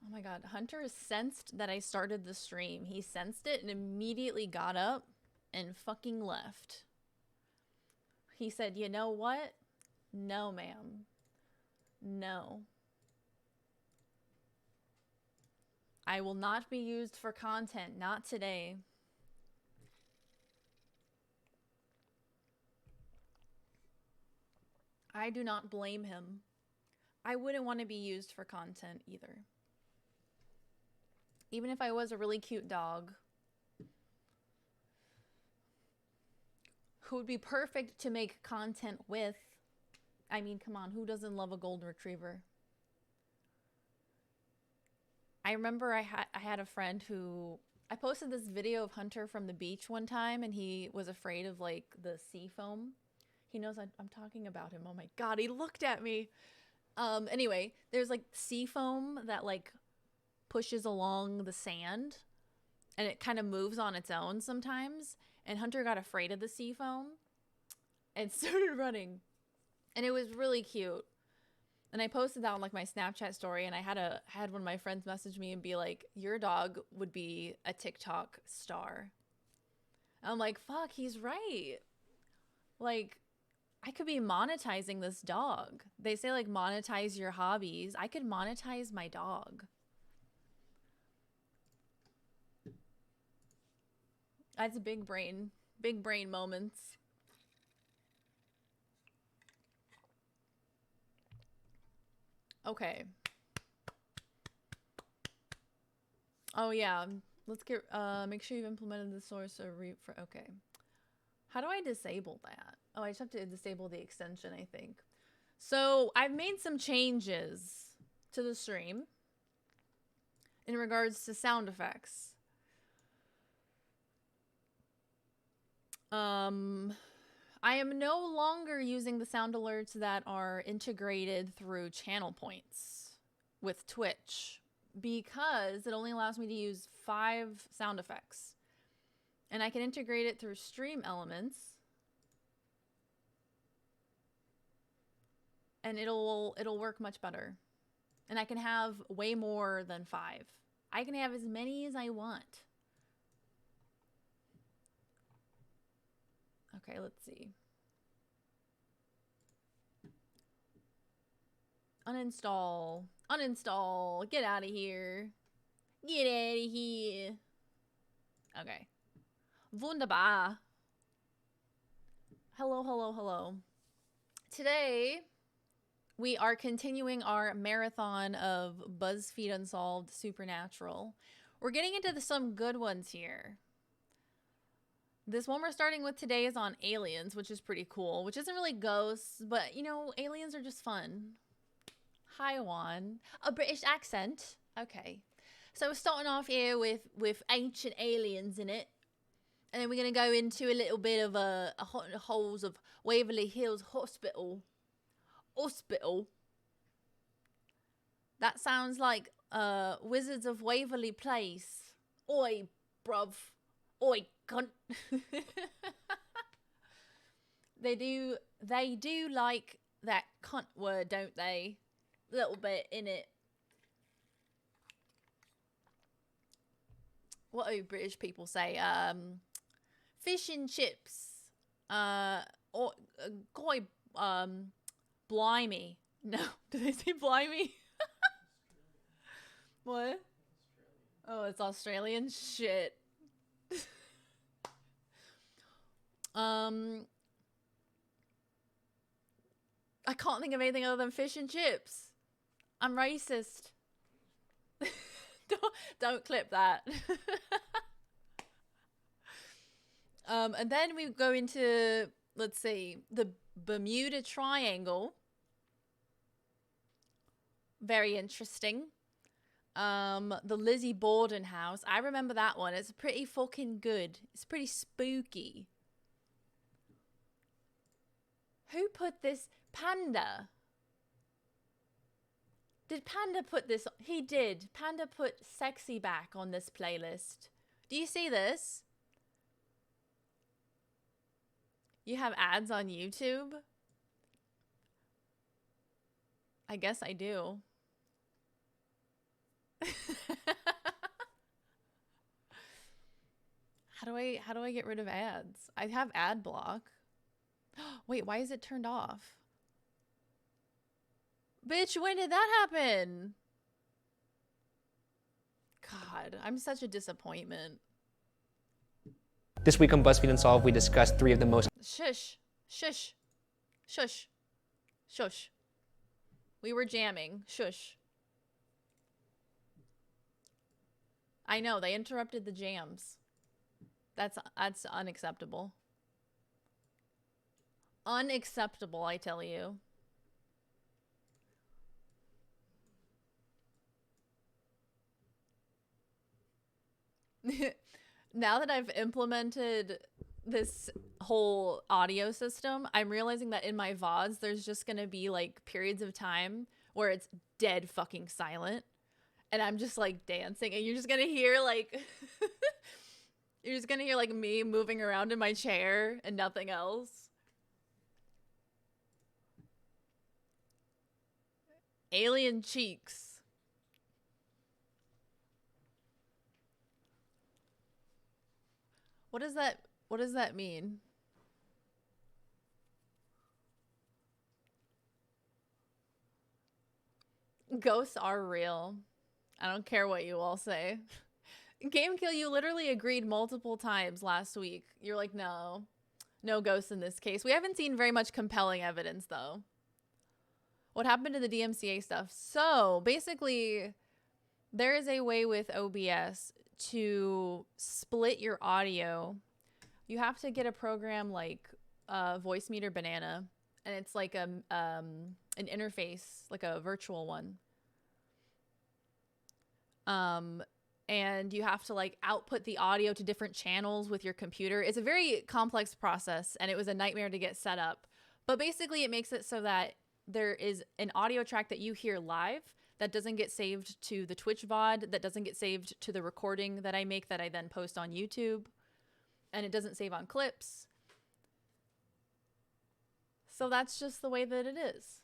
Oh my god, Hunter sensed that I started the stream. He sensed it and immediately got up and fucking left. He said, "You know what? No, ma'am. No. I will not be used for content. Not today." I do not blame him. I wouldn't want to be used for content either. Even if I was a really cute dog who would be perfect to make content with. I mean, come on, who doesn't love a golden retriever? I remember I had a friend who I posted this video of Hunter from the beach one time, and he was afraid of like the sea foam. He knows I'm talking about him. Oh my god, he looked at me. Anyway, there's like sea foam that like pushes along the sand, and it kind of moves on its own sometimes. And Hunter got afraid of the sea foam and started running, and it was really cute. And I posted that on like my Snapchat story, and I had one of my friends message me and be like, "Your dog would be a TikTok star." And I'm like, "Fuck, he's right." Like, I could be monetizing this dog. They say like monetize your hobbies. I could monetize my dog. That's a big brain moments. Okay. Oh yeah, let's get make sure you've implemented the source or okay. How do I disable that? Oh, I just have to disable the extension, I think. So I've made some changes to the stream in regards to sound effects. I am no longer using the sound alerts that are integrated through channel points with Twitch because it only allows me to use 5 sound effects. And I can integrate it through stream elements. And it'll work much better. And I can have way more than 5. I can have as many as I want. Okay, let's see. Uninstall. Uninstall. Get out of here. Get out of here. Okay. Wunderbar. Hello, hello, hello. Today, we are continuing our marathon of BuzzFeed Unsolved Supernatural. We're getting into some good ones here. This one we're starting with today is on aliens, which is pretty cool, which isn't really ghosts, but, you know, aliens are just fun. Hi, Juan. A British accent. Okay. So we're starting off here with ancient aliens in it. And then we're going to go into a little bit of a haunted holes of Waverly Hills Hospital. Hospital. That sounds like Wizards of Waverly Place. Oi, bruv. Oi, cunt. They do like that cunt word, don't they? A little bit in it. What do British people say? Fish and chips. Or goy, blimey. No, do they say blimey? What? Oh, it's Australian shit. I can't think of anything other than fish and chips. I'm racist. don't clip that. And then we go into, let's see, the Bermuda Triangle. Very interesting. The Lizzie Borden house. I remember that one. It's pretty fucking good. It's pretty spooky. Who put this? Panda. Did Panda put this? He did. Panda put Sexy Back on this playlist. Do you see this? You have ads on YouTube? I guess I do. How do I get rid of ads? I have ad block. Wait, why is it turned off? Bitch, when did that happen? God, I'm such a disappointment. This week on BuzzFeed Unsolved, we discussed 3 of the most... Shush. Shush. Shush. Shush. We were jamming. Shush. I know, they interrupted the jams. That's unacceptable. Unacceptable, I tell you. Now that I've implemented this whole audio system, I'm realizing that in my VODs, there's just going to be like periods of time where it's dead fucking silent. And I'm just like dancing, and you're just going to hear like... You're just gonna hear like me moving around in my chair and nothing else. Alien cheeks. What does that mean? Ghosts are real. I don't care what you all say. Gamekill, you literally agreed multiple times last week. You're like, no ghosts in this case. We haven't seen very much compelling evidence, though. What happened to the DMCA stuff? So, basically, there is a way with OBS to split your audio. You have to get a program like Voice Meter Banana, and it's like an interface, like a virtual one. And you have to like output the audio to different channels with your computer. It's a very complex process, and it was a nightmare to get set up. But basically it makes it so that there is an audio track that you hear live that doesn't get saved to the Twitch VOD, that doesn't get saved to the recording that I make that I then post on YouTube, and it doesn't save on clips. So that's just the way that it is.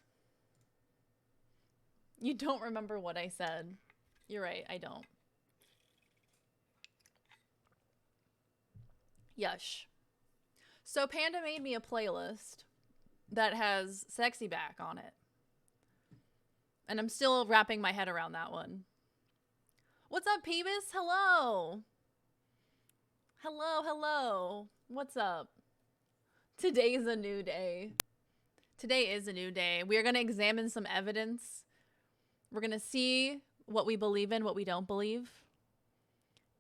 You don't remember what I said. You're right, I don't. Yush. So Panda made me a playlist that has Sexy Back on it. And I'm still wrapping my head around that one. What's up, Peebus? Hello. Hello. What's up? Today's a new day. Today is a new day. We are going to examine some evidence. We're going to see what we believe in, what we don't believe.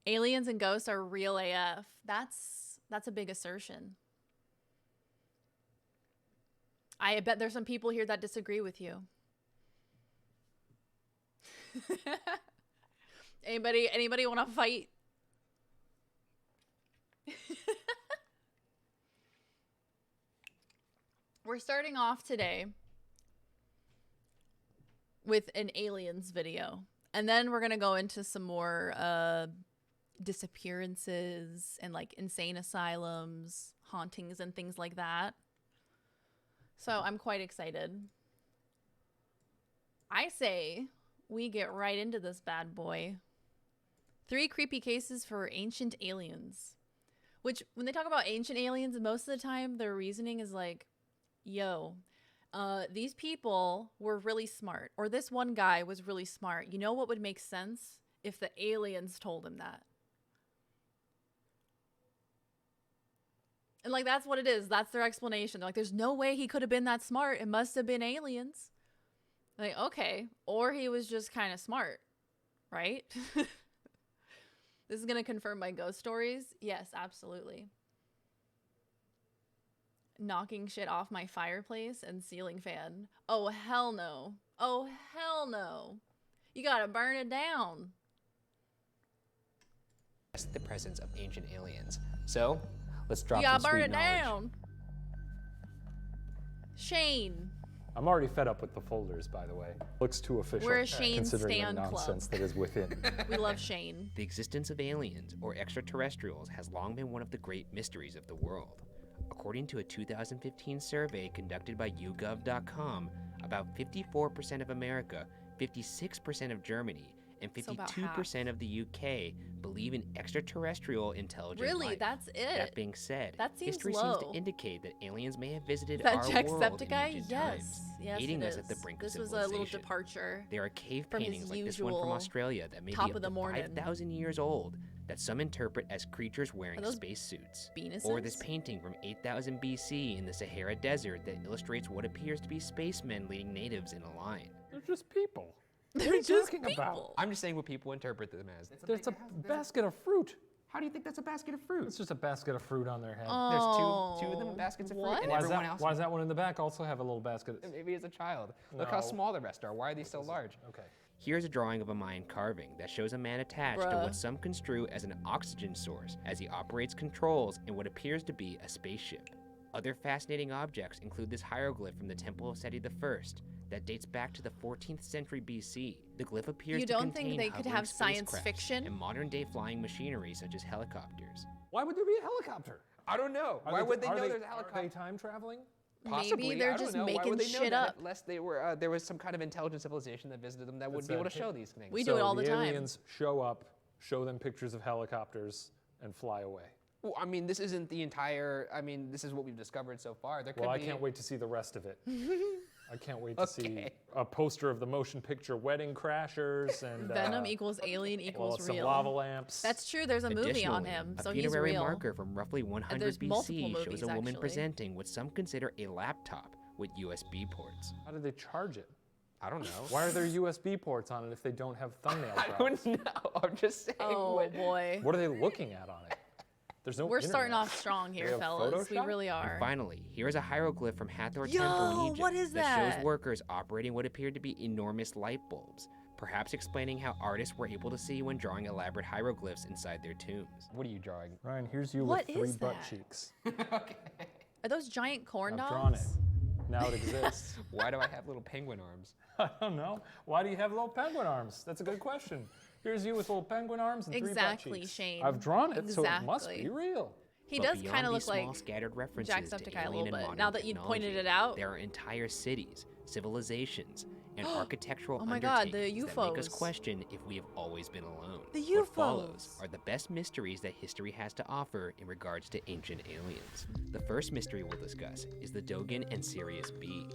Aliens and ghosts are real AF. That's a big assertion. I bet there's some people here that disagree with you. Anybody want to fight? We're starting off today with an aliens video, and then we're going to go into some more disappearances and like insane asylums, hauntings, and things like that. So I'm quite excited. I say we get right into this bad boy. 3 creepy cases for ancient aliens. Which, when they talk about ancient aliens, most of the time their reasoning is like, yo, these people were really smart. Or this one guy was really smart. You know what would make sense? If the aliens told him that. And like, that's what it is. That's their explanation. They're like, there's no way he could have been that smart. It must have been aliens. Like, okay. Or he was just kind of smart, right? This is going to confirm my ghost stories. Yes, absolutely. Knocking shit off my fireplace and ceiling fan. Oh, hell no. Oh, hell no. You got to burn it down. The presence of ancient aliens. So, let's drop You some gotta burn sweet it knowledge. down. Shane. I'm already fed up with the folders, by the way. Looks too official. We're a Shane considering Stan the Club. nonsense that is within. We love Shane. The existence of aliens or extraterrestrials has long been one of the great mysteries of the world. According to a 2015 survey conducted by YouGov.com, about 54% of America, 56% of Germany, and So about 52% of the UK believe in extraterrestrial intelligent Really? life. That's it? That being said, That seems history seems to low. indicate that aliens may have visited Is that our world in Jacksepticeye? ancient Yes. times, Yes, aiding it us is. at the brink This of was a civilization. little departure. There are cave from his paintings like this one from usual Australia that may top be of up the to morning. 5,000 years old that some interpret as creatures wearing those spacesuits. Venuses? Or this painting from 8000 BC in the Sahara Desert that illustrates what appears to be spacemen leading natives in a line. They're just people. They're are you just talking people. about? I'm just saying what people interpret them as. It's a basket of fruit. How do you think that's a basket of fruit? It's just a basket of fruit on their head. Oh, There's two of them baskets of fruit, what? and Why does everyone else. that one in the back also have a little basket? Maybe as a child. Look how No. small the rest are. Why are these so large? Okay. Here's a drawing of a Mayan carving that shows a man attached to Bruh. what some construe as an oxygen source as he operates controls in what appears to be a spaceship. Other fascinating objects include this hieroglyph from the Temple of Seti I that dates back to the 14th century BC. The glyph appears You to don't contain think they could hovering have science spacecrafts fiction? and modern-day flying machinery such as helicopters. Why would there be a helicopter? I don't know. Are Why would they are know they- there's a Are helicopter? they time traveling? Possibly. Maybe they're I don't just know. Why making would they know shit that up. unless they were there was some kind of intelligent civilization that visited them that would It's be able a to show hit- these things. We do it all the time. aliens show up, show them pictures of helicopters, and fly away. Well, I mean, this isn't the entire. I mean, this is what we've discovered so far. There could Well, I be. can't wait to see the rest of it. I can't wait to see Okay. a poster of the motion picture Wedding Crashers and Venom equals alien well, equals some real. lava lamps. That's true. There's a movie on Additionally, him, a so he's funerary real. marker from roughly 100 there's multiple BC shows movies, a woman actually. presenting what some consider a laptop with USB ports. How do they charge it? I don't know. Why are there USB ports on it if they don't have thumbnail I drives? don't know. I'm just saying. Oh what- boy. What are they looking at on it? There's no We're starting internet. off strong here, They have fellas. We Photoshop? really And are. finally, here is a hieroglyph from Hathor Yo, Temple in Egypt what is that shows that? workers operating what appeared to be enormous light bulbs, perhaps explaining how artists were able to see when drawing elaborate hieroglyphs inside their tombs. What are you drawing? Ryan, here's you What with 3 is butt that? cheeks. Are those giant corn I've dogs? drawn it. Now it exists. Why do I have little penguin arms? I don't know. Why do you have little penguin arms? That's a good question. Here's you with little penguin arms and 3 butt Exactly, cheeks. Shane. I've drawn it, so it must Exactly. be real. He But does beyond kind of these look small like scattered references to Jacksepticeye a alien little and bit. modern Now that you pointed technology, it out. there are entire cities, civilizations, and architectural Oh my God, the undertakings that make us UFOs. question if we have always been alone. The What follows UFOs. are the best mysteries that history has to offer in regards to ancient aliens. The first mystery we'll discuss is the Dogan and Sirius B.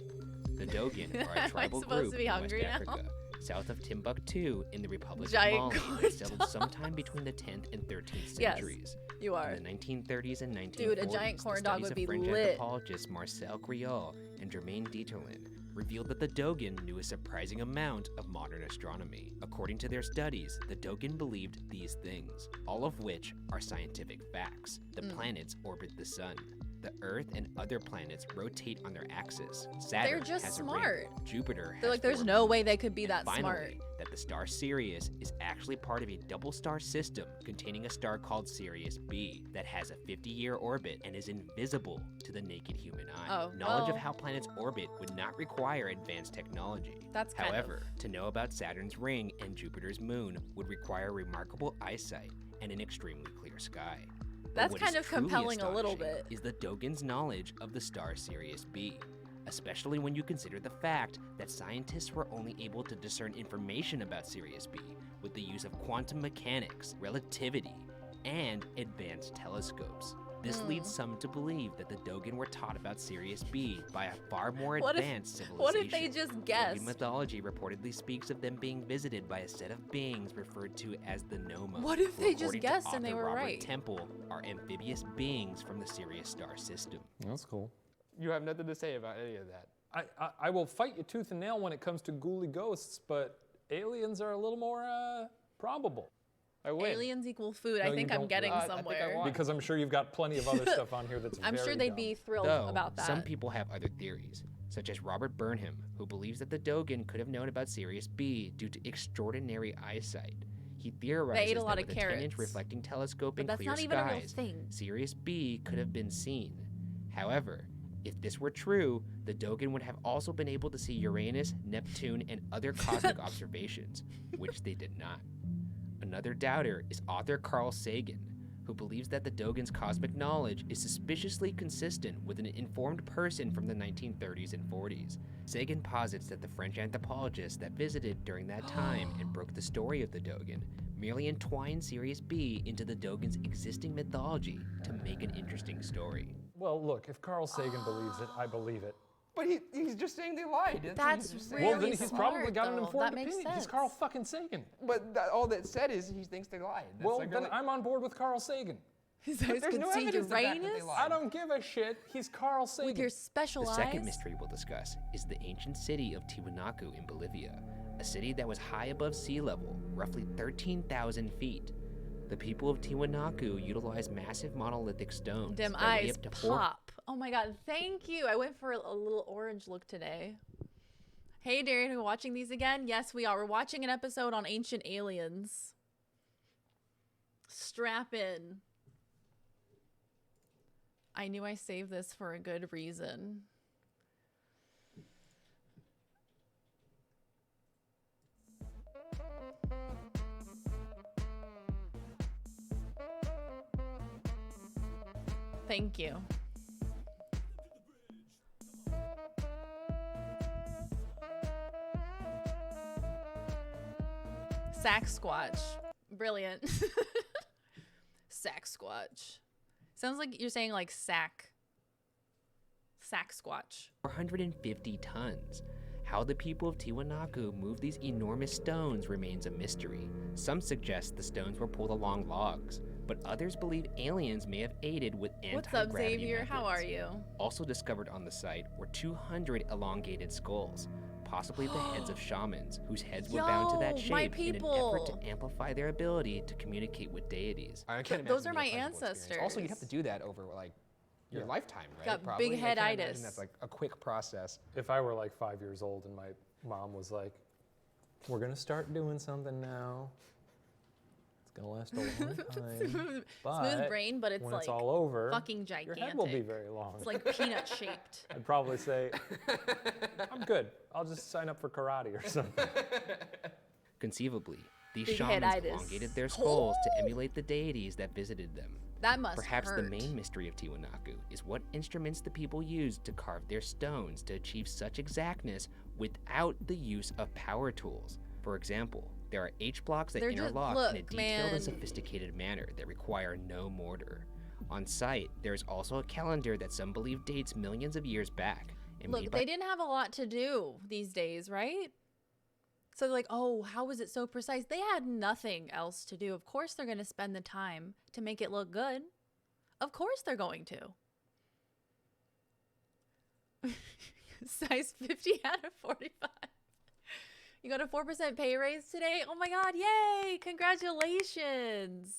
The Dogan are Am I a tribal supposed group to be in hungry West now? Africa, south of Timbuktu in the Republic Giant of Mali, corn that settled dog. sometime between the 10th and 13th Yes, centuries. you are. In the 1930s and 1940s, Dude, a giant corn the dog studies would of be French lit. anthropologists Marcel Griol and Germaine Dieterlin revealed that the Dogan knew a surprising amount of modern astronomy. According to their studies, the Dogan believed these things, all of which are scientific facts. The planets orbit the sun. The Earth and other planets rotate on their axis. Saturn just has smart. a ring. Jupiter has They're like, there's 4 no way they could be and that finally, smart. that the star Sirius is actually part of a double star system containing a star called Sirius B that has a 50-year orbit and is invisible to the naked human eye. Oh, Knowledge of well. how planets orbit would not require advanced technology. That's kind However, to know about Saturn's ring and Jupiter's moon would require remarkable eyesight and an extremely clear sky. But That's what kind is of truly compelling a little astonishing bit. is the Dogan's knowledge of the star Sirius B, especially when you consider the fact that scientists were only able to discern information about Sirius B with the use of quantum mechanics, relativity, and advanced telescopes. This leads some to believe that the Dogan were taught about Sirius B by a far more What if- advanced civilization. What if they just guessed? Dogan mythology reportedly speaks of them being visited by a set of beings referred to as the Noma. What if who, they just according to guessed and they author were Robert right? Temple are amphibious beings from the Sirius star system. That's cool. You have nothing to say about any of that. I will fight you tooth and nail when it comes to ghouly ghosts, but aliens are a little more probable. I win. Aliens equal food. No, I you think I'm don't getting win. I think I somewhere. won. Because I'm sure you've got plenty of other stuff on here that's I'm sure very they'd dumb. be thrilled Though, about that. some people have other theories, such as Robert Burnham, who believes that the Dogan could have known about Sirius B due to extraordinary eyesight. He theorizes ate a lot that of with a 10-inch carrots. reflecting telescope But and that's clear not even a real skies, thing. Sirius B could have been seen. However, if this were true, the Dogan would have also been able to see Uranus, Neptune, and other cosmic observations, which they did not. Another doubter is author Carl Sagan, who believes that the Dogan's cosmic knowledge is suspiciously consistent with an informed person from the 1930s and 40s. Sagan posits that the French anthropologist that visited during that time and broke the story of the Dogan merely entwined Sirius B into the Dogan's existing mythology to make an interesting story. Well, look, if Carl Sagan believes it, I believe it. But he's just saying they lied. That's he's just really saying. Well, then he's smart, probably got an though. informed That makes opinion. He's sense. Carl fucking Sagan. But all that said is he thinks they lied. That's Well, like then really- I'm on board with Carl Sagan. His eyes there's could no see evidence of the fact that they Uranus lied. I don't give a shit. He's Carl Sagan. with your special The eyes. second mystery we'll discuss is the ancient city of Tiwanaku in Bolivia, a city that was high above sea level, roughly 13,000 feet. The people of Tiwanaku utilized massive monolithic stones Dim that weigh eyes up to 4 pop. Oh my god, thank you. I went for a little orange look today. Hey Darian, are we watching these again? Yes, we are. We're watching an episode on ancient aliens. Strap in. I knew I saved this for a good reason. Thank you. Sasquatch. Brilliant. Sasquatch. Sounds like you're saying like Sasquatch. 450 tons. How the people of Tiwanaku moved these enormous stones remains a mystery. Some suggest the stones were pulled along logs, but others believe aliens may have aided with What's anti-gravity up, Xavier? How are methods. you? Also discovered on the site were 200 elongated skulls, possibly the heads of shamans, whose heads were bound to that Yo, my shape in an people. effort to amplify their ability to communicate with deities. I can't Those imagine are it'd be my a pleasurable experience. ancestors. Also, you'd have to do that over like your lifetime, right? Got Probably. big I can't imagine head-itis. That's like a quick process. If I were like 5 years old and my mom was like, we're going to start doing something now. It's going to last a long time. Smooth But brain, but it's when like it's all over, fucking your gigantic. head will be very long. It's like peanut shaped. I'd probably say, I'm good. I'll just sign up for karate or something. Conceivably, these Big shamans head-itis. elongated their skulls to emulate the deities that visited them. That must Perhaps hurt. the main mystery of Tiwanaku is what instruments the people used to carve their stones to achieve such exactness without the use of power tools. For example, there are H-blocks that They're just- interlock in a look, detailed man. and sophisticated manner that require no mortar. On site, there is also a calendar that some believe dates millions of years back. And made Look, by they didn't have a lot to do these days, right? So they're like, oh, how is it so precise? They had nothing else to do. Of course they're going to spend the time to make it look good. Of course they're going to. Size 50 out of 45. You got a 4% pay raise today? Oh my God, yay! Congratulations!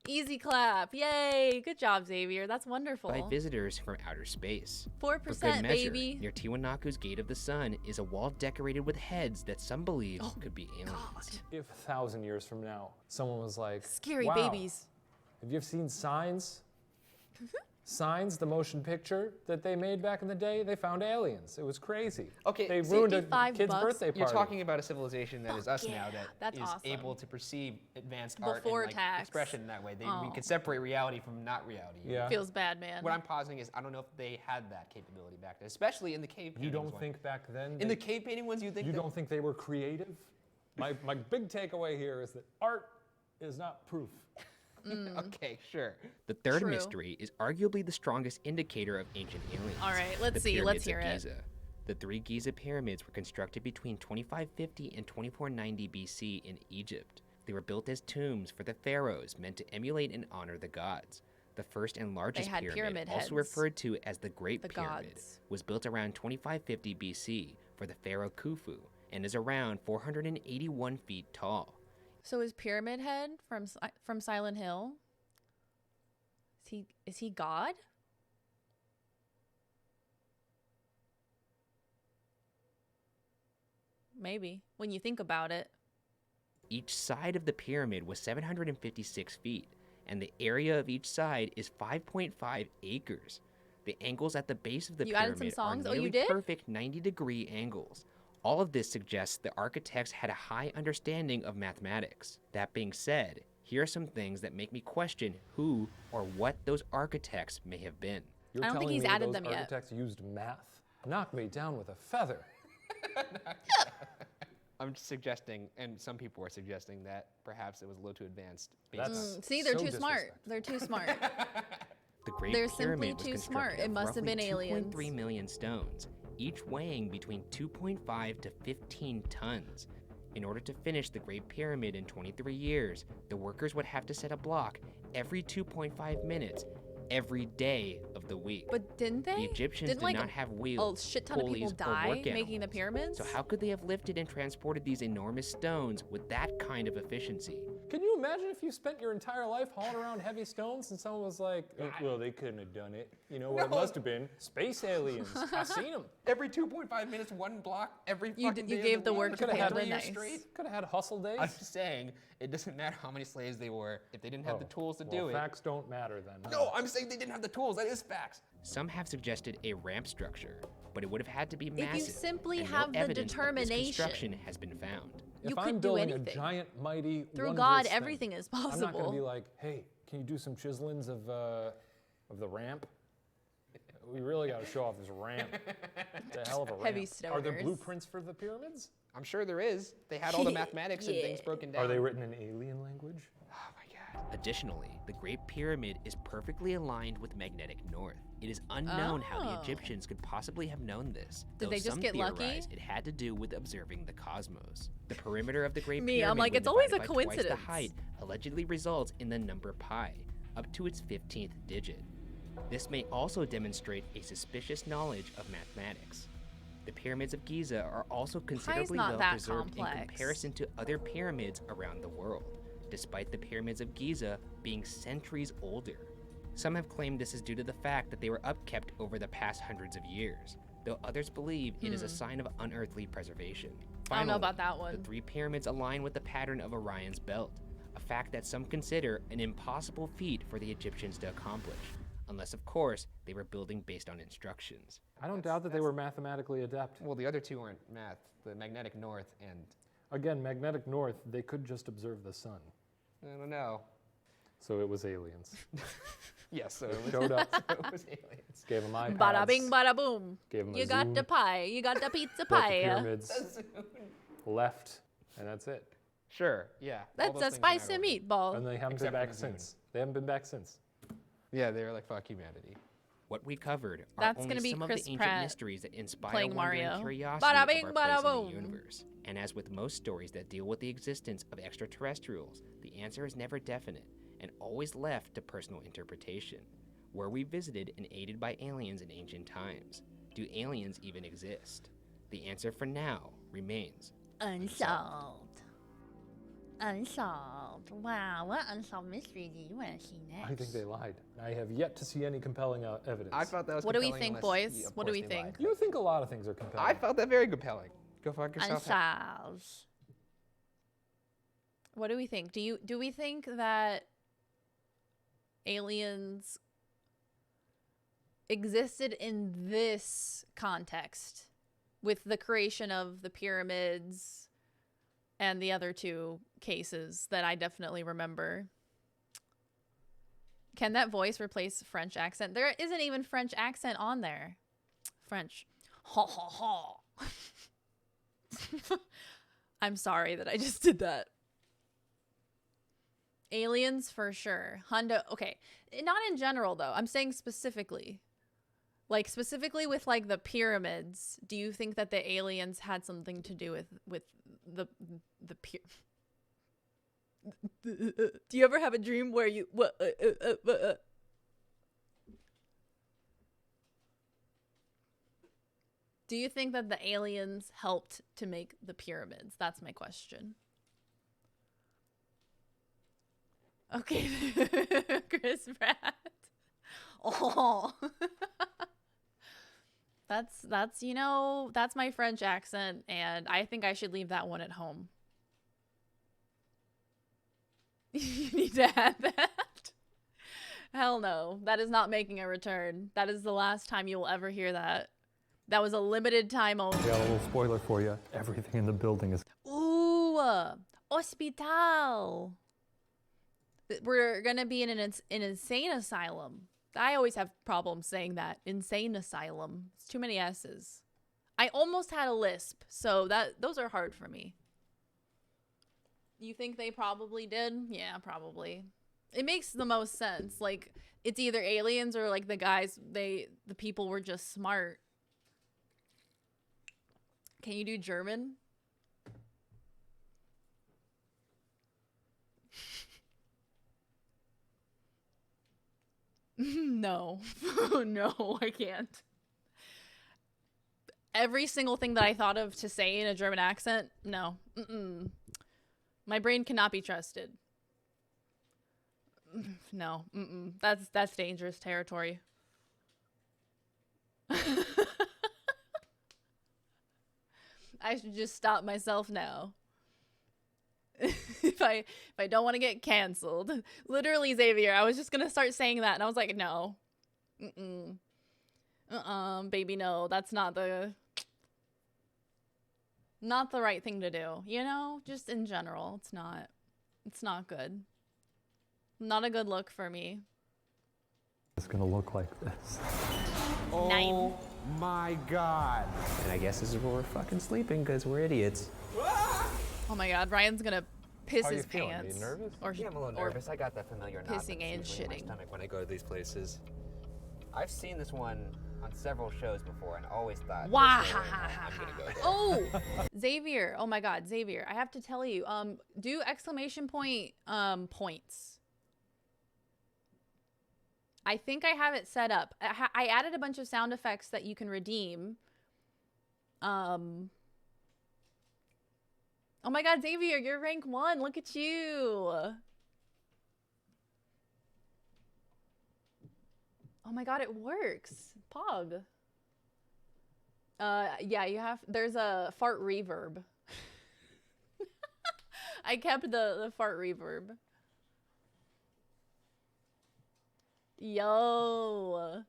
Easy clap, yay! Good job, Xavier. That's wonderful. by visitors from outer space. 4%, For good measure, baby. near Tiwanaku's Gate of the Sun is a wall decorated with heads that some believe could be aliens. God. If 1,000 years from now, someone was like, Scary wow, babies. have you ever seen Signs? Signs, the motion picture that they made back in the day, they found aliens. It was crazy. Okay, They ruined a 55 kid's bucks? birthday party. You're talking about a civilization that is us yeah, now that that's is awesome. able to perceive advanced art Before and like, tax. expression in that way. We Oh. can separate reality from not reality. Yeah. Feels bad, man. What I'm positing is I don't know if they had that capability back then, especially in the cave You paintings don't one. think back then? In the cave painting ones, you think you that- don't think they were creative? My big takeaway here is that art is not proof. Okay, sure. The third True. mystery is arguably the strongest indicator of ancient aliens. All right, let's the see. Let's pyramids hear of it. Giza. The three Giza pyramids were constructed between 2550 and 2490 BC in Egypt. They were built as tombs for the pharaohs meant to emulate and honor the gods. The first and largest had pyramid, pyramid also heads. referred to as the Great The Pyramid, gods. was built around 2550 BC for the pharaoh Khufu and is around 481 feet tall. So is Pyramid Head from Silent Hill? Is he God? Maybe when you think about it. Each side of the pyramid was 756 feet, and the area of each side is 5.5 acres. The angles at the base of the You added some pyramid songs? are Oh, you nearly did? perfect 90-degree angles. All of this suggests the architects had a high understanding of mathematics. That being said, here are some things that make me question who or what those architects may have been. You're I don't think telling he's me added those them yet. architects used math? Knock me down with a feather. I'm suggesting, and some people are suggesting, that perhaps it was a little too advanced. That's See, they're so too smart. disrespectful. They're too smart. The Great They're simply Pyramid was too smart. constructed It of must have roughly been aliens. 2.3 million stones, each weighing between 2.5 to 15 tons. In order to finish the Great Pyramid in 23 years, the workers would have to set a block every 2.5 minutes, every day of the week. But didn't they? The Egyptians Didn't did like not have a wheels, shit ton of people pulleys, or die work making the animals. pyramids? So how could they have lifted and transported these enormous stones with that kind of efficiency? Can you imagine if you spent your entire life hauling around heavy stones and someone was like, well, they couldn't have done it. You know what it No. must have been? Space aliens. I've seen them. Every 2.5 minutes, one block, every You fucking d- you day gave of the week, work to for Panda. 3 years Nice. straight. Could have had hustle days. I'm just saying, it doesn't matter how many slaves they were if they didn't have the tools to do it. Facts don't matter then. No, I'm saying they didn't have the tools. That is facts. Some have suggested a ramp structure, but it would have had to be massive. you simply and have no the evidence of this determination. construction has been found. You If could I'm do building a anything. giant, mighty, Through wondrous God, thing, everything is I'm not going to be possible. like, hey, can you do some chiselings of the ramp? We really got to show off this ramp. It's a hell of a ramp. Heavy Are there stoners. blueprints for the pyramids? I'm sure there is. They had all the mathematics and things Yeah. broken down. Are they written in alien language? Oh my god. Additionally, the Great Pyramid is perfectly aligned with magnetic north. It is unknown how the Oh. Egyptians could possibly have known this. Did though they just some get lucky? theorize it had to do with observing the cosmos. The perimeter of the Great Me, Pyramid, I'm like, when it's always a divided by twice coincidence. the height, allegedly results in the number pi, up to its 15th digit. This may also demonstrate a suspicious knowledge of mathematics. The pyramids of Giza are also considerably not well that preserved in complex. comparison to other pyramids around the world, despite the pyramids of Giza being centuries older. Some have claimed this is due to the fact that they were upkept over the past hundreds of years, though others believe it is a sign of unearthly preservation. I don't know Finally, about that one. The three pyramids align with the pattern of Orion's belt, a fact that some consider an impossible feat for the Egyptians to accomplish, unless of course they were building based on instructions. I don't doubt that they were mathematically adept. Well, the other two aren't math. The magnetic north and Again, magnetic north, they could just observe the sun. I don't know. So it was aliens. Yes, so They showed up, it was aliens. gave them iPads. Bada bing, bada boom. Gave 'em a You got Zoom. the pie. You got the pizza built the pie. pyramids, left, and that's it. Sure, yeah. all That's those a things are spicy not ordered. meatball. And they haven't Except been for back the Zoom. since. They haven't been back since. Yeah, they were like, fuck humanity. What we covered are That's only gonna be some Chris of the ancient Pratt mysteries that inspire playing wonder and Mario. curiosity Bada of bing, our bada place in the boom. universe. And as with most stories that deal with the existence of extraterrestrials, the answer is never definite and always left to personal interpretation. Were we visited and aided by aliens in ancient times? Do aliens even exist? The answer for now remains Unsolved. Unsolved. Wow, what unsolved mystery do you want to see next? I think they lied. I have yet to see any compelling evidence. I thought that was What do we compelling think, unless- boys? yeah, of What do course we they think? lied. You think a lot of things are compelling. I felt that very compelling. Go fuck yourself. Unsolved. What do we think? Do we think that aliens existed in this context with the creation of the pyramids and the other two cases that I definitely remember? Can that voice replace French accent? There isn't even French accent on there. French. Ha ha ha. I'm sorry that I just did that. Aliens for sure. Hundo. Okay. Not in general though. I'm saying specifically. Like specifically with like the pyramids. Do you think that the aliens had something to do with the Do you ever have a dream where you Do you think that the aliens helped to make the pyramids? That's my question. Okay, Chris Pratt. Oh, that's you know, that's my French accent, and I think I should leave that one at home. You need to add that. Hell no, that is not making a return. That is the last time you will ever hear that. That was a limited time only. Got a little spoiler for you. Everything in the building is. Ooh, hospital. We're gonna be in an insane asylum. I always have problems saying that. Insane asylum. It's too many S's. I almost had a lisp, so those are hard for me. You think they probably did? Yeah, probably. It makes the most sense. Like, it's either aliens or like the people were just smart. Can you do German? No. No, I can't. Every single thing that I thought of to say in a German accent, no. My brain cannot be trusted. No. That's dangerous territory. I should just stop myself now. if I don't want to get canceled. Literally, Xavier, I was just gonna start saying that, and I was like, no. Baby, no. That's not the right thing to do. You know, just in general, it's not good. Not a good look for me. It's gonna look like this. Oh my god. And I guess this is where we're fucking sleeping because we're idiots. Oh my god, Ryan's gonna piss How are his you feeling? Are pants. you nervous? Or, Yeah, I'm a little or nervous. I got that familiar knot pissing and that's usually in shitting. my stomach when I go to these places. I've seen this one on several shows before and always thought, Wah, this ha, way, ha, I'm ha, gonna go there. Oh, Xavier. Oh my god, Xavier. I have to tell you, do exclamation point points. I think I have it set up. I added a bunch of sound effects that you can redeem. Oh my god, Xavier, you're rank 1. Look at you. Oh my god, it works. Pog. Yeah, there's a fart reverb. I kept the fart reverb. Yo.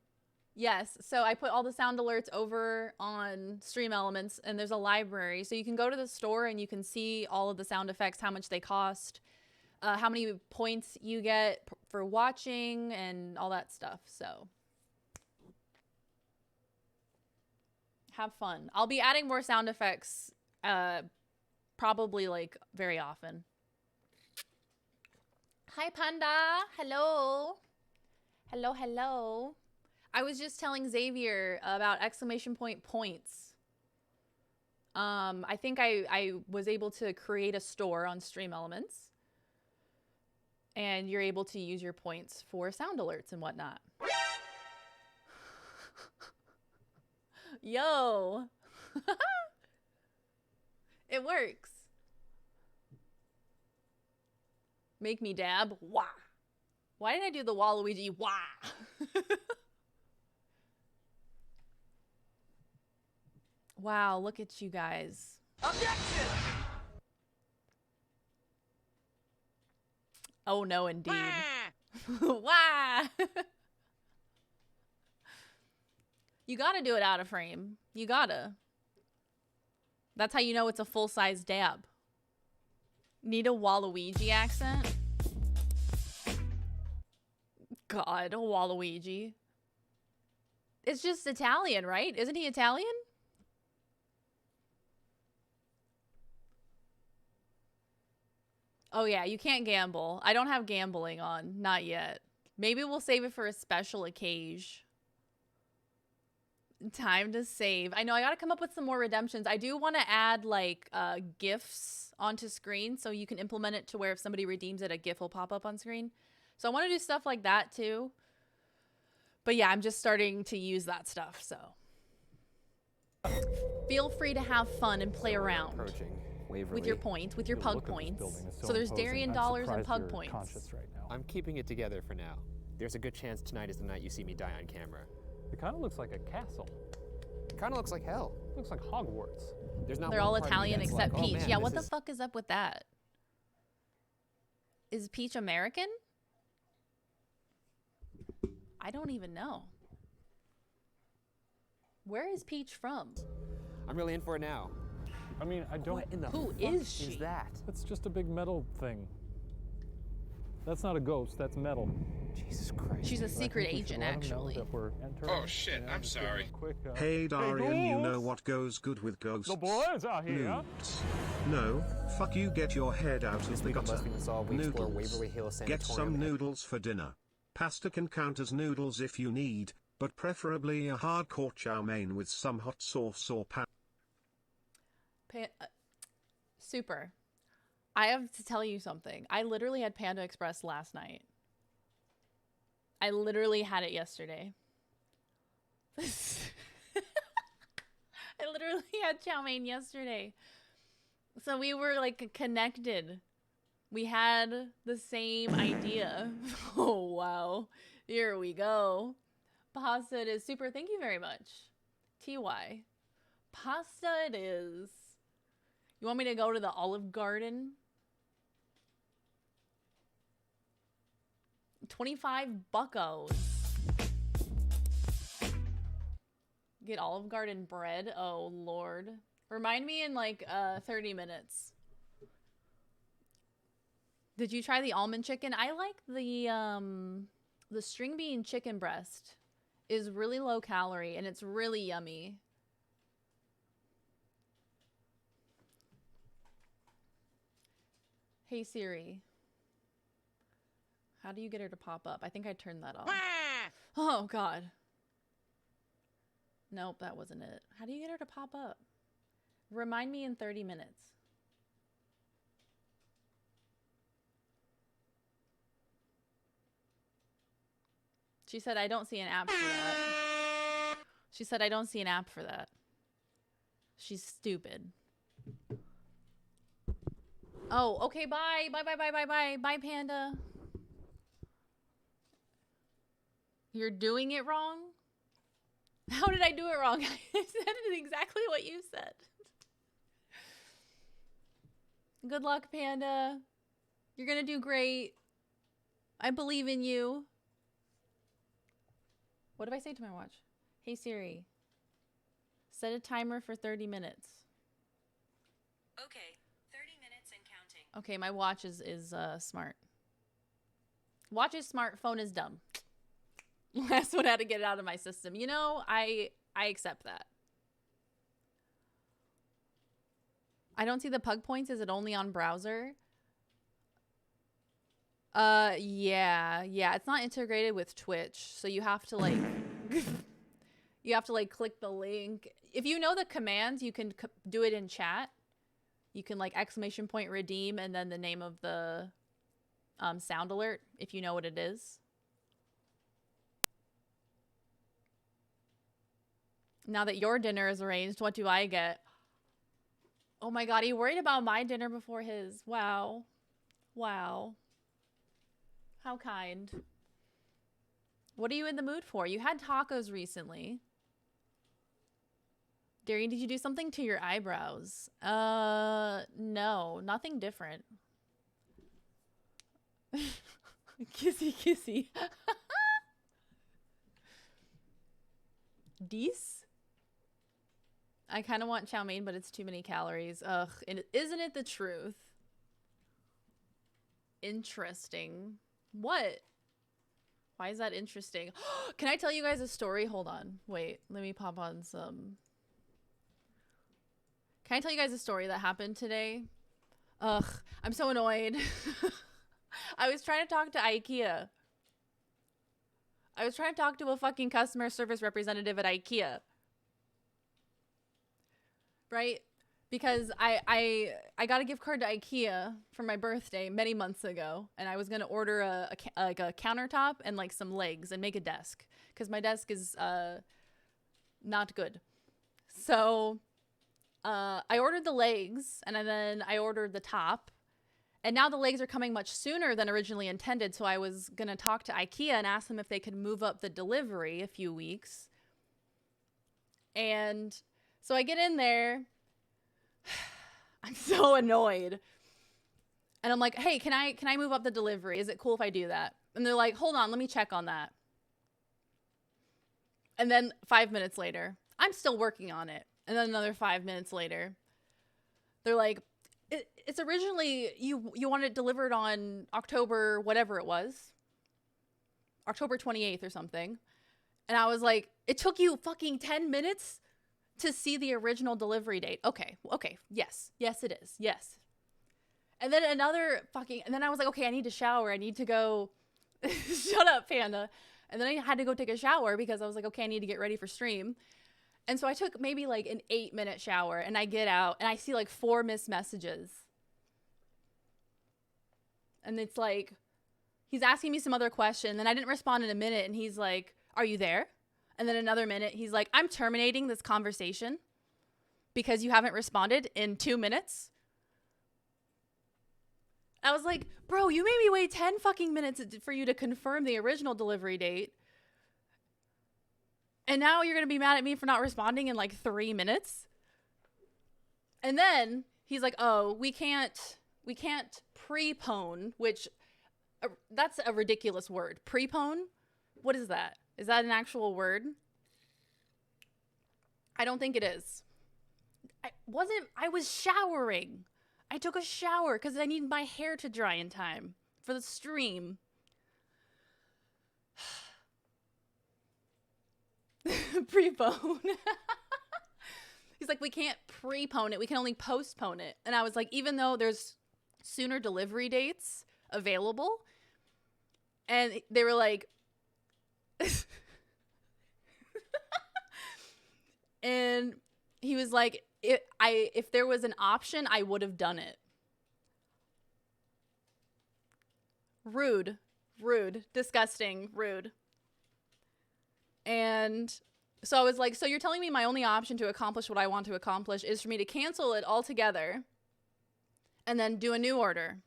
Yes, so I put all the sound alerts over on Stream Elements, and there's a library. So you can go to the store and you can see all of the sound effects, how much they cost, how many points you get for watching, and all that stuff. So have fun. I'll be adding more sound effects probably like very often. Hi, Panda. Hello. Hello, hello. I was just telling Xavier about exclamation point points. I think I was able to create a store on Stream Elements. And you're able to use your points for sound alerts and whatnot. Yo. It works. Make me dab. Wah. Why did I do the Waluigi? Wah. Wow, look at you guys. Objection! Oh no, indeed. Wah! You gotta do it out of frame. You gotta. That's how you know it's a full-size dab. Need a Waluigi accent? God, a Waluigi. It's just Italian, right? Isn't he Italian? Oh yeah, you can't gamble. I don't have gambling on. Not yet. Maybe we'll save it for a special occasion. Time to save. I know, I gotta come up with some more redemptions. I do want to add like GIFs onto screen so you can implement it to where if somebody redeems it, a GIF will pop up on screen. So I want to do stuff like that too. But yeah, I'm just starting to use that stuff, so. Feel free to have fun and play around. Approaching Waverly. With your points, with your pug points. So there's Darien dollars and pug points. Right now. I'm keeping it together for now. There's a good chance tonight is the night you see me die on camera. It kind of looks like a castle. It kind of looks like hell. It looks like Hogwarts. There's not They're one all part of me Italian that's except like, oh, Peach. man, Yeah, this what the is- fuck is up with that? Is Peach American? I don't even know. Where is Peach from? I'm really in for it now. I mean, I don't. What in the Who fuck is she? that? It's just a big metal thing. That's not a ghost. That's metal. Jesus Christ. She's a I think secret we should agent, let 'em know actually. that we're entering, Oh, shit, I'm just give 'em a sorry. quick, Hey Darian, you know ghosts. what goes good with ghosts? The boys are here. Nudes. No, fuck you, get your head out This of the week on gutter. BuzzFeed Unsolved, we explore Noodles. Waverly Hill Get some Sanatorium. noodles for dinner. Pasta can count as noodles if you need, but preferably a hardcore chow mein with some hot sauce or Super. I have to tell you something. I literally had Panda Express last night. I literally had it yesterday. I literally had chow mein yesterday. So we were like connected. We had the same idea. Oh, wow. Here we go. Pasta it is. Super. Thank you very much. TY. Pasta it is. You want me to go to the Olive Garden? 25 buckos. Get Olive Garden bread? Oh, Lord. Remind me in like 30 minutes. Did you try the almond chicken? I like the string bean chicken breast. Is really low calorie and it's really yummy. Hey Siri. How do you get her to pop up? I think I turned that off. Oh God. Nope, that wasn't it. How do you get her to pop up? Remind me in 30 minutes. She said, I don't see an app for that. She said, I don't see an app for that. She's stupid. Oh, okay, bye. Bye, bye, bye, bye, bye. Bye, Panda. You're doing it wrong? How did I do it wrong? I said exactly what you said. Good luck, Panda. You're gonna do great. I believe in you. What did I say to my watch? Hey Siri, set a timer for 30 minutes. Okay, 30 minutes and counting. Okay, my watch is smart. Watch is smart, phone is dumb. Last one had to get it out of my system. You know, I accept that. I don't see the pug points. Is it only on browser? Yeah. It's not integrated with Twitch, so you have to like you have to like click the link. If you know the commands, you can do it in chat. You can like ! redeem and then the name of the sound alert if you know what it is. Now that your dinner is arranged, what do I get? Oh my God, he worried about my dinner before his. Wow. Wow. How kind. What are you in the mood for? You had tacos recently. Darian, did you do something to your eyebrows? No, nothing different. Kissy, kissy. Dies? I kind of want chow mein, but it's too many calories. Ugh, isn't it the truth? Interesting. What? Why is that interesting? Can I tell you guys a story? Hold on. Wait, let me pop on some. Can I tell you guys a story that happened today? Ugh, I'm so annoyed. I was trying to talk to Ikea. I was trying to talk to a fucking customer service representative at Ikea. Right? Because I got a gift card to Ikea for my birthday many months ago, and I was gonna order a countertop and like some legs and make a desk because my desk is not good. So I ordered the legs and then I ordered the top, and now the legs are coming much sooner than originally intended. So I was gonna talk to Ikea and ask them if they could move up the delivery a few weeks. And so I get in there. I'm so annoyed. And I'm like, hey, can I move up the delivery? Is it cool if I do that? And they're like, hold on, let me check on that. And then 5 minutes later, I'm still working on it. And then another 5 minutes later, they're like, it's originally you wanted it delivered on October whatever it was, October 28th or something, and I was like, it took you fucking 10 minutes to see the original delivery date. Okay, yes it is, yes. And then and then I was like, okay, I need to shower, I need to go. Shut up, Panda. And then I had to go take a shower because I was like, okay, I need to get ready for stream. And so I took maybe like an 8-minute shower, and I get out and I see like 4 missed messages. And it's like, he's asking me some other question. Then I didn't respond in a minute, and he's like, are you there? And then another minute, he's like, I'm terminating this conversation because you haven't responded in 2 minutes. I was like, bro, you made me wait 10 fucking minutes for you to confirm the original delivery date. And now you're going to be mad at me for not responding in like 3 minutes? And then he's like, oh, we can't prepone, which that's a ridiculous word. Prepone? What is that? Is that an actual word? I don't think it is. I was showering. I took a shower because I need my hair to dry in time for the stream. Prepone. He's like, we can't prepone it. We can only postpone it. And I was like, even though there's sooner delivery dates available, and they were like, and he was like, if there was an option, I would have done it. Rude, disgusting, rude. And so I was like, so you're telling me my only option to accomplish what I want to accomplish is for me to cancel it altogether and then do a new order?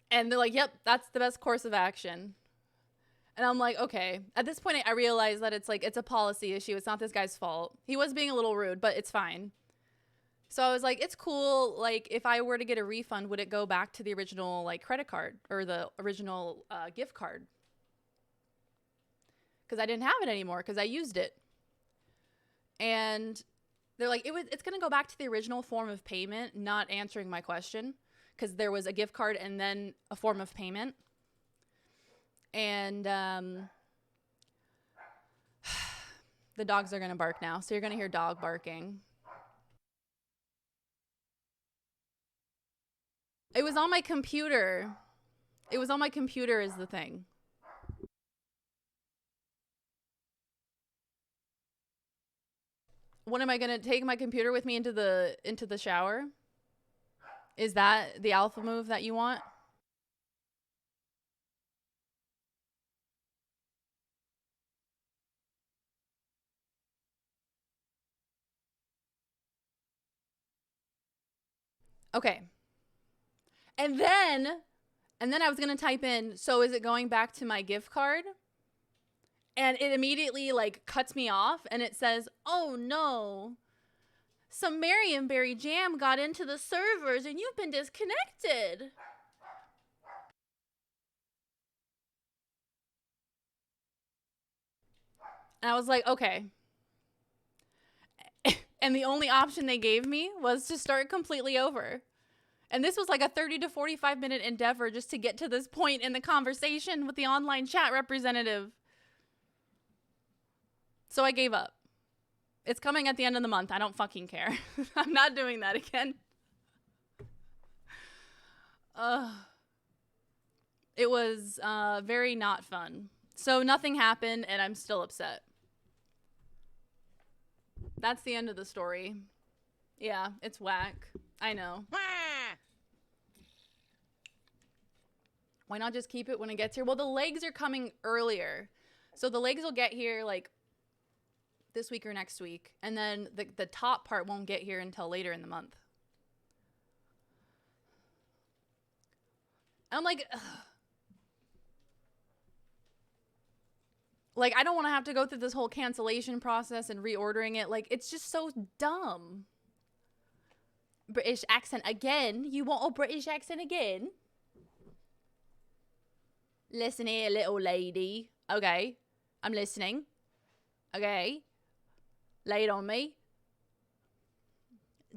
And they're like, yep, that's the best course of action. And I'm like, okay. At this point, I realized that it's a policy issue. It's not this guy's fault. He was being a little rude, but it's fine. So I was like, it's cool. Like, if I were to get a refund, would it go back to the original, like, credit card or the original gift card? Because I didn't have it anymore because I used it. And they're like, it's going to go back to the original form of payment, not answering my question, because there was a gift card and then a form of payment. And the dogs are going to bark now. So you're going to hear dog barking. It was on my computer. It was on my computer is the thing. What am I going to take my computer with me into the shower? Is that the alpha move that you want? Okay. And then I was going to type in, so is it going back to my gift card? And it immediately like cuts me off and it says, oh no, some Marionberry jam got into the servers and you've been disconnected. And I was like, okay. And the only option they gave me was to start completely over. And this was like a 30 to 45 minute endeavor just to get to this point in the conversation with the online chat representative. So I gave up. It's coming at the end of the month. I don't fucking care. I'm not doing that again. It was very not fun. So nothing happened and I'm still upset. That's the end of the story. Yeah, it's whack. I know. Why not just keep it when it gets here? Well, the legs are coming earlier. So the legs will get here like this week or next week. And then the top part won't get here until later in the month. And I'm like, ugh. Like, I don't want to have to go through this whole cancellation process and reordering it. Like, it's just so dumb. British accent again? You want a British accent again? Listen here, little lady. Okay. I'm listening. Okay. Lay it on me.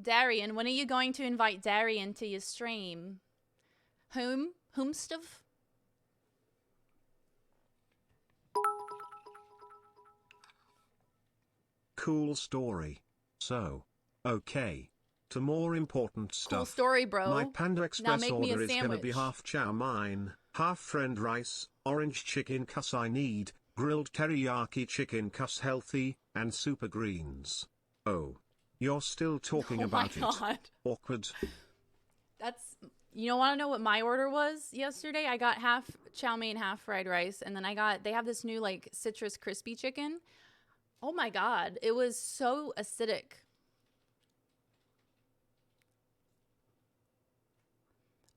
Darian, when are you going to invite Darian to your stream? Whomstuff? Cool story. So, okay. To more important stuff. Cool story, bro. My Panda Express make me a order is gonna be sandwich. half chow mein, half fried rice, orange chicken cuss I need, grilled teriyaki chicken cuss healthy, and super greens. Oh. You're still talking Oh my about God. it. Awkward. That's, you don't want to know what my order was yesterday? I got half chow mein, half fried rice, and then they have this new like citrus crispy chicken. Oh my God, it was so acidic.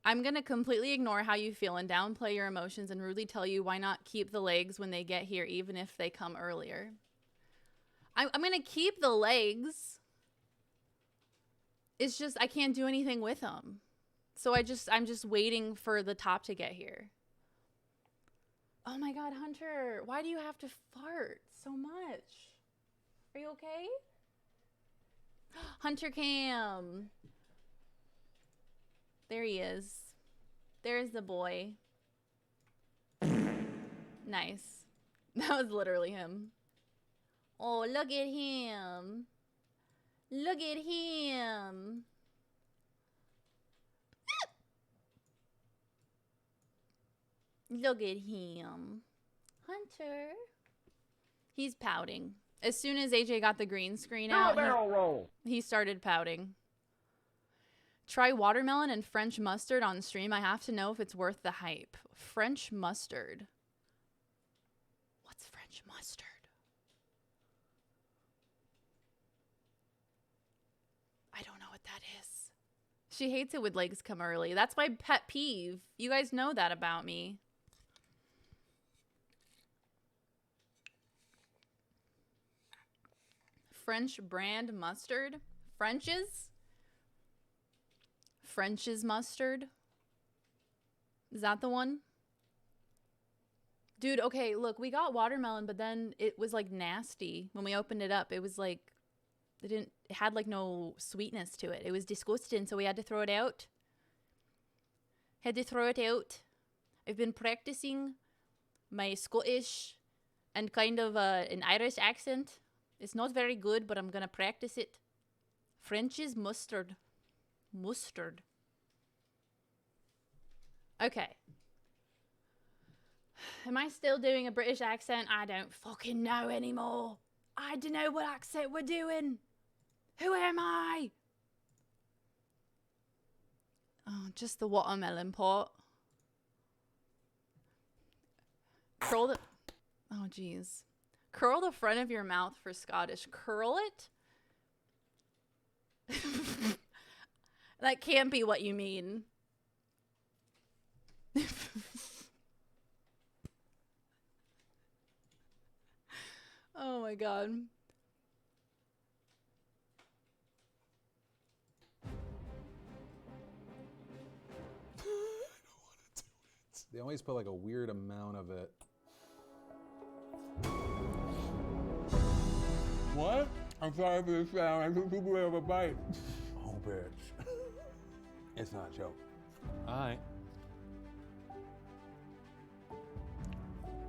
I'm going to completely ignore how you feel and downplay your emotions and rudely tell you why not keep the legs when they get here, even if they come earlier. I'm going to keep the legs. It's just, I can't do anything with them. So I'm just waiting for the top to get here. Oh my God, Hunter, why do you have to fart so much? Are you okay? Hunter Cam. There he is. There's the boy. Nice. That was literally him. Oh, look at him. Look at him. Look at him. Hunter. He's pouting. As soon as AJ got the green screen out, he started pouting. Try watermelon and French mustard on stream. I have to know if it's worth the hype. French mustard. What's French mustard? I don't know what that is. She hates it when legs come early. That's my pet peeve. You guys know that about me. French brand mustard? French's? French's mustard? Is that the one? Dude, okay, look, we got watermelon, but then it was like nasty. When we opened it up, it was like, it had like no sweetness to it. It was disgusting, so we had to throw it out. Had to throw it out. I've been practicing my Scottish and kind of an Irish accent. It's not very good, but I'm gonna practice it. French's mustard. Mustard. Okay. Am I still doing a British accent? I don't fucking know anymore. I don't know what accent we're doing. Who am I? Oh, just the watermelon pot. Curl the... Oh, jeez. Curl the front of your mouth for Scottish. Curl it? That can't be what you mean. Oh my God. They always put like a weird amount of it. What? I'm sorry for the sound. I took too big of a bite. Oh, bitch. It's not a joke. Alright.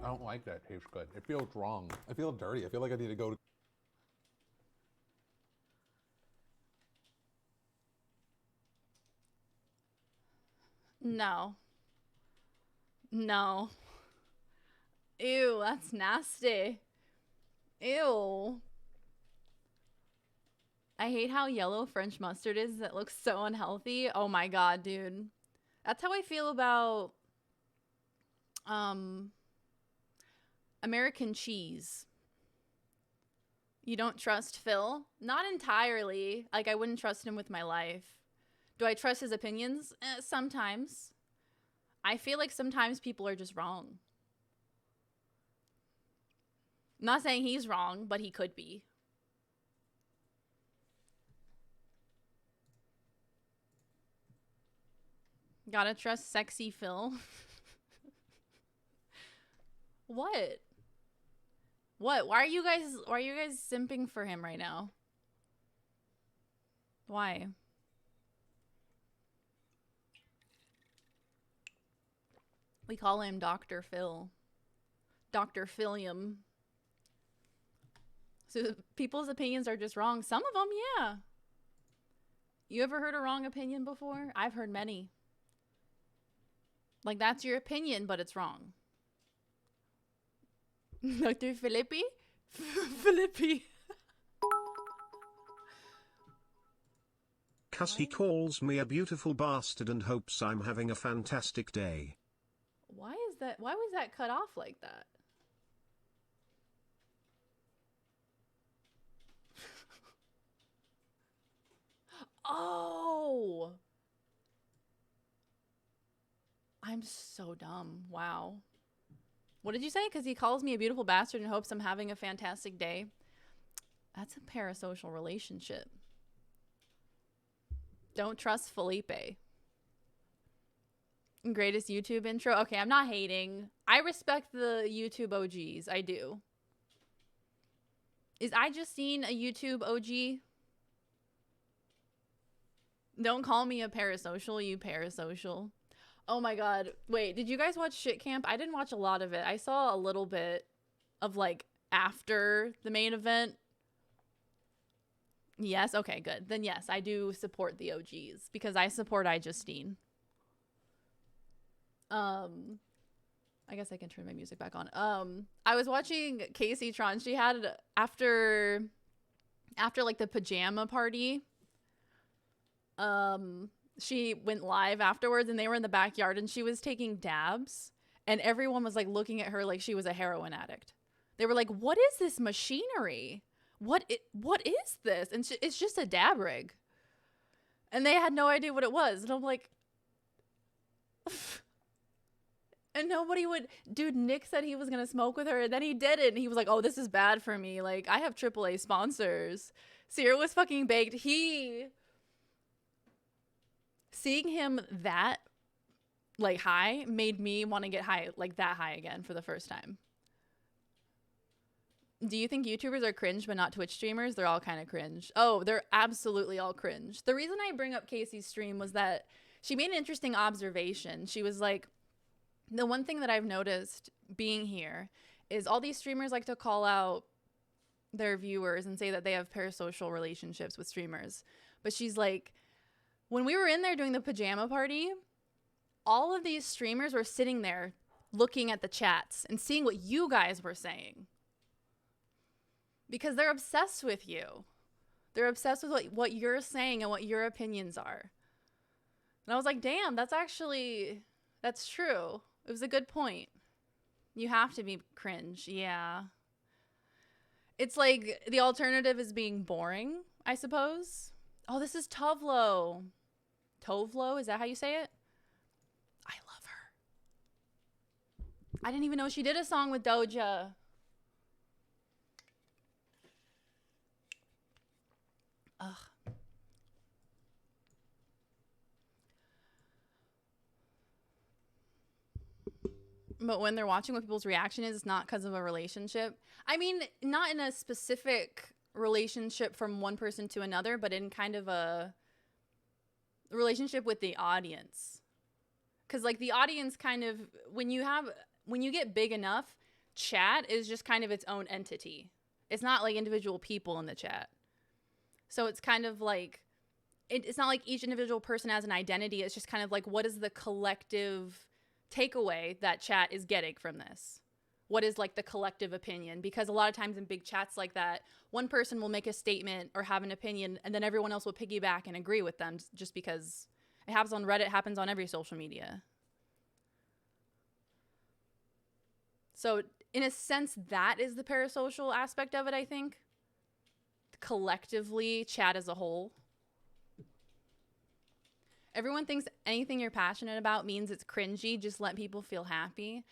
I don't like that. Tastes good. It feels wrong. I feel dirty. I feel like I need to go to... No. No. Ew, that's nasty. Ew. I hate how yellow French mustard is. That looks so unhealthy. Oh my God, dude. That's how I feel about American cheese. You don't trust Phil? Not entirely. Like, I wouldn't trust him with my life. Do I trust his opinions? Sometimes. I feel like sometimes people are just wrong. I'm not saying he's wrong, but he could be. Gotta trust sexy Phil. What? What? Why are you guys simping for him right now? Why? We call him Dr. Phil. Dr. Philium. So people's opinions are just wrong. Some of them, yeah. You ever heard a wrong opinion before? I've heard many. Like, that's your opinion, but it's wrong. Dr. Filippi? Filippi. Cause he calls me a beautiful bastard and hopes I'm having a fantastic day. Why is that? Why was that cut off like that? Oh. I'm so dumb. Wow. What did you say? Because he calls me a beautiful bastard and hopes I'm having a fantastic day. That's a parasocial relationship. Don't trust Felipe. Greatest YouTube intro. Okay, I'm not hating. I respect the YouTube OGs. I do. Is I Just Seen a YouTube OG? Don't call me a parasocial, you parasocial. Oh my god. Wait, did you guys watch Shit Camp? I didn't watch a lot of it. I saw a little bit of like after the main event. Yes, okay, good. Then yes, I do support the OGs because I support I Justine. I guess I can turn my music back on. I was watching Casey Tron. She had after like the pajama party. She went live afterwards and they were in the backyard and she was taking dabs and everyone was like looking at her like she was a heroin addict. They were like, "What is this machinery? What is this?" And it's just a dab rig. And they had no idea what it was. And I'm like, and nobody would. Dude, Nick said he was going to smoke with her and then he did it. And he was like, "Oh, this is bad for me. Like, I have AAA sponsors." Sierra was fucking baked. Seeing him that, like, high made me want to get high, like, that high again for the first time. Do you think YouTubers are cringe but not Twitch streamers? They're all kind of cringe. Oh, they're absolutely all cringe. The reason I bring up Casey's stream was that she made an interesting observation. She was like, the one thing that I've noticed being here is all these streamers like to call out their viewers and say that they have parasocial relationships with streamers. But she's like, when we were in there doing the pajama party, all of these streamers were sitting there looking at the chats and seeing what you guys were saying. Because they're obsessed with you. They're obsessed with what you're saying and what your opinions are. And I was like, damn, that's true. It was a good point. You have to be cringe. Yeah. It's like the alternative is being boring, I suppose. Oh, this is Tovlo. Tovlo, is that how you say it? I love her. I didn't even know she did a song with Doja. Ugh. But when they're watching what people's reaction is, it's not because of a relationship. I mean, not in a specific relationship from one person to another, but in kind of a relationship with the audience. Because, like, the audience kind of, when you get big enough, chat is just kind of its own entity. It's not like individual people in the chat. So it's kind of like, it's not like each individual person has an identity. It's just kind of like, what is the collective takeaway that chat is getting from this? What is like the collective opinion? Because a lot of times in big chats like that, one person will make a statement or have an opinion and then everyone else will piggyback and agree with them just because it happens on Reddit, happens on every social media. So in a sense, that is the parasocial aspect of it, I think. Collectively, chat as a whole. Everyone thinks anything you're passionate about means it's cringy. Just let people feel happy.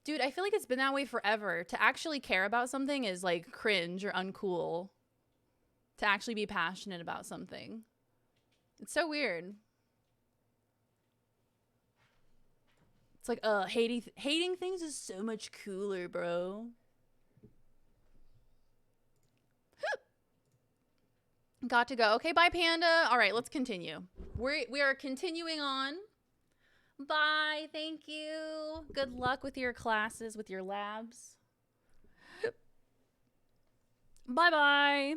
Dude, I feel like it's been that way forever. To actually care about something is like cringe or uncool. To actually be passionate about something. It's so weird. It's like, hating things is so much cooler, bro. Got to go. Okay, bye, Panda. All right, let's continue. We are continuing on. Bye. Thank you. Good luck with your classes, with your labs. Bye-bye.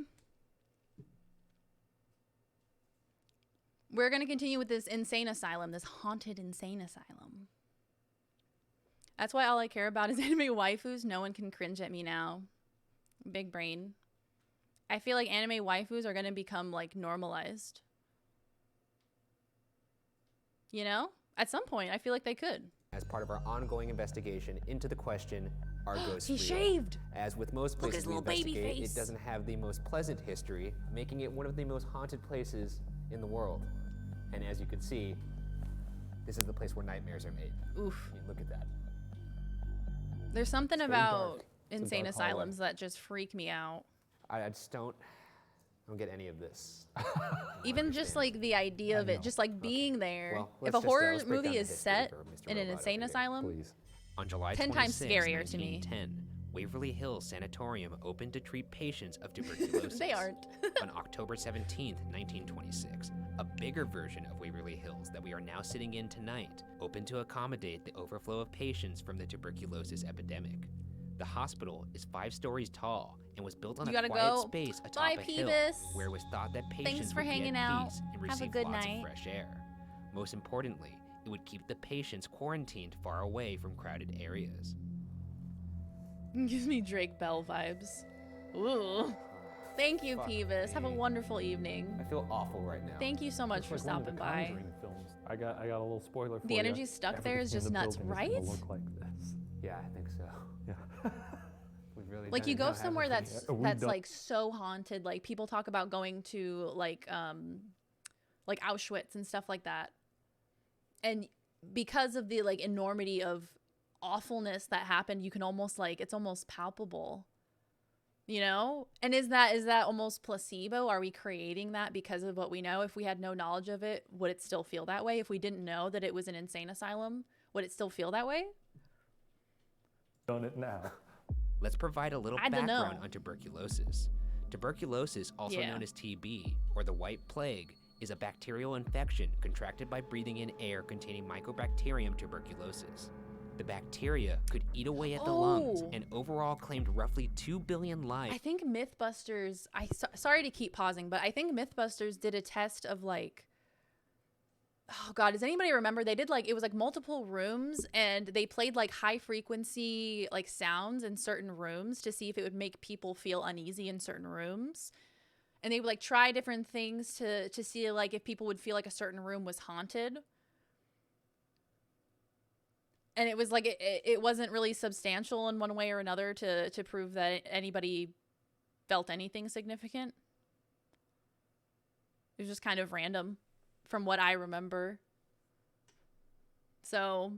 We're going to continue with this insane asylum, this haunted insane asylum. That's why all I care about is anime waifus. No one can cringe at me now. Big brain. I feel like anime waifus are going to become, like, normalized. You know? At some point, I feel like they could. As part of our ongoing investigation into the question, are ghosts He real? shaved! As with most Look at places his we little baby investigate, face. it doesn't have the most pleasant history, making it one of the most haunted places in the world. And as you can see, this is the place where nightmares are made. Oof. I mean, look at that. There's something very about dark. It's a insane dark hallway. asylums that just freak me out. I just don't get any of this. Even just like the idea of it, just like being there. Well, If let's a just, horror let's break down movie the is history set for Mr. in an Robot insane over here. asylum, Please. On July 10 26, times scarier to me. 1910, Waverly Hill Sanatorium opened to treat patients of tuberculosis. they aren't. On October 17, 1926, a bigger version of Waverly Hills that we are now sitting in tonight opened to accommodate the overflow of patients from the tuberculosis epidemic. The hospital is 5 stories tall and was built on You a gotta quiet go. space atop Bye, a hill Peebus. where it was thought that patients for would be hanging at out. peace and Have a receive good lots night. of fresh air. Most importantly, it would keep the patients quarantined far away from crowded areas. Gives me Drake Bell vibes. Ooh. Thank you, Fuck Peeves. Have a me. wonderful evening. I feel awful right now. Thank you so much It's for like one of stopping the by. Conjuring films. I got a little spoiler for The you. energy stuck there is Everything in just the nuts, building is right? gonna look like this. Yeah, I think so. Yeah. We've really Like done you it go now, somewhere haven't we? that's We've that's done- like so haunted. Like people talk about going to like Auschwitz and stuff like that. And because of the like enormity of awfulness that happened, you can almost like it's almost palpable. You know? And is that almost placebo? Are we creating that because of what we know? If we had no knowledge of it, would it still feel that way? If we didn't know that it was an insane asylum, would it still feel that way? Done it now. Let's provide a little I dunno. background on tuberculosis. Tuberculosis, also Yeah. known as TB, or the White Plague, is a bacterial infection contracted by breathing in air containing Mycobacterium tuberculosis. The bacteria could eat away at the lungs Oh. and overall claimed roughly 2 billion lives. I think Mythbusters, sorry to keep pausing, but I think Mythbusters did a test of like, oh God, does anybody remember? They did like, it was like multiple rooms and they played like high frequency like sounds in certain rooms to see if it would make people feel uneasy in certain rooms. And they would like try different things to see like if people would feel like a certain room was haunted. And it was like, it wasn't really substantial in one way or another to prove that anybody felt anything significant. It was just kind of random from what I remember. So,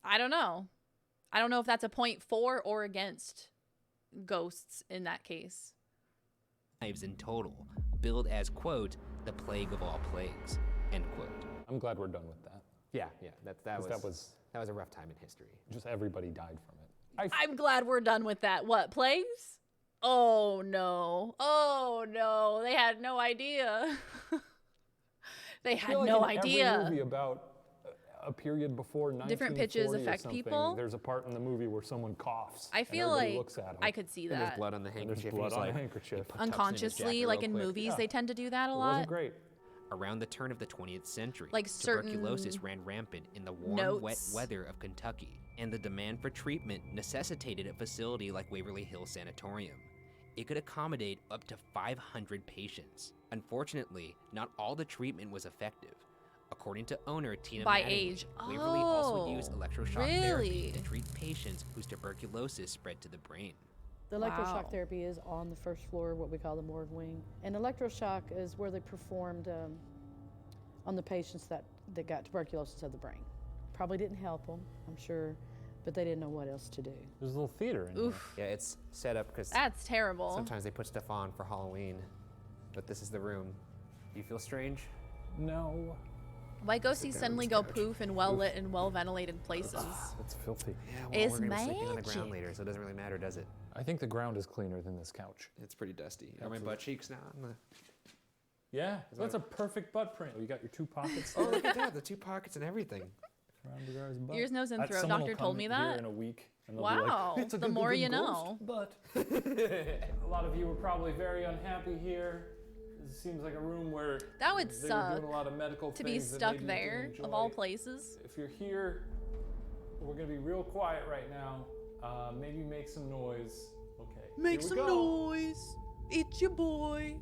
I don't know. I don't know if that's a point for or against ghosts in that case. Lives in total, billed as, quote, the plague of all plagues, end quote. I'm glad we're done with that. Yeah, that 'Cause was a rough time in history. Just everybody died from it. I'm glad we're done with that. What, plagues? Oh no. Oh no. They had no idea. They I had feel like no in idea. Every movie about a period before 1940 Different pitches or affect something, people? There's a part in the movie where someone coughs. I and feel everybody like looks at 'em. I could see And there's that. blood on the And there's handkerchief. blood he's on like, the handkerchief. tucks in his Unconsciously, jacket like real in quick. movies, Yeah. they tend to do that a It lot. wasn't great. Around the turn of the 20th century, Like certain tuberculosis ran rampant in the warm, notes. wet weather of Kentucky, and the demand for treatment necessitated a facility like Waverly Hill Sanatorium. It could accommodate up to 500 patients. Unfortunately, not all the treatment was effective. According to owner Tina By Mattingly, age. Waverly also used Oh, electroshock really? therapy to treat patients whose tuberculosis spread to the brain. The electroshock Wow. therapy is on the first floor, what we call the morgue wing. And electroshock is where they performed on the patients that got tuberculosis of the brain. Probably didn't help them, I'm sure, but they didn't know what else to do. There's a little theater in Oof. Yeah, it's set up because That's terrible. sometimes they put stuff on for Halloween, but this is the room. Do you feel strange? here. No. Why ghosts suddenly go poof in well lit and well ventilated places? It's filthy. Yeah, well, It's we're gonna be sleeping on the ground magic. later, so it doesn't really matter, does it? I think the ground is cleaner than this couch. It's pretty dusty. Are my butt cheeks now? Yeah, that's a perfect butt print. You got your 2 pockets. Oh, look at that. The 2 pockets and everything. Around the guy's butt. Ears, nose, and throat Someone will doctor told come me here that. in a week, and they'll be Wow, like, "It's a the good more looking you ghost know. butt." A lot of you were probably very unhappy here. It seems like a room where That would they were suck doing a lot of medical to be things that stuck maybe you there, didn't of all enjoy. places. If you're here, we're gonna be real quiet right now. Maybe make some noise. Okay. Make here some we go. noise. It's your boy,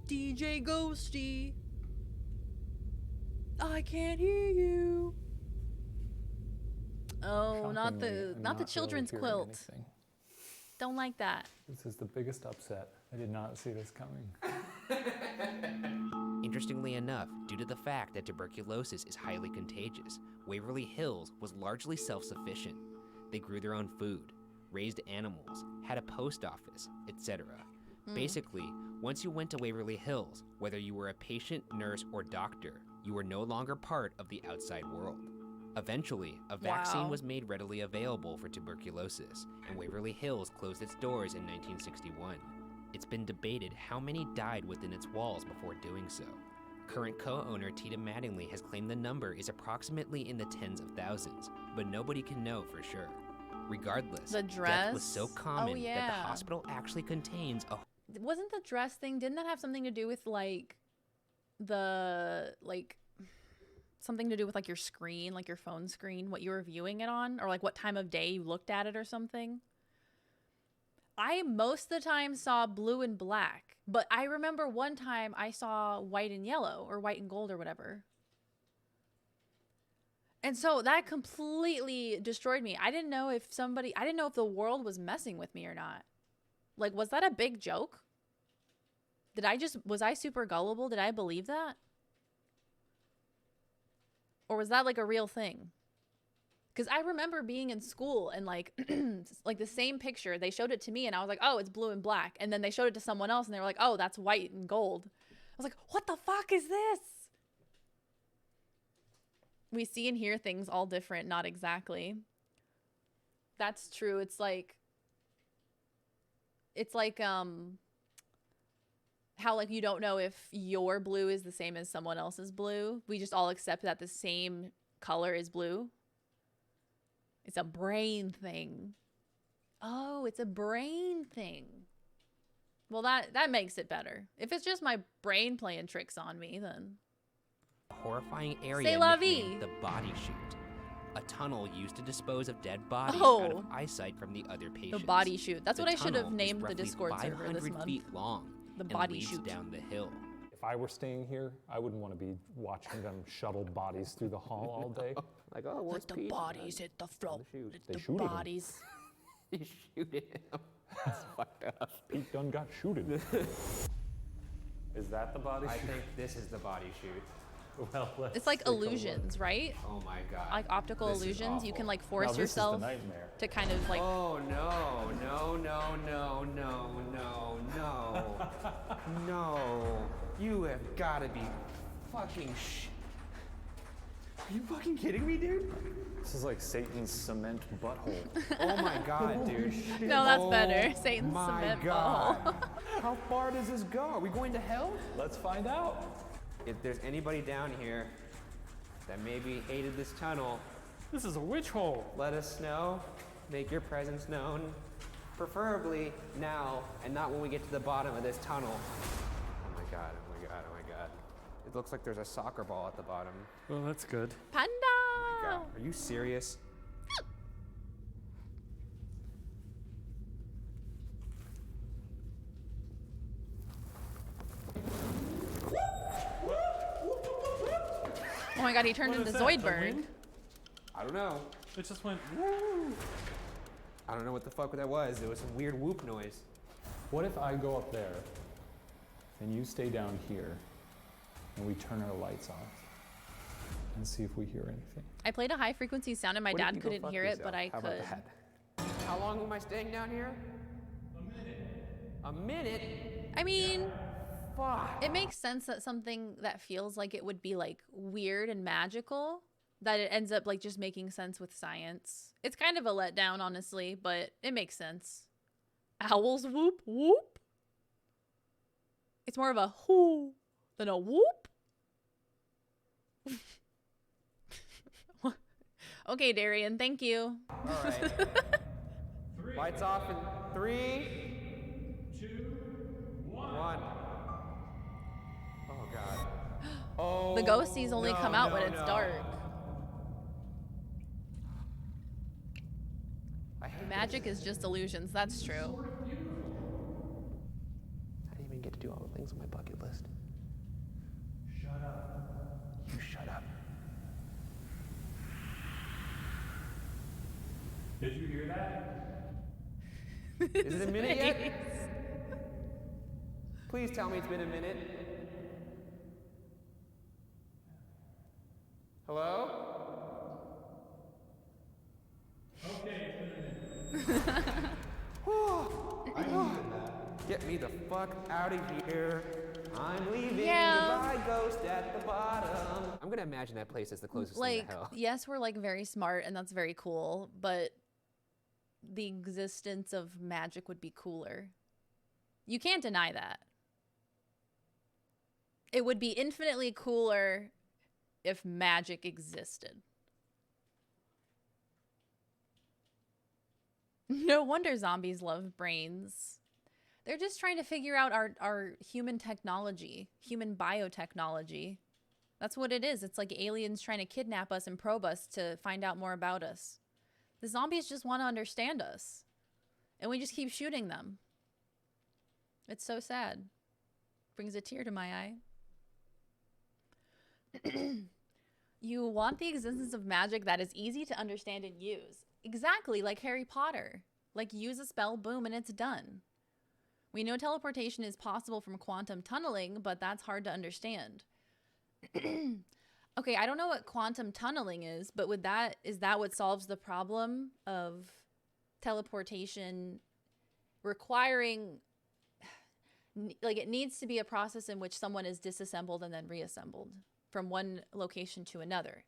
DJ Ghosty. I can't hear you. Oh, not Shockingly, the I'm not the really children's hearing quilt. anything. Don't like that. This is the biggest upset. I did not see this coming. Interestingly enough, due to the fact that tuberculosis is highly contagious, Waverly Hills was largely self-sufficient. They grew their own food, raised animals, had a post office, etc. Basically, once you went to Waverly Hills, whether you were a patient, nurse, or doctor, you were no longer part of the outside world. Eventually, a vaccine Wow. was made readily available for tuberculosis, and Waverly Hills closed its doors in 1961. It's been debated how many died within its walls before doing so. Current co-owner Tita Mattingly has claimed the number is approximately in the tens of thousands, but nobody can know for sure. Regardless, The death was dress? so Oh, common that yeah. the hospital actually contains a Wasn't the dress thing? Didn't that have something to do with like something to do with like your screen, like your phone screen, what you were viewing it on, or like what time of day you looked at it or something? I most of the time saw blue and black, but I remember one time I saw white and yellow or white and gold or whatever. And so that completely destroyed me. I didn't know if the world was messing with me or not. Like, was that a big joke? Was I super gullible? Did I believe that? Or was that like a real thing? Because I remember being in school and like, like the same picture, they showed it to me and I was like, oh, it's blue and black. And then they showed it to someone else and they were like, oh, that's white and gold. I was like, what the fuck is this? We see and hear things all different, not exactly. That's true. It's like how like you don't know if your blue is the same as someone else's blue. We just all accept that the same color is blue. It's a brain thing. Oh, it's a brain thing. Well, that makes it better. If it's just my brain playing tricks on me, then horrifying area C'est la nicknamed vie. the body chute, a tunnel used to dispose of dead bodies Oh. out of eyesight from the other patients. the body chute. That's The what I should have tunnel is named the roughly Discord server this 500 month. feet long The and body leads chute. down the hill. If I were staying here, I wouldn't want to be watching them shuttle bodies through the hall all day. Like, oh, where's Let the Pete? bodies hit the floor. shoot. Let They the shooted him. bodies. He shooted him. That's fucked up. Pete done got shooted. Is that the body I chute? think this is the body shoot. Well, let's It's like take a look. illusions, right? Oh my god. Like optical This is illusions. You can awful. like Now, force this is the yourself nightmare. to kind of like. Oh no, no, no, no, no, no, no. No. You have gotta be fucking Are you fucking kidding me, dude? This is like Satan's cement butthole. Oh my god, dude. No, that's Oh better. Satan's my cement god. ball. How far does this go? Are we going to hell? Let's find out. If there's anybody down here that maybe hated this tunnel, This is a witch hole. let us know. Make your presence known. Preferably now and not when we get to the bottom of this tunnel. Oh my god, oh my god, oh my god. It looks like there's a soccer ball at the bottom. Well, that's good. Panda. God, are you serious? Oh my god, he turned What into is that, the Zoidberg. wind? I don't know. It just went woo. I don't know what the fuck that was. It was some weird whoop noise. What if I go up there and you stay down here and we turn our lights off and see if we hear anything? I played a high frequency sound and my What if dad you go couldn't fuck hear it, but yourself? I How about could. that? How long am I staying down here? A minute? I mean, Fuck. it makes sense that something that feels like it would be like weird and magical, that it ends up like just making sense with science. It's kind of a letdown, honestly, but it makes sense. Owls whoop whoop. It's more of a whoo than a whoop. Okay, Darian, thank you. All right. Lights off in 3, 2, 1. Oh, God. Oh, The ghosties only come out when it's dark. Magic is just illusions, that's true. I didn't even get to do all the things on my bucket list. Shut up. You shut up. Did you hear that? Is it a minute yet? Please tell me it's been a minute. Hello? Okay, it's been a minute. I needed that. Get me the fuck out of here. I'm leaving. Yeah. Goodbye, ghost at the bottom. I'm gonna imagine that place is the closest thing Like, to hell. yes, we're like very smart and that's very cool, but the existence of magic would be cooler. You can't deny that. It would be infinitely cooler if magic existed. No wonder zombies love brains. They're just trying to figure out our human technology, human biotechnology. That's what it is. It's like aliens trying to kidnap us and probe us to find out more about us. The zombies just want to understand us. And we just keep shooting them. It's so sad. Brings a tear to my eye. You want the existence of magic that is easy to understand and use. Exactly, like Harry Potter. Like, use a spell, boom, and it's done. We know teleportation is possible from quantum tunneling, but that's hard to understand. Okay, I don't know what quantum tunneling is, but is that what solves the problem of teleportation requiring, like, it needs to be a process in which someone is disassembled and then reassembled from one location to another.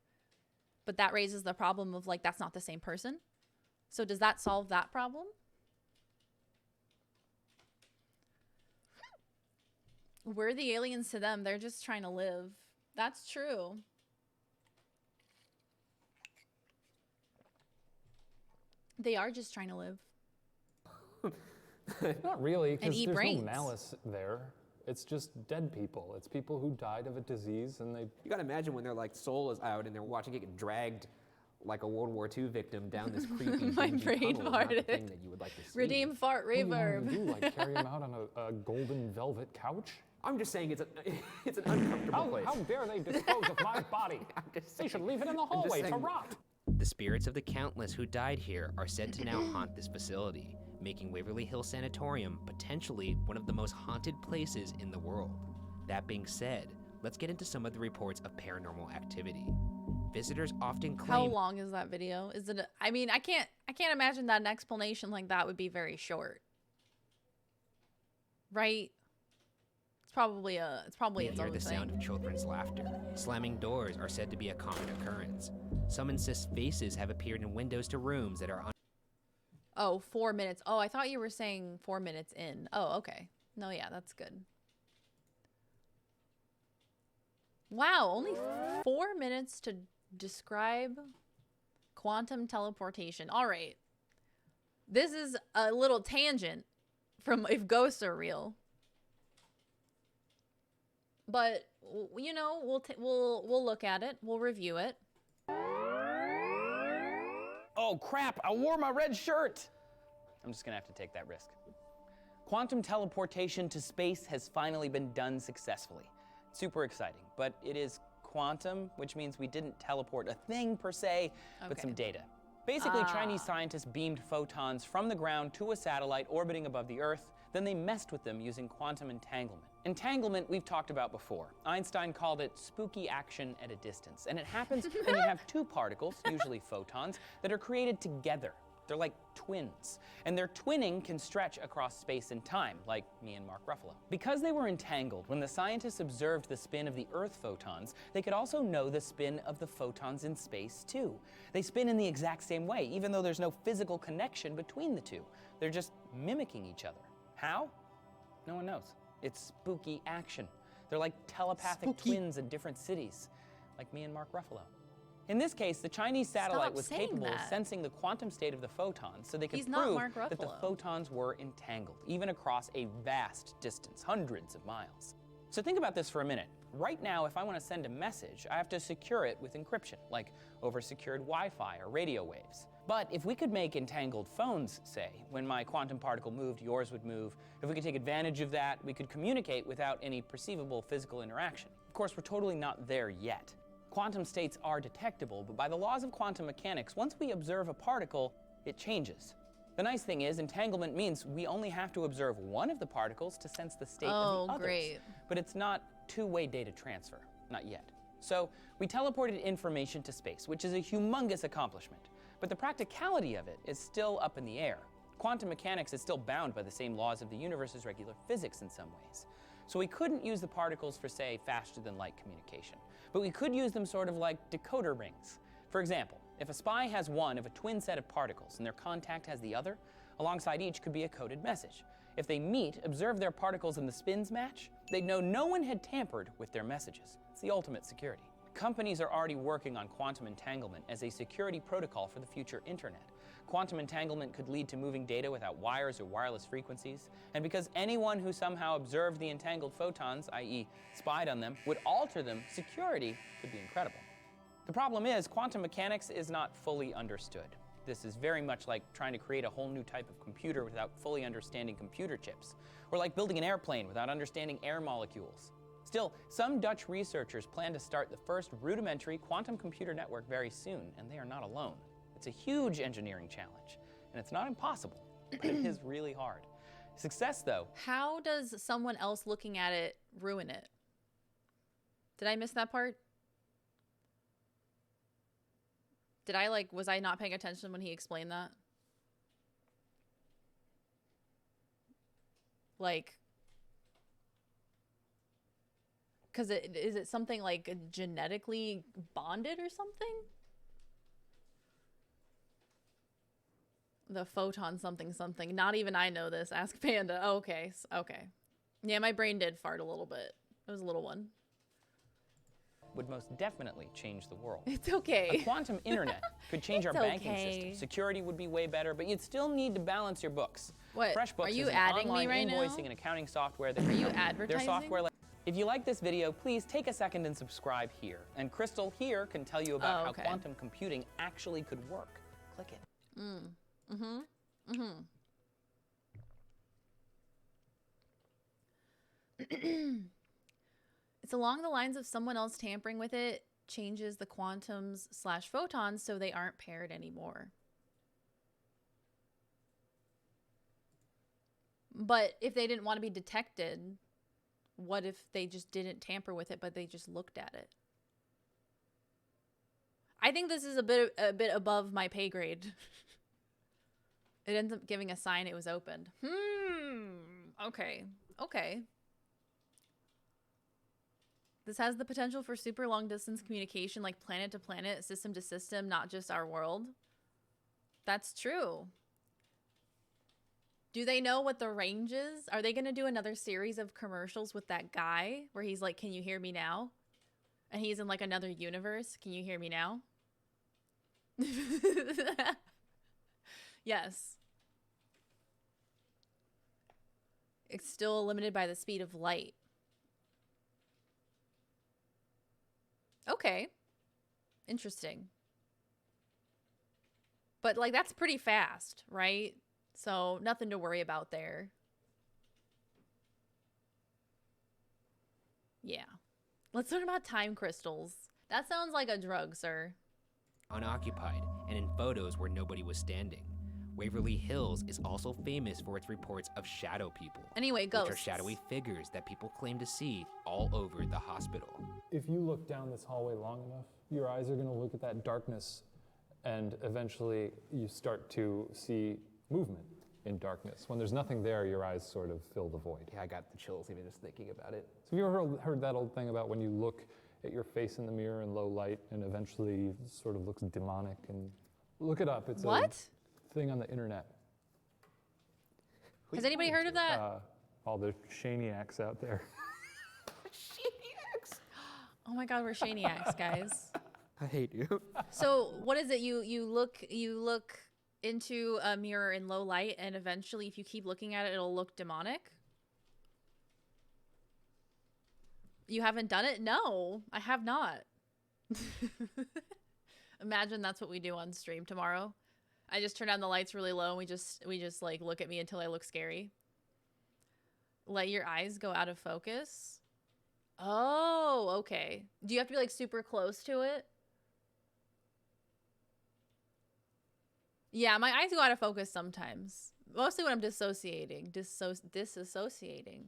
But that raises the problem of, like, that's not the same person. So does that solve that problem? We're the aliens to them. They're just trying to live. That's true. They are just trying to live. Not really, And because eat there's brains. no malice there. It's just dead people. It's people who died of a disease and they... You gotta imagine when their like soul is out and they're watching it get dragged like a World War II victim down this creepy My dingy brain tunnel. Is not the farted. thing that you would like to see. Redeem fart What do you want reverb. them to do, like carry them out on a golden velvet couch? I'm just saying it's an uncomfortable place. How dare they dispose of my body? They should leave it in the hallway to saying. rot. The spirits of the countless who died here are said to now haunt this facility, making Waverly Hill Sanatorium potentially one of the most haunted places in the world. That being said, let's get into some of the reports of paranormal activity. Visitors often claim— How long is that video? Is it? I mean, I can't imagine that an explanation like that would be very short. Right? It's probably its hear own the thing. sound of children's laughter. Slamming doors are said to be a common occurrence. Some insist faces have appeared in windows to rooms that are Oh, 4 minutes. Oh, I thought you were saying 4 minutes in. Oh, okay. No, yeah, that's good. Wow, only 4 minutes to describe quantum teleportation. All right. This is a little tangent from if ghosts are real. But you know, we'll look at it. We'll review it. Oh crap, I wore my red shirt! I'm just gonna have to take that risk. Quantum teleportation to space has finally been done successfully. Super exciting, but it is quantum, which means we didn't teleport a thing per se, but some data. Basically, Chinese scientists beamed photons from the ground to a satellite orbiting above the Earth, then they messed with them using quantum entanglement. Entanglement we've talked about before. Einstein called it spooky action at a distance, and it happens when you have two particles, usually photons, that are created together. They're like twins, and their twinning can stretch across space and time, like me and Mark Ruffalo. Because they were entangled, when the scientists observed the spin of the Earth photons, they could also know the spin of the photons in space too. They spin in the exact same way, even though there's no physical connection between the two. They're just mimicking each other. How? No one knows. It's spooky action. They're like telepathic twins in different cities, like me and Mark Ruffalo. In this case, the Chinese satellite was capable of sensing the quantum state of the photons, so they could prove that the photons were entangled, even across a vast distance, hundreds of miles. So think about this for a minute. Right now, if I want to send a message, I have to secure it with encryption, like over secured Wi-Fi or radio waves. But if we could make entangled phones, say, when my quantum particle moved, yours would move, if we could take advantage of that, we could communicate without any perceivable physical interaction. Of course, we're totally not there yet. Quantum states are detectable, but by the laws of quantum mechanics, once we observe a particle, it changes. The nice thing is, entanglement means we only have to observe one of the particles to sense the state of the others. Great. But it's not two-way data transfer, not yet. So we teleported information to space, which is a humongous accomplishment. But the practicality of it is still up in the air. Quantum mechanics is still bound by the same laws of the universe's regular physics in some ways. So we couldn't use the particles for, say, faster-than-light communication. But we could use them sort of like decoder rings. For example, if a spy has one of a twin set of particles and their contact has the other, alongside each could be a coded message. If they meet, observe their particles and the spins match, they'd know no one had tampered with their messages. It's the ultimate security. Companies are already working on quantum entanglement as a security protocol for the future internet. Quantum entanglement could lead to moving data without wires or wireless frequencies, and because anyone who somehow observed the entangled photons, i.e. spied on them, would alter them, security could be incredible. The problem is, quantum mechanics is not fully understood. This is very much like trying to create a whole new type of computer without fully understanding computer chips, or like building an airplane without understanding air molecules. Still, some Dutch researchers plan to start the first rudimentary quantum computer network very soon, and they are not alone. It's a huge engineering challenge, and it's not impossible, but it is really hard. Success, though. How does someone else looking at it ruin it? Did I miss that part? Was I not paying attention when he explained that? Because is it something like genetically bonded or something? The photon something. Not even I know this. Ask Panda. Oh, okay. Okay. Yeah, my brain did fart a little bit. It was a little one. Would most definitely change the world. It's okay. A quantum internet could change our banking system. Security would be way better, but you'd still need to balance your books. What? FreshBooks Are you is an adding online me right invoicing now? and accounting software that Are you advertising? Their software. If you like this video, please take a second and subscribe here. And Crystal here can tell you about how quantum computing actually could work. Click it. It's along the lines of someone else tampering with it changes the quantums / photons so they aren't paired anymore. But if they didn't want to be detected, what if they just didn't tamper with it, but they just looked at it? I think this is a bit above my pay grade. It ends up giving a sign it was opened. Okay. This has the potential for super long distance communication, like planet to planet, system to system, not just our world. That's true. Do they know what the range is? Are they going to do another series of commercials with that guy where he's like, "Can you hear me now?" And he's in like another universe. "Can you hear me now?" Yes. It's still limited by the speed of light. Okay. Interesting. But like that's pretty fast, right? So nothing to worry about there. Yeah. Let's learn about time crystals. That sounds like a drug, sir. Unoccupied and in photos where nobody was standing. Waverly Hills is also famous for its reports of shadow people. Anyway, ghosts. Which are shadowy figures that people claim to see all over the hospital. If you look down this hallway long enough, your eyes are going to look at that darkness and eventually you start to see movement in darkness. When there's nothing there, your eyes sort of fill the void. Yeah, I got the chills even just thinking about it. So have you ever heard that old thing about when you look at your face in the mirror in low light and eventually it sort of looks demonic? And look it up. It's What? a thing on the internet. Has anybody heard of that? All the Shaniacs out there. Oh my God, we're Shaniacs, guys. I hate you. So what is it? You look into a mirror in low light, and eventually, if you keep looking at it, it'll look demonic. You haven't done it? No, I have not. Imagine that's what we do on stream tomorrow. I just turn down the lights really low, and we just like look at me until I look scary. Let your eyes go out of focus. Oh, okay. Do you have to be like super close to it? Yeah, my eyes go out of focus sometimes. Mostly when I'm dissociating. Disassociating.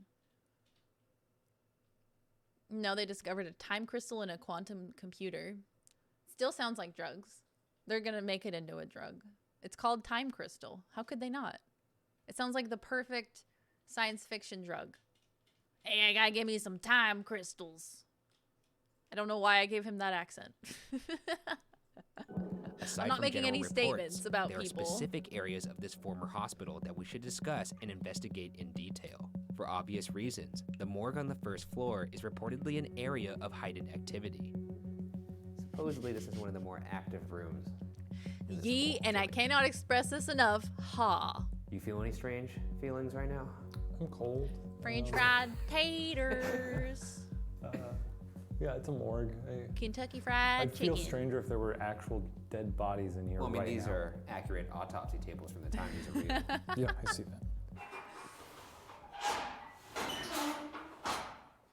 No, they discovered a time crystal in a quantum computer. Still sounds like drugs. They're gonna make it into a drug. It's called time crystal. How could they not? It sounds like the perfect science fiction drug. Hey, I gotta give me some time crystals. I don't know why I gave him that accent. Aside I'm not from making general any reports, statements about there people. are specific areas of this former hospital that we should discuss and investigate in detail. For obvious reasons, the morgue on the first floor is reportedly an area of heightened activity. Supposedly, this is one of the more active rooms. in this Yee, whole and I building. cannot express this enough. Ha. You feel any strange feelings right now? I'm cold. French fried taters. Yeah, it's a morgue. Kentucky fried I'd feel chicken. stranger if there were actual dead bodies in here Well, I mean, right these now. are accurate autopsy tables from the time these are real. Yeah, I see that.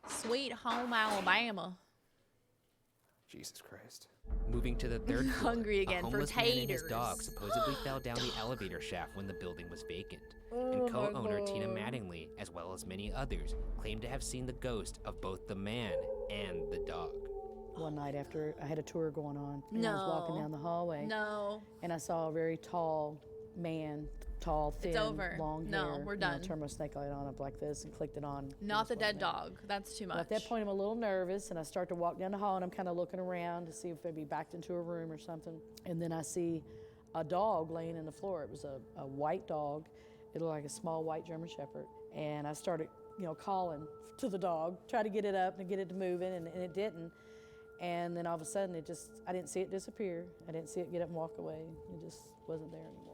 Sweet home Alabama. Jesus Christ. Moving to the third floor, Hungry a again for homeless man and his dog taters. supposedly fell down the elevator shaft when the building was vacant. Oh And my co-owner Tina God. Mattingly, as well as many others, claimed to have seen the ghost of both the man and the dog. One night after I had a tour going on, and I was walking No. down the hallway, No. and I saw a very tall man, tall, thin, over. long No, hair. we're and I done. turned my snake light on up like this and clicked it on. It Not just the dead wasn't there. dog. That's too Well, much. at that point, I'm a little nervous, and I start to walk down the hall, and I'm kind of looking around to see if maybe backed into a room or something. And then I see a dog laying in the floor. It was a white dog. It looked like a small white German Shepherd. And I started, calling to the dog, try to get it up and get it to moving, and it didn't. And then all of a sudden, I didn't see it disappear. I didn't see it get up and walk away. It just wasn't there anymore.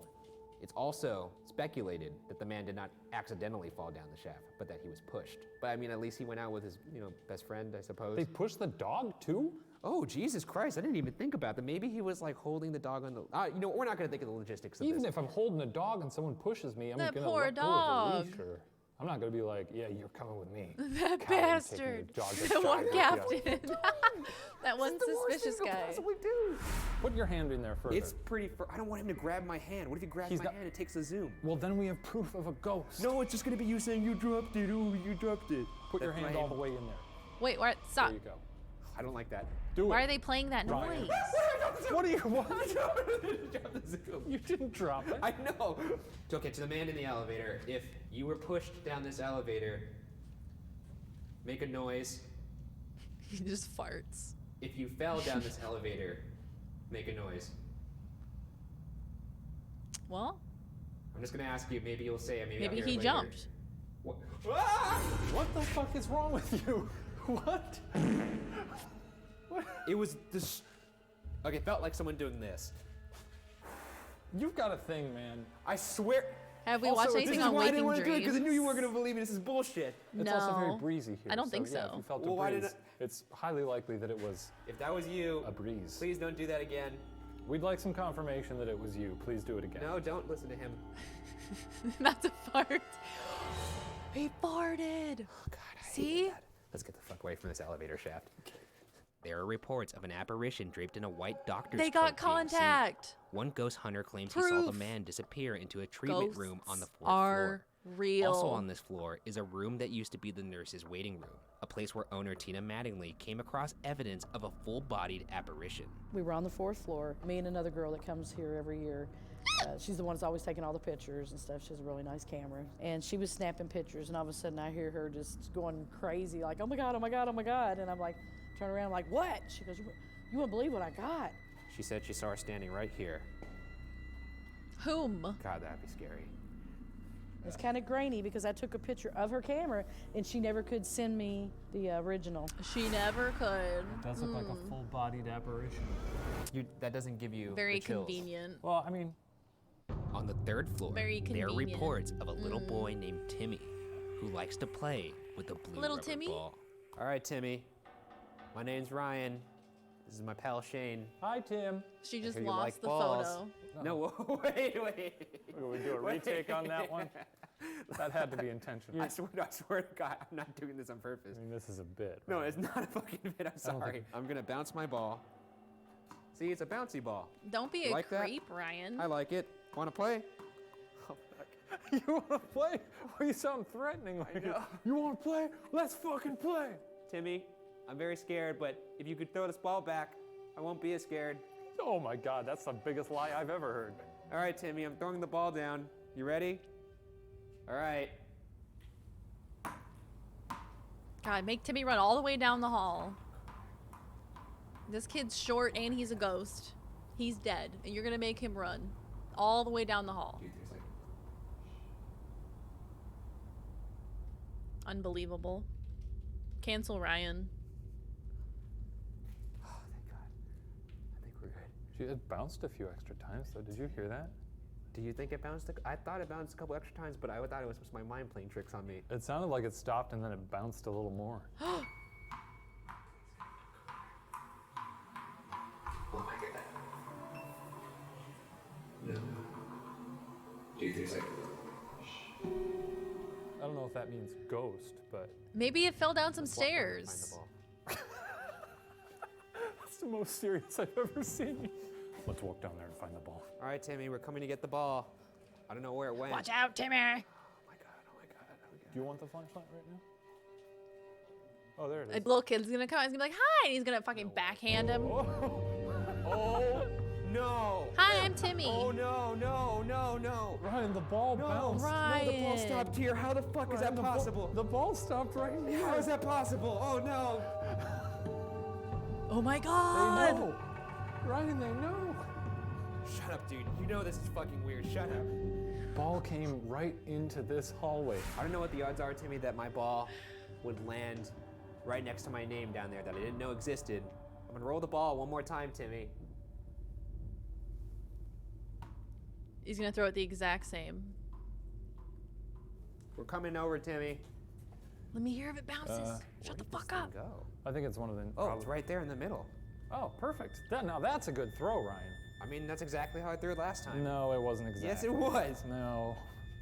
It's also speculated that the man did not accidentally fall down the shaft, but that he was pushed. But I mean, at least he went out with his, best friend, I suppose. They pushed the dog too? Oh, Jesus Christ, I didn't even think about that. Maybe he was like holding the dog on the, we're not gonna think of the logistics of Even this. if I'm holding a dog and soone pushes me, I'm That gonna poor let go of dog. the leash, or I'm not gonna be like, yeah, you're coming with me. That Coward, taking bastard. the dog that's That one shot at you. captain. That one suspicious guy. Put your hand in there further. It's pretty, I don't want him to grab my hand. What if he grabs He's my not- hand and takes the zoom? Well, then we have proof of a ghost. No, it's just gonna be you saying you dropped it, ooh, you dropped it. Put your That's hand my all the way in there. Wait, what? Stop. There you go. I don't like that. Do Why it. are they playing that Ryan. noise? What are you, what? Drop the zoom. You didn't drop it. I know. Okay, to the man in the elevator, if you were pushed down this elevator, make a noise. He just farts. If you fell down this elevator, make a noise. Well, I'm just gonna ask you, maybe you'll say it, maybe I'll maybe hear he it later. jumped. What? Ah! What the fuck is wrong with you? What? It was this. Okay, it felt like someone doing this. You've got a thing, man. I swear. Have we Also, watched this anything is on why I didn't Waking want to do it because I knew you weren't Dreams? gonna believe me. This is bullshit. It's also very No. breezy here. I don't think Yeah, so. if you felt Well, a why did breeze, it's highly likely that it was If that was you, a breeze. please don't do that again. We'd like some confirmation that it was you. Please do it again. No, don't listen to him. Not to fart. He farted. God, I hate See? that. Let's get the fuck away from this elevator shaft. There are reports of an apparition draped in a white doctor's They coat got being seen. contact. One ghost hunter claims he saw the Proof. man disappear into a treatment Ghosts room on the fourth are floor. real. Also on this floor is a room that used to be the nurse's waiting room, a place place where owner Tina Mattingly came across evidence of a full-bodied apparition. We were on the 4th floor, me and another girl that comes here every year. She's the one that's always taking all the pictures and stuff. She has a really nice camera. And she was snapping pictures, and all of a sudden I hear her just going crazy, like, oh my God, oh my God, oh my God. And I'm like, turn around, I'm like, what? She goes, you wouldn't believe what I got. She said she saw her standing right here. Whom? God, that'd be scary. It's kind of grainy because I took a picture of her camera, and she never could send me the original. She never could. It does look like a full-bodied apparition. That doesn't give you Very the chills. convenient. Well, I mean, On the 3rd floor, Very there are convenient. reports of a little boy named Timmy who likes to play with a blue Little rubber Timmy? ball. All right, Timmy. My name's Ryan. This is my pal Shane. hi, Tim. She just hear you like lost the balls. photo. No, wait. Will we do a retake on that one? That had to be intentional. I swear to God, I'm not doing this on purpose. I mean, this is a bit. No, right? it's not a fucking bit. I'm sorry. I'm gonna bounce my ball. See, it's a bouncy ball. Don't be You a like that? creep, Ryan. I like it. Wanna play? Oh, fuck. You want to play? Why you sound threatening? Like know. You want to play? Let's fucking play. Timmy, I'm very scared, but if you could throw this ball back, I won't be as scared. Oh my God, that's the biggest lie I've ever heard. All right, Timmy, I'm throwing the ball down. You ready? All right. God, make Timmy run all the way down the hall. This kid's short and he's a ghost. He's dead, and you're gonna make him run all the way down the hall. Unbelievable. Cancel Ryan. Oh, thank God. I think we're good. It bounced a few extra times, though. Did you hear that? Do you think it bounced? I thought it bounced a couple extra times, but I thought it was just my mind playing tricks on me. It sounded like it stopped and then it bounced a little more. Oh my God. No. 2, 3 seconds. I don't know if that means ghost, but Maybe it fell down some Let's walk down and find stairs. the ball. that's the most serious I've ever seen. Let's walk down there and find the ball. All right, Timmy, we're coming to get the ball. I don't know where it went. Watch out, Timmy! Oh my God, oh my God, oh my God. Do you want the flashlight right now? Oh, there it is. A little kid's gonna come. He's gonna be like, "Hi!" And he's gonna fucking backhand him. Oh, no. Hi, I'm Timmy. Oh, no, no, no, no. Ryan, the ball bounced. No, the ball Ryan. stopped here. How the fuck is Ryan, that possible? The ball stopped right here. How is that possible? Oh, no. Oh my They God! know. Ryan, they know. Shut up, dude. You know this is fucking weird. Shut up. Ball came right into this hallway. I don't know what the odds are, Timmy, that my ball would land right next to my name down there that I didn't know existed. I'm gonna roll the ball one more time, Timmy. He's gonna throw it the exact same. We're coming over, Timmy. Let me hear if it bounces. Shut the fuck up. Go. I think it's one of the. Oh, it's right there in the middle. Oh, perfect. Now that's a good throw, Ryan. I mean, that's exactly how I threw it last time. No, it wasn't exactly. Yes, it was. No.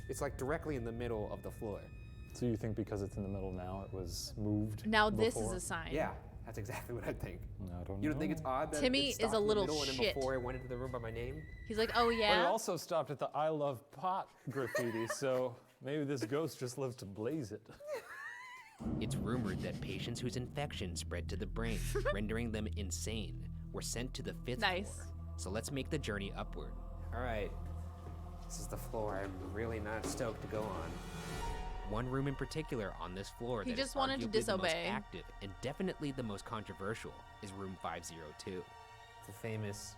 It's like directly in the middle of the floor. So you think because it's in the middle now, it was moved? Now this is before? a sign. Yeah, that's exactly what I think. I don't know. You don't think it's odd that Timmy it is stopped a in the little middle and then shit. before it went into the room by my name? He's like, "Oh But it yeah." also stopped at the I love pot graffiti, so maybe this ghost just lives to blaze it. It's rumored that patients whose infection spread to the brain, rendering them insane, were sent to the 5th Nice. floor. So let's make the journey upward. All right, this is the floor I'm really not stoked to go on. One room in particular on this floor He that is just wanted to arguably the most disobey. active and definitely the most controversial is room 502. It's a famous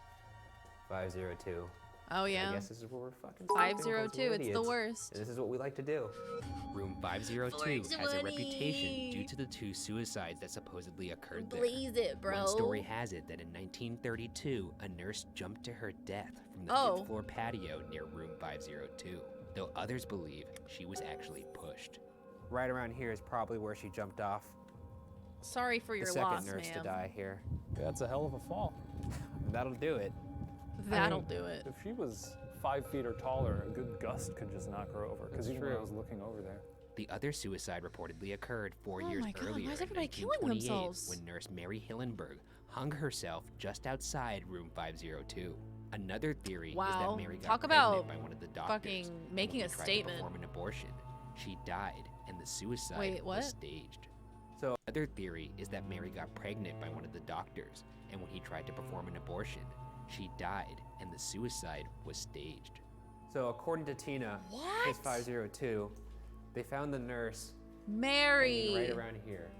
502. Oh I yeah. guess this is where we're fucking 502. It's the idiots. worst. And this is what we like to do. Room 502 Florence has a Money. reputation due to the 2 suicides that supposedly occurred there. Blaze it, bro. One story has it that in 1932, a nurse jumped to her death from the Oh. 5th floor patio near room 502, though others believe she was actually pushed. Right around here is probably where she jumped off. Sorry for The your second loss, nurse to ma'am. die here. That's a hell of a fall. That'll do it. That'll do it. If she was 5 feet or taller, a good gust could just knock her over. Because That's even when I true. was looking over there. The other suicide reportedly occurred 4 Oh years my God, why earlier is in everybody killing 1928 themselves? when nurse Mary Hillenberg hung herself just outside room 502. Another theory is Wow. that Mary got Talk pregnant about by one of the doctors. fucking and making when a he tried statement. To perform an abortion. She died, and the suicide Wait, what? was staged. So, another theory is that Mary got pregnant by one of the doctors, and when he tried to perform an abortion, she died, and the suicide was staged. So according to Tina, case 502, they found the nurse Mary. right around here.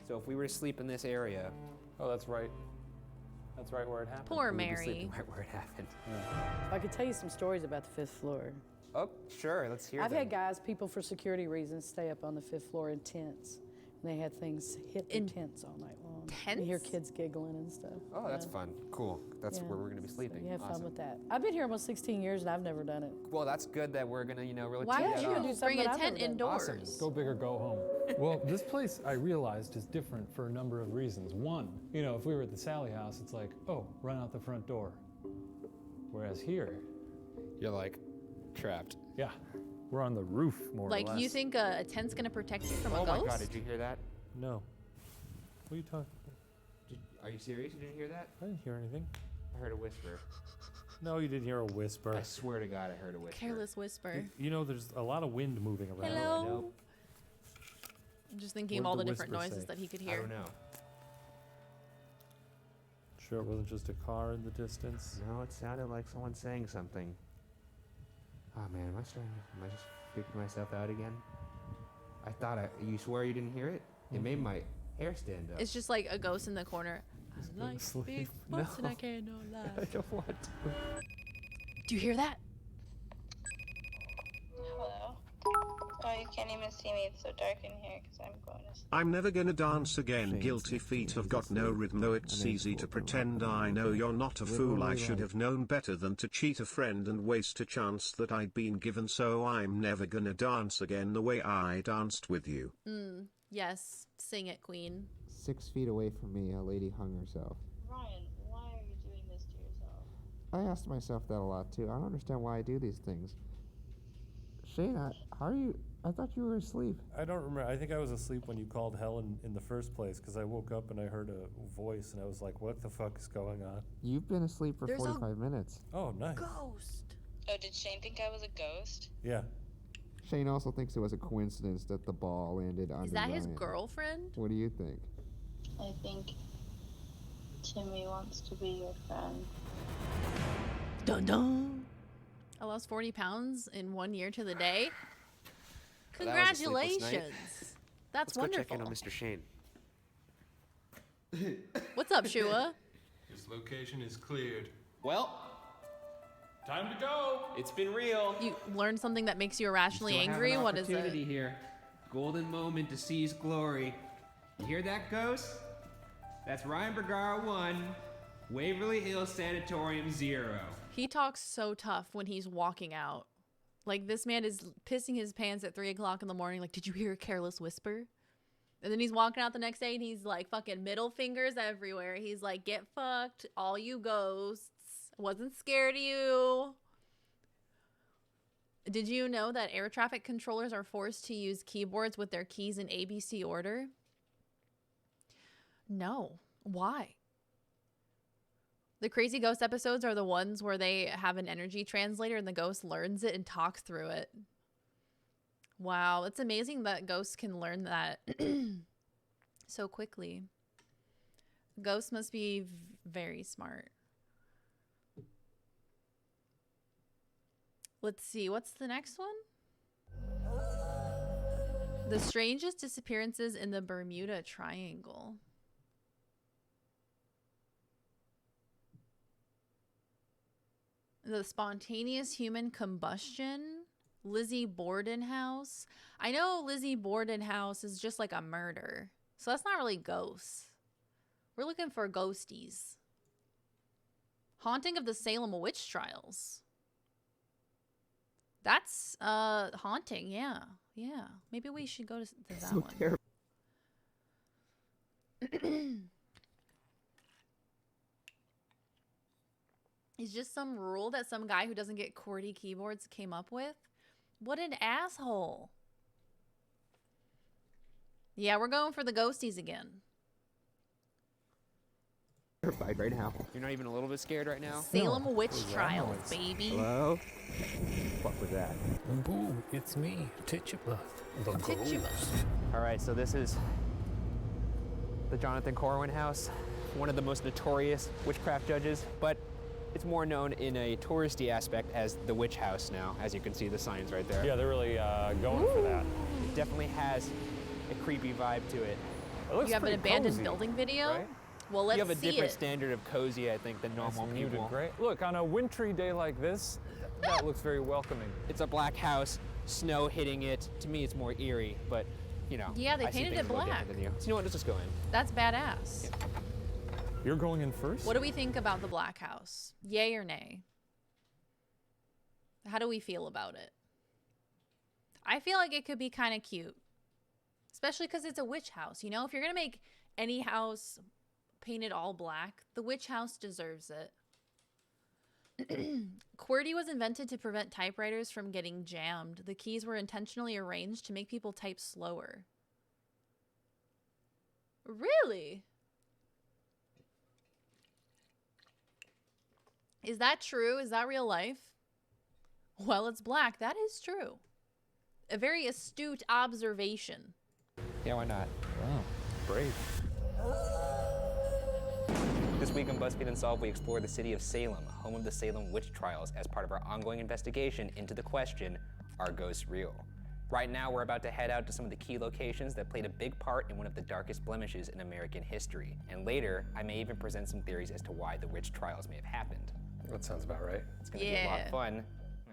So if we were to sleep in this area, Oh, that's right. That's right where it happened. Poor we would be Mary. sleeping right where it happened. I could tell you some stories about the 5th floor. Oh, sure, let's hear I've them. had guys, people for security reasons, stay up on the 5th floor in tents. And they had things hit in tents all night long. Tents? You hear kids giggling and stuff. Oh, that's fun. Cool. That's Yeah. where we're gonna be So sleeping. you have Awesome. fun with that. I've been here almost 16 years and I've never done it. Well, that's good that we're gonna, really Why tee would that you up. do something bring a that I've tent never done? indoors? Awesome. Go big or go home. Well, this place I realized is different for a number of reasons. One, if we were at the Sally house, it's like, oh, run out the front door. Whereas here, You're like trapped. yeah, we're on the roof more or Like, less. you think a tent's gonna protect you from a Oh ghost? my god, did you hear that? No. What are you talking? Are you serious? You didn't hear that? I didn't hear anything. I heard a whisper. No, you didn't hear a whisper. I swear to God, I heard a whisper. Careless whisper. There's a lot of wind moving around. Hello. Nope. I'm just thinking What of all did the the different whisper noises say? that he could I hear. don't know. Sure, it wasn't just a car in the distance. No, it sounded like someone saying something. Oh man, am I just freaking myself out again? You swear you didn't hear it? It made my hair stand up. It's just like a ghost in the corner. I like asleep. big butts and I can't no lie. I don't want to. Do you hear that? Hello? Oh, you can't even see me. It's so dark in here because I'm going to sleep. I'm never gonna dance again. Guilty feet have got no rhythm. No, it's easy to pretend. I know you're not a fool. I should have known better than to cheat a friend and waste a chance that I'd been given. So I'm never gonna dance again the way I danced with you. Yes. Sing it, Queen. 6 feet away from me, a lady hung herself. Ryan, why are you doing this to yourself? I asked myself that a lot too. I don't understand why I do these things. Shane, how are you? I thought you were asleep. I don't remember. I think I was asleep when you called Helen in the first place because I woke up and I heard a voice and I was like, what the fuck is going on? You've been asleep for There's a 45 minutes. Oh, nice. Ghost. Oh, did Shane think I was a ghost? Yeah. Shane also thinks it was a coincidence that the ball landed on Is that his Ryan. girlfriend? What do you think? I think Timmy wants to be your friend. Dun dun. I lost 40 pounds in 1 year to the day. Well, that was a sleepless night. Congratulations. That's Let's go check in wonderful. on Mr. Shane. What's up, Shua? His location is cleared. Well, Time to go. it's been real. You learned something that makes you irrationally Still have angry? an What is opportunity it? here. Golden moment to seize glory. You hear that, ghost? That's Ryan Bergara 1, Waverly Hill Sanatorium 0. He talks so tough when he's walking out. Like, this man is pissing his pants at 3 o'clock in the morning. Like, did you hear a careless whisper? And then he's walking out the next day and he's like fucking middle fingers everywhere. He's like, get fucked, all you ghosts. Wasn't scared of you. Did you know that air traffic controllers are forced to use keyboards with their keys in ABC order? No. Why? The Crazy Ghost episodes are the ones where they have an energy translator and the ghost learns it and talks through it. Wow, it's amazing that ghosts can learn that so quickly. Ghosts must be very smart. Let's see, what's the next one? The strangest disappearances in the Bermuda Triangle. The spontaneous human combustion. Lizzie Borden house. I know Lizzie Borden house is just like a murder. So that's not really ghosts. We're looking for ghosties. Haunting of the Salem witch trials. That's haunting, yeah. Yeah. Maybe we should go to that So one. terrible. It's just some rule that some guy who doesn't get QWERTY keyboards came up with. What an asshole. Yeah, we're going for the ghosties again. Terrified right now. You're not even a little bit scared right now? Salem witch What was that trials, noise? baby. Hello? What was that? Boo, it's me, Tituba. The Tituba. All right, so this is the Jonathan Corwin house, one of the most notorious witchcraft judges, but it's more known in a touristy aspect as the witch house now, as you can see the signs right there. Yeah, they're really going for that. It definitely has a creepy vibe to it. It looks You have an pretty abandoned cozy, building video? right? Well, let's You have a see different it. standard of cozy, I think, than normal That's muted, people. great. Look, on a wintry day like this, that looks very welcoming. It's a black house, snow hitting it. To me, it's more eerie, but you know. Yeah, they I see painted things it a little black. different than you. So you know what? Let's just go in. That's badass. You're going in first? What do we think about the Black House? Yay or nay? How do we feel about it? I feel like it could be kind of cute. Especially because it's a witch house, you know? If you're going to make any house painted all black, the witch house deserves it. QWERTY was invented to prevent typewriters from getting jammed. The keys were intentionally arranged to make people type slower. Really? Is that true? Is that real life? Well, it's black. That is true. A very astute observation. Yeah, why not? Wow, brave. This week on BuzzFeed Unsolved, we explore the city of Salem, home of the Salem witch trials, as part of our ongoing investigation into the question, are ghosts real? Right now, we're about to head out to some of the key locations that played a big part in one of the darkest blemishes in American history. And later, I may even present some theories as to why the witch trials may have happened. That sounds about right. It's gonna be a lot of fun.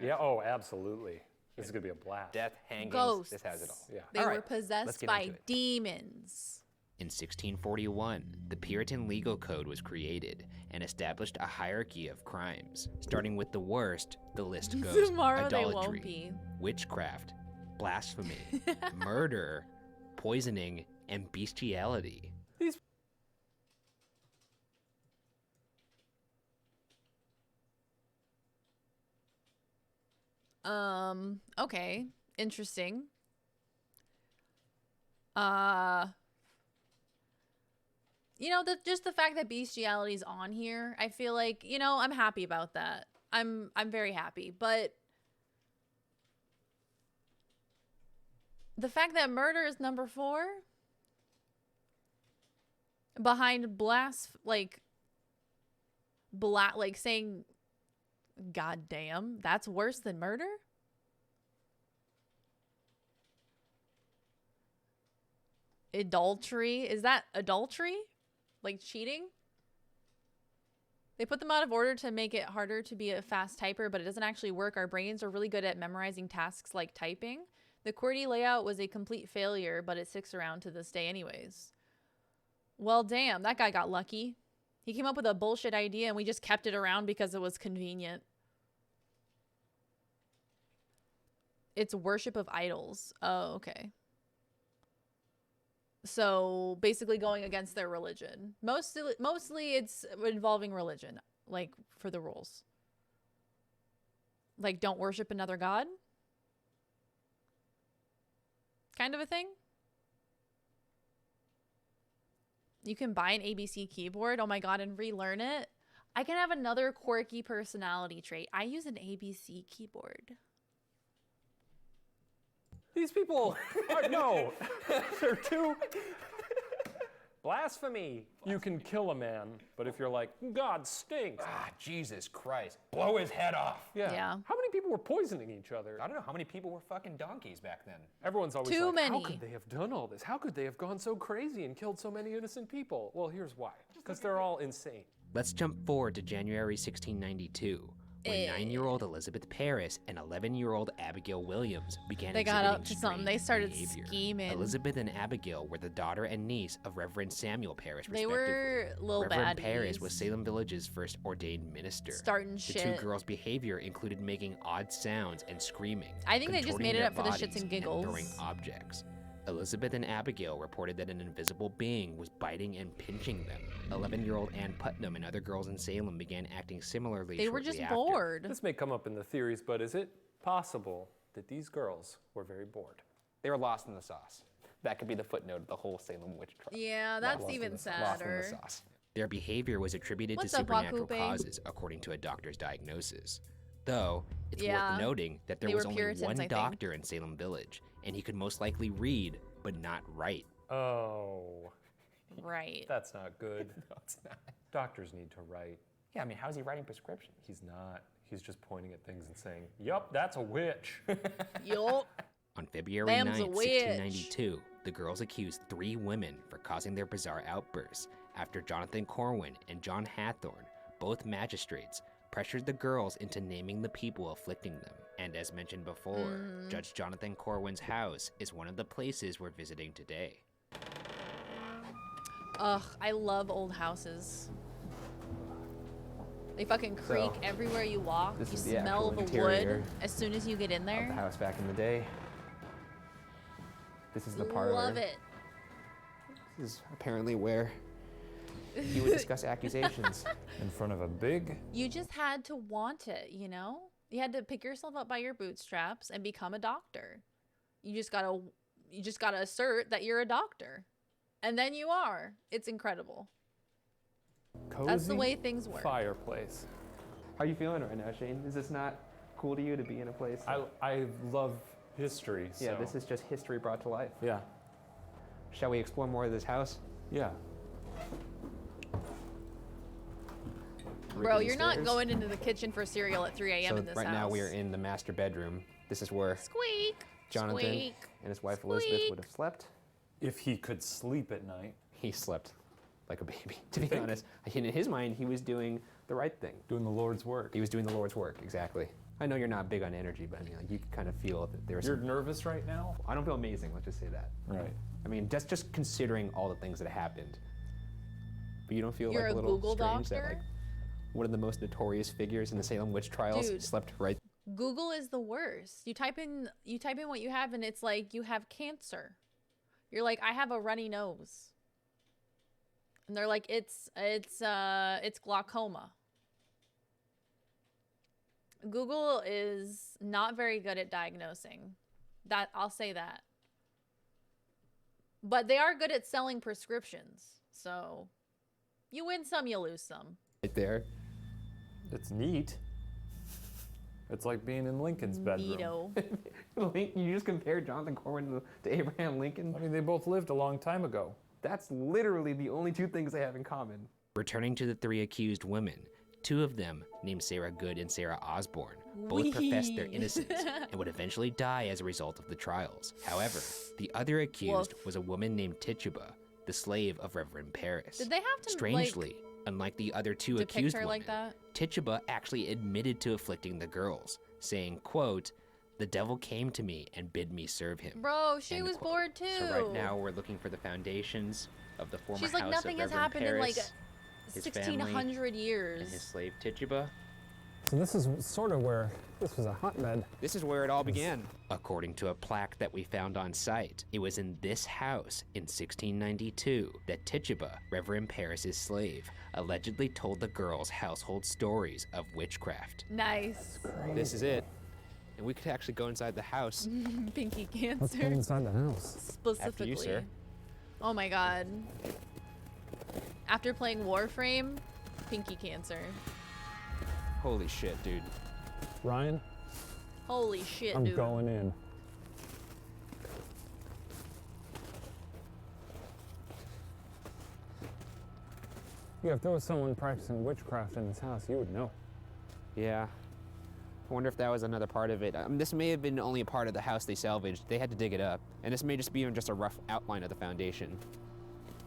Yeah, oh, absolutely. This is gonna be a blast. Death, hangings, Ghosts. this has it all. Yeah. They All were right, let's possessed get by into it. demons. In 1641, the Puritan legal code was created and established a hierarchy of crimes. Starting with the worst, the list goes Tomorrow they won't idolatry, be. witchcraft, blasphemy, murder, poisoning, and bestiality. Okay. Interesting. You know, just the fact that bestiality is on here, I feel like, you know, I'm happy about that. I'm very happy, but the fact that murder is number 4 behind like saying God damn, that's worse than murder? Adultery? Is that adultery? Like cheating? They put them out of order to make it harder to be a fast typer, but it doesn't actually work. Our brains are really good at memorizing tasks like typing. The QWERTY layout was a complete failure, but it sticks around to this day anyways. Well, damn, that guy got lucky. He came up with a bullshit idea and we just kept it around because it was convenient. It's worship of idols. Oh, okay. So basically going against their religion. Mostly it's involving religion, like for the rules. Like don't worship another god. Kind of a thing. You can buy an ABC keyboard, oh my god, and relearn it. I can have another quirky personality trait. I use an ABC keyboard. These people are, no, they're too blasphemy. You can kill a man, but if you're like, God stinks. Ah, Jesus Christ. Blow his head off. Yeah. How many people were poisoning each other? I don't know how many people were fucking donkeys back then. Everyone's always Too like, many. how could they have done all this? How could they have gone so crazy and killed so many innocent people? Well, here's why. Because they're all insane. Let's jump forward to January 1692, when 9-year-old Elizabeth Parris and 11-year-old Abigail Williams began They got up exhibiting to something. They strange started behavior. scheming. Elizabeth and Abigail were the daughter and niece of Reverend Samuel Parris, They respectively. were little Reverend baddies. Parris was Salem Village's first ordained minister. Starting the shit. two girls' behavior included making odd sounds and screaming. I think they just contorting made it their up for the shits bodies, and giggles. throwing objects. Elizabeth and Abigail reported that an invisible being was biting and pinching them. 11-year-old Ann Putnam and other girls in Salem began acting similarly. They were shortly just after. bored. This may come up in the theories, but is it possible that these girls were very bored? They were lost in the sauce. That could be the footnote of the whole Salem witch trial. Yeah, that's Lost in even the- Lost in the sadder. sauce. Their behavior was attributed What's to up, supernatural Wakupe? causes, according to a doctor's diagnosis. Though, it's Yeah, worth noting that there they was were only Puritans, I one think. doctor in Salem Village, and he could most likely read, but not write. Oh. Right. That's not good. No, it's not. Doctors need to write. Yeah, I mean, how's he writing prescriptions? He's not. He's just pointing at things and saying, "Yup, that's a witch." Yup. On February 9, 1692, the girls accused 3 women for causing their bizarre outbursts after Jonathan Corwin and John Hathorne, both magistrates, pressured the girls into naming the people afflicting them. And as mentioned before, Judge Jonathan Corwin's house is one of the places we're visiting today. Ugh, I love old houses. They fucking creak everywhere you walk. This You is the smell actual the interior wood as soon as you get in Of the there. house back in the day. This is the parlor. Love it. This is apparently where he would discuss accusations. In front of a big. You just had to want it, you know? You had to pick yourself up by your bootstraps and become a doctor. You just gotta assert that you're a doctor. And then you are. It's incredible. Cozy That's the way things work. Fireplace. How are you feeling right now, Shane? Is this not cool to you to be in a place? I love history. So. Yeah, this is just history brought to life. Yeah. Shall we explore more of this house? Yeah. Bro, you're not going into the kitchen for cereal at 3 a.m. So in this right house. now we are in the master bedroom. This is where Squeak. Jonathan Squeak. and his wife Elizabeth Squeak. would have slept. If he could sleep at night. He slept like a baby, to be honest. In his mind, he was doing the right thing. Doing the Lord's work. He was doing the Lord's work, exactly. I know you're not big on energy, but I mean, like, you can kind of feel that there's. You're nervous right now? I don't feel amazing, let's just say that. Right. I mean, just considering all the things that happened. But you don't feel You're like a a little Google strange that doctor? like one of the most notorious figures in the Salem witch trials Dude. slept right. Google is the worst. You type in what you have and it's like you have cancer. You're like, I have a runny nose. And they're like, it's glaucoma. Google is not very good at diagnosing. That I'll say that. But they are good at selling prescriptions. So you win some, you lose some. Right there. It's neat. It's like being in Lincoln's bedroom. Neato. You just compared Jonathan Corwin to Abraham Lincoln? I mean, they both lived a long time ago. That's literally the only 2 things they have in common. Returning to the 3 accused women, 2 of them, named Sarah Good and Sarah Osborne, both professed their innocence and would eventually die as a result of the trials. However, the other accused was a woman named Tituba, the slave of Reverend Paris. Did they have to Strangely, unlike the other 2 depict accused her women, like that? Tituba actually admitted to afflicting the girls, saying, quote, "The devil came to me and bid me serve him." Bro, she End was quote. bored too. So right now we're looking for the foundations of the former She's like, house nothing of has Reverend happened in like Paris, his family, 1600 years. and his slave Tituba. So this is sort of where this was a hotbed. This is where it all began. According to a plaque that we found on site, it was in this house in 1692 that Tituba, Reverend Paris's slave, allegedly told the girls household stories of witchcraft. Nice. This is it. And we could actually go inside the house. Pinky Let's go cancer. inside the house. Specifically. After you, sir. Oh my god. After playing Warframe, pinky cancer. Holy shit, dude. Ryan, Holy shit, I'm dude. going in. Yeah, if there was someone practicing witchcraft in this house, you would know. Yeah. I wonder if that was another part of it. This may have been only a part of the house they salvaged. They had to dig it up. And this may just be even just a rough outline of the foundation.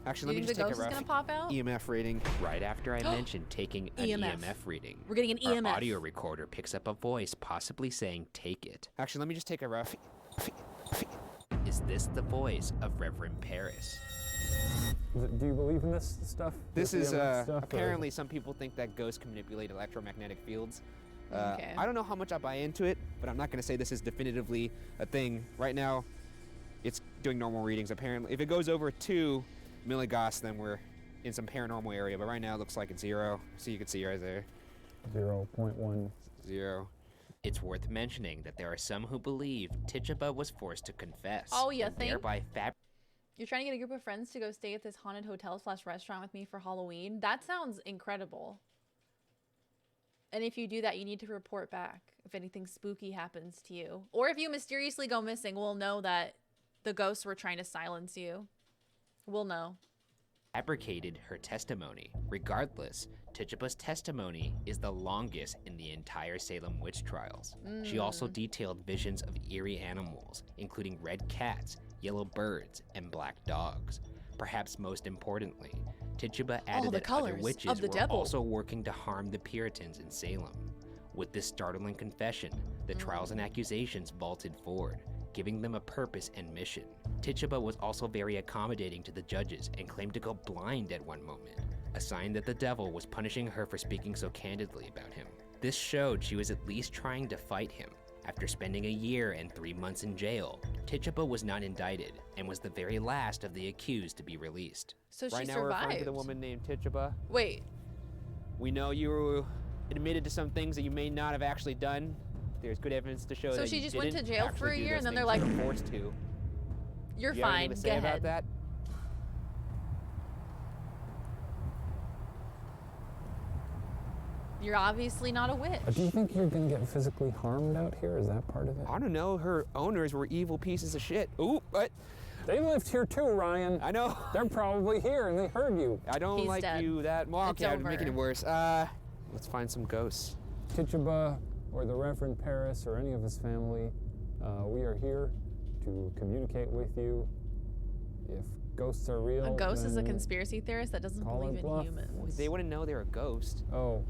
Actually, You let me think just the take a ghost is rough gonna pop out? EMF reading. Right after I mentioned taking an EMF. EMF reading. We're getting an Our EMF. audio recorder picks up a voice possibly saying, "Take it." Actually, let me just take a rough. Is this the voice of Reverend Paris? Do you believe in this stuff? This This is EMF stuff, or- apparently some people think that ghosts can manipulate electromagnetic fields. Okay. I don't know how much I buy into it, but I'm not going to say this is definitively a thing. Right now, it's doing normal readings. Apparently, if it goes over 2 milligauss, then we're in some paranormal area. But right now, it looks like it's 0. So you can see right there. 0.1. 0. It's worth mentioning that there are some who believe Tituba was forced to confess. Oh, you and think? Thereby You're trying to get a group of friends to go stay at this haunted hotel/restaurant with me for Halloween? That sounds incredible. And if you do that, you need to report back if anything spooky happens to you. Or if you mysteriously go missing, we'll know that the ghosts were trying to silence you. We'll know. fabricated her testimony. Regardless, Tituba's testimony is the longest in the entire Salem witch trials. She also detailed visions of eerie animals, including red cats, yellow birds, and black dogs. Perhaps most importantly, Tituba added that other witches were also working to harm the Puritans in Salem. With this startling confession, the trials and accusations vaulted forward, giving them a purpose and mission. Tituba was also very accommodating to the judges and claimed to go blind at one moment, a sign that the devil was punishing her for speaking so candidly about him. This showed she was at least trying to fight him. After spending a year and 3 months in jail, Tituba was not indicted and was the very last of the accused to be released. So Right she now we're referring to survived. the woman named Tituba. Wait, We know you admitted to some things that you may not have actually done. There's good evidence to show So that she you just went didn't to jail for actually a do year those and then they're things you like, were forced to. you're Do you have anything fine, to say go about ahead. that? You're obviously not a witch. Do you think you're gonna get physically harmed out here? Is that part of it? I don't know. Her owners were evil pieces of shit. Ooh, what? They lived here too, Ryan. I know. They're probably here and they heard you. I don't He's like dead. you that much. It's Okay, I'm making it over. worse. Let's find some ghosts. Tituba or the Reverend Paris or any of his family, we are here to communicate with you. If ghosts are real, A ghost is a then conspiracy theorist that doesn't call believe it in bluff. humans. They wouldn't know they're a ghost. Oh,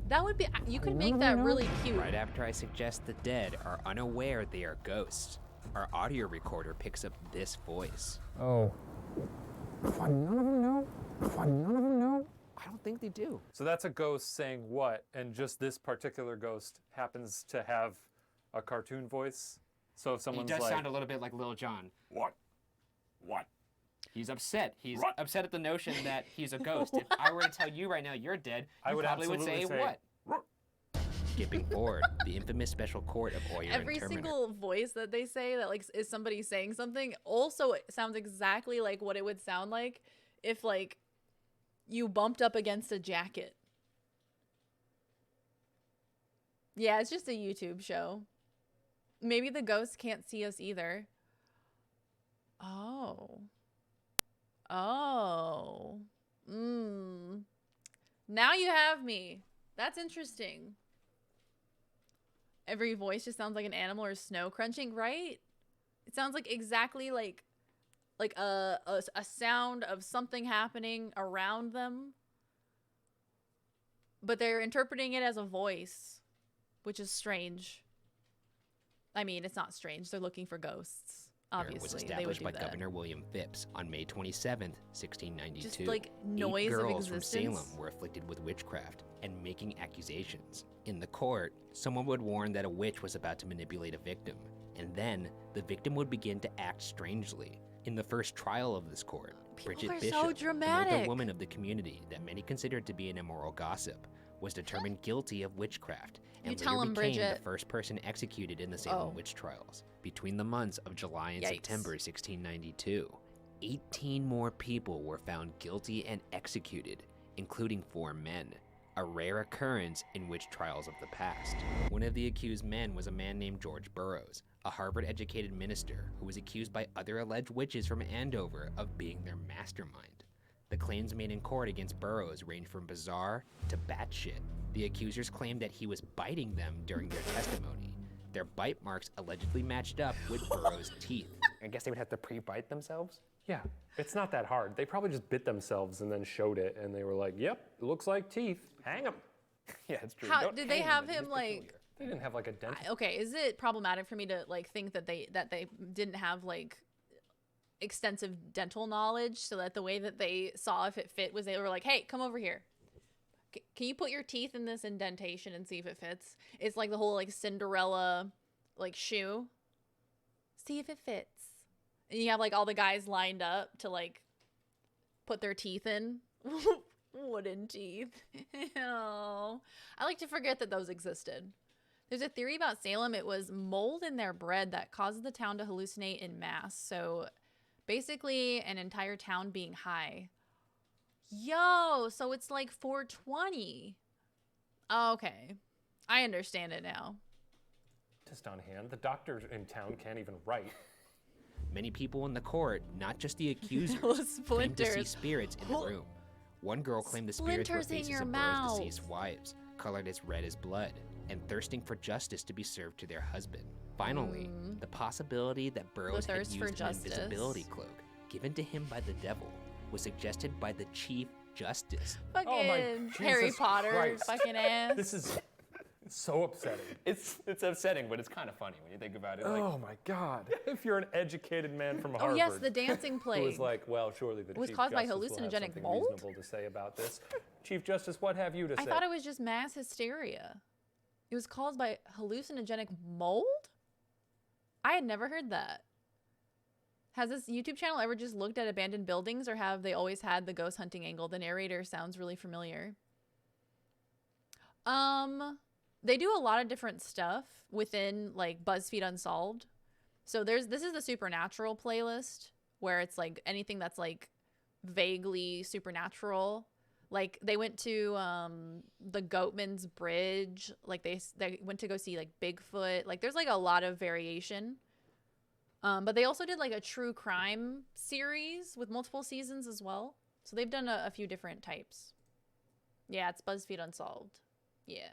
That would be, you could None make of that them know. really cute. Right after I suggest the dead are unaware they are ghosts, our audio recorder picks up this voice. oh. Why none of them know? Why none of them know? I don't think they do. So that's a ghost saying what? And just this particular ghost happens to have a cartoon voice. So if He someone's does like, sound a little bit like Lil Jon. What? What? He's upset. He's What? upset at the notion that he's a ghost. If I were to tell you right now you're dead, I you would probably would say, absolutely say, what? Skipping forward, the infamous special court of Oyer Every and Terminer. single voice that they say that like is somebody saying something also sounds exactly like what it would sound like if like you bumped up against a jacket. Yeah, it's just a YouTube show. Maybe the ghosts can't see us either. Oh. Oh. Now you have me. That's interesting. Every voice just sounds like an animal or snow crunching, right? It sounds like exactly like a sound of something happening around them. But they're interpreting it as a voice, which is strange. I mean, it's not strange. They're looking for ghosts. Obviously, was they would established do by that. Governor William Phipps on May 27th, 1692. Just like noise 8 of girls from existence. Salem were afflicted with witchcraft and making accusations. In the court, someone would warn that a witch was about to manipulate a victim, and then the victim would begin to act strangely. In the first trial of this court, Bridget are Bishop, so an older dramatic. woman of the community that many considered to be an immoral gossip, was determined guilty of witchcraft and You tell later 'em, became Bridget. the first person executed in the Salem Oh. witch trials. Between the months of July and Yikes. September 1692, 18 more people were found guilty and executed, including 4 men, a rare occurrence in witch trials of the past. One of the accused men was a man named George Burroughs, a Harvard-educated minister who was accused by other alleged witches from Andover of being their mastermind. The claims made in court against Burroughs ranged from bizarre to batshit. The accusers claimed that he was biting them during their testimony. Their bite marks allegedly matched up with Burroughs' teeth. I guess they would have to pre-bite themselves? Yeah, it's not that hard. They probably just bit themselves and then showed it, and they were like, "Yep, it looks like teeth. Hang them." Yeah, it's true. How Don't did they hang have them, him it's like? peculiar. They didn't have like a dent. Okay, is it problematic for me to like think that they didn't have like extensive dental knowledge, so that the way that they saw if it fit was they were like, "Hey, come over here. Can you put your teeth in this indentation and see if it fits?" It's like the whole like Cinderella like shoe. See if it fits. And you have like all the guys lined up to like put their teeth in. Wooden teeth. Oh. I like to forget that those existed. There's a theory about Salem. It was mold in their bread that caused the town to hallucinate in mass. So basically an entire town being high. Yo, so it's like 420. Okay. I understand it now. Just on hand. The doctors in town can't even write. Many people in the court, not just the accusers, Those claimed to see splinters. spirits in the room. One girl claimed the spirits were Splinters in faces your of mouth. Burroughs' deceased wives, colored as red as blood, and thirsting for justice to be served to their husband. Finally, the possibility that Burroughs had thirst used for an justice. invisibility cloak given to him by the devil was suggested by the Chief Justice. Fucking Jesus Harry Potter, Christ. fucking ass. This is so upsetting. It's upsetting, but it's kind of funny when you think about it. Like, Oh my God! If you're an educated man from Oh Harvard, yes, the dancing who plague. was like, well, surely the was Chief caused by Justice will have hallucinogenic something mold? reasonable to say about this. Chief Justice, what have you to I say? thought it was just mass hysteria. It was caused by hallucinogenic mold? I had never heard that. Has this YouTube channel ever just looked at abandoned buildings, or have they always had the ghost hunting angle? The narrator sounds really familiar. They do a lot of different stuff within like BuzzFeed Unsolved. So this is the supernatural playlist where it's like anything that's like vaguely supernatural. Like they went to the Goatman's Bridge. Like they went to go see like Bigfoot. Like there's like a lot of variation. But they also did like a true crime series with multiple seasons as well. So they've done a few different types. Yeah, it's BuzzFeed Unsolved. Yeah.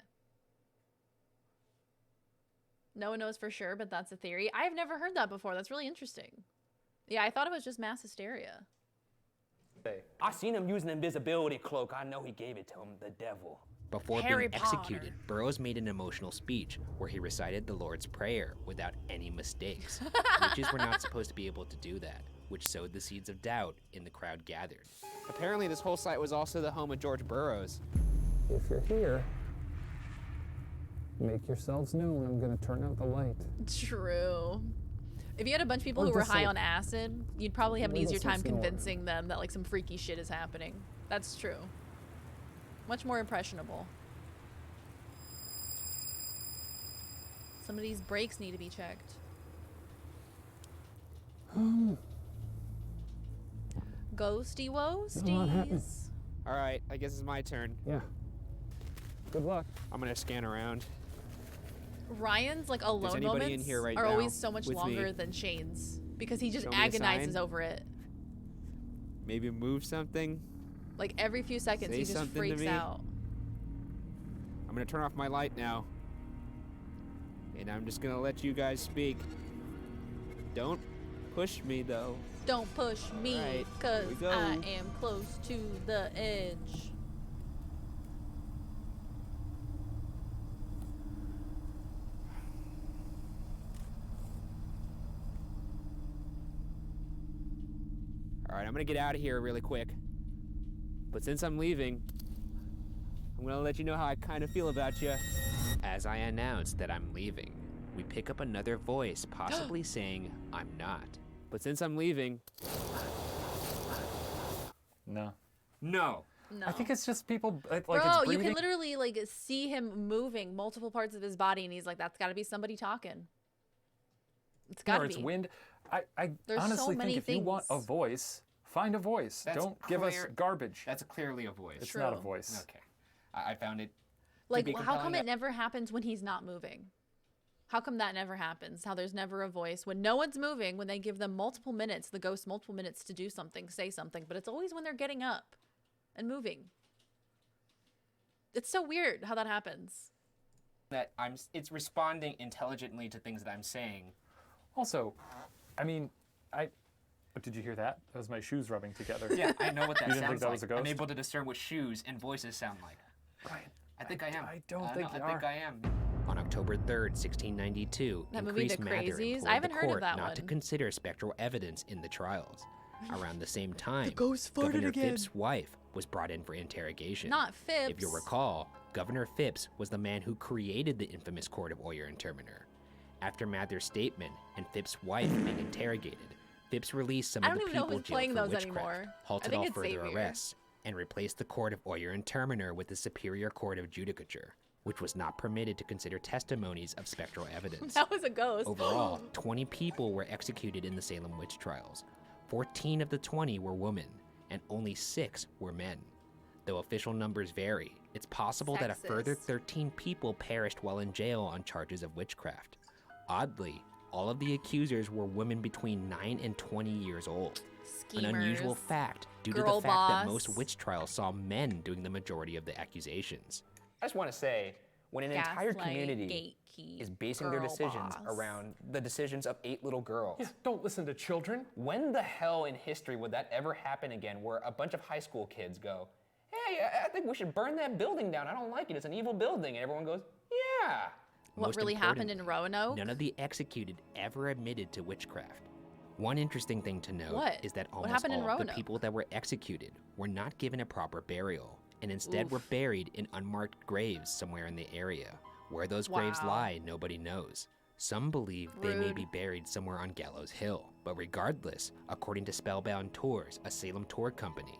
No one knows for sure, but that's a theory. I've never heard that before. That's really interesting. Yeah, I thought it was just mass hysteria. I seen him use an invisibility cloak. I know he gave it to him, the devil. Before Harry being Potter. executed, Burroughs made an emotional speech where he recited the Lord's Prayer without any mistakes. Witches were not supposed to be able to do that, which sowed the seeds of doubt in the crowd gathered. Apparently, this whole site was also the home of George Burroughs. If you're here, make yourselves known. I'm gonna turn out the light. True. If you had a bunch of people Or who were just, high like, on acid, you'd probably have an little easier time something convincing them that like some freaky shit is happening. That's true. Much more impressionable. Some of these brakes need to be checked. Ghosty woasties. All right, I guess it's my turn. Yeah. Good luck. I'm gonna scan around. Ryan's like alone anybody moments in here right are now always so much with longer me? than Shane's because he just Show me a agonizes sign. over it. Maybe move something. Like every few seconds, Say he just something to freaks me. out. I'm gonna turn off my light now. And I'm just gonna let you guys speak. Don't push me though. Don't push me, Alright, cause here we go. I am close to the edge. All right, I'm gonna get out of here really quick. But since I'm leaving, I'm gonna let you know how I kind of feel about you. As I announce that I'm leaving, we pick up another voice, possibly saying, I'm not. But since I'm leaving, No. no. No. I think it's just people like Bro, it's you breathing. can literally like see him moving multiple parts of his body, and he's like, "That's got to be somebody talking." It's got or to it's be. wind. I There's so honestly many think if you want a things. voice, find a voice. That's Don't give us clear- garbage. That's clearly a voice. It's not a True. voice. Okay. I found it. Like, be how compelling come that- it never happens when he's not moving? How come that never happens? How there's never a voice when no one's moving, when they give them multiple minutes, the ghost multiple minutes to do something, say something, but it's always when they're getting up and moving. It's so weird how that happens. That it's responding intelligently to things that I'm saying. Also, I mean, did you hear that? That was my shoes rubbing together. Yeah, I know what that You didn't sounds think that like. was a ghost? I'm able to discern what shoes and voices sound like. Right. I think I am. I don't think know, you I think are. I am. On October 3rd, 1692, That movie, Increase The Mather Crazies? implored I haven't the heard of court that not to one. consider spectral evidence in the trials. Around the same time, ghost farted Governor again. Phipps's wife was brought in for interrogation. Not Phipps. If you'll recall, Governor Phipps was the man who created the infamous Court of Oyer and Terminer. After Mather's statement and Phipps's wife being interrogated, Phipps released some I of the don't even know people who's jailed playing for those witchcraft, anymore. I halted think all it's further Xavier. arrests, and replaced the Court of Oyer and Terminer with the Superior Court of Judicature, which was not permitted to consider testimonies of spectral evidence. That was a ghost. Overall, 20 people were executed in the Salem witch trials. 14 of the 20 were women, and only 6 were men. Though official numbers vary, it's possible that a further Sexist. 13 people perished while in jail on charges of witchcraft. Oddly, all of the accusers were women between 9 and 20 years old. Schemers. An unusual fact due to Girl the fact that boss. most witch trials saw men doing the majority of the accusations. I just want to say, when an entire Gaslight, community gatekeep, is basing their girl decisions boss. around the decisions of 8 little girls. Yeah, don't listen to children. When the hell in history would that ever happen again where a bunch of high school kids go, hey, I think we should burn that building down. I don't like it. It's an evil building. And everyone goes, yeah. What Most really happened in importantly, Roanoke? None of the executed ever admitted to witchcraft. One interesting thing to note What? is that What almost happened in all of the Roanoke? people that were executed were not given a proper burial, and instead Oof. were buried in unmarked graves somewhere in the area. Where those graves Wow. lie, nobody knows. Some believe they may Rude. be buried somewhere on Gallows Hill, but regardless, according to Spellbound Tours, a Salem tour company,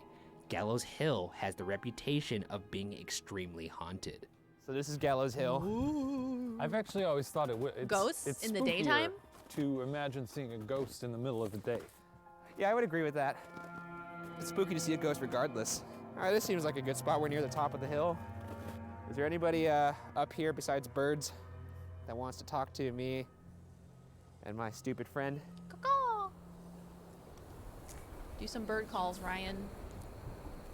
Gallows Hill has the reputation of being extremely haunted. So this is Gallows Hill. I've actually always thought it's Ghosts it's in the spookier daytime? to imagine seeing a ghost in the middle of the day. Yeah, I would agree with that. It's spooky to see a ghost regardless. All right, this seems like a good spot. We're near the top of the hill. Is there anybody up here besides birds that wants to talk to me and my stupid friend? Caw-caw. Do some bird calls, Ryan.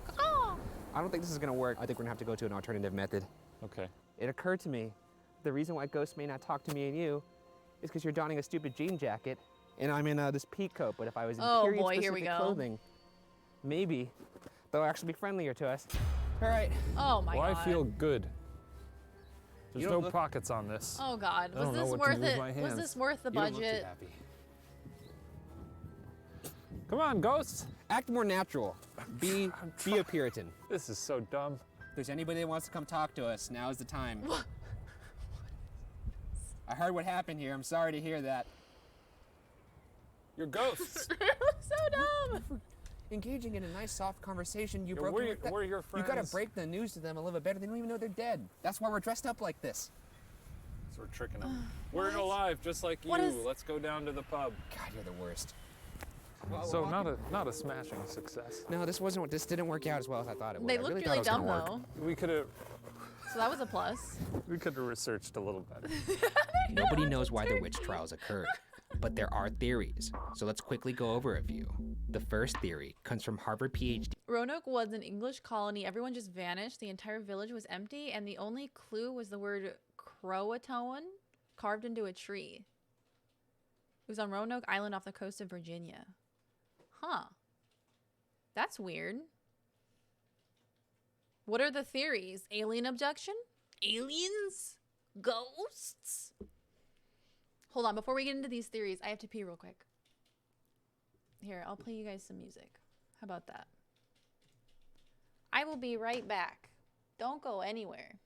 Caw-caw. I don't think this is gonna work. I think we're gonna have to go to an alternative method. Okay. It occurred to me, the reason why ghosts may not talk to me and you is because you're donning a stupid jean jacket and I'm in this pea coat, but if I was in Oh, period boy, here we specific go. clothing, maybe they'll actually be friendlier to us. All right. Oh my Well, god. I feel good. There's You no don't look- pockets on this. Oh god. I Was don't know this what to worth do with it? my Was hands. this worth the You don't look too budget? happy. Come on, ghosts. Act more natural. Be a Puritan. This is so dumb. If there's anybody that wants to come talk to us, now is the time. I heard what happened here. I'm sorry to hear that. You're ghosts. So dumb. Engaging in a nice, soft conversation, you Yeah, broke we're your You gotta friends. break the news to them a little bit better. They don't even know they're dead. That's why we're dressed up like this. So we're tricking them. We're alive, just like you. What is- Let's go down to the pub. God, you're the worst. So not a smashing success. No, this didn't work out as well as I thought it would. They I looked really really thought it was dumb gonna though. work. We could have So that was a plus. researched a little better. Nobody knows why the witch trials occurred, but there are theories, so let's quickly go over a few. The first theory comes from Harvard PhD Roanoke was an English colony. Everyone just vanished. The entire village was empty, and the only clue was the word Croatoan carved into a tree. It was on Roanoke Island off the coast of Virginia. Huh. That's weird. What are the theories? Alien abduction? Aliens? Ghosts? Hold on, before we get into these theories, I have to pee real quick. Here, I'll play you guys some music. How about that? I will be right back. Don't go anywhere.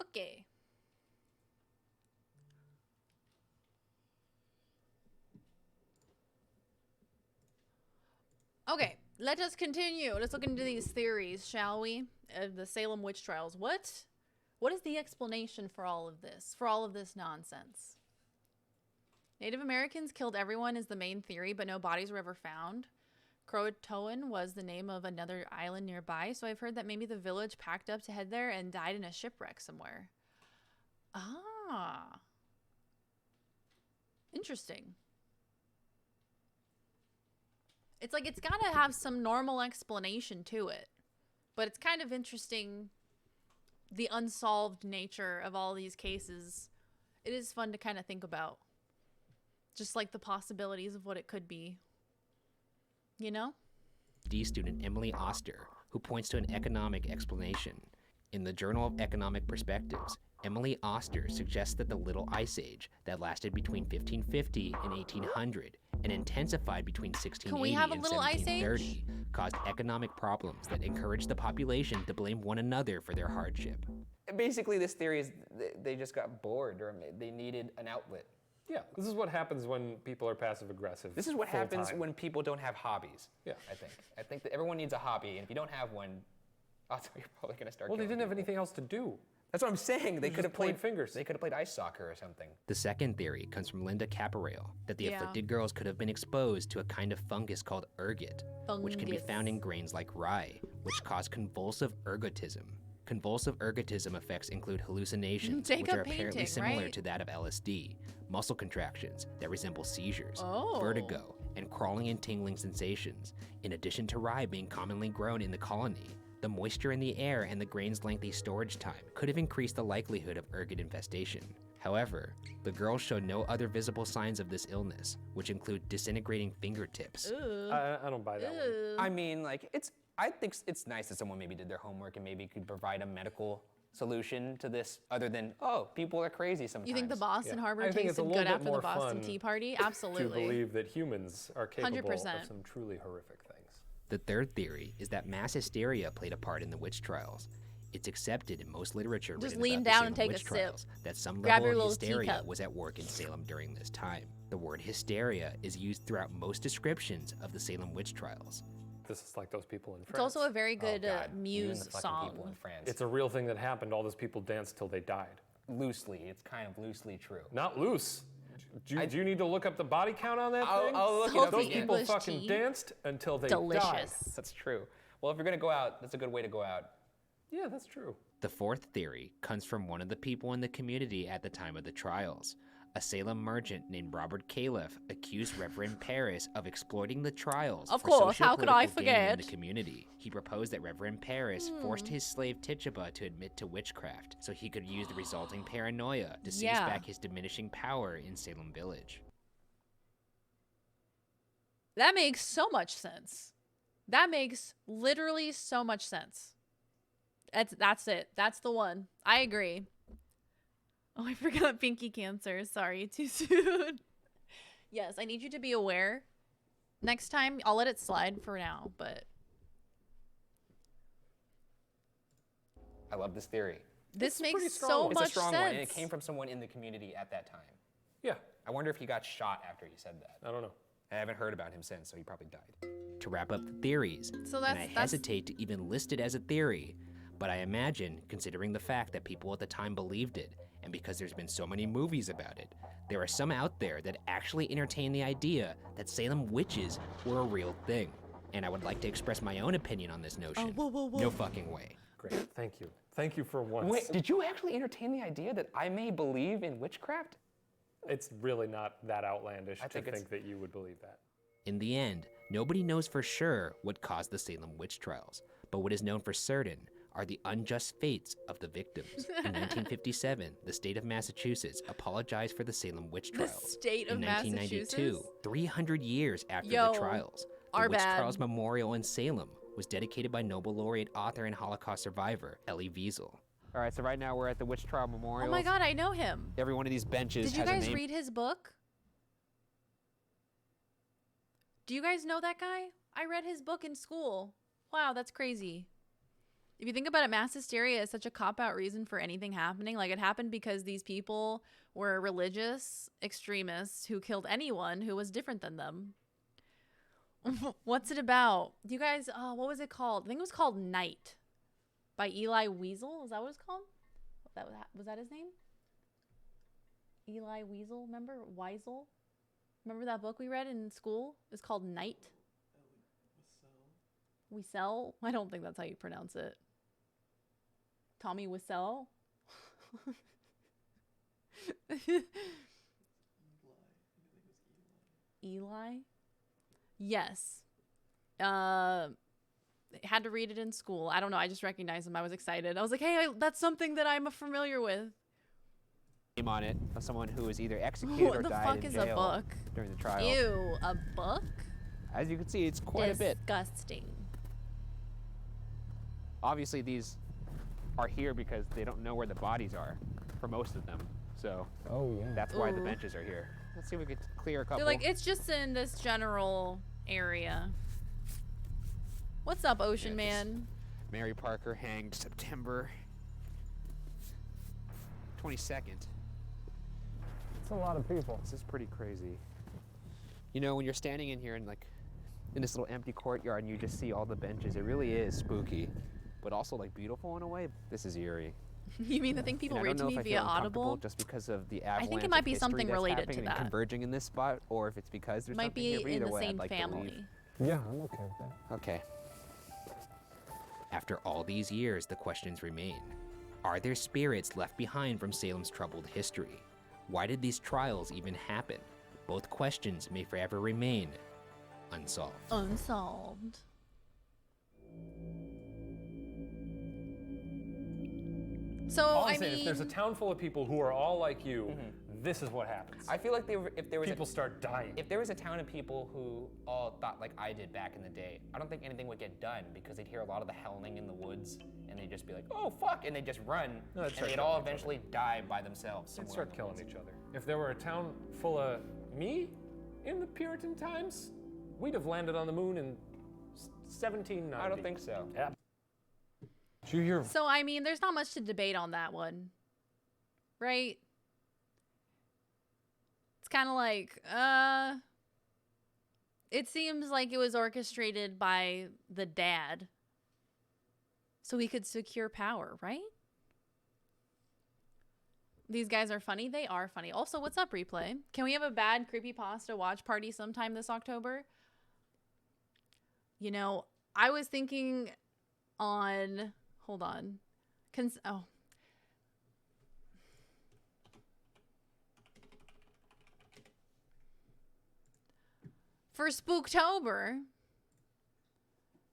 Okay. Okay, let us continue. Let's look into these theories, shall we? The Salem witch trials. What is the explanation for all of this? For all of this nonsense? Native Americans killed everyone is the main theory, but no bodies were ever found. Croatoan was the name of another island nearby, so I've heard that maybe the village packed up to head there and died in a shipwreck somewhere. Ah. Interesting. It's like it's got to have some normal explanation to it. But it's kind of interesting, the unsolved nature of all these cases. It is fun to kind of think about. Just like the possibilities of what it could be. You know? D student Emily Oster, who points to an economic explanation. In the Journal of Economic Perspectives, Emily Oster suggests that the Little Ice Age that lasted between 1550 and 1800 and intensified between 1680 and 1730 caused economic problems that encouraged the population to blame one another for their hardship. Basically, this theory is they just got bored or they needed an outlet. Yeah, this is what happens when people are passive aggressive. This is what happens full-time. when people don't have hobbies. Yeah. I think that everyone needs a hobby, and if you don't have one, odds are you're probably going to start Well, they killing didn't have people. anything else to do. That's what I'm saying. They could have played fingers. They could have played ice soccer or something. The second theory comes from Linda Caporail, that the afflicted girls could have been exposed to a kind of fungus called ergot, which can be found in grains like rye, which cause convulsive ergotism. Convulsive ergotism effects include hallucinations, which are apparently similar to that of LSD, muscle contractions that resemble seizures, vertigo, and crawling and tingling sensations, in addition to rye being commonly grown in the colony. The moisture in the air and the grain's lengthy storage time could have increased the likelihood of ergot infestation. However, the girls showed no other visible signs of this illness, which include disintegrating fingertips. I don't buy that one. I mean, like, I think it's nice that someone maybe did their homework and maybe could provide a medical solution to this other than, oh, people are crazy sometimes. You think the Boston Harbor I think it's a tasted little good bit after the more Boston fun Tea Party? Absolutely. To believe that humans are capable 100%. of some truly horrific things. The third theory is that mass hysteria played a part in the witch trials. It's accepted in most literature Just written lean about the down Salem and take a witch sip. trials that some Grab your level of little hysteria teacup. was at work in Salem during this time. The word hysteria is used throughout most descriptions of the Salem witch trials. This is like those people in France. It's also a very good Muse the fucking song. people in France. It's a real thing that happened. All those people danced till they died. Loosely. It's kind of loosely true. Not loose. Do you need to look up the body count on that thing? I'll look it up Those again. people fucking danced until they died. That's true. Well, if you're going to go out, that's a good way to go out. Yeah, that's true. The fourth theory comes from one of the people in the community at the time of the trials. A Salem merchant named Robert Califf accused Reverend Paris of exploiting the trials Of for course, how could I socio-political gain in forget? the community. He proposed that Reverend Paris forced his slave Tituba to admit to witchcraft so he could use the resulting paranoia to seize back his diminishing power in Salem Village. That makes so much sense. That makes literally so much sense. That's it. That's the one. I agree. Oh, I forgot Pinky Cancer. Sorry, too soon. Yes, I need you to be aware. Next time, I'll let it slide for now, but... I love this theory. This makes It's so much a strong sense. one, and it came from someone in the community at that time. Yeah. I wonder if he got shot after he said that. I don't know. I haven't heard about him since, so he probably died. To wrap up the theories, So and I that's- hesitate to even list it as a theory, but I imagine, considering the fact that people at the time believed it, and because there's been so many movies about it, there are some out there that actually entertain the idea that Salem witches were a real thing. And I would like to express my own opinion on this notion. whoa. No fucking way. Great. Thank you. Thank you for once. Wait, did you actually entertain the idea that I may believe in witchcraft? It's really not that outlandish to think it's- think that you would believe that. In the end, nobody knows for sure what caused the Salem witch trials, but what is known for certain are the unjust fates of the victims. In 1957, the state of Massachusetts apologized for the Salem witch The trials. state of In 1992, Massachusetts? 300 years after Yo, the trials, the our Witch bad. Trials Memorial in Salem was dedicated by Nobel laureate author and Holocaust survivor Elie Wiesel. All right, so right now we're at the Witch Trial Memorial. Oh my god, I know him. Every one of these benches Did you has a guys name. read his book? Do you guys know that guy? I read his book in school. Wow, that's crazy. If you think about it, mass hysteria is such a cop-out reason for anything happening. Like, it happened because these people were religious extremists who killed anyone who was different than them. What's it about? Do you guys, what was it called? I think it was called Night by Eli Weasel. Is that what it's called? Was that his name? Eli Weasel, remember? Weisel? Remember that book we read in school? It's called Night. Wiesel? I don't think that's how you pronounce it. Tommy Wiesel? Eli? Yes. Had to read it in school. I don't know. I just recognized him. I was excited. I was like, hey, that's something that I'm familiar with. Name on it of someone who was either executed or died in jail a book? during the trial. Ew, a book? As you can see, it's quite a bit. Disgusting. Obviously, these are here because they don't know where the bodies are for most of them. So that's why the benches are here. Let's see if we can clear a couple. They're like, it's just in this general area. What's up, Ocean Man? Mary Parker hanged September 22nd. It's a lot of people. This is pretty crazy. You know, when you're standing in here and like in this little empty courtyard and you just see all the benches, it really is spooky, but also like beautiful in a way. This is eerie. You mean the thing people read to me via Audible? Just because of the avalanche. I think it might be something related to that. Converging in this spot, or if it's because there's might something be here. But either in the way, same I'd like family. To leave. Yeah, I'm okay with that. Okay. After all these years, the questions remain. Are there spirits left behind from Salem's troubled history? Why did these trials even happen? Both questions may forever remain unsolved. Unsolved. So, all I I'm saying, mean, if there's a town full of people who are all like you, this is what happens. I feel like if there was people start dying. If there was a town of people who all thought like I did back in the day, I don't think anything would get done because they'd hear a lot of the howling in the woods and they'd just be like, oh fuck, and they'd just run, and they'd all eventually die by themselves. They'd start killing each other. If there were a town full of me in the Puritan times, we'd have landed on the moon in 1790. I don't think so. Yeah. Did you hear? So, I mean, there's not much to debate on that one, right? It's kind of like, it seems like it was orchestrated by the dad so he could secure power, right? These guys are funny. They are funny. Also, what's up, Replay? Can we have a bad creepypasta watch party sometime this October? You know, I was thinking on... Hold on. For Spooktober,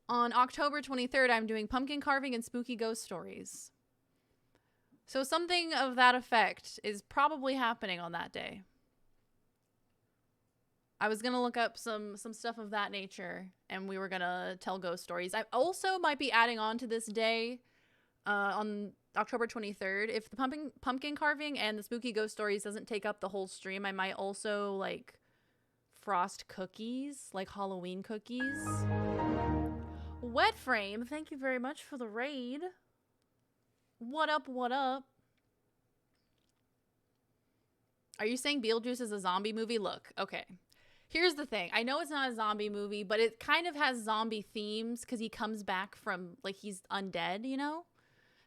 on October 23rd, I'm doing pumpkin carving and spooky ghost stories. So something of that effect is probably happening on that day. I was going to look up some stuff of that nature, and we were going to tell ghost stories. I also might be adding on to this day on October 23rd. If the pumpkin carving and the spooky ghost stories doesn't take up the whole stream, I might also, like, frost cookies, like Halloween cookies. Wet Frame, thank you very much for the raid. What up, what up? Are you saying Beetlejuice is a zombie movie? Look, okay. Here's the thing. I know it's not a zombie movie, but it kind of has zombie themes because he comes back from, like, he's undead, you know?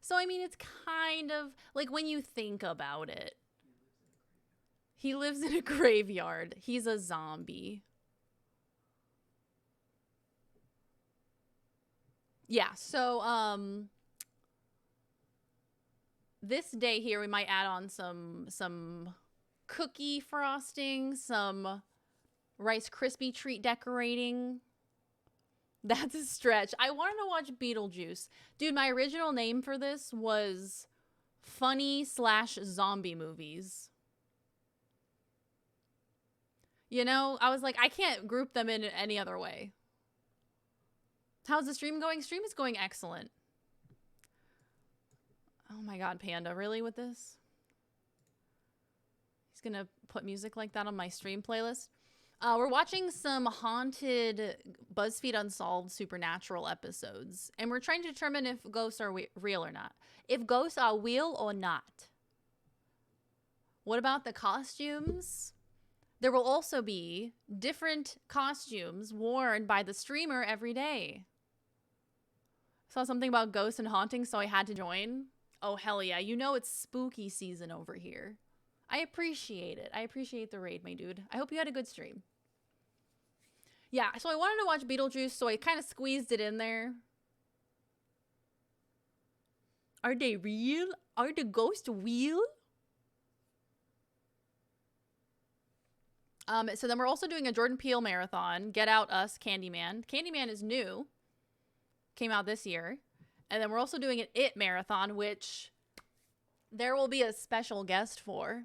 So, I mean, it's kind of, like, when you think about it. He lives in a graveyard. He's a zombie. Yeah, so, this day here, we might add on some cookie frosting, some Rice Krispie treat decorating. That's a stretch. I wanted to watch Beetlejuice. Dude, my original name for this was funny/zombie movies. You know, I was like, I can't group them in any other way. How's the stream going? Stream is going excellent. Oh my god, Panda, really with this? He's gonna put music like that on my stream playlist. We're watching some haunted BuzzFeed Unsolved supernatural episodes, and we're trying to determine if ghosts are real or not. If ghosts are real or not. What about the costumes? There will also be different costumes worn by the streamer every day. Saw something about ghosts and hauntings, so I had to join. Oh, hell yeah. You know it's spooky season over here. I appreciate it. I appreciate the raid, my dude. I hope you had a good stream. Yeah, so I wanted to watch Beetlejuice, so I kind of squeezed it in there. Are they real? Are the ghosts real? So then we're also doing a Jordan Peele marathon. Get Out Us, Candyman. Candyman is new. Came out this year. And then we're also doing an It marathon, which there will be a special guest for.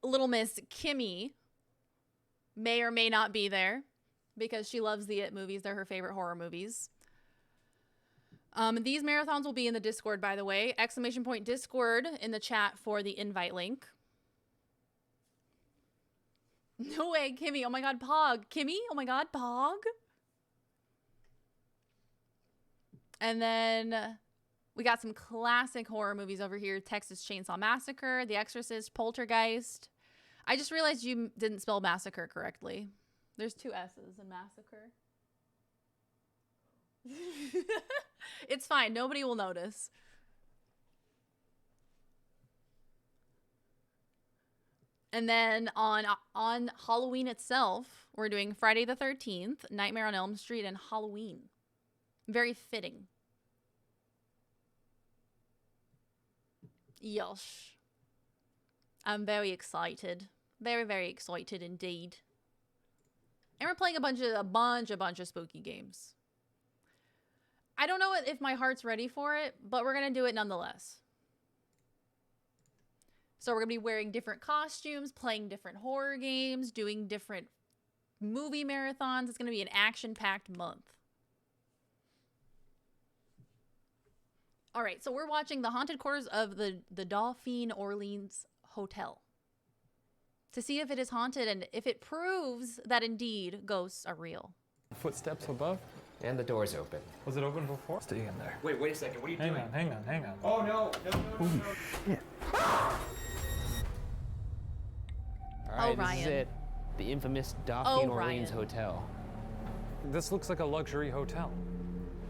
Little Miss Kimmy may or may not be there because she loves the It movies. They're her favorite horror movies. These marathons will be in the Discord, by the way. ! Discord in the chat for the invite link. No way, Kimmy. Oh my god, Pog. Kimmy? Oh my god, Pog. And then we got some classic horror movies over here. Texas Chainsaw Massacre, The Exorcist, Poltergeist. I just realized you didn't spell massacre correctly. There's 2 S's in massacre. It's fine. Nobody will notice. And then on Halloween itself, we're doing Friday the 13th, Nightmare on Elm Street, and Halloween. Very fitting. Yosh. I'm very excited. Very, very excited indeed. And we're playing a bunch of spooky games. I don't know if my heart's ready for it, but we're going to do it nonetheless. So we're going to be wearing different costumes, playing different horror games, doing different movie marathons. It's going to be an action-packed month. All right, so we're watching the haunted quarters of the Dauphine Orleans Hotel to see if it is haunted and if it proves that indeed ghosts are real. Footsteps above. And the door's open. Was it open before? Stay in there. Wait a second. What are you doing? Hang on. Oh, no. Holy shit. All right, this Ryan. is it. The infamous Dauphine Orleans Ryan. Hotel. This looks like a luxury hotel.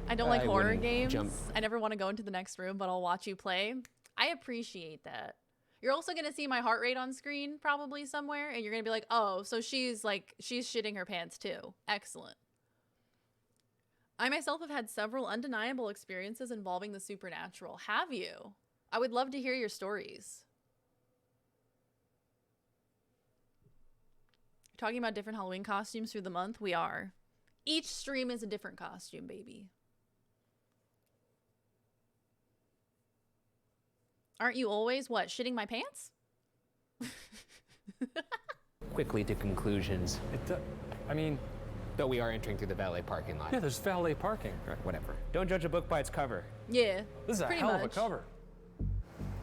I don't like horror wouldn't games. jump. I never want to go into the next room, but I'll watch you play. I appreciate that. You're also going to see my heart rate on screen probably somewhere, and you're going to be like, oh, so she's shitting her pants too. Excellent. I myself have had several undeniable experiences involving the supernatural. Have you? I would love to hear your stories. Talking about different Halloween costumes through the month? We are. Each stream is a different costume, baby. Aren't you always, what, shitting my pants? Quickly to conclusions. I mean... But we are entering through the valet parking lot. Yeah, there's valet parking. Right, whatever. Don't judge a book by its cover. Yeah, This is a pretty hell much. of a cover.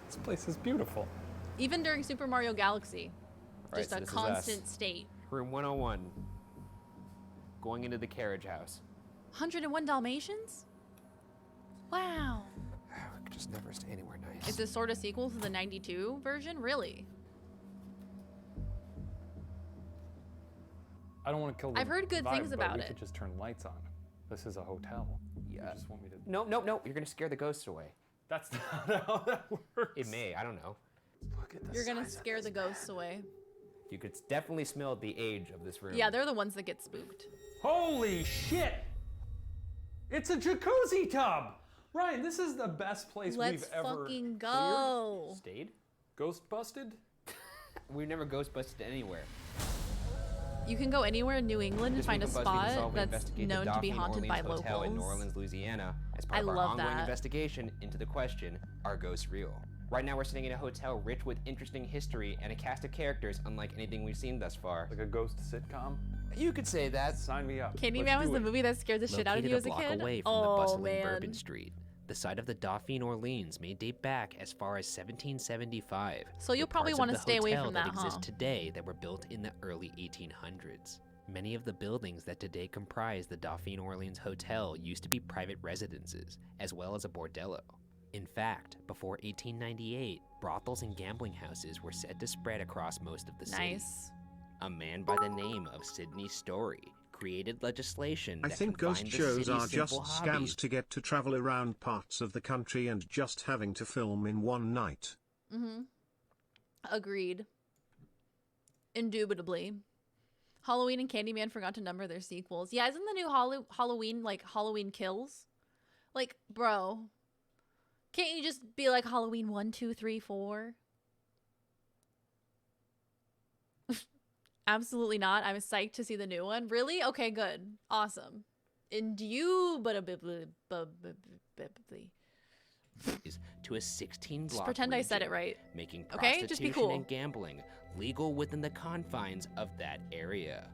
This place is beautiful. Even during Super Mario Galaxy. Right, Just so a this is constant us. state. Room 101. Going into the carriage house. 101 Dalmatians? Wow. We could just never stay anywhere nice. Is this sort of sequel to the 92 version? Really? I don't want to kill the I've heard good vibe, things but about we it. could just turn lights on. This is a hotel. Yeah. You just want me to... No. You're going to scare the ghosts away. That's not how that works. It may. I don't know. Look at the You're gonna size of scare this the ghosts away. You could definitely smell the age of this room. Yeah, they're the ones that get spooked. Holy shit! It's a jacuzzi tub! Ryan, this is the best place Let's we've ever fucking go. Stayed? Ghost busted? We've never ghost busted anywhere. You can go anywhere in New England and This find a week on BuzzFeed spot Unsolved, we that's investigate known the to be Dauphine haunted by Orleans Hotel locals. in New Orleans, Louisiana, as part I of our love ongoing that. investigation into the question, are ghosts real? Right now we're sitting in a hotel rich with interesting history and a cast of characters unlike anything we've seen thus far. Like a ghost sitcom? You could say that. Sign me up. Candyman was the movie that scared the shit out of you as a Located kid? block away from the Oh, bustling man. Bourbon Street. The site of the Dauphine Orleans may date back as far as 1775. So you'll with probably parts want of to the stay away hotel from that, exist huh? today that were built in the early 1800s. Many of the buildings that today comprise the Dauphine Orleans Hotel used to be private residences, as well as a bordello. In fact, before 1898, brothels and gambling houses were said to spread across most of the city. Nice. A man by the name of Sidney Story created legislation I that think ghost confined the shows city's are just simple scams hobbies. to get to travel around parts of the country and just having to film in one night. Mm-hmm. Agreed. Indubitably. Halloween and Candyman forgot to number their sequels. Yeah, isn't the new Halloween like Halloween Kills? Like, bro, can't you just be like Halloween 1, 2, 3, 4? Absolutely not. I'm psyched to see the new one. Really? Okay, good. Awesome. Indubitably. To a 16-block Just pretend I said it right. making Okay? prostitution Just be cool. and gambling legal within the confines of that area.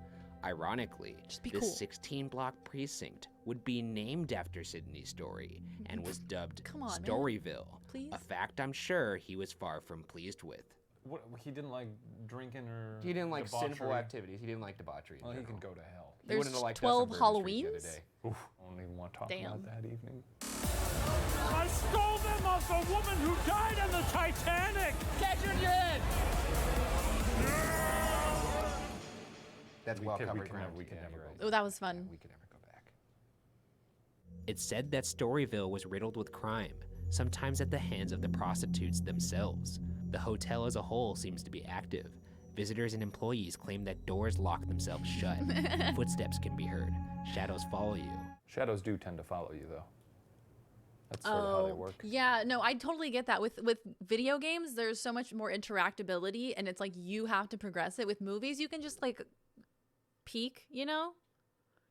Ironically, be this cool. 16-block precinct would be named after Sidney Story and was dubbed Come on, man. Storyville, Please? a fact I'm sure he was far from pleased with. What, he didn't like drinking or He didn't like sinful debauchery? activities. He didn't like debauchery. in Well, he general. can go to hell. He wouldn't There's have liked 12 that some Bourbon Street the other Halloweens? day. Oof, I don't even want to talk Damn. about that evening. I stole them off the woman who died on the Titanic! Catch her in your head! That's We well could- we covered can ground. never- we can Yeah, never you're go right. Oh, that was fun. We could never go back. It's said that Storyville was riddled with crime, sometimes at the hands of the prostitutes themselves. The hotel as a whole seems to be active. Visitors and employees claim that doors lock themselves shut. Footsteps can be heard. Shadows follow you. Shadows do tend to follow you, though. That's sort of how they work. Yeah, no, I totally get that. With video games, there's so much more interactability, and it's like you have to progress it. With movies, you can just like peek, you know?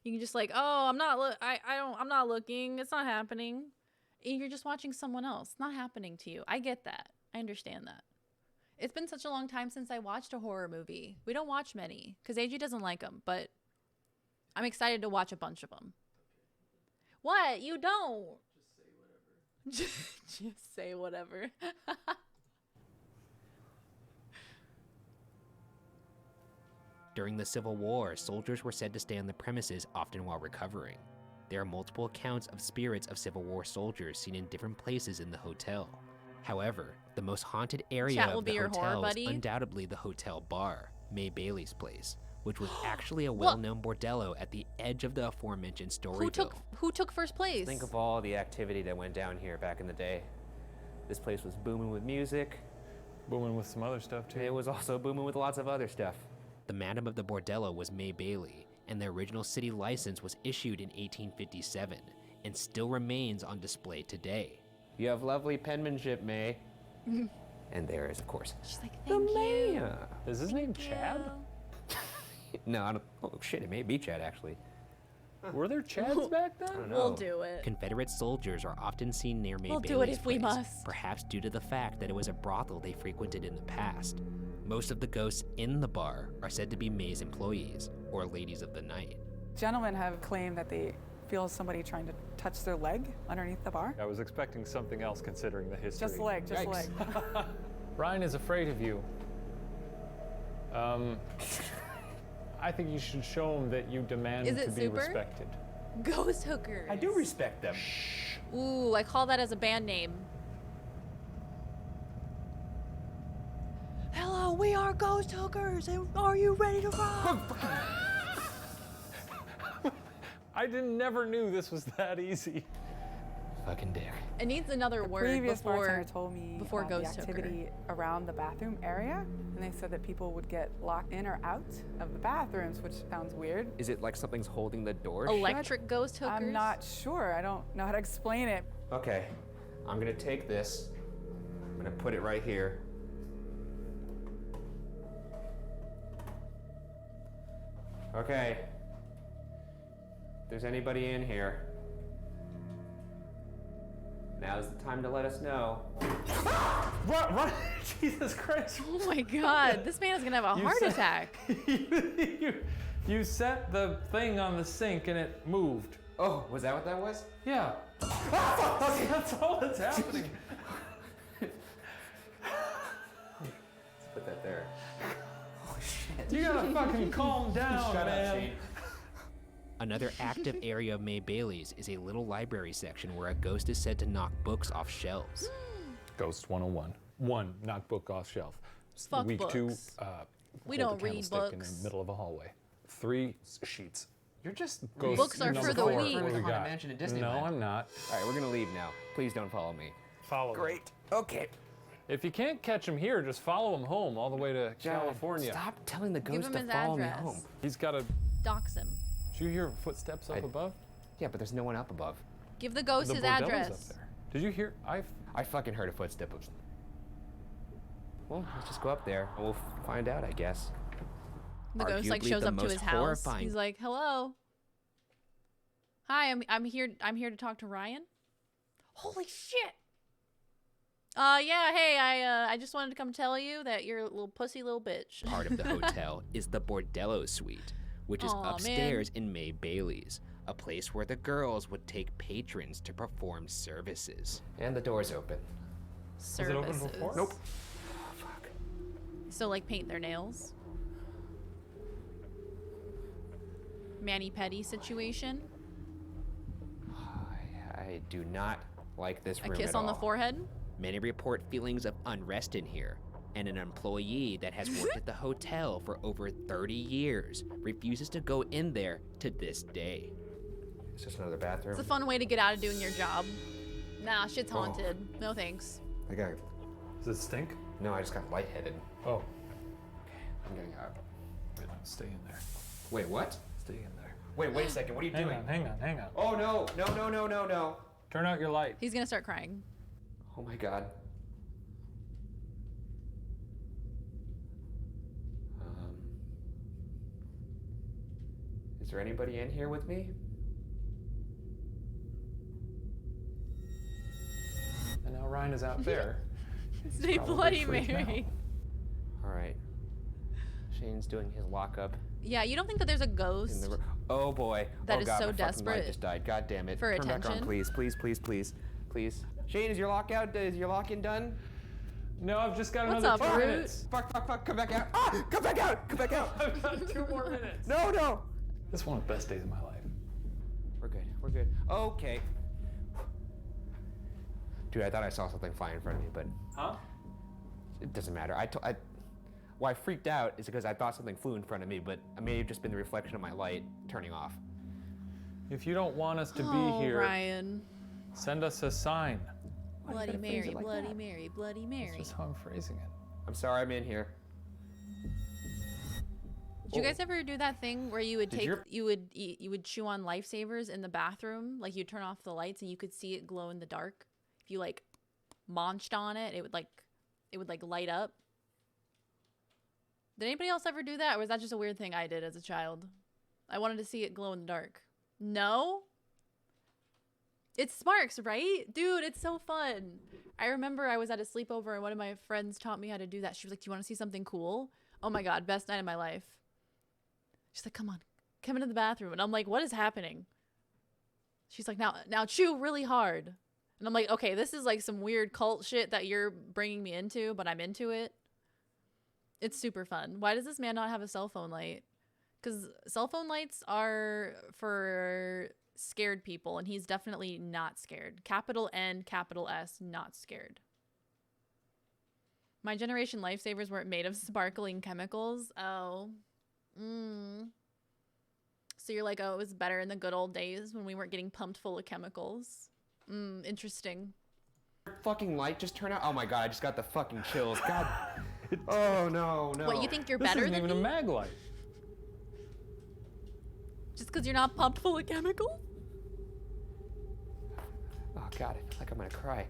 You can just like, oh, I'm not looking. It's not happening. And you're just watching someone else. It's not happening to you. I get that. I understand that. It's been such a long time since I watched a horror movie. We don't watch many because AG doesn't like them, but I'm excited to watch a bunch of them. What? You don't? Just say whatever. During the Civil War, soldiers were said to stay on the premises often while recovering. There are multiple accounts of spirits of Civil War soldiers seen in different places in the hotel. However, the most haunted area Chat will of be the your horror hotel is buddy. undoubtedly the hotel bar, May Bailey's place, which was actually a well-known bordello at the edge of the aforementioned Storyville. Who took first place? Think of all the activity that went down here back in the day. This place was booming with music. Booming with some other stuff, too. It was also booming with lots of other stuff. The madam of the bordello was May Bailey, and the original city license was issued in 1857 and still remains on display today. You have lovely penmanship, May. And there is, of course, She's like, thank you. Is his name Chad? No, I don't. Oh shit, it may be Chad actually. Were there Chads back then? I don't know. We'll do it. Confederate soldiers are often seen near May We'll Bailey's do it if we place, must. perhaps due to the fact that it was a brothel they frequented in the past. Most of the ghosts in the bar are said to be May's employees or ladies of the night. Gentlemen have claimed that they feel somebody trying to touch their leg underneath the bar. I was expecting something else considering the history. Just leg, just leg. Ryan is afraid of you. I think you should show him that you demand Is it to be super? respected. Ghost hookers. I do respect them. Ooh, I call that as a band name. Hello, we are ghost hookers, and are you ready to rock? I never knew this was that easy. Fucking dick. It needs another word Previous before bartender told me before the ghost activity around the bathroom area, and they said that people would get locked in or out of the bathrooms, which sounds weird. Is it like something's holding the door Electric ghost hookers. I'm not sure. I don't know how to explain it. Okay, I'm gonna take this. I'm gonna put it right here. Okay. If there's anybody in here, now's the time to let us know. Run! Jesus Christ! Oh my God, this man is gonna have a heart attack. You set the thing on the sink and it moved. Oh, was that what that was? Yeah. That's all that's happening. Let's put that there. Oh shit. You gotta fucking calm down, Shut man. up, Shane. Another active area of May Bailey's is a little library section where a ghost is said to knock books off shelves. Ghost 101. 1, knock book off shelf. Fuck Week books. 2, We hold don't a read candlestick in the books. middle of a hallway. 3, sheets. You're just Ghost Books are number for the 4. weak. What do we Haunted got? Mansion in Disneyland. No, I'm not. All right, we're gonna leave now. Please don't follow me. Follow me. Great. Okay. If you can't catch him here, just follow him home all the way to California. Stop telling the Give ghost him to his follow me address. home. He's got a... Dox him. Did you hear footsteps up above? Yeah, but there's no one up above. Give the ghost The his bordello's address. up there. Did you hear? I fucking heard a footstep. Well, let's just go up there and we'll find out, I guess. The ghost like Arguably shows the up to most his house. horrifying- He's like, "Hello. Hi, I'm here to talk to Ryan." Holy shit. Yeah, hey, I just wanted to come tell you that you're a little pussy little bitch. Part of the hotel is the Bordello Suite, which is Aw, upstairs in May Bailey's, a place where the girls would take patrons to perform services. And the door's open. Services. Nope. So like paint their nails. Mani-pedi situation. I do not like this A room kiss at on the all. forehead. Many report feelings of unrest in here, and an employee that has worked at the hotel for over 30 years refuses to go in there to this day. It's just another bathroom. It's a fun way to get out of doing your job. Nah, shit's haunted. No thanks. I got. Does it stink? No, I just got lightheaded. Oh. I'm getting out. Wait, no, stay in there. Wait, what? Stay in there. Wait a second. What are you doing? Hang on. Oh no, no. Turn out your light. He's gonna start crying. Oh my god. Is there anybody in here with me? And now Ryan is out there. Say probably Bloody freaked out. Mary. All right. Shane's doing his lockup. Yeah, you don't think that there's a In ghost? the oh boy. That oh is god, so my fucking light desperate just died. God damn it. for Turn back on, attention. please. Shane, is your lockout? Is your lock-in done? No, I've just got What's another up, 2 Root? minutes. Fuck, come back out. Ah, come back out. I've got 2 more minutes. No. This is one of the best days of my life. We're good. Okay. Dude, I thought I saw something fly in front of me, but Huh? it doesn't matter. Why I freaked out is because I thought something flew in front of me, but it may have just been the reflection of my light turning off. If you don't want us to Oh, be here, Ryan. send us a sign. Bloody gotta phrase Mary, it like Bloody that? Mary, Bloody Mary. That's just how I'm phrasing it. I'm sorry I'm in here. Did you guys ever do that thing where you would Did take your- you would chew on lifesavers in the bathroom? Like you'd turn off the lights and you could see it glow in the dark. If you like munched on it, it would like light up. Did anybody else ever do that, or was that just a weird thing I did as a child? I wanted to see it glow in the dark. No? It sparks, right? Dude, it's so fun. I remember I was at a sleepover and one of my friends taught me how to do that. She was like, "Do you want to see something cool?" Oh my God, best night of my life. She's like, come into the bathroom. And I'm like, what is happening? She's like, now chew really hard. And I'm like, okay, this is like some weird cult shit that you're bringing me into, but I'm into it. It's super fun. Why does this man not have a cell phone light? Because cell phone lights are for scared people, and he's definitely not scared. Capital N, capital S, not scared. My generation lifesavers weren't made of sparkling chemicals. Oh. So you're like, oh, it was better in the good old days when we weren't getting pumped full of chemicals. Interesting. Fucking light just turned out. Oh my god, I just got the fucking chills. God. Oh no. What, you think you're This better isn't than even me? a mag light. Just because you're not pumped full of chemicals? Oh god, I feel like I'm gonna cry.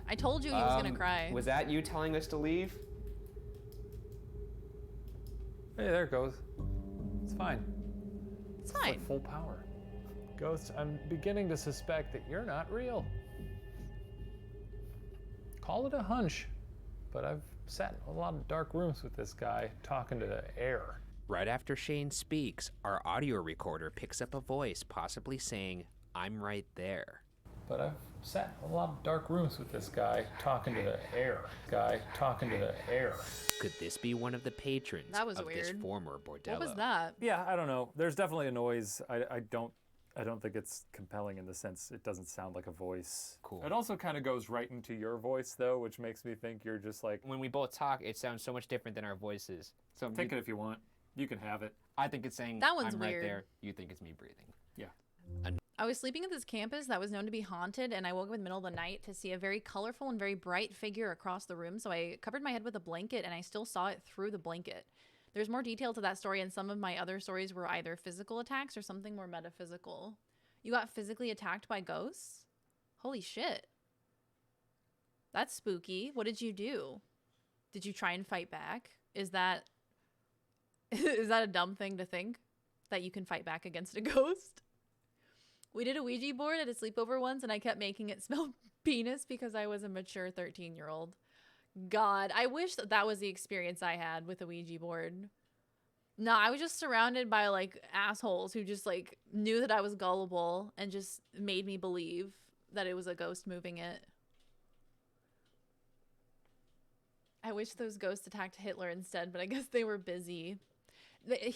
I told you he was gonna cry. Was that you telling us to leave? Hey, there it goes. It's fine. It's It's fine. at full power. Ghost, I'm beginning to suspect that you're not real. Call it a hunch, but I've sat in a lot of dark rooms with this guy talking to the air. Right after Shane speaks, our audio recorder picks up a voice possibly saying, "I'm right there." but I've sat in a lot of dark rooms with this guy talking to the air. Could this be one of the patrons That was of this weird. former bordello? What was that? Yeah, I don't know. There's definitely a noise. I don't think it's compelling in the sense it doesn't sound like a voice. Cool. It also kind of goes right into your voice though, which makes me think you're just like, When we both talk, it sounds so much different than our voices. So take it if you want. You can have it. I think it's saying That one's I'm right weird. there. You think it's me breathing. Yeah. I was sleeping at this campus that was known to be haunted, and I woke up in the middle of the night to see a very colorful and very bright figure across the room. So I covered my head with a blanket, and I still saw it through the blanket. There's more detail to that story, and some of my other stories were either physical attacks or something more metaphysical. You got physically attacked by ghosts? Holy shit. That's spooky. What did you do? Did you try and fight back? Is that a dumb thing to think? That you can fight back against a ghost? We did a Ouija board at a sleepover once, and I kept making it smell penis because I was a mature 13-year-old. God, I wish that was the experience I had with a Ouija board. No, I was just surrounded by, like, assholes who just, like, knew that I was gullible and just made me believe that it was a ghost moving it. I wish those ghosts attacked Hitler instead, but I guess they were busy.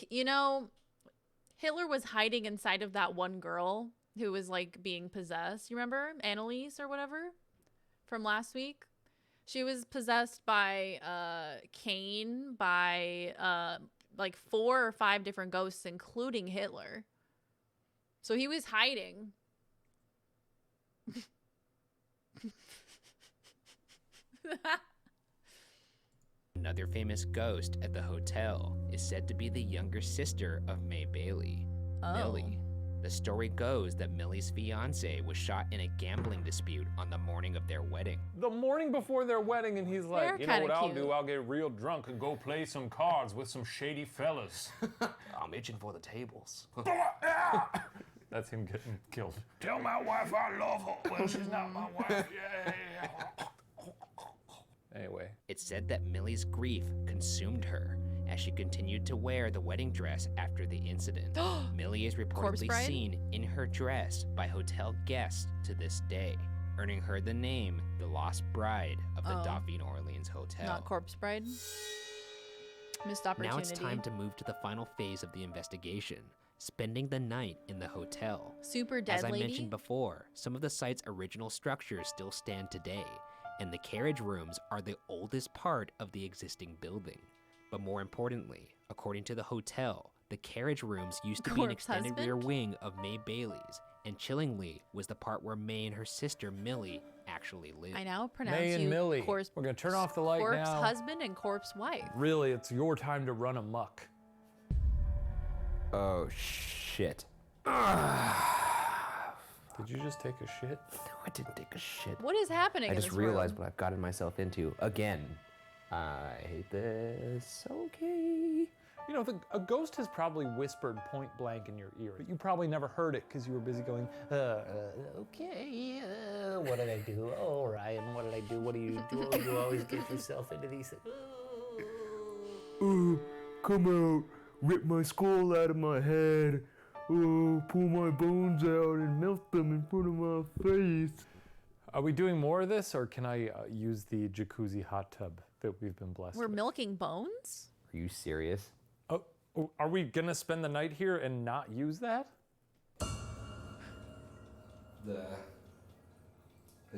You know, Hitler was hiding inside of that one girl who was, like, being possessed. You remember? Annalise or whatever? From last week? She was possessed by Cain, by like 4 or 5 different ghosts, including Hitler. So he was hiding. Another famous ghost at the hotel is said to be the younger sister of May Bailey, Millie. The story goes that Millie's fiance was shot in a gambling dispute on the morning of their wedding. The morning before their wedding, and he's like, They're you know what kinda I'll cute. do? I'll get real drunk and go play some cards with some shady fellas. I'm itching for the tables. That's him getting killed. Tell my wife I love her. Well, she's not my wife. Yeah. Anyway. It's said that Millie's grief consumed her as she continued to wear the wedding dress after the incident. Millie is Corpse reportedly bride? seen in her dress by hotel guests to this day, earning her the name the Lost Bride of the Oh. Dauphine Orleans Hotel. Not Corpse Bride. Missed opportunity. Now it's time to move to the final phase of the investigation, spending the night in the hotel. Super dead As I lady? mentioned before, some of the site's original structures still stand today, and the carriage rooms are the oldest part of the existing building. But more importantly, according to the hotel, the carriage rooms used to be an Corpse extended rear husband? wing of May Bailey's, and chillingly was the part where May and her sister Millie actually lived. I now pronounce May and you Millie. corpse, We're gonna turn off the light corpse now. husband and corpse wife. Really, it's your time to run amok. Oh, shit. Did you just take a shit? No, I didn't take a shit. What is happening I in just this realized room? what I've gotten myself into again. I hate this. Okay. You know, a ghost has probably whispered point blank in your ear, but you probably never heard it because you were busy going, Okay, what did I do? Oh, Ryan, what did I do? What do you do? You always get yourself into these things. Come out, rip my skull out of my head. Oh, pull my bones out and melt them in front of my face. Are we doing more of this, or can I use the jacuzzi hot tub that we've been blessed We're with? milking bones? Are you serious? Oh, are we gonna spend the night here and not use that? The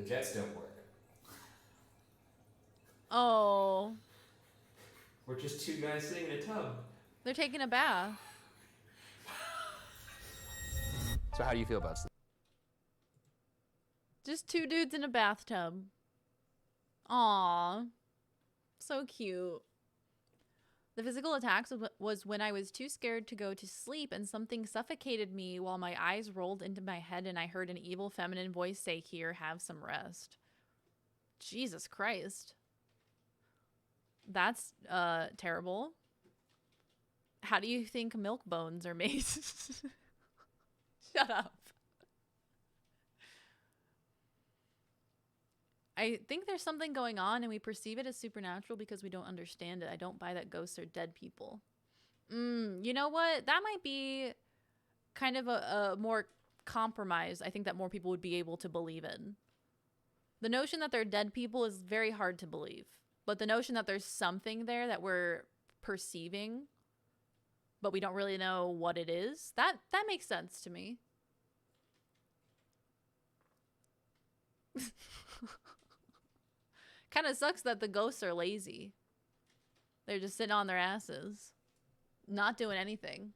jets don't work. Oh, We're just 2 guys sitting in a tub. they're taking a bath. So how do you feel about sleep? Just 2 dudes in a bathtub. Aw, so cute. The physical attacks was when I was too scared to go to sleep and something suffocated me while my eyes rolled into my head and I heard an evil feminine voice say, "Here, have some rest." Jesus Christ. That's terrible. How do you think milk bones are made? Shut up. I think there's something going on and we perceive it as supernatural because we don't understand it. I don't buy that ghosts are dead people. You know what? That might be kind of a more compromise, I think that more people would be able to believe in. The notion that they're dead people is very hard to believe. But the notion that there's something there that we're perceiving, but we don't really know what it is, that makes sense to me. Kind of sucks that the ghosts are lazy. They're just sitting on their asses, not doing anything.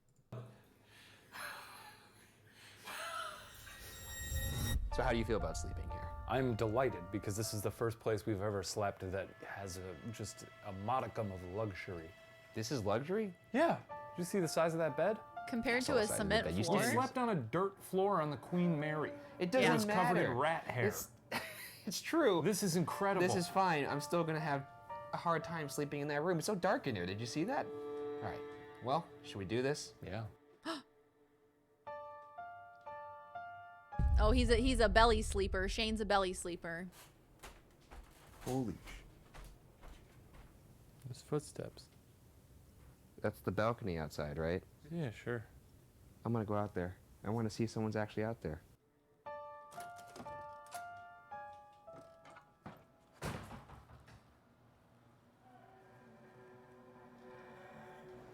So how do you feel about sleeping here? I'm delighted because this is the first place we've ever slept that has just a modicum of luxury. This is luxury? Yeah. Did you see the size of that bed? Compared to a cement floor. We slept on a dirt floor on the Queen Mary. It doesn't It's matter. covered in rat hair. It's true. This is incredible. This is fine. I'm still gonna have a hard time sleeping in that room. It's so dark in there. Did you see that? All right. Well, should we do this? Yeah. Oh, he's a belly sleeper. Shane's a belly sleeper. Holy There's footsteps. That's the balcony outside, right? Yeah, sure. I'm gonna go out there. I want to see if someone's actually out there.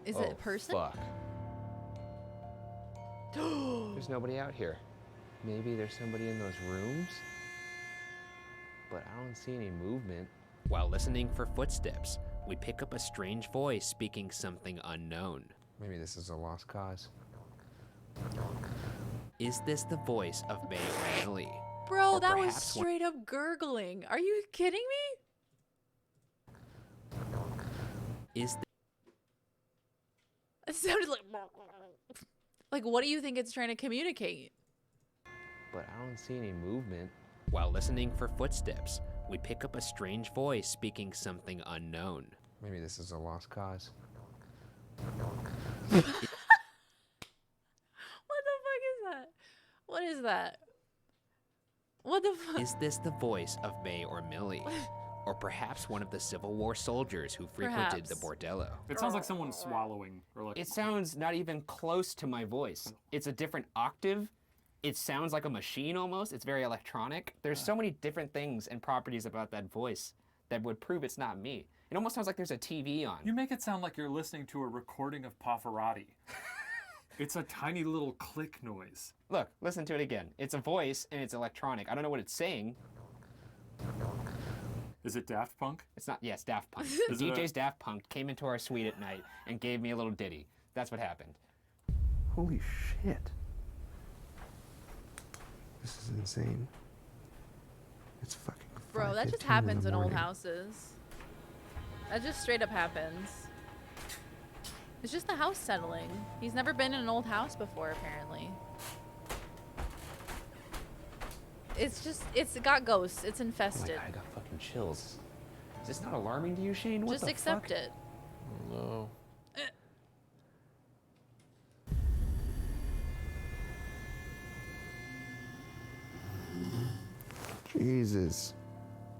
Is it a person? Fuck. There's nobody out here. Maybe there's somebody in those rooms? But I don't see any movement. While listening for footsteps, we pick up a strange voice speaking something unknown. Maybe this is a lost cause. Is this the voice of May or Millie? Bro, Or that was perhaps one- straight up gurgling. Are you kidding me? Is It sounded like what do you think it's trying to communicate? But I don't see any movement. While listening for footsteps, we pick up a strange voice speaking something unknown. Maybe this is a lost cause. What the fuck is that? What is that? What the fuck? Is this the voice of May or Millie? Or perhaps one of the Civil War soldiers who frequented the bordello? It sounds like someone swallowing or like. It sounds not even close to my voice. It's a different octave. It sounds like a machine almost. It's very electronic. There's so many different things and properties about that voice that would prove it's not me. It almost sounds like there's a TV on. You make it sound like you're listening to a recording of Pavarotti. It's a tiny little click noise. Look, listen to it again. It's a voice and it's electronic. I don't know what it's saying. Is it Daft Punk? It's not. Yes, Daft Punk. The Is it DJ's Daft Punk came into our suite at night and gave me a little ditty. That's what happened. Holy shit. This is insane. It's fucking. Bro, that just happens in old houses. That just straight up happens. It's just the house settling. He's never been in an old house before, apparently. It's got ghosts. It's infested. Oh my God, I got fucking chills. Is this not alarming to you, Shane? What Just the accept fuck? it. No. Jesus.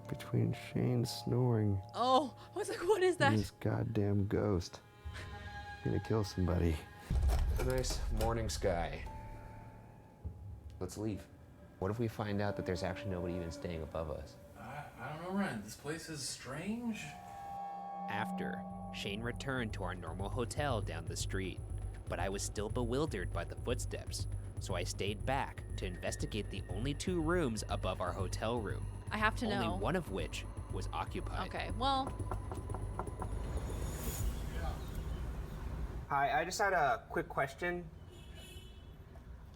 Between Shane snoring Oh, I was like, what is that? and this goddamn ghost. Gonna kill somebody. A nice morning sky. Let's leave. What if we find out that there's actually nobody even staying above us? I don't know, Ryan. This place is strange. After, Shane returned to our normal hotel down the street, but I was still bewildered by the footsteps, so I stayed back to investigate the only 2 rooms above our hotel room. I have to know. Only one of which was occupied. Okay, well. Hi, I just had a quick question.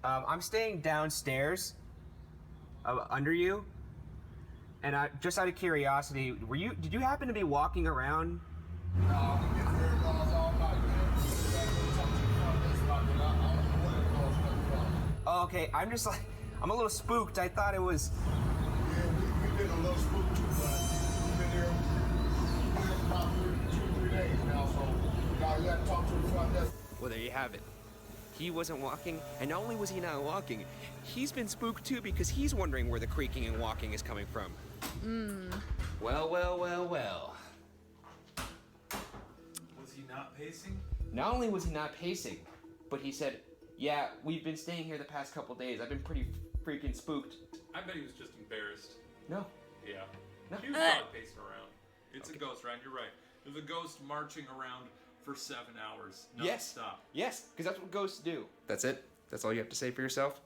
I'm staying downstairs, under you, and just out of curiosity, did you happen to be walking around? Oh, okay, I'm a little spooked. I thought it was. Yeah, we've been a little spooked too, but we've been there about 2-3 days now, so you got to talk to the front desk. Well, there you have it. He wasn't walking, and not only was he not walking, he's been spooked too because he's wondering where the creaking and walking is coming from. Well, well, well, well. Was he not pacing? Not only was he not pacing, but he said, Yeah, we've been staying here the past couple days. I've been pretty freaking spooked. I bet he was just embarrassed. No. Yeah. No. He was not pacing around. It's a ghost, Ryan. You're right. There's a ghost marching around for 7 hours. Non-stop. Yes, because that's what ghosts do. That's it? That's all you have to say for yourself?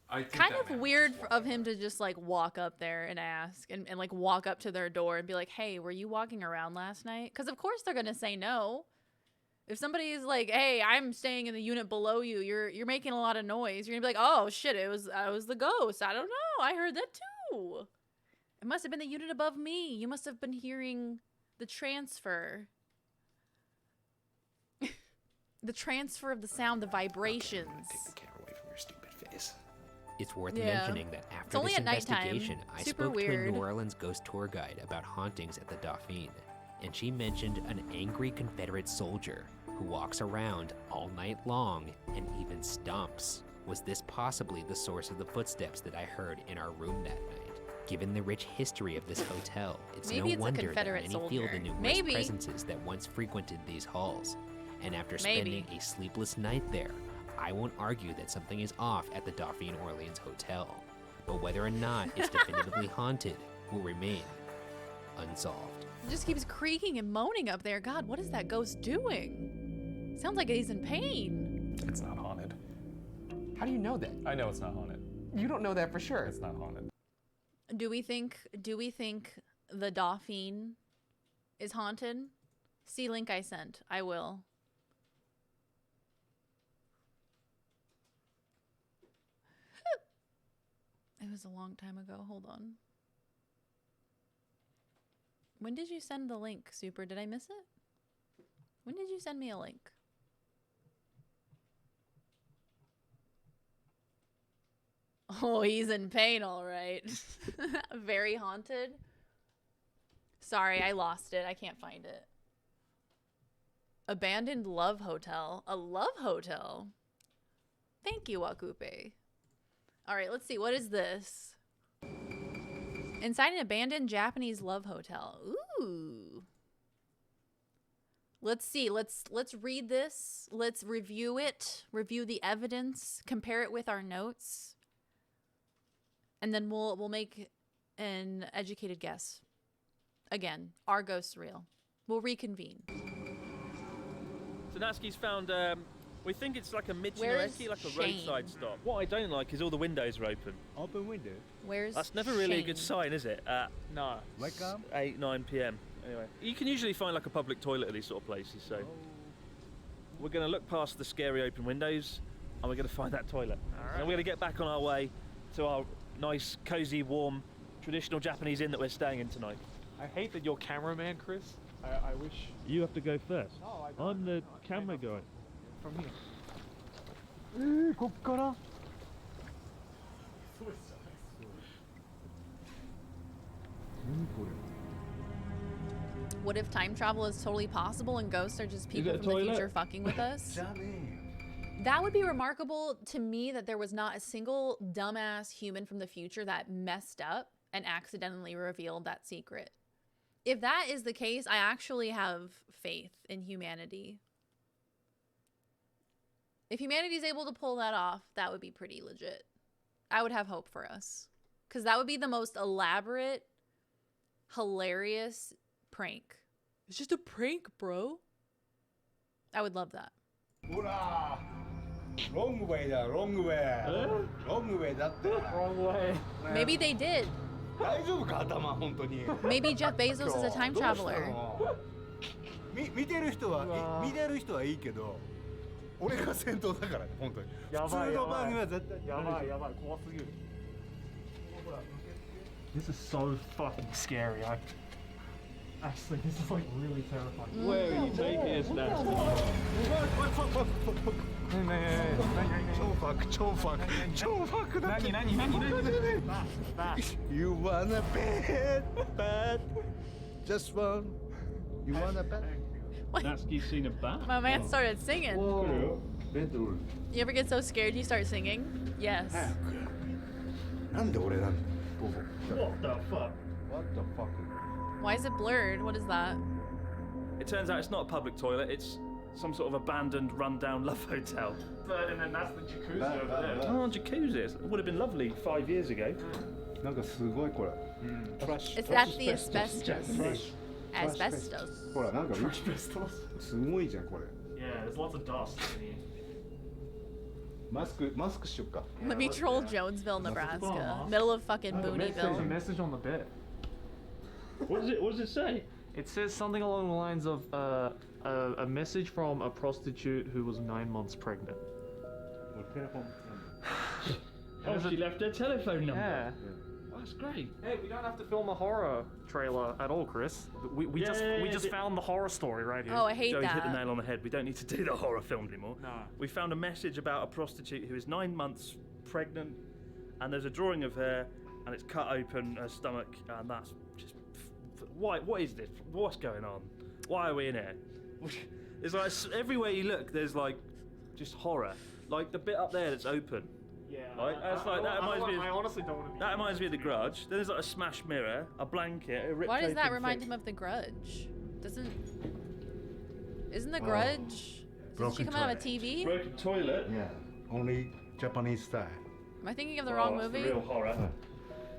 I think Kind of weird of him to just like walk up there and ask and like walk up to their door and be like, hey, were you walking around last night? Because of course they're going to say no. If somebody is like, hey, I'm staying in the unit below you, you're making a lot of noise. You're going to be like, oh shit, I was the ghost. I don't know. I heard that too. It must have been the unit above me. You must have been hearing the transfer. The transfer of the sound, the vibrations. Take the camera away from your stupid face. It's worth Yeah. mentioning that It's after only this at nighttime. investigation, I Super spoke to a weird. New Orleans ghost tour guide about hauntings at the Dauphine, and she mentioned an angry Confederate soldier who walks around all night long and even stomps. Was this possibly the source of the footsteps that I heard in our room that night? Given the rich history of this hotel, it's Maybe no it's a wonder that Confederate many feel soldier. the numerous Maybe. presences that once frequented these halls. And after Maybe. spending a sleepless night there, I won't argue that something is off at the Dauphine Orleans Hotel. But whether or not it's definitively haunted will remain unsolved. It just keeps creaking and moaning up there. God, what is that ghost doing? Sounds like he's in pain. It's not haunted. How do you know that? I know it's not haunted. You don't know that for sure. It's not haunted. Do we think the Dauphine is haunted? See link I sent. I will. It was a long time ago. Hold on. When did you send the link, Super? Did I miss it? When did you send me a link? Oh, he's in pain, all right. Very haunted. Sorry, I lost it. I can't find it. Abandoned love hotel. A love hotel? Thank you, Wakupe. All right, let's see. What is this? Inside an abandoned Japanese love hotel. Ooh. Let's see. Let's read this. Let's review it. Review the evidence. Compare it with our notes. And then we'll make an educated guess. Again, are ghosts real? We'll reconvene. So Natsuki's found, we think it's like a Where's Michinoreki, like a Shane? roadside stop. What I don't like is all the windows are open. Open window? Where's That's never really a good Shane? sign, is it? No. Welcome. 8, 9 p.m. Anyway, you can usually find like a public toilet at these sort of places, so. We're gonna look past the scary open windows and we're gonna find that toilet. And we're gonna get back on our way to our nice, cozy, warm, traditional Japanese inn that we're staying in tonight. I hate that you're cameraman, Chris. I wish. You have to go first. No, I I'm the camera guy. From here. こっから What if time travel is totally possible and ghosts are just people it a from the toilet? future fucking with us? That would be remarkable to me that there was not a single dumbass human from the future that messed up and accidentally revealed that secret. If that is the case, I actually have faith in humanity. If humanity is able to pull that off, that would be pretty legit. I would have hope for us. Because that would be the most elaborate, hilarious prank. It's just a prank, bro. I would love that. Hoorah! Wrong way da, wrong way. Wrong way だって。Wrong way. Maybe they did. 大丈夫か頭本当に。 Maybe Jeff Bezos is a time どうしたの traveler. 見てる人はいいけど、俺が先頭だからね本当に。やばい普通の番組は絶対。やばいやばい怖すぎる。This is so fucking scary. Actually, this is like really terrifying. Where are you taking us, Natsuki?超ファクだって。何 You wanna bet? Just one. You wanna bet? Natsuki's seen a bat? My man started singing. Whoa. You ever get so scared you start singing? Yes. なんで俺なんだ。 What the fuck? What the fuck? Why is it blurred? What is that? It turns out it's not a public toilet, it's some sort of abandoned, rundown love hotel. And then that's the jacuzzi over there. Oh, jacuzzis. It would have been lovely 5 years ago. Like a sugoi kore. It's that's the asbestos. Asbestos. ほらなんかすごいじゃんこれ。 Yeah, there's lots of dust in here. マスクしよっか。 Let me troll Jonesville, Nebraska. Middle of fucking There's a Booneyville. message on the bed. What does it say? It says something along the lines of a message from a prostitute who was 9 months pregnant. Oh, she left her telephone number. Yeah. Oh, that's great. Hey, we don't have to film a horror trailer at all, Chris. We just found the horror story right here. Oh, I hate Joey hit the that. nail on the head. We don't need to do the horror film anymore. No. We found a message about a prostitute who is 9 months pregnant, and there's a drawing of her, and it's cut open her stomach, and that's just why? What is this? What's going on? Why are we in here? It's like everywhere you look, there's like just horror. Like the bit up there that's open. Yeah. Right? That reminds me. I honestly don't want to be. That reminds me of The Grudge. Then there's like a smashed mirror, a blanket, a ripped Why does that open remind thing. him of The Grudge? Isn't The Grudge? Doesn't she come out of a TV? Broken toilet. Yeah. Only Japanese style. Am I thinking of the wrong that's the movie? real horror.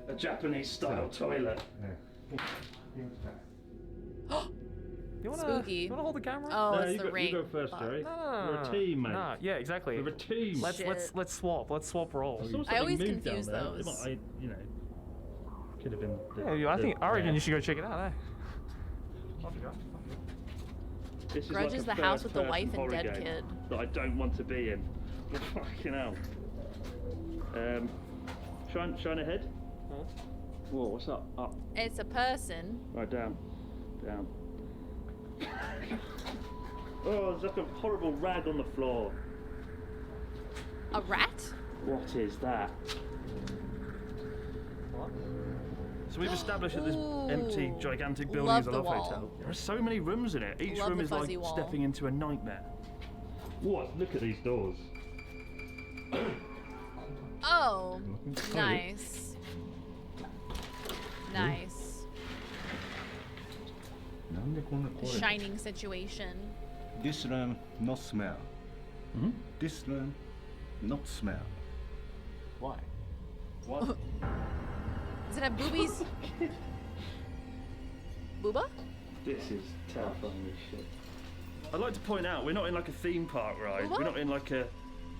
A Japanese style toilet. You wanna, Spooky. You wanna hold the camera? Oh, No, it's you the go, ring. You go first, Fuck. Jerry. No, We're a team, mate. Nah, yeah, exactly. We're a team. Let's swap. Let's swap roles. I always confuse those. Could have been. I reckon you should go check it out. Off you go. This is Grudge like is a the house with the first-person wife and horror dead game kid. that I don't want to be in. Fucking hell. Shine ahead. Huh? Whoa, what's up? Up. It's a person. Right, down. Oh, there's like a horrible rag on the floor. A rat? What is that? What? So we've established that this empty, gigantic building Love is a the love wall. hotel. There are so many rooms in it. Each Love room the is like fuzzy wall. stepping into a nightmare. What? Look at these doors. Oh, nice. Nice. Shining situation. This room not smell. Hmm? This room not smell. Why? What? Does it have boobies? Booba? This is terrifying as shit. I'd like to point out, we're not in like a theme park ride. What? We're not in like a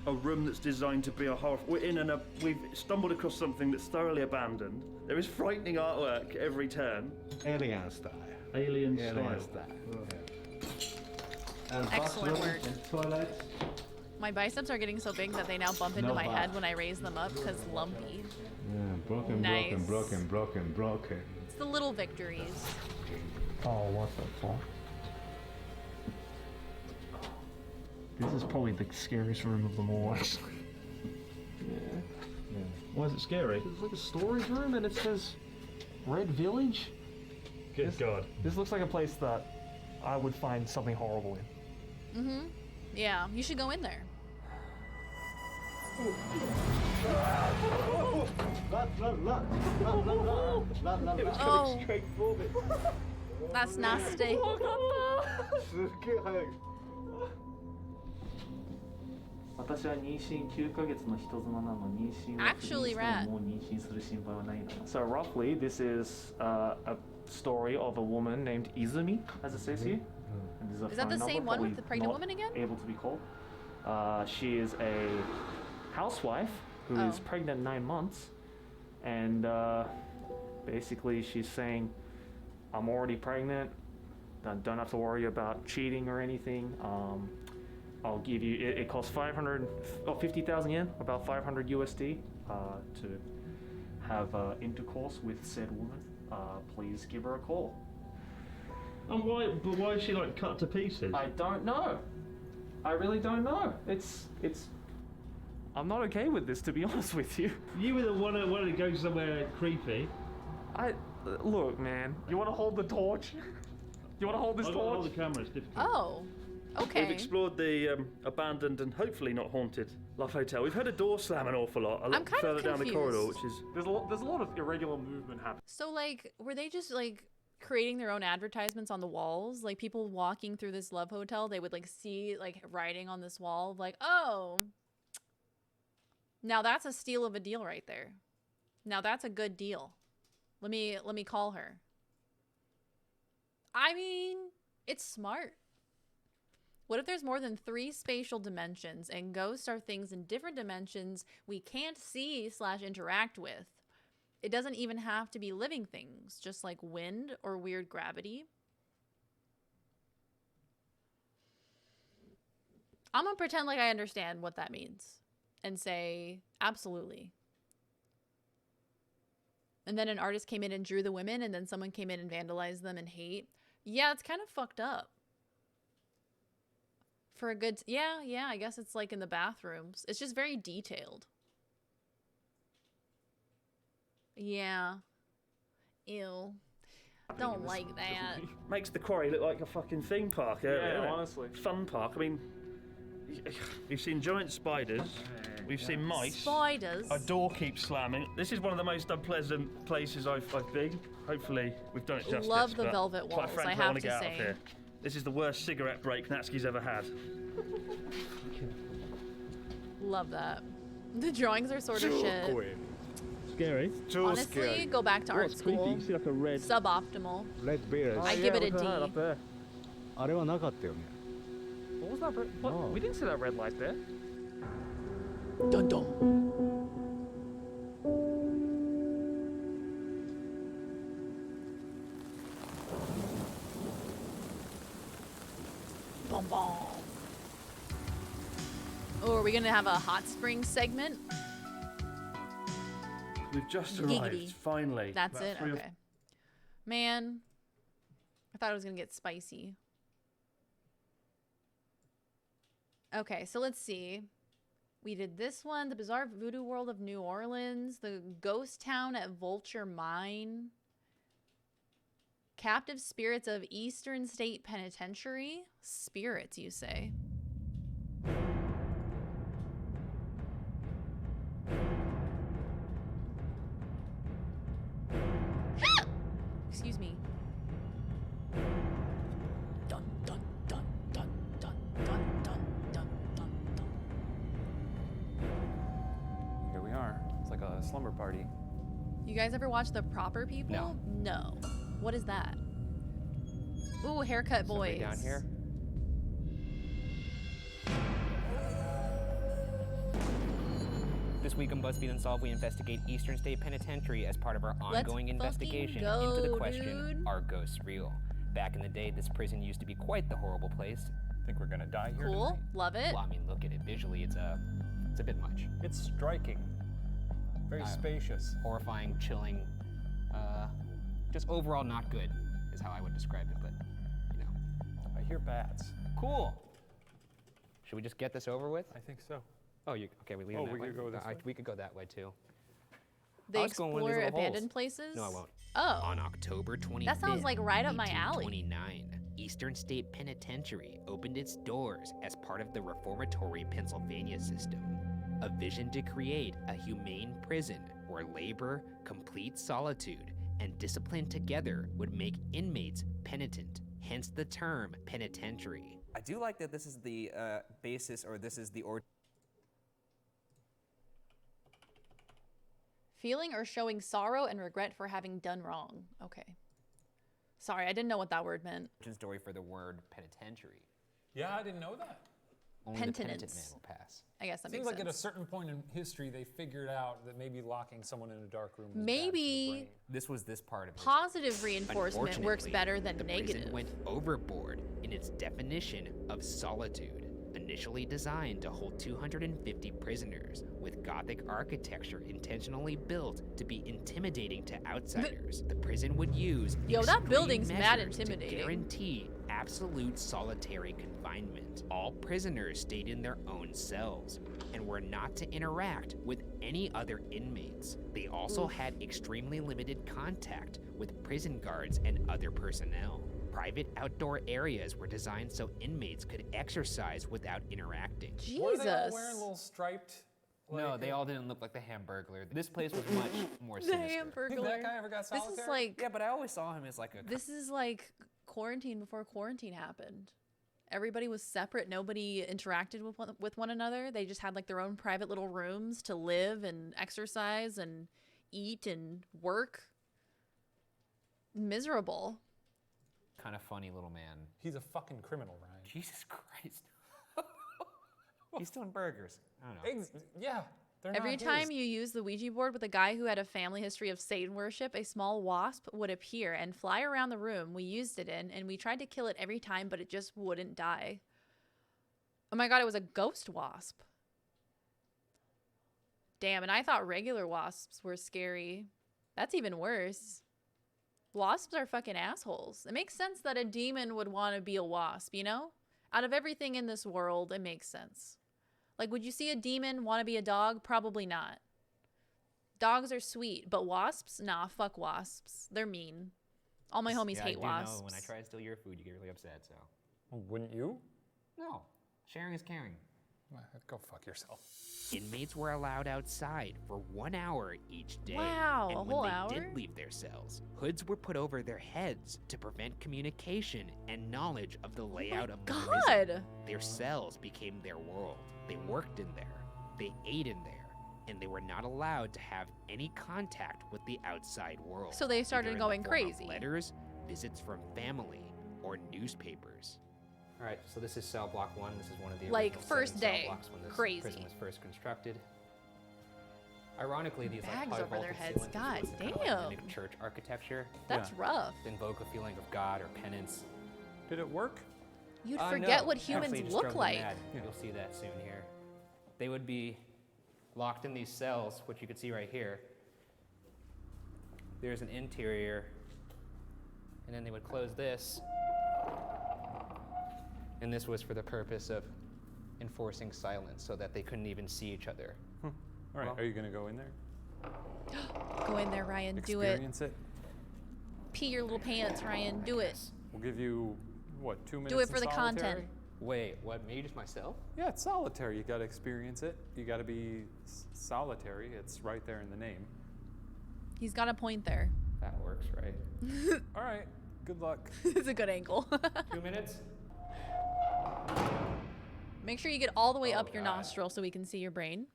room that's designed to be a horror. We're in we've stumbled across something that's thoroughly abandoned. There is frightening artwork every turn. Alien style. Alien style. And Excellent bathroom work. and toilets. My biceps are getting so big that they now bump into No my bath. head when I raise them up because lumpy. Yeah, broken. Nice. It's It's the little victories. Oh, what the fuck? This is probably the scariest room of them all, actually. Yeah. Why is it scary? It's like a storage room and it says Red Village. Good God. This looks like a place that I would find something horrible in. Mm-hmm. Yeah, you should go in there. It was Oh. coming straight for me. That's nasty. Actually, rat. So roughly, this is a story of a woman named Izumi, as it says here. And this a Is that phone the same number, one with probably the pregnant not woman again? Able to be called. She is a housewife who is Oh. pregnant 9 months, and basically she's saying, "I'm already pregnant. Don't have to worry about cheating or anything. I'll give you. It costs 50,000 yen, about 500 USD, to have intercourse with said woman. Please give her a call." And why is she like cut to pieces? I don't know. I really don't know. I'm not okay with this, to be honest with you. You were the one to go somewhere creepy. Look, man. You want to hold the torch? You want to hold this I've got to torch? hold the camera, it's difficult. Oh, okay. We've explored the abandoned and hopefully not haunted Love Hotel. We've heard a door slam an awful lot. A lot further down the corridor, which is... There's a lot of irregular movement happening. So, like, were they just, like, creating their own advertisements on the walls. Like people walking through this love hotel, they would like see like writing on this wall like, oh, now that's a steal of a deal right there. Now that's a good deal. Let me call her. I mean, it's smart. What if there's more than 3 spatial dimensions and ghosts are things in different dimensions we can't see / interact with? It doesn't even have to be living things, just like wind or weird gravity. I'm gonna pretend like I understand what that means and say, absolutely. And then an artist came in and drew the women, and then someone came in and vandalized them and hate. Yeah, it's kind of fucked up. For a good, yeah, I guess it's like in the bathrooms. It's just very detailed. Yeah. Ew. Don't like that. Makes the quarry look like a fucking theme park area. Yeah, doesn't it? honestly. Fun park. I mean, we've seen giant spiders. We've seen mice. Spiders. A door keeps slamming. This is one of the most unpleasant places I've been. Hopefully, we've done it justice. Love the but velvet quite walls, frankly, I I have want to to get out say. of here. This is the worst cigarette break Natsuki's ever had. Love that. The drawings are sort of shit. Scary. Honestly, go back to art school. Creepy. You see like a red. Suboptimal. Red bears. I give it a D. Up there. あれはなかったよね。 What was that? What? Oh. We didn't see that red light there. Dun dun. Boom, boom. Oh, are we gonna have a hot spring segment? We've just arrived. Giggity. Finally. That's About it? 3 or Okay. Man, I thought it was gonna get spicy. Okay, so let's see. We did this one, the bizarre voodoo world of New Orleans, the ghost town at Vulture Mine, captive spirits of Eastern State Penitentiary. Spirits, you say? Excuse me. Dun dun dun dun dun dun dun dun dun dun. Here we are. It's like a slumber party. You guys ever watch The Proper People? No. What is that? Ooh, Haircut Boys. Down here. This week on BuzzFeed Unsolved, we investigate Eastern State Penitentiary as part of our ongoing investigation into the question, are ghosts real? Back in the day, this prison used to be quite the horrible place. Think we're gonna die here Cool. tonight? Love it. Well, I mean, look at it visually, it's a bit much. It's striking. Very spacious. Horrifying, chilling, just overall not good is how I would describe it, but, you know. I hear bats. Cool. Should we just get this over with? I think so. Oh, okay, we leave Oh, that we way? could go this way? We could go that way, too. They Let's go in one of these explore little abandoned holes. places? No, I won't. Oh. On October 25th, That sounds like right up my alley. 1829, Eastern State Penitentiary opened its doors as part of the reformatory Pennsylvania system. A vision to create a humane prison where labor, complete solitude, and discipline together would make inmates penitent, hence the term penitentiary. I do like that this is the basis, or this is the Feeling or showing sorrow and regret for having done wrong. Okay. Sorry, I didn't know what that word meant. origin story for the word penitentiary. Yeah, I didn't know that. Only the penitent man will pass. I guess that Seems makes like at a sense. certain point in history, they figured out that maybe locking someone in a dark room was Maybe This was this part of it. positive reinforcement works Unfortunately, better than the negative. prison went overboard in its definition of solitude. Initially designed to hold 250 prisoners, with Gothic architecture intentionally built to be intimidating to outsiders, the prison would use Yo, that extreme building's mad measures intimidating. to guarantee absolute solitary confinement. All prisoners stayed in their own cells and were not to interact with any other inmates. They also had extremely limited contact with prison guards and other personnel. Private outdoor areas were designed so inmates could exercise without interacting. Were they all wearing little striped No, they all didn't look like the Hamburglar. This place was much more The sinister. Hamburglar. Think that guy ever got This solitary? is like Yeah, but I always saw him as like a. this is like quarantine before quarantine happened. Everybody was separate. Nobody interacted with one another. They just had like their own private little rooms to live and exercise and eat and work. Miserable. Kind of funny little man. He's a fucking criminal, Ryan. Jesus Christ. He's doing burgers. I don't know. Yeah. Every time you use the Ouija board with a guy who had a family history of Satan worship, a small wasp would appear and fly around the room we used it in, and we tried to kill it every time, but it just wouldn't die. Oh my god, it was a ghost wasp. Damn, and I thought regular wasps were scary. That's even worse. Wasps are fucking assholes. It makes sense that a demon would want to be a wasp, you know? Out of everything in this world, it makes sense. Like, would you see a demon want to be a dog? Probably not. Dogs are sweet, but wasps? Nah, fuck wasps. They're mean. All my homies hate wasps. Know when I try to steal your food, you get really upset, so. Wouldn't you? No. Sharing is caring. Go fuck yourself. Inmates were allowed outside for 1 hour each day. Wow, and a when whole they hour? did leave their cells, hoods were put over their heads to prevent communication and knowledge of the layout of the prison. Their cells became their world. They worked in there, they ate in there, and they were not allowed to have any contact with the outside world. So they started either in the going form of crazy. Letters, visits from family, or newspapers. All right, so this is cell block 1. This is one of the Like, original first 7 cell day. blocks when this Crazy. prison was first constructed. Ironically, these Bags like over their high-vaulted heads. ceilings God are supposed to kind of, damn. like, mimic church architecture. That's rough. To invoke a feeling of God or penance. Did it work? You'd forget no. what humans Actually, it just look drove them like. mad. You'll see that soon here. They would be locked in these cells, which you can see right here. There's an interior, and then they would close this. And this was for the purpose of enforcing silence so that they couldn't even see each other. All right, are you going to go in there? Go in there, Ryan. Do it. Experience it? Pee your little pants, Ryan. Do it. We'll give you, what, 2 minutes Do it for in the solitary? content. Wait, what? Me, just myself? Yeah, it's solitary. You got to experience it. You got to be solitary. It's right there in the name. He's got a point there. That works, right? All right, good luck. It's a good angle. 2 minutes? Make sure you get all the way up your nostril so we can see your brain.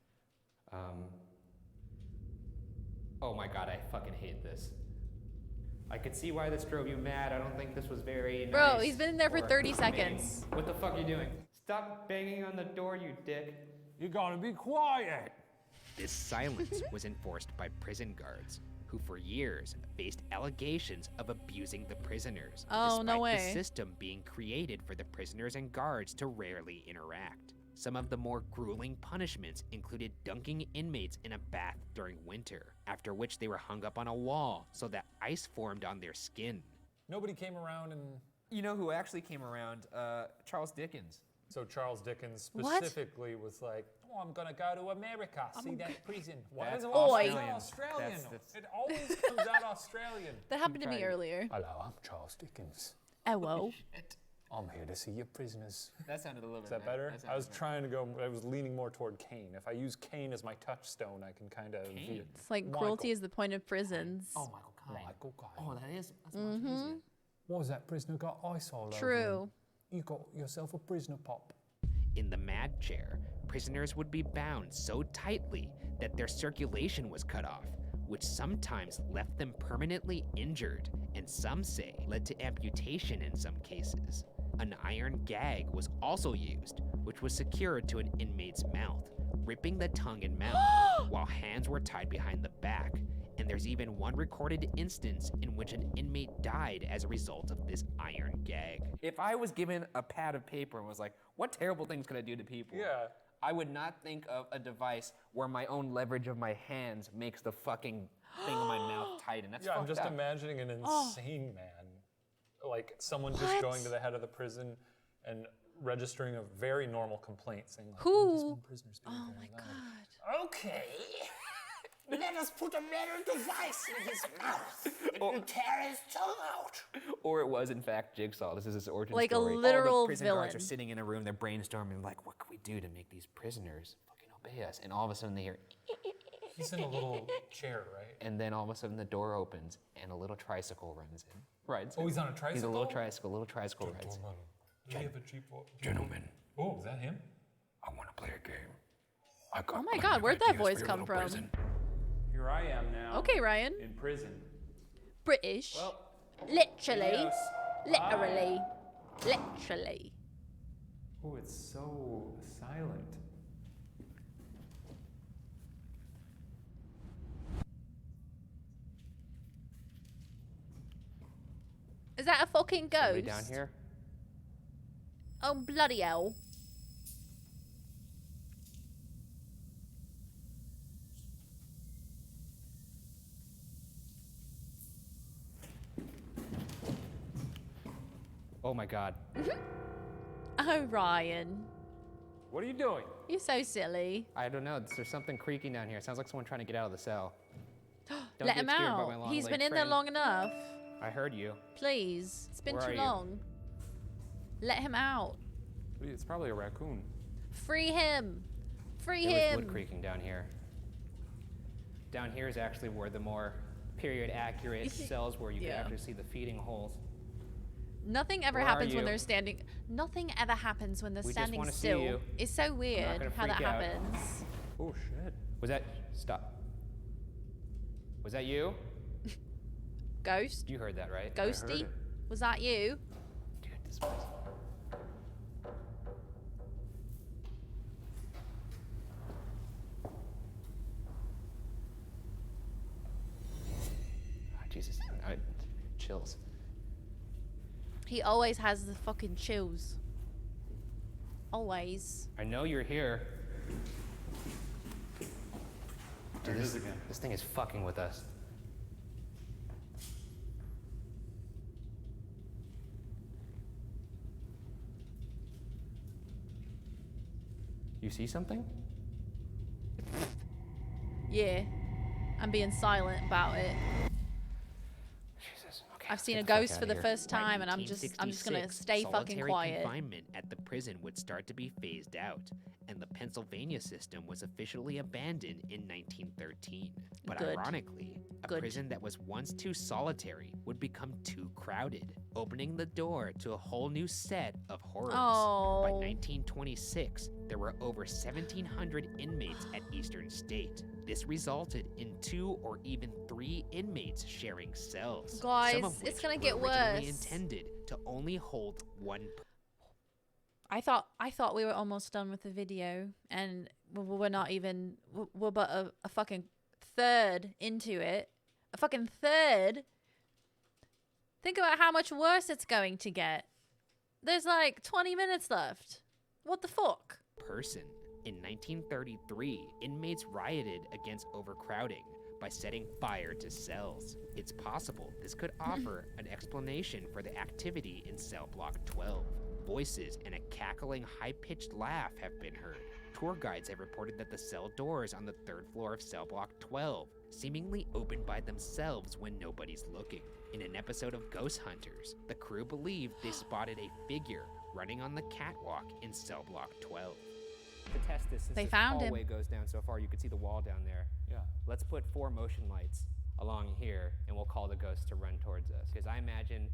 Oh my god, I fucking hate this. I could see why this drove you mad. I don't think this was very Bro, nice he's been in there for or 30 humane. seconds. What the fuck are you doing? Stop banging on the door, you dick. You gotta be quiet. This silence was enforced by prison guards, who for years faced allegations of abusing the prisoners, Oh, no despite way. the system being created for the prisoners and guards to rarely interact. Some of the more grueling punishments included dunking inmates in a bath during winter, after which they were hung up on a wall so that ice formed on their skin. Nobody came around and... You know who actually came around? Charles Dickens. So Charles Dickens What? specifically was like, oh, I'm gonna go to America, see that prison. Why That's does it always come Australian. out Australian? That's- It always comes out Australian. That happened to me earlier. Hello, I'm Charles Dickens. Hello. I'm here to see your prisoners. That sounded a little Is bit that better? that I was sounded trying to go, I was leaning more toward Cain. If I use Cain as my touchstone, I can kind of... It's like cruelty is the point of prisons. Oh, Michael Caine. Michael Caine. Oh, that's much easier. What was that prisoner got ice all over him? True. You got yourself a prisoner pop. In the mad chair, prisoners would be bound so tightly that their circulation was cut off, which sometimes left them permanently injured, and some say led to amputation in some cases. An iron gag was also used, which was secured to an inmate's mouth, ripping the tongue and mouth, while hands were tied behind the back. And there's even one recorded instance in which an inmate died as a result of this iron gag. If I was given a pad of paper and was like, what terrible things could I do to people? Yeah. I would not think of a device where my own leverage of my hands makes the fucking thing in my mouth tighten. That's Yeah, I'm fucked just up. imagining an insane man. Like someone just going to the head of the prison and registering a very normal complaint saying like, Who? "Oh, this one prisoner's being Oh very my loud." god. Okay. Let us put a metal device in his mouth that will tear his tongue out. Or it was, in fact, Jigsaw. This is his origin Like a story. All literal the prison guards villain. are sitting in a room, they're brainstorming, like, what could we do to make these prisoners fucking obey us. And all of a sudden they hear, He's in a little chair, right? and then all of a sudden the door opens and a little tricycle runs in. Rides Oh, in. he's on a tricycle? He's a little tricycle rides in. Do we have a cheap Gentlemen. Oh, is that him? I want to play a game. Oh my god, where'd that voice come from? Here I am now. Okay, Ryan. In prison. British. Well, literally. yes. Literally. Literally. Oh, it's so silent. Is that a fucking ghost? Somebody down here? Oh, bloody hell. Oh my god. Oh, Ryan. What are you doing? You're so silly. I don't know. There's something creaking down here. It sounds like someone trying to get out of the cell. Don't Let get him scared by my out. long He's legged been in there friend. long enough. I heard you. Please. It's been Where too are you? long. Let him out. It's probably a raccoon. Free him. Free There was him. wood creaking down here. Down here is actually where the more period accurate cells where you can Yeah. actually see the feeding holes. Nothing ever Where are happens when you? they're standing. Nothing ever happens when they're We just standing wanna see still. you. It's so weird gonna how that freak out. happens. Oh shit. Was that stop? Was that you? Ghost? You heard that, right? Ghosty? Was that you? Dude, this place. Jesus, chills. He always has the fucking chills. Always. I know you're here. There Dude, it is again. This thing is fucking with us. You see something? Yeah. I'm being silent about it. Jesus. I've seen a Get the fuck ghost for outta the here. first By time, and I'm just gonna 1966, stay fucking solitary quiet. confinement at the prison would start to be phased out, and the Pennsylvania system was officially abandoned in 1913. But Good. ironically, a Good. prison that was once too solitary would become too crowded, opening the door to a whole new set of horrors. By Oh. 1926, there were over 1,700 inmates at Eastern State. This resulted in 2 or even 3 inmates sharing cells. Guys, some of it's which gonna were get originally worse. intended to only hold one I thought we were almost done with the video, and we're not even. We're but a fucking third into it. A fucking third. Think about how much worse it's going to get. There's like 20 minutes left. What the fuck? person. In 1933, inmates rioted against overcrowding by setting fire to cells. It's possible this could offer an explanation for the activity in cell block 12. Voices and a cackling, high-pitched laugh have been heard. Tour guides have reported that the cell doors on the 3rd floor of cell block 12 seemingly open by themselves when nobody's looking. In an episode of Ghost Hunters, the crew believed they spotted a figure running on the catwalk in cell block 12. To test this, since They this found him. hallway goes down so far, you can see the wall down there. Yeah. Let's put 4 motion lights along here, and we'll call the ghost to run towards us. Because I imagine,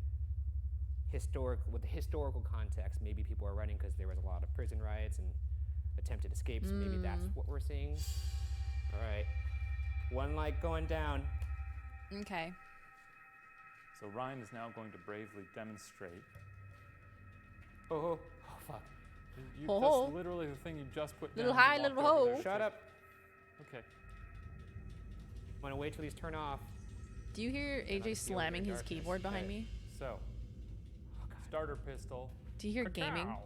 with the historical context, maybe people are running because there was a lot of prison riots and attempted escapes. Maybe that's what we're seeing. All right, 1 light going down. Okay. So Ryan is now going to bravely demonstrate. Oh, fuck. You, Ho, that's ho. literally the thing you just put Little down. high, and walked little over ho. there. Shut up. Okay. I'm gonna wait till these turn off. Do you hear AJ slamming his darkness. keyboard behind Okay. me? So, starter pistol. Do you hear gaming? Ka-chow.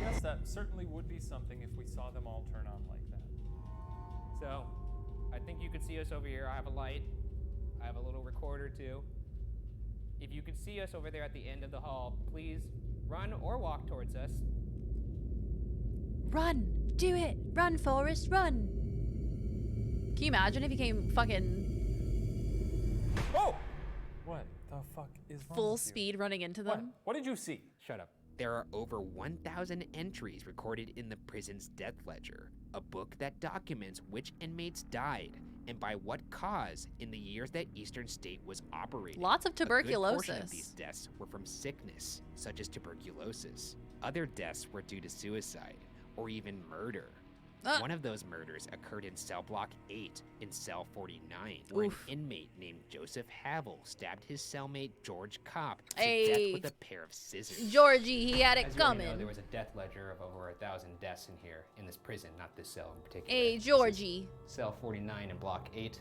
Yes, that certainly would be something if we saw them all turn on like that. So, I think you can see us over here. I have a light. I have a little recorder too. If you can see us over there at the end of the hall, please run or walk towards us. Run! Do it! Run, Forrest, run! Can you imagine if he came fucking Oh! What the fuck is wrong full with you? speed running into What? them? What did you see? Shut up. There are over 1,000 entries recorded in the prison's death ledger, a book that documents which inmates died and by what cause in the years that Eastern State was operating. Lots of A good portion tuberculosis. of these deaths were from sickness, such as tuberculosis. Other deaths were due to suicide or even murder. One of those murders occurred in cell block 8 in cell 49, where Oof. an inmate named Joseph Havel stabbed his cellmate George Kopp to Hey. death with a pair of scissors. Georgie, he had it As you already coming. know, there was a death ledger of over 1,000 deaths in here, in this prison, not this cell in particular. Hey, This is Georgie. Cell 49 in block 8.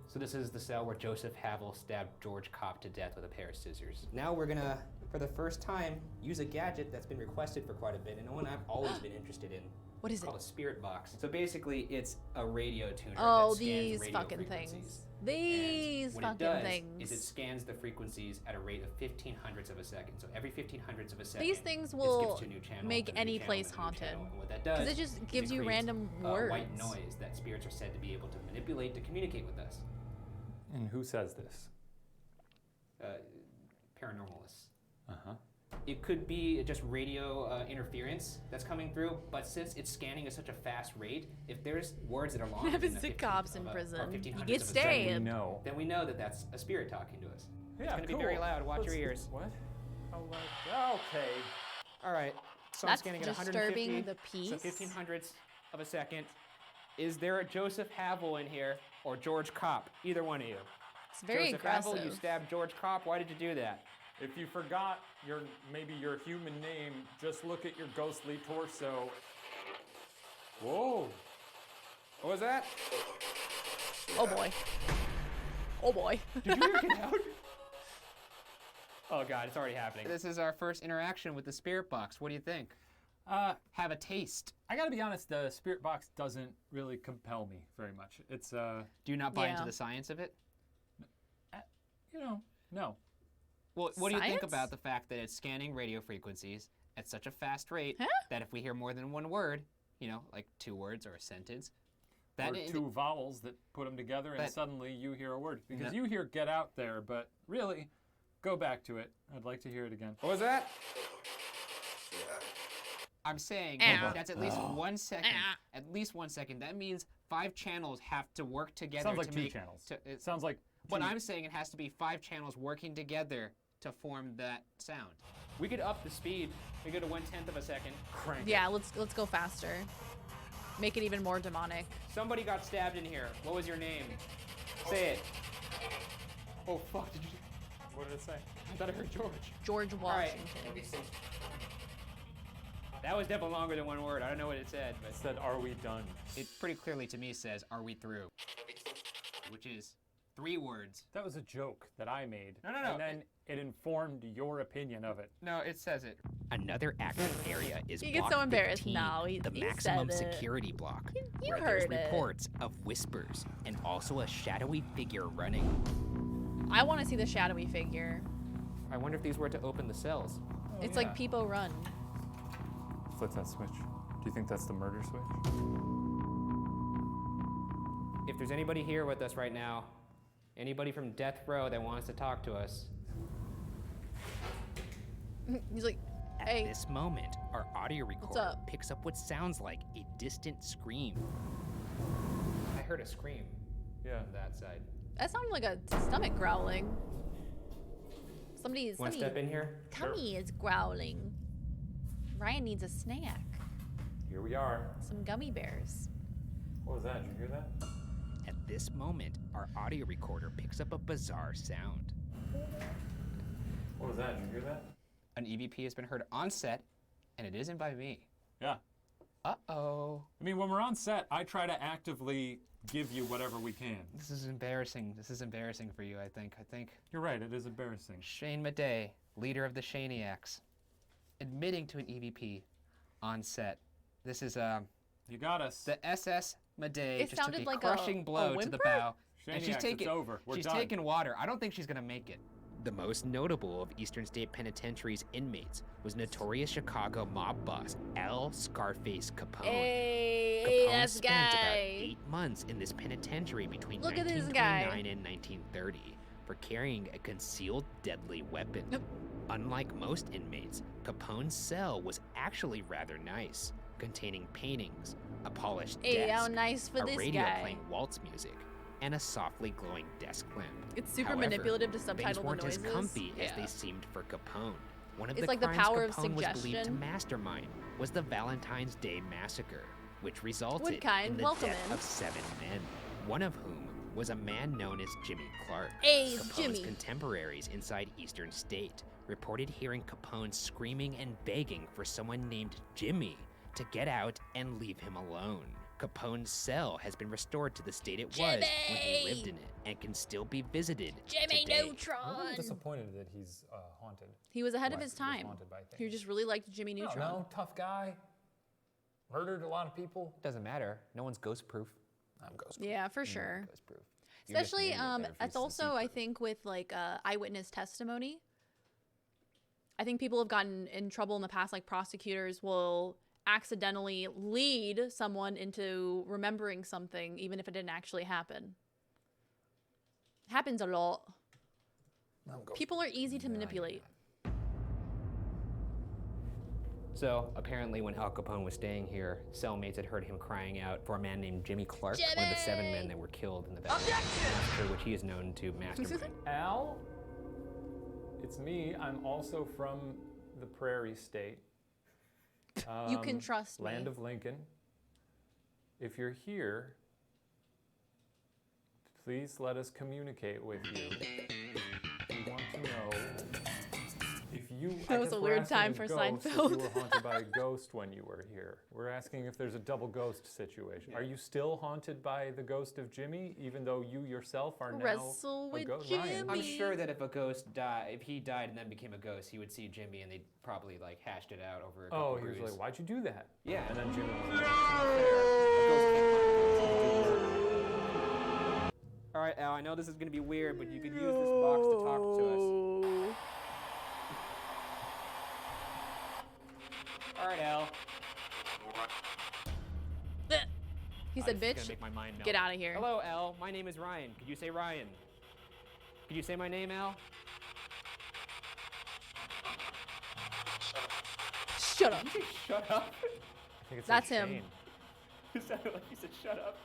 So this is the cell where Joseph Havel stabbed George Kopp to death with a pair of scissors. Now we're gonna, for the first time, use a gadget that's been requested for quite a bit, and one I've always been interested in. What is It's called a spirit box. So basically, it's a radio tuner Oh, that scans these radio fucking frequencies. things. These What it fucking does things. is it scans the frequencies at a rate of 1500ths of a second. So every 1500ths of a second, These things it will skips to a new channel, make to a new any channel, place to a new haunted. channel. And what that does it just is gives it you creates, random words. white noise that spirits are said to be able to manipulate to communicate with us. And who says this? Paranormalists. Uh-huh. It could be just radio interference that's coming through, but since it's scanning at such a fast rate, if there's words that are longer Happens than to the cops in 15th of a- or prison. You 1500ths get of a second, stabbed. then we know that that's a spirit talking to us. Yeah, it's going to cool. be very loud. Watch your Let's- ears. What? Oh, okay. All right. So That's I'm scanning at disturbing 150, the peace. so 1500ths of a second. Is there a Joseph Havel in here or George Kopp? Either one of you. It's very Joseph Havel, you aggressive. stabbed George Kopp. Why did you do that? If you forgot maybe your human name, just look at your ghostly torso. Whoa. What was that? Oh boy. Oh boy. Did you hear it get out? Oh God, it's already happening. This is our first interaction with the spirit box. What do you think? Have a taste. I gotta be honest, the spirit box doesn't really compel me very much. It's Do you not buy into the science of it? No. Well, what do you think Science? about the fact that it's scanning radio frequencies at such a fast rate that if we hear more than one word, like 2 words or a sentence, that Or 2 vowels that put them together and But- suddenly you hear a word. Because No. you hear get out there, but really, go back to it. I'd like to hear it again. What was that? I'm saying that's at least 1 second. At least 1 second. That means 5 channels have to work together Sounds like to 2 make. channels. It Sounds like What 2. I'm saying, it has to be 5 channels working together to form that sound. We could up the speed. We go to 1/10 of a second. Crank Yeah, let's go faster. Make it even more demonic. Somebody got stabbed in here. What was your name? Say it. Oh fuck! Did you? What did it say? I thought I heard George. George All right. Washington. That was definitely longer than 1 word. I don't know what it said, but It said, "Are we done?" it pretty clearly to me says, "Are we through?" Which is 3 words. That was a joke that I made. No. And then it informed your opinion of it. No, it says it. Another active area is He gets block so embarrassed. 15, No, he the said maximum it. security block, You where heard there's it. reports of whispers and also a shadowy figure running. I want to see the shadowy figure. I wonder if these were to open the cells. It's like People Run. Flip that switch. Do you think that's the murder switch? If there's anybody here with us right now, anybody from death row that wants to talk to us, He's like, hey. At this moment, our audio recorder up? picks up what sounds like a distant scream. I heard a scream. Yeah. On that side. That sounded like a stomach growling. Somebody's Want to step in here? tummy is growling. Ryan needs a snack. Here we are. Some gummy bears. What was that? Did you hear that? At this moment, our audio recorder picks up a bizarre sound. What was that? Did you hear that? An EVP has been heard on set, and it isn't by me. Yeah. Uh-oh. I mean, when we're on set, I try to actively give you whatever we can. This is embarrassing. This is embarrassing for you, I think. You're right, it is embarrassing. Shane Madej, leader of the Shaniacs, admitting to an EVP on set. This is, You got us. the SS Madej It just took sounded a like crushing a blow to the whimper? bow. And she's Shaniacs, taking, it's over. We're she's done. taking water. I don't think she's gonna make it. The most notable of Eastern State Penitentiary's inmates was notorious Chicago mob boss L. Scarface Capone. Hey, Capone that's spent about guy. 8 months in this penitentiary between Look at this 1929 guy. and 1930 for carrying a concealed deadly weapon. Unlike most inmates, Capone's cell was actually rather nice, containing paintings, a polished Hey, how desk, nice for a this radio guy. playing waltz music, and a softly glowing desk lamp. It's super However, manipulative to things subtitle the weren't noises. as comfy as Yeah. they seemed for Capone. One of It's the like the crimes power of Capone was believed to suggestion. mastermind was the Valentine's Day Massacre, which resulted Woodkind, in the welcome death in. of 7 men, one of whom was a man known as Jimmy Clark. Hey, it's Capone's Jimmy. contemporaries inside Eastern State reported hearing Capone screaming and begging for someone named Jimmy to get out and leave him alone. Capone's cell has been restored to the state it was when he lived in it and can still be visited Jimmy today. I'm a Neutron. little disappointed that he's haunted. He was ahead of What? his He was time. haunted by He just really liked Jimmy Neutron. No, tough guy. Murdered a lot of people. Doesn't matter. No one's ghost proof. I'm ghost Yeah, for sure. Ghost proof. You're just Especially, an idiot that that's refuses to also, I think, with like eyewitness testimony. I think people have gotten in trouble in the past, like prosecutors will accidentally lead someone into remembering something, even if it didn't actually happen. Happens a lot. People are easy to manipulate. So apparently, when Al Capone was staying here, cellmates had heard him crying out for a man named Jimmy Clark, one of the 7 men that were killed in the massacre, which he is known to mastermind. Al, it's me. I'm also from the Prairie State. You can trust me. Land of Lincoln. If you're here, please let us communicate with you. We want to know if you. That was a weird time for If you Seinfeld. were haunted by a ghost when you were here. We're asking if there's a double ghost situation. Are you still haunted by the ghost of Jimmy, even though you yourself are now Wrestle a with ghost? Jimmy. I'm sure that if a ghost died, if he died and then became a ghost, he would see Jimmy and they'd probably like hashed it out over a couple Oh, brews. he was like, "Why'd you do that?" Yeah. And then Jimmy was like, "To All right, Al, I know this is going to be weird, but you could use this box to talk to us. All right, Al. He said, This is bitch, gonna make my mind melt. get out of here. Hello, Al. My name is Ryan. Could you say Ryan? Could you say my name, Al? Shut up. Did you say shut up? I think it's That's him. It sounded like you said shut up.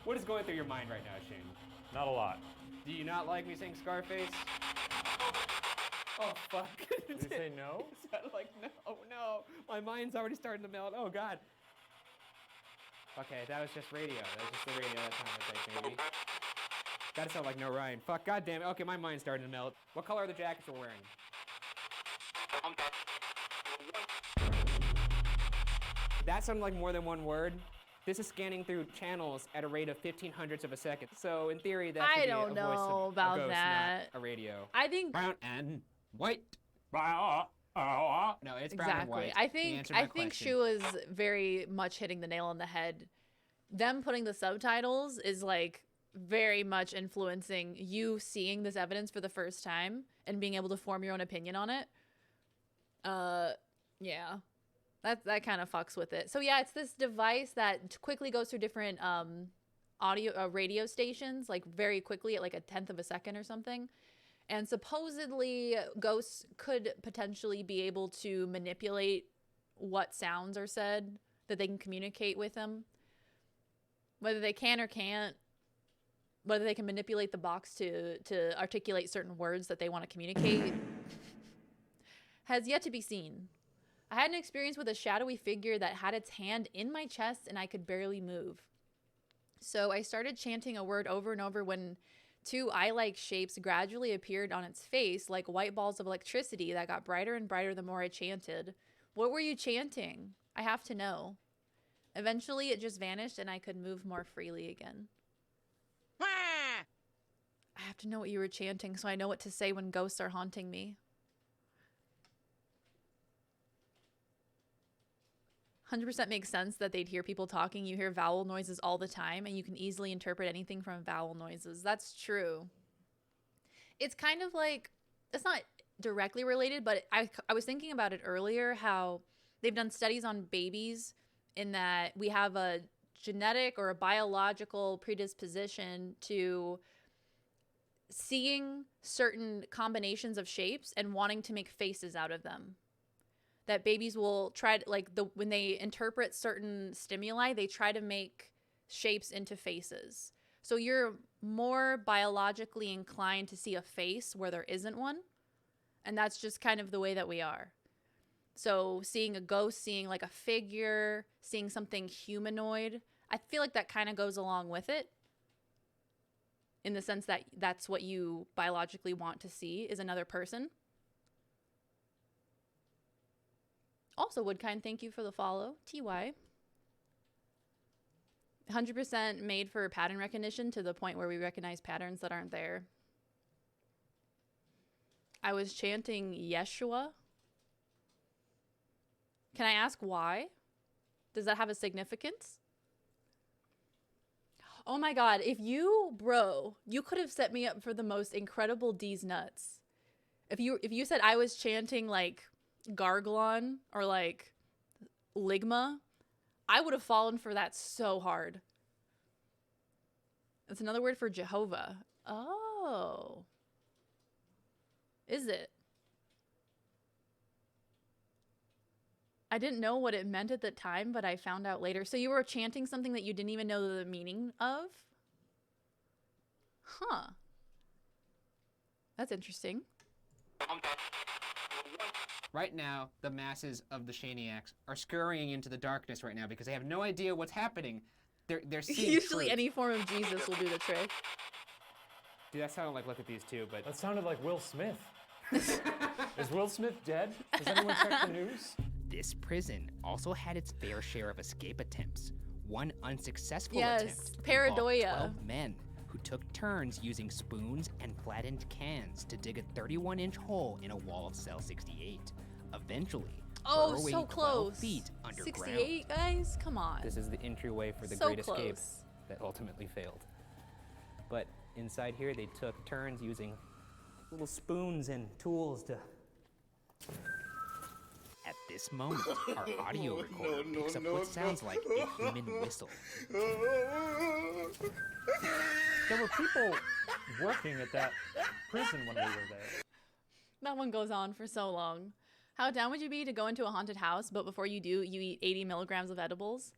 What is going through your mind right now, Shane? Not a lot. Do you not like me saying Scarface? Oh, fuck. Did you say no? It sounded like no, no. My mind's already starting to melt. Oh, God. Okay, that was just radio. That was just the radio that time, I think, maybe. Gotta sound like no Ryan. Fuck, God damn it. Okay, my mind's starting to melt. What color are the jackets we're wearing? That sounded like more than one word. This is scanning through channels at a rate of 1500ths of a second. So in theory, that should I be don't a voice know of about a ghost, that. not a radio. I think Brown and white. No, it's brown and exactly. white. I He think answered my I think question. Shu is very much hitting the nail on the head. Them putting the subtitles is like very much influencing you seeing this evidence for the first time and being able to form your own opinion on it. Yeah. That kind of fucks with it. So yeah, it's this device that quickly goes through different audio radio stations, like very quickly at like a 1/10 of a second or something. And supposedly ghosts could potentially be able to manipulate what sounds are said, that they can communicate with them. Whether they can or can't, whether they can manipulate the box to articulate certain words that they want to communicate has yet to be seen. I had an experience with a shadowy figure that had its hand in my chest and I could barely move. So I started chanting a word over and over when 2 eye-like shapes gradually appeared on its face like white balls of electricity that got brighter and brighter the more I chanted. What were you chanting? I have to know. Eventually it just vanished and I could move more freely again. I have to know what you were chanting so I know what to say when ghosts are haunting me. 100% makes sense that they'd hear people talking. You hear vowel noises all the time, and you can easily interpret anything from vowel noises. That's true. It's kind of like, it's not directly related, but I was thinking about it earlier, how they've done studies on babies in that we have a genetic or a biological predisposition to seeing certain combinations of shapes and wanting to make faces out of them. That babies will try to, like, when they interpret certain stimuli, they try to make shapes into faces. So you're more biologically inclined to see a face where there isn't one. And that's just kind of the way that we are. So seeing a ghost, seeing like a figure, seeing something humanoid, I feel like that kind of goes along with it. In the sense that that's what you biologically want to see is another person. Also, Woodkind, thank you for the follow. TY. 100% made for pattern recognition to the point where we recognize patterns that aren't there. I was chanting Yeshua. Can I ask why? Does that have a significance? Oh my God, if you could have set me up for the most incredible D's nuts. If you said I was chanting like Garglon or like Ligma, I would have fallen for that so hard. It's another word for Jehovah. Oh. Is it? I didn't know what it meant at the time, but I found out later. So you were chanting something that you didn't even know the meaning of? Huh. That's interesting. Right now, the masses of the Shaniacs are scurrying into the darkness right now because they have no idea what's happening. They're seeing Usually truth. any form of Jesus will do the trick. Dude, that sounded like, look at these two, but... That sounded like Will Smith. Is Will Smith dead? Has anyone checked the news? This prison also had its fair share of escape attempts. One unsuccessful Yes, attempt Paradoia. involved 12 men who took turns using spoons and flattened cans to dig a 31-inch hole in a wall of cell 68. Eventually, Oh, burrowing so 12 close. feet underground. 68, guys? Come on. This is the entryway for the So Great Escape close. that ultimately failed. But inside here, they took turns using little spoons and tools to... At this moment, our audio recorder picks up what sounds like a human whistle. There were people working at that prison when we were there. That one goes on for so long. How down would you be to go into a haunted house, but before you do, you eat 80 milligrams of edibles?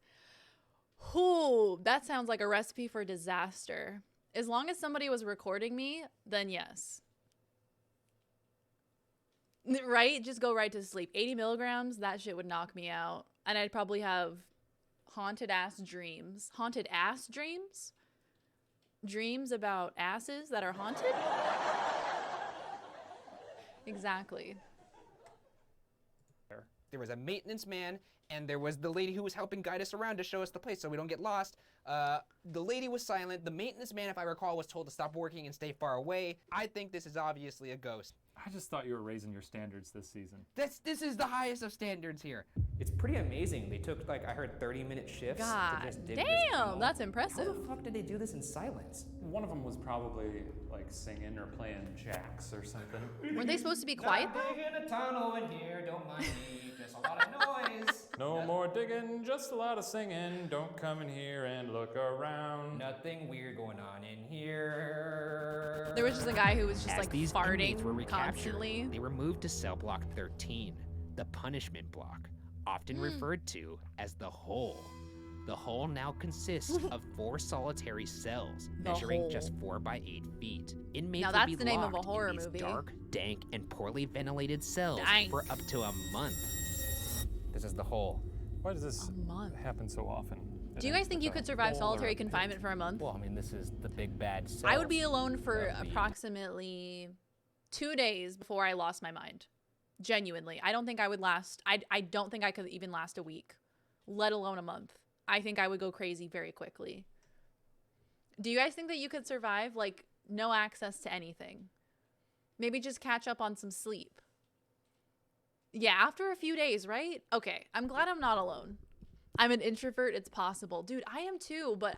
Whoo, that sounds like a recipe for disaster. As long as somebody was recording me, then yes. Right? Just go right to sleep. 80 milligrams, that shit would knock me out. And I'd probably have haunted ass dreams. Haunted ass dreams? Dreams about asses that are haunted? Exactly. There was a maintenance man, and there was the lady who was helping guide us around to show us the place so we don't get lost. The lady was silent. The maintenance man, if I recall, was told to stop working and stay far away. I think this is obviously a ghost. I just thought you were raising your standards this season. This is the highest of standards here. It's pretty amazing. They took, like, I heard 30-minute shifts God to just dig this damn, tunnel. that's impressive. How the fuck did they do this in silence? One of them was probably like singing or playing jacks or something. Were they supposed to be quiet though? Digging a tunnel in here, don't mind me, just a lot of noise. No more digging, just a lot of singing. Don't come in here and look around. Nothing weird going on in here. There was just a guy who was just As like these inmates were farting recaptured, constantly. they were moved to cell block 13, the punishment block, often referred to as the hole. The hole now consists of 4 solitary cells, The measuring hole. just 4 by 8 feet. Inmates Now would that's be the name of a locked in horror these movie. dark, dank, and poorly ventilated cells Nice. for up to a month. This is the hole. Why does this happen so often? Do you guys think you could survive solitary confinement for a month? Well, I mean, this is the big bad cell. I would be alone for That would be- approximately 2 days before I lost my mind. Genuinely. I don't think I would last. I don't think I could even last a week, let alone a month. I think I would go crazy very quickly. Do you guys think that you could survive, like, no access to anything? Maybe just catch up on some sleep. Yeah, after a few days, right? Okay, I'm glad I'm not alone. I'm an introvert. It's possible. Dude, I am too, but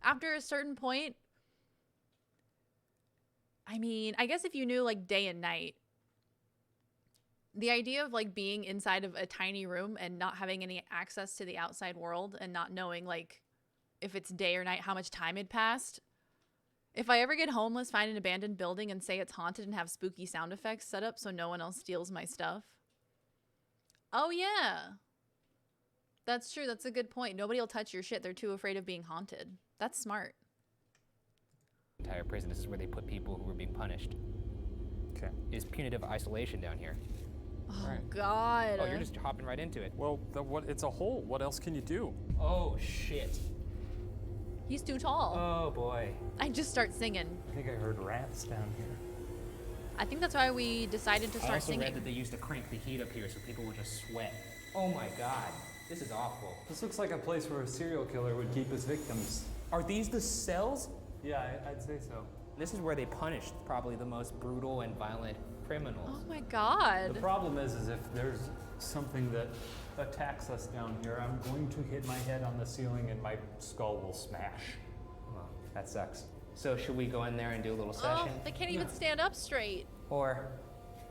after a certain point, I mean, I guess if you knew, like, day and night, the idea of, like, being inside of a tiny room and not having any access to the outside world and not knowing, like, if it's day or night, how much time had passed, If I ever get homeless, find an abandoned building and say it's haunted and have spooky sound effects set up so no one else steals my stuff. Oh, yeah. That's true. That's a good point. Nobody will touch your shit. They're too afraid of being haunted. That's smart. Entire prison. This is where they put people who were being punished. Okay. It's punitive isolation down here. Oh, God. Oh, you're just hopping right into it. Well, it's a hole. What else can you do? Oh, shit. He's too tall. Oh, boy. I just start singing. I think I heard rats down here. I think that's why we decided to I start also singing. read that they used to crank the heat up here so people would just sweat. Oh my God. This is awful. This looks like a place where a serial killer would keep his victims. Are these the cells? Yeah, I'd say so. This is where they punished probably the most brutal and violent criminals. Oh my God. The problem is if there's something that attacks us down here, I'm going to hit my head on the ceiling and my skull will smash. Well, that sucks. So should we go in there and do a little Oh, session? they can't even stand up straight. Or?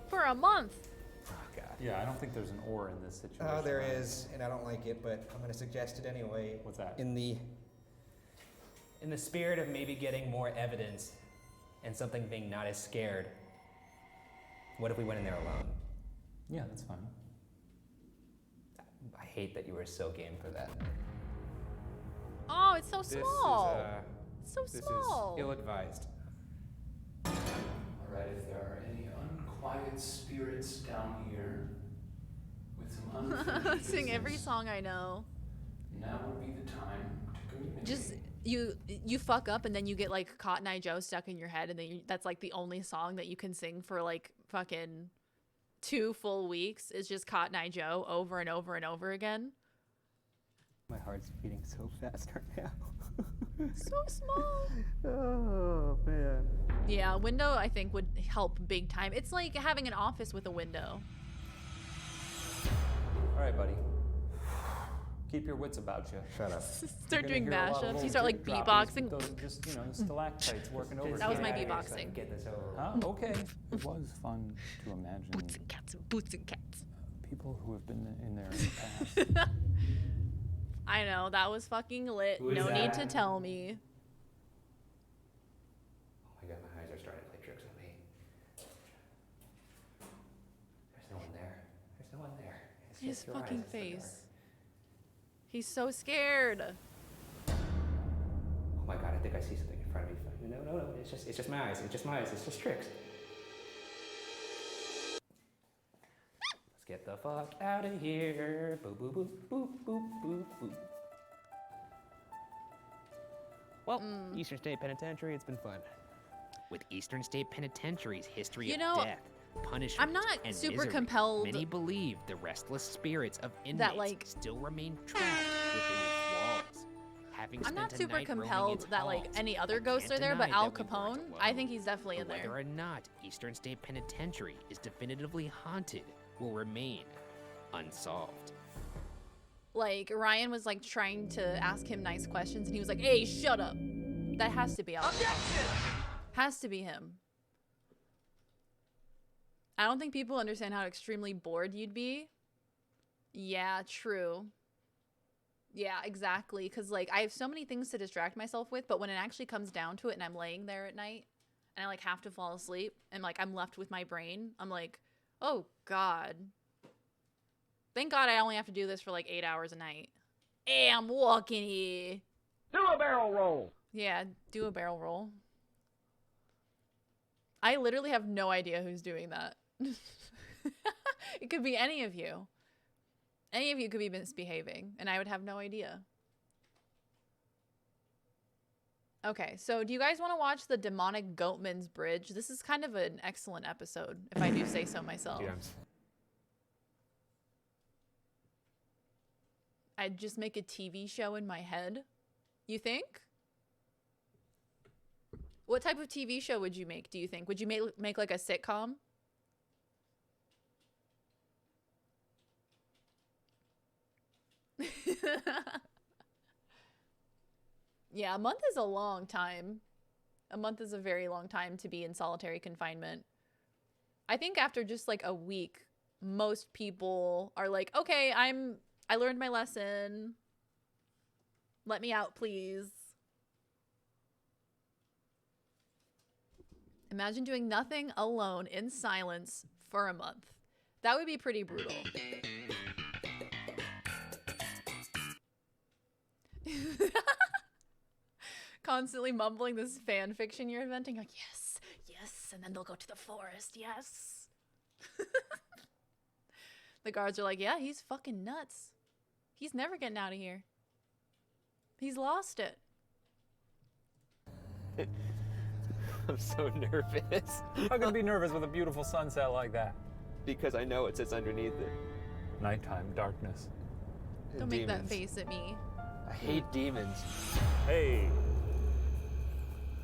For a month. Oh, God. Yeah, I don't think there's an or in this situation. Oh, there is, and I don't like it, but I'm going to suggest it anyway. What's that? In the spirit of maybe getting more evidence and something being not as scared, what if we went in there alone? Yeah, that's fine. I hate that you were so game for that. Oh, it's so small. So This small. is ill-advised. All right, if there are any unquiet spirits down here with some unfinished Sing every business, song I know. now would be the time to communicate. Just you fuck up and then you get like Cotton Eye Joe stuck in your head and then that's like the only song that you can sing for like fucking 2 full weeks is just Cotton Eye Joe over and over and over again. My heart's beating so fast right now. So small. Oh, man. Yeah, a window I think would help big time. It's like having an office with a window. All right, buddy. Keep your wits about you. Shut up. Start doing mashups. You start like beatboxing. Those just, stalactites working over. That was my beatboxing. Get this over. Huh? Okay. It was fun to imagine. Boots and cats and boots and cats. People who have been in there in the past. I know, that was fucking lit. Who is No need that? to tell me. Oh my God, my eyes are starting to play tricks on me. There's no one there. There's no one there. It's His just your eyes, fucking it's so dark. face. He's so scared. Oh my God, I think I see something in front of me. No, it's just my eyes. It's just my eyes. It's just tricks. Let's get the fuck out of here. Boop, boop, boop, boop, boop, boop, boop. Well, Eastern State Penitentiary, it's been fun. With Eastern State Penitentiary's history You of know, death, punishment, I'm not and super misery, compelled many believe the restless spirits of inmates like- still remain trapped within its walls. Having I'm not spent a super night roaming compelled its that like halls, any other I ghosts are can't there, but deny Al that we weren't Capone, alone. I think he's definitely in But there. whether or not Eastern State Penitentiary is definitively haunted will remain unsolved. Like Ryan was like trying to ask him nice questions and he was like, "Hey, shut up." That has to be Al Capone. Has to be him. I don't think people understand how extremely bored you'd be. Yeah, true. Yeah, exactly. Because, like, I have so many things to distract myself with, but when it actually comes down to it and I'm laying there at night and I, like, have to fall asleep and, like, I'm left with my brain, I'm like, oh, God. Thank God I only have to do this for, like, 8 hours a night. Hey, I'm walking here. Do a barrel roll. Yeah, do a barrel roll. I literally have no idea who's doing that. It could be any of you. Any of you could be misbehaving, and I would have no idea. Okay, so do you guys want to watch the demonic Goatman's Bridge? This is kind of an excellent episode, if I do say so myself. I'd just make a TV show in my head. You think? What type of TV show would you make, do you think? Would you make like a sitcom? Yeah, a month is a long time. A month is a very long time to be in solitary confinement. I think after just like a week, most people are like, okay, I learned my lesson. Let me out, please. Imagine doing nothing alone in silence for a month. That would be pretty brutal. Constantly mumbling this fan fiction you're inventing, like, yes, yes, and then they'll go to the forest, yes. The guards are like, yeah, he's fucking nuts. He's never getting out of here. He's lost it. I'm so nervous. How can you be nervous with a beautiful sunset like that? Because I know it sits underneath it. Nighttime darkness. Don't make that face at me. I hate demons. Hey.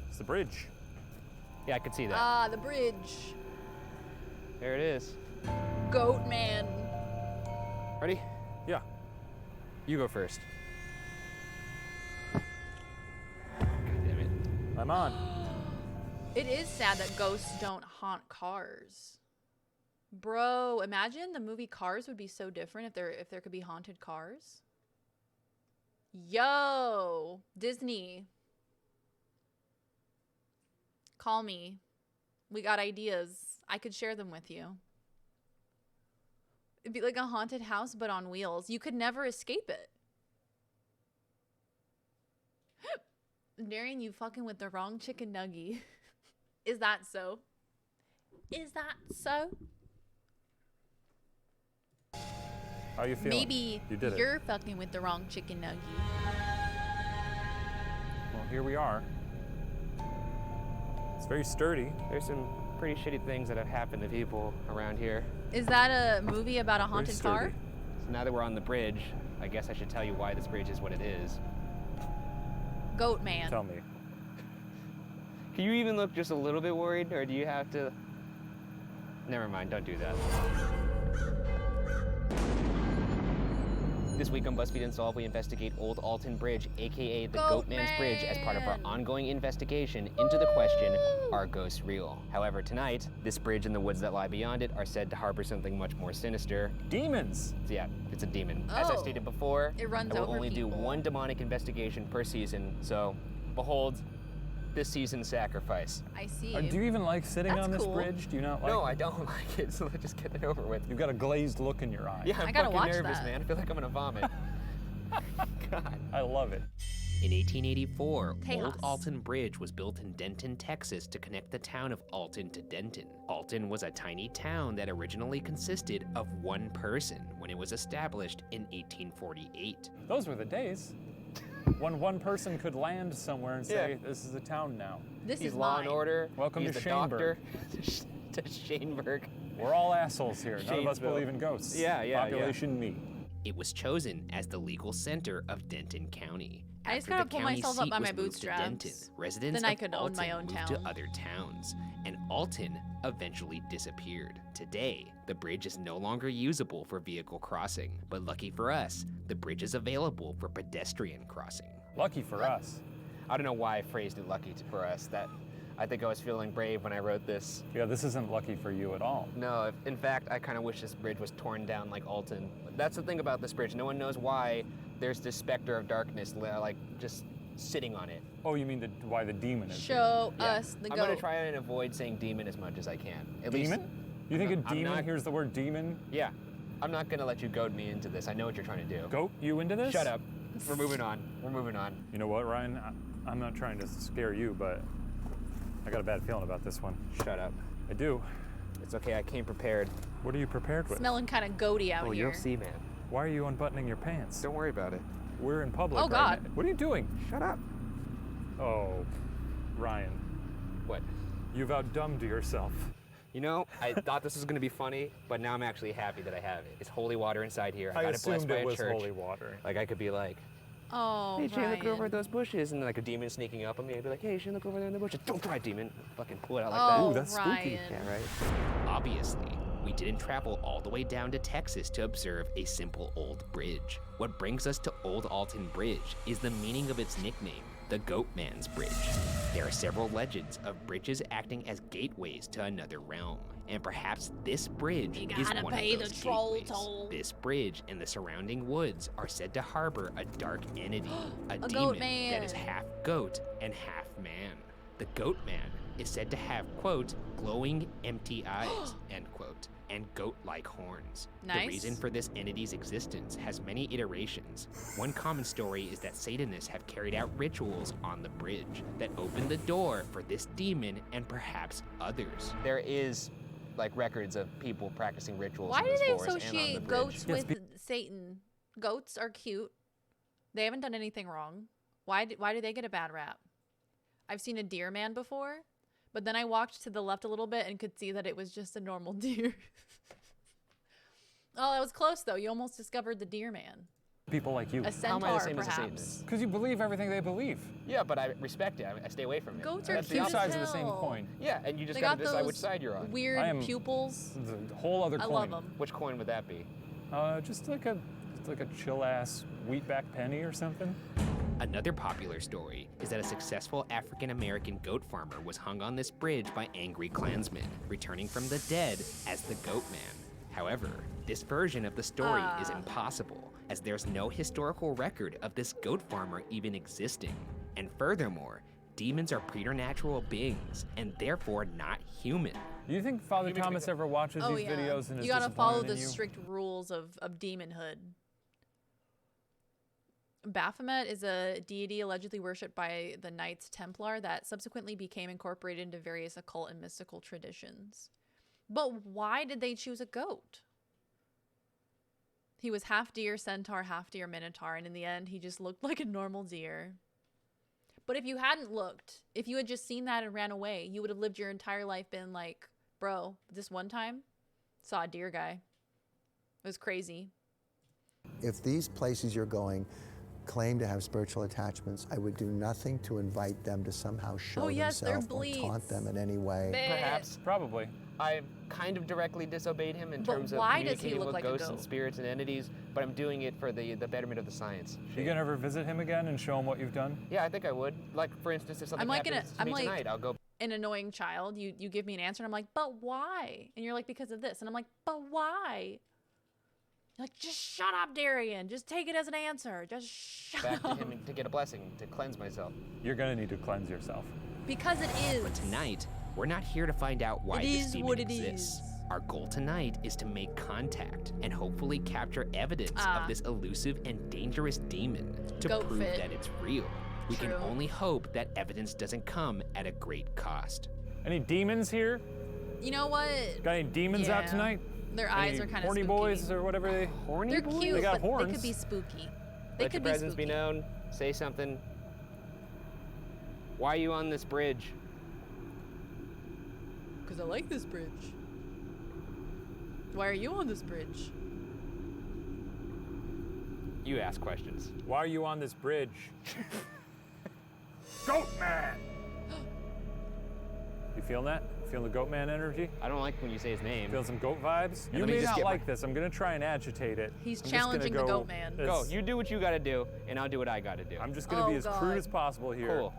It's the bridge. Yeah, I could see that. Ah, the bridge. There it is. Goatman. Ready? Yeah. You go first. God damn it. I'm on. It is sad that ghosts don't haunt cars. Bro, imagine the movie Cars would be so different if there could be haunted cars. Yo, Disney. Call me. We got ideas. I could share them with you. It'd be like a haunted house, but on wheels. You could never escape it. Darian, you fucking with the wrong chicken nugget. Is that so? Is that so? How you feeling? Maybe you did you're fucking with the wrong chicken nugget. Well, here we are. It's very sturdy. There's some pretty shitty things that have happened to people around here. Is that a movie about a haunted car? So now that we're on the bridge, I guess I should tell you why this bridge is what it is. Goatman. Tell me. Can you even look just a little bit worried, or do you have to? Never mind, don't do that. This week on BuzzFeed Unsolved, we investigate Old Alton Bridge, aka the Goatman's Bridge, as part of our ongoing investigation into the question, are ghosts real? However, tonight, this bridge and the woods that lie beyond it are said to harbor something much more sinister. Demons! Yeah, it's a demon. As I stated before, it runs I will over only do one demonic investigation per season, so behold, this season's sacrifice. I see. Do you even like sitting That's on this cool. bridge? Do you not like No, I don't like it, so just get it over with. You've got a glazed look in your eye. Yeah, I'm I gotta fucking watch nervous, that. man. I feel like I'm gonna vomit. God. I love it. In 1884, Chaos. Old Alton Bridge was built in Denton, Texas to connect the town of Alton to Denton. Alton was a tiny town that originally consisted of one person when it was established in 1848. Those were the days. When one person could land somewhere and say, this is a town now. This He's is Law mine. and Order. Welcome He's to the doctor. Shaneburg. To Shaneburg. We're all assholes here. None of us Shanesville. believe in ghosts. Yeah. Population me. It was chosen as the legal center of Denton County. I just After gotta the pull county myself up seat by was my moved to Denton, bootstraps. residents Then I of could own Alton my own moved town. to other towns, and Alton eventually disappeared. Today, the bridge is no longer usable for vehicle crossing, but lucky for us, the bridge is available for pedestrian crossing. Lucky for us. I don't know why I phrased it lucky for us. That I think I was feeling brave when I wrote this. Yeah, this isn't lucky for you at all. No, in fact, I kind of wish this bridge was torn down like Alton. That's the thing about this bridge. No one knows why there's this specter of darkness, like, just sitting on it. Oh, you mean why the demon is Show Yeah. us the I'm goat. gonna try and avoid saying demon as much as I can. At Demon? least, You think a I'm demon not- hears the word demon? Yeah. I'm not gonna let you goad me into this. I know what you're trying to do. Goat you into this? Shut up. We're moving on. We're moving on. You know what, Ryan? I'm not trying to scare you, but I got a bad feeling about this one. Shut up. I do. It's okay, I came prepared. What are you prepared with? Smelling kind of goaty out Oh, here. you'll see, man. Why are you unbuttoning your pants? Don't worry about it. We're in public Oh, right God. now. What are you doing? Shut up. Oh, Ryan. What? You've outdumbed yourself. You know, I thought this was gonna be funny, but now I'm actually happy that I have it. It's holy water inside here. I got it blessed assumed by it a was church. holy water. Like I could be like, Oh, hey, Shane, Ryan. look over at those bushes, and like a demon sneaking up on me. I'd be like, hey, Shane, look over there in the bushes. Don't try, demon. Fucking pull it out like that. Oh, Ooh, that's spooky. Ryan. Yeah, right. Obviously, we didn't travel all the way down to Texas to observe a simple old bridge. What brings us to Old Alton Bridge is the meaning of its nickname, the Goatman's Bridge. There are several legends of bridges acting as gateways to another realm, and perhaps this bridge You is gotta one pay of the those troll gateways. toll. This bridge and the surrounding woods are said to harbor a dark entity, a demon Goatman. that is half goat and half man. The Goatman is said to have, quote, glowing, empty eyes, end quote, and goat-like horns. Nice. The reason for this entity's existence has many iterations. One common story is that Satanists have carried out rituals on the bridge that opened the door for this demon and perhaps others. There is like records of people practicing rituals. Why in do this they forest and on the associate bridge. goats with Satan? Goats are cute. They haven't done anything wrong. Why do they get a bad rap? I've seen a deer man before, but then I walked to the left a little bit and could see that it was just a normal deer. Oh, that was close though. You almost discovered the deer man. People like you. A centaur, perhaps. Because you believe everything they believe. Yeah, but I respect it. I stay away from it. Goats are That's cute the as sides hell. of the same coin. Yeah, and you just They gotta got decide those which side you're on. weird pupils. The whole other I coin. love 'em. Which coin would that be? Just like a chill ass wheatback penny or something. Another popular story is that a successful African-American goat farmer was hung on this bridge by angry Klansmen, returning from the dead as the Goatman. However, this version of the story is impossible, as there's no historical record of this goat farmer even existing. And furthermore, demons are preternatural beings, and therefore not human. Do you think Father Thomas ever watches Oh these yeah. videos and is You gotta follow disappointed the in you? strict rules of demonhood. Baphomet is a deity allegedly worshipped by the Knights Templar that subsequently became incorporated into various occult and mystical traditions. But why did they choose a goat? He was half deer, centaur, half deer, minotaur, and in the end, he just looked like a normal deer. But if you hadn't looked, if you had just seen that and ran away, you would have lived your entire life been like, bro, this one time, saw a deer guy. It was crazy. If these places you're going claim to have spiritual attachments, I would do nothing to invite them to somehow show themselves or taunt them in any way. Perhaps. Probably. I kind of directly disobeyed him in But terms of why does he communicating look with like a ghosts and goat? spirits and entities, but I'm doing it for the betterment of the science. You gonna ever visit him again and show him what you've done? Yeah, I think I would. Like, for instance, if something I'm like happens to me tonight, I'll go. an annoying child. You give me an answer and I'm like, but why? And you're like, because of this. And I'm like, but why? You're like, just shut up, Darian. Just take it as an answer. Just shut back up. to him to get a blessing, to cleanse myself. You're gonna need to cleanse yourself. Because it is. But tonight, we're not here to find out why It this is demon what it exists. Our goal tonight is to make contact and hopefully capture evidence of this elusive and dangerous demon to Goat prove fit. that it's real. We can True. only hope that evidence doesn't come at a great cost. Any demons here? You know what? Got any demons out Yeah. tonight? Their eyes Any are kind of horny spooky. boys or whatever they. Horny They're boys? cute, They got but horns. they could be spooky. They Let could your be presence spooky. be known. Say something. Why are you on this bridge? Because I like this bridge. Why are you on this bridge? You ask questions. Why are you on this bridge? Goatman! You feeling that? Feeling the Goatman energy? I don't like when you say his name. Feel some goat vibes? Yeah, You let me may just not get like this. I'm gonna try and agitate it. He's I'm just gonna challenging the go Goatman. as- Go, you do what you gotta do, and I'll do what I gotta do. I'm just gonna be as crude as possible here. Cool.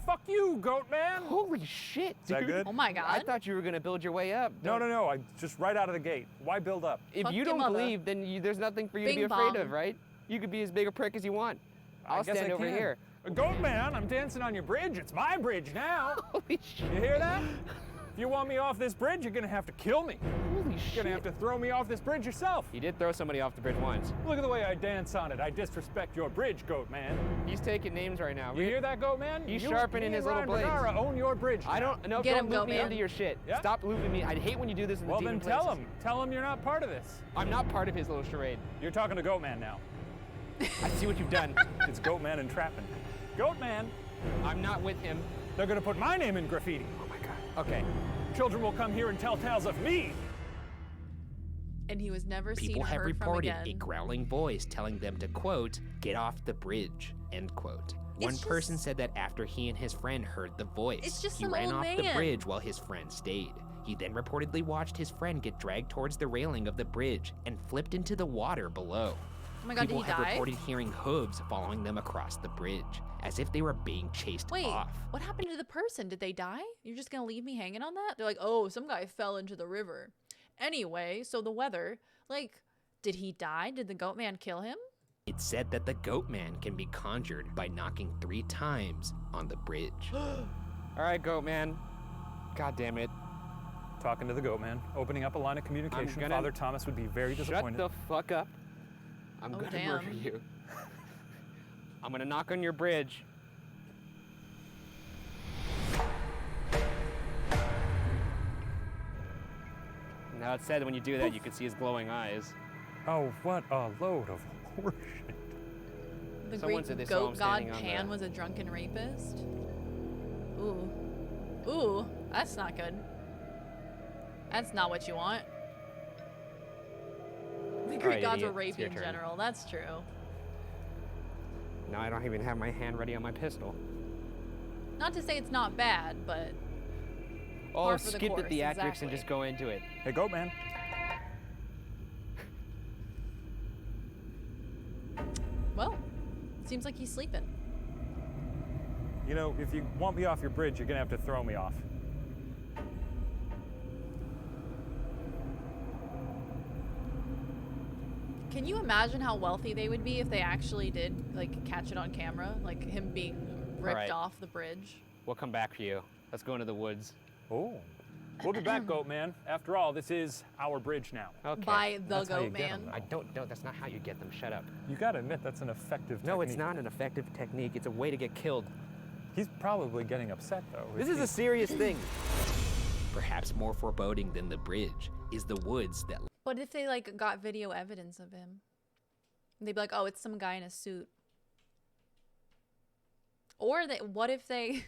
Fuck you, Goatman! Holy shit, Is that dude. good? Oh my god. I thought you were gonna build your way up. No, I just right out of the gate. Why build up? If Fuck you your don't mother. believe, then there's nothing for you to Bing be afraid bong. of, right? You could be as big a prick as you want. I I'll guess stand I over can. here. Goatman, I'm dancing on your bridge. It's my bridge now. Holy shit. You hear that? If you want me off this bridge, you're gonna have to kill me. Holy shit. You're gonna have to throw me off this bridge yourself. You did throw somebody off the bridge once. Look at the way I dance on it. I disrespect your bridge, Goatman. He's taking names right now. You hear that, Goatman? He's You- sharpening me his and little Ryan blades. Vergara own your bridge. I don't know. Get Don't him, loop me Goatman. into your shit. Yeah? Stop looping me. I hate when you do this in Well, the then demon tell places. him. Tell him you're not part of this. I'm not part of his little charade. You're talking to Goatman now. I see what you've done. It's Goatman entrapment. Goatman, I'm not with him. they're gonna put my name in graffiti. Oh my god. Okay. Children will come here and tell tales of me. And he was never seen People or have heard from reported again. a growling voice telling them to, quote, get off the bridge, end quote. One It's person said that after he and his friend heard the voice, It's just he some ran old off the man. bridge while his friend stayed. He then reportedly watched his friend get dragged towards the railing of the bridge and flipped into the water below. Oh my god, People did he have die? reported hearing hooves following them across the bridge, as if they were being chased Wait, off. what happened to the person? Did they die? You're just gonna leave me hanging on that? They're like, oh, some guy fell into the river. Anyway, so the weather, like, did he die? Did the Goatman kill him? It's said that the Goatman can be conjured by knocking 3 times on the bridge. All right, Goatman. God damn it. Talking to the Goatman, opening up a line of communication. Father Thomas would be very disappointed. Shut the fuck up. I'm gonna murder you. I'm gonna knock on your bridge. Now it said when you do that, you can see his glowing eyes. Oh, what a load of horseshit. The Someone great said they saw him goat god standing on Pan the- was a drunken rapist. Ooh. Ooh, that's not good. That's not what you want. The Greek gods were idiot. It's rapey your in turn. general, that's true. Now I don't even have my hand ready on my pistol. Not to say it's not bad, but Oh, par for the skip the course, theatrics and exactly. just go into it. Hey, Goatman. Well, seems like he's sleeping. You know, if you want me off your bridge, you're gonna have to throw me off. Can you imagine how wealthy they would be if they actually did, like, catch it on camera? Like, him being ripped right. off the bridge? We'll come back for you. Let's go into the woods. Oh. We'll be back, Goatman. After all, this is our bridge now. Okay. By the That's how you get 'em, Goatman. though. I don't know. That's not how you get them. Shut up. You gotta admit, that's an effective technique. No, it's not an effective technique. It's a way to get killed. He's probably getting upset, though. This is a serious thing. Perhaps more foreboding than the bridge is the woods that What if they, like, got video evidence of him? And they'd be like, oh, it's some guy in a suit. Or what if they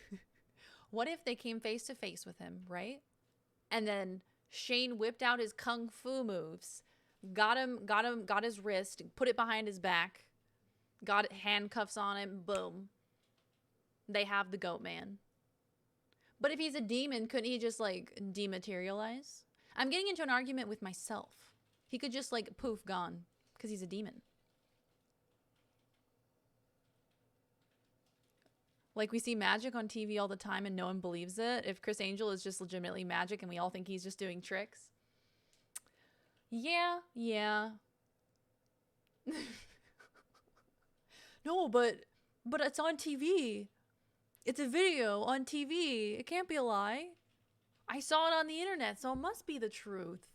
what if they came face to face with him, right? And then Shane whipped out his kung fu moves, got his wrist, put it behind his back, got handcuffs on him, boom. They have the Goatman. But if he's a demon, couldn't he just, like, dematerialize? I'm getting into an argument with myself. He could just, like, poof, gone, because he's a demon. Like, we see magic on TV all the time and no one believes it. If Chris Angel is just legitimately magic and we all think he's just doing tricks. Yeah. No, but it's on TV. It's a video on TV. It can't be a lie. I saw it on the internet, so it must be the truth.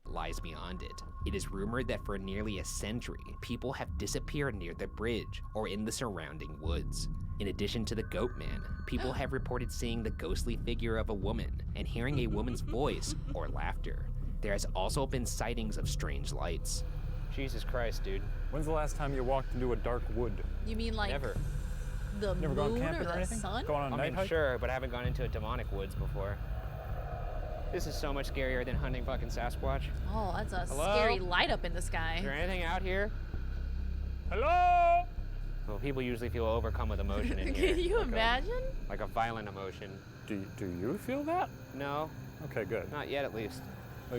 lies beyond it. It is rumored that for nearly a century, people have disappeared near the bridge or in the surrounding woods. In addition to the Goatman, people have reported seeing the ghostly figure of a woman and hearing a woman's voice or laughter. There has also been sightings of strange lights. Jesus Christ, dude. When's the last time you walked into a dark wood? You mean like Never. the Never gone moon camping or or the anything? sun? Going on a I night mean, hike? sure, but I haven't gone into a demonic woods before. This is so much scarier than hunting fucking Sasquatch. Oh, that's a Hello? scary light up in the Is sky. there anything out here? Hello? Well, people usually feel overcome with emotion in here. Can you Like imagine? like a violent emotion. Do you feel that? No, Okay, good. not yet at least.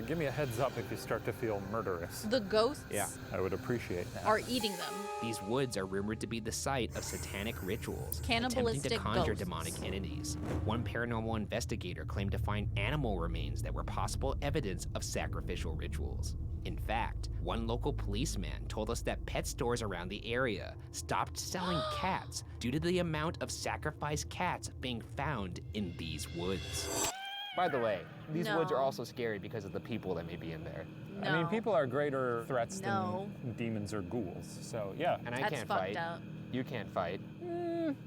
Give me a heads up if you start to feel murderous. The ghosts Yeah. I would appreciate that. are eating them. These woods are rumored to be the site of satanic rituals, attempting to Cannibalistic conjure ghosts. demonic entities. One paranormal investigator claimed to find animal remains that were possible evidence of sacrificial rituals. In fact, one local policeman told us that pet stores around the area stopped selling cats due to the amount of sacrificed cats being found in these woods. By the way, these woods are No. also scary because of the people that may be in there. I mean, people are greater threats No. than demons or ghouls. So, yeah. And I That's can't fucked fight. up. You can't fight.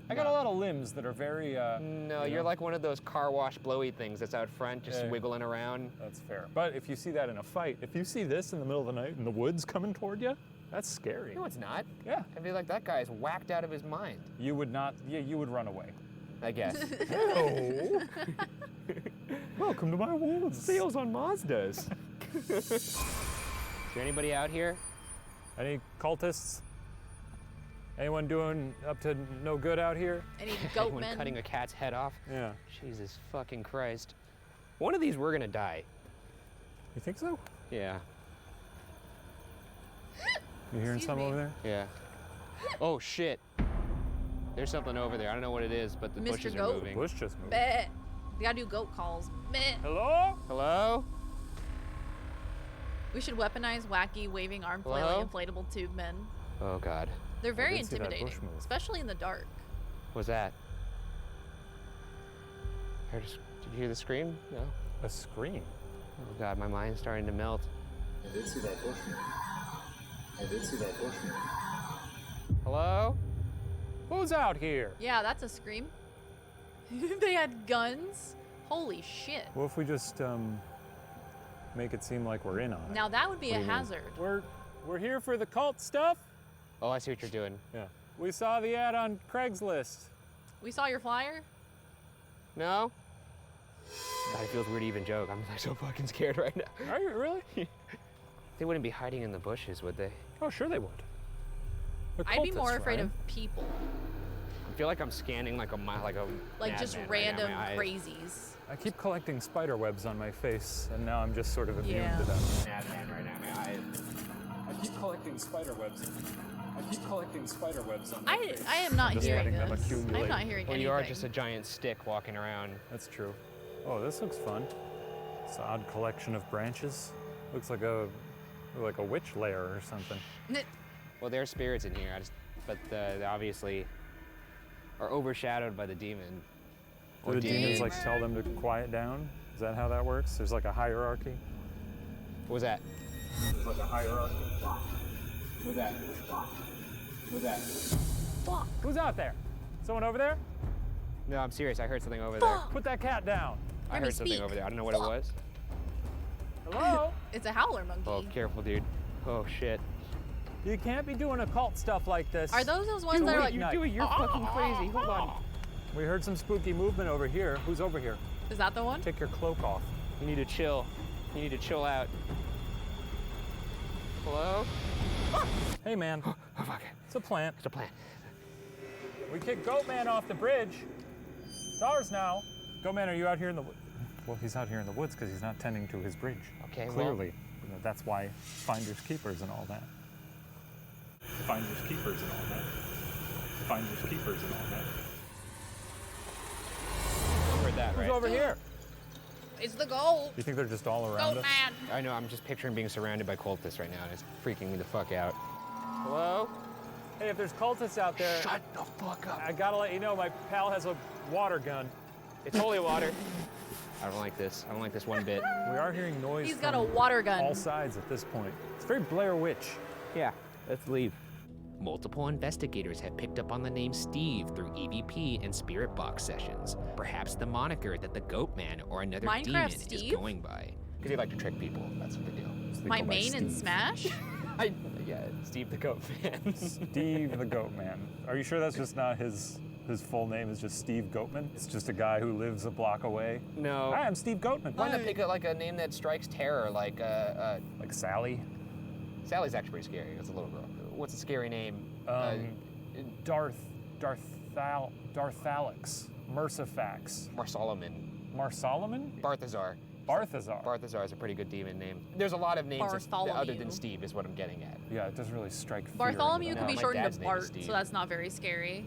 I got a lot of limbs that are very, No, you're like one of those car wash blowy things that's out front just Yeah. wiggling around. That's fair. But if you see that in a fight, if you see this in the middle of the night in the woods coming toward you, that's scary. No, it's not. Yeah. I feel like that guy is whacked out of his mind. You would not, you would run away. I guess. No. Welcome to my woods. Sales on Mazdas. Is there anybody out here? Any cultists? Anyone doing up to no good out here? Any Anyone goatmen? cutting a cat's head off? Yeah. Jesus fucking Christ. One of these we're gonna die. You think so? Yeah. You hearing Excuse some me. over there? Yeah. Oh shit. There's something over there. I don't know what it is, but the Mr. bushes Goat? are moving. Bush just moved. Bleh. We gotta do goat calls. Bleh. Hello? Hello? We should weaponize wacky, waving arm Hello? flailing inflatable tube men. Oh god. They're very did see that bush intimidating, move. especially in the dark. What's that? Did you hear the scream? No. A scream? Oh God, my mind's starting to melt. I did see that bushman. Hello? Who's out here? Yeah, that's a scream. They had guns? Holy shit. What if we just make it seem like we're in on it? Now that would be What a do you mean? hazard. We're here for the cult stuff. Oh, I see what you're doing. Yeah. We saw the ad on Craigslist. We saw your flyer? No? God, it feels weird to even joke. I'm like so fucking scared right now. Are you really? They wouldn't be hiding in the bushes, would they? Oh, sure they would. They're I'd be cultists, more afraid Ryan. of people. I feel like I'm scanning like a Like just madman random right now. crazies. I keep collecting spider webs on my face, and now I'm just sort of immune Yeah. to them. Madman right now. I keep collecting spider webs. on my face. I am not Just hearing letting them this. I'm accumulate. not hearing Well, anything. you are just a giant stick walking around. That's true. Oh, this looks fun. It's an odd collection of branches. Looks like a witch lair or something. Well, there are spirits in here, but they obviously are overshadowed by the demon. Do the demons like tell them to quiet down? Is that how that works? There's like a hierarchy? What was that? There's like a hierarchy. Who's that? Fuck. Who's out there? Someone over there? No, I'm serious. I heard something over there. Put that cat down. I heard something over there. I don't know what it was. Hello? It's a howler monkey. Oh, careful, dude. Oh, shit. You can't be doing occult stuff like this. Are those ones that are like... You're doing? You're fucking crazy. Hold on. We heard some spooky movement over here. Who's over here? Is that the one? Take your cloak off. You need to chill. You need to chill out. Hello? Hey, man. Oh, fuck. It's a plant. It's a plant. We kicked Goatman off the bridge. It's ours now. Goatman, are you out here in the woods? Well, he's out here in the woods because he's not tending to his bridge. Okay, Clearly. You know, that's why finders keepers and all that. Finders keepers and all that. Finders keepers and all that. You heard that, right? Who's over here? It's the goal. You think they're just all around us? Goatman. I know. I'm just picturing being surrounded by cultists right now, and it's freaking me the fuck out. Hello? Hey, if there's cultists out there... Shut the fuck up. I gotta let you know, my pal has a water gun. It's holy water. I don't like this. I don't like this one bit. We are hearing noise He's got from a water gun. all sides at this point. It's very Blair Witch. Yeah, let's leave. Multiple investigators have picked up on the name Steve through EVP and spirit box sessions. Perhaps the moniker that the Goatman or another Minecraft demon Steve? is going by. Because they like to trick people. That's what they do. My main in Smash? Yeah, Steve the Goat fan. Steve the Goatman. Are you sure that's just not his full name is just Steve Goatman? It's just a guy who lives a block away? No. Hi, I'm Steve Goatman. Why not pick a name that strikes terror, like Sally? Sally's actually pretty scary. That's a little girl. What's a scary name? Darthalix, Mercifax. Marsoloman? Barthazar. Barthazar is a pretty good demon name. There's a lot of names other than Steve, is what I'm getting at. Yeah, it doesn't really strike fear. Bartholomew could be my shortened dad's to name is Bart, Steve. so that's not very scary.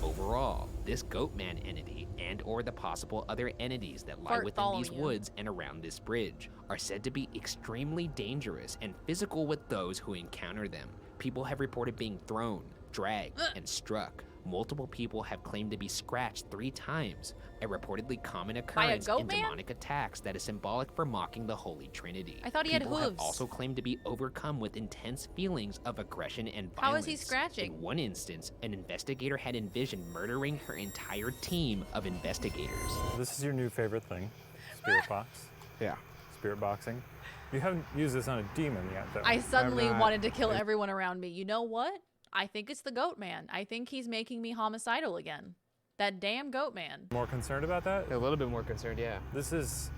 Overall, this Goatman entity and or the possible other entities that lie within these Bartholomew. woods and around this bridge are said to be extremely dangerous and physical with those who encounter them. People have reported being thrown, dragged, and struck. Multiple people have claimed to be scratched 3 times, a reportedly common occurrence in Goatman? demonic attacks that is symbolic for mocking the Holy Trinity. I thought he had People have hooves. also claimed to be overcome with intense feelings of aggression and violence. How is he scratching? In one instance, an investigator had envisioned murdering her entire team of investigators. This is your new favorite thing, spirit box. Yeah. Spirit boxing. You haven't used this on a demon yet, though. I suddenly wanted to kill everyone around me. You know what? I think it's the Goatman. I think he's making me homicidal again. That damn Goatman. More concerned about that? A little bit more concerned, yeah. This is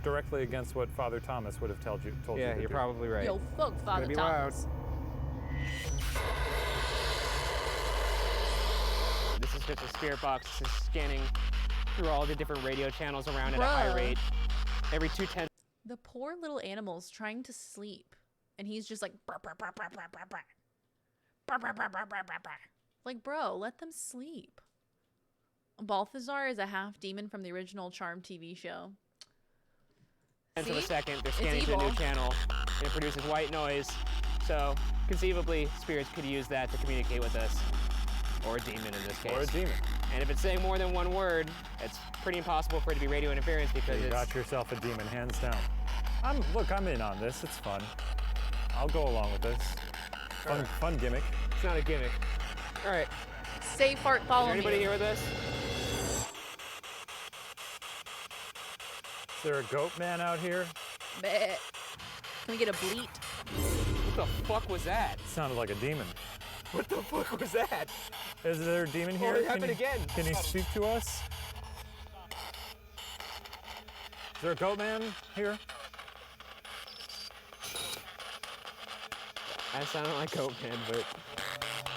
directly against what Father Thomas would have told you to Yeah, do. you're probably right. Yo, fuck Father be Thomas. This is just a spirit box. This is scanning through all the different radio channels around at a high Bruh. rate. Every 2/10. The poor little animal's trying to sleep, and he's just like, "Brr, brr, brr, brr, brr, brr, brr. Brr, brr, brr, brr, brr, brr, brr." Like, bro, let them sleep. Balthazar is a half demon from the original Charmed TV show. Tenth of a See? second, they're It's scanning to a new evil. channel, and it produces white noise. So conceivably, spirits could use that to communicate with us, or a demon in this case. Or a demon. And if it's saying more than one word, it's pretty impossible for it to be radio interference because You it's... got yourself a demon, hands down. Look, I'm in on this. It's fun. I'll go along with this. Fun gimmick. It's not a gimmick. All right. Say fart, follow me. Is there anybody here with us? Is there a Goatman out here? Bleh. Can we get a bleat? What the fuck was that? It sounded like a demon. What the fuck was that? Is there a demon here? Oh, it happened again. Can he speak to us? Is there a Goatman here? That sounded like Goatman, but...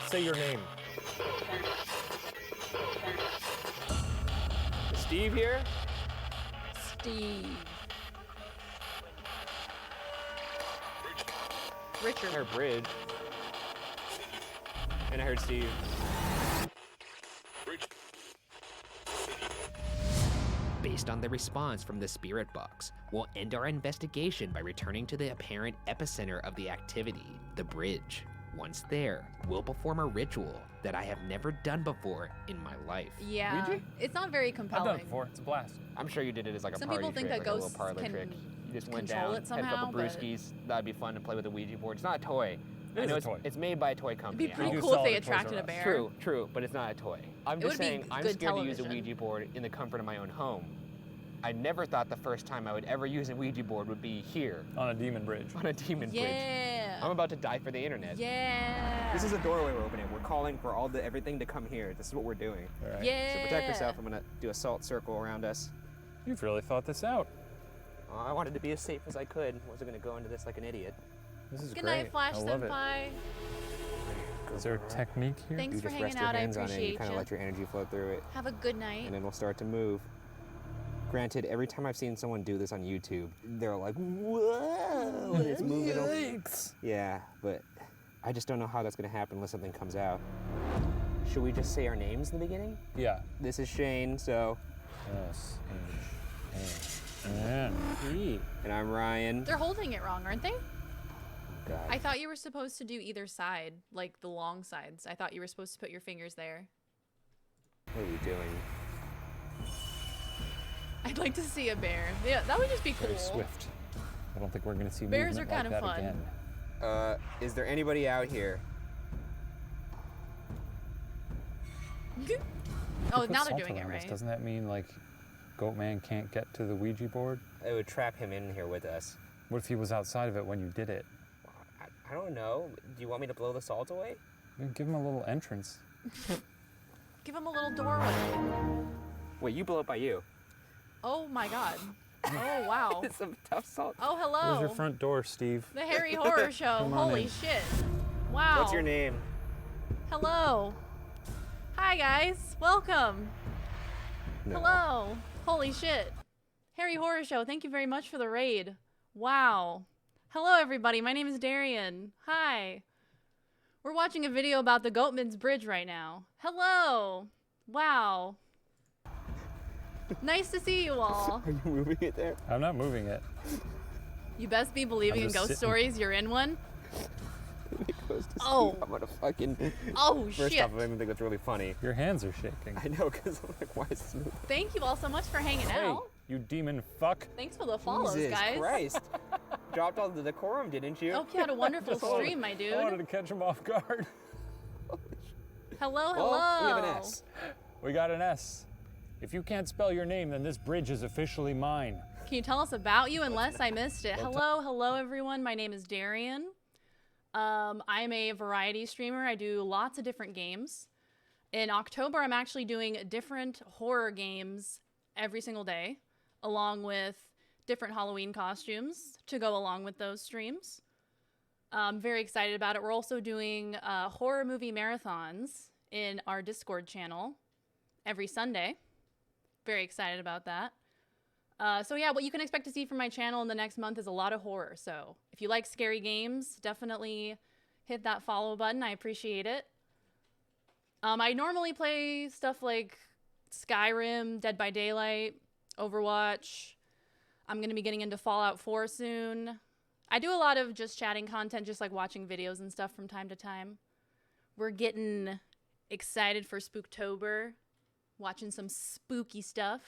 Say your name. Is Steve here? Steve. Richard. I heard Bridge. And I heard Steve. Based on the response from the spirit box, we'll end our investigation by returning to the apparent epicenter of the activity, the bridge. Once there, we'll perform a ritual that I have never done before in my life. Yeah, it's not very compelling. I've done it before. It's a blast. I'm sure you did it as like a Some party people think trick, that like a little ghosts parlor can trick. You just went control down, it had a couple somehow, but- brewskis. That'd be fun to play with a Ouija board. It's not a toy. It is a toy. It's made by a toy company. It'd be pretty cool if they attracted a bear. True, but it's not a toy. I'm It just would be saying, I'm good scared to use a television. Ouija board in the comfort of my own home. I never thought the first time I would ever use a Ouija board would be here. On a demon bridge. On a demon bridge. Yeah. I'm about to die for the internet. Yeah. This is a doorway we're opening. We're calling for everything to come here. This is what we're doing. All right. Yeah. So protect yourself. I'm gonna do a salt circle around us. You've really thought this out. I wanted to be as safe as I could. Wasn't gonna go into this like an idiot. This is Good great. night, Flash I love Senpai. Is there a technique here? Thanks You for just hanging rest your out. I hands on it. appreciate You kind of let your energy flow through it. Have a good night. And then we'll start to move. Granted, every time I've seen someone do this on YouTube, they're like, whoa, and it's moving. Yikes. Yeah, but I just don't know how that's gonna happen unless something comes out. Should we just say our names in the beginning? Yeah. This is Shane, so. And I'm Ryan. They're holding it wrong, aren't they? God. I thought you were supposed to do either side, like the long sides. I thought you were supposed to put your fingers there. What are we doing? I'd like to see a bear. Yeah, that would just be cool. Very swift. I don't think we're going to see Bears movement are kind like of that fun. again. Is there anybody out here? Oh, Put now they're salt doing it around us. right. Doesn't that mean like Goatman can't get to the Ouija board? It would trap him in here with us. What if he was outside of it when you did it? I don't know. Do you want me to blow the salt away? Give him a little entrance. Give him a little doorway. Wait, you blow it by you. Oh my god. Oh wow. It's some tough salt. Oh Where's hello. your front door, Steve? The Harry Horror Show. Come on Holy in. shit. Wow. What's your name? Hello. Hi guys. Welcome. No. Hello. Holy shit. Harry Horror Show. Thank you very much for the raid. Wow. Hello everybody. My name is Darian. Hi. We're watching a video about the Goatman's Bridge right now. Hello. Wow. Nice to see you all. Are you moving it there? I'm not moving it. You best be believing I'm in just ghost sitting. stories. You're in one. Close to Oh. Steve. I'm gonna fucking. Oh, First shit. off, I don't think that's really funny. Your hands are shaking. I know, because I'm like, why is this moving? Thank you all so much for hanging Hey, out. you demon fuck. Thanks for the follows, Jesus guys. Christ. Dropped all the decorum, didn't you? Hope you had a wonderful Just wanted- stream, my dude. I wanted to catch him off guard. Hello, hello. Well, we have an S. We got an S. If you can't spell your name, then this bridge is officially mine. Can you tell us about you unless I missed it? Hello everyone. My name is Darian. I'm a variety streamer. I do lots of different games. In October, I'm actually doing different horror games every single day, along with different Halloween costumes to go along with those streams. I'm very excited about it. We're also doing horror movie marathons in our Discord channel every Sunday. Very excited about that. So yeah, what you can expect to see from my channel in the next month is a lot of horror. So if you like scary games, definitely hit that follow button. I appreciate it. I normally play stuff like Skyrim, Dead by Daylight, Overwatch. I'm going to be getting into Fallout 4 soon. I do a lot of just chatting content, just like watching videos and stuff from time to time. We're getting excited for Spooktober. watching some spooky stuff.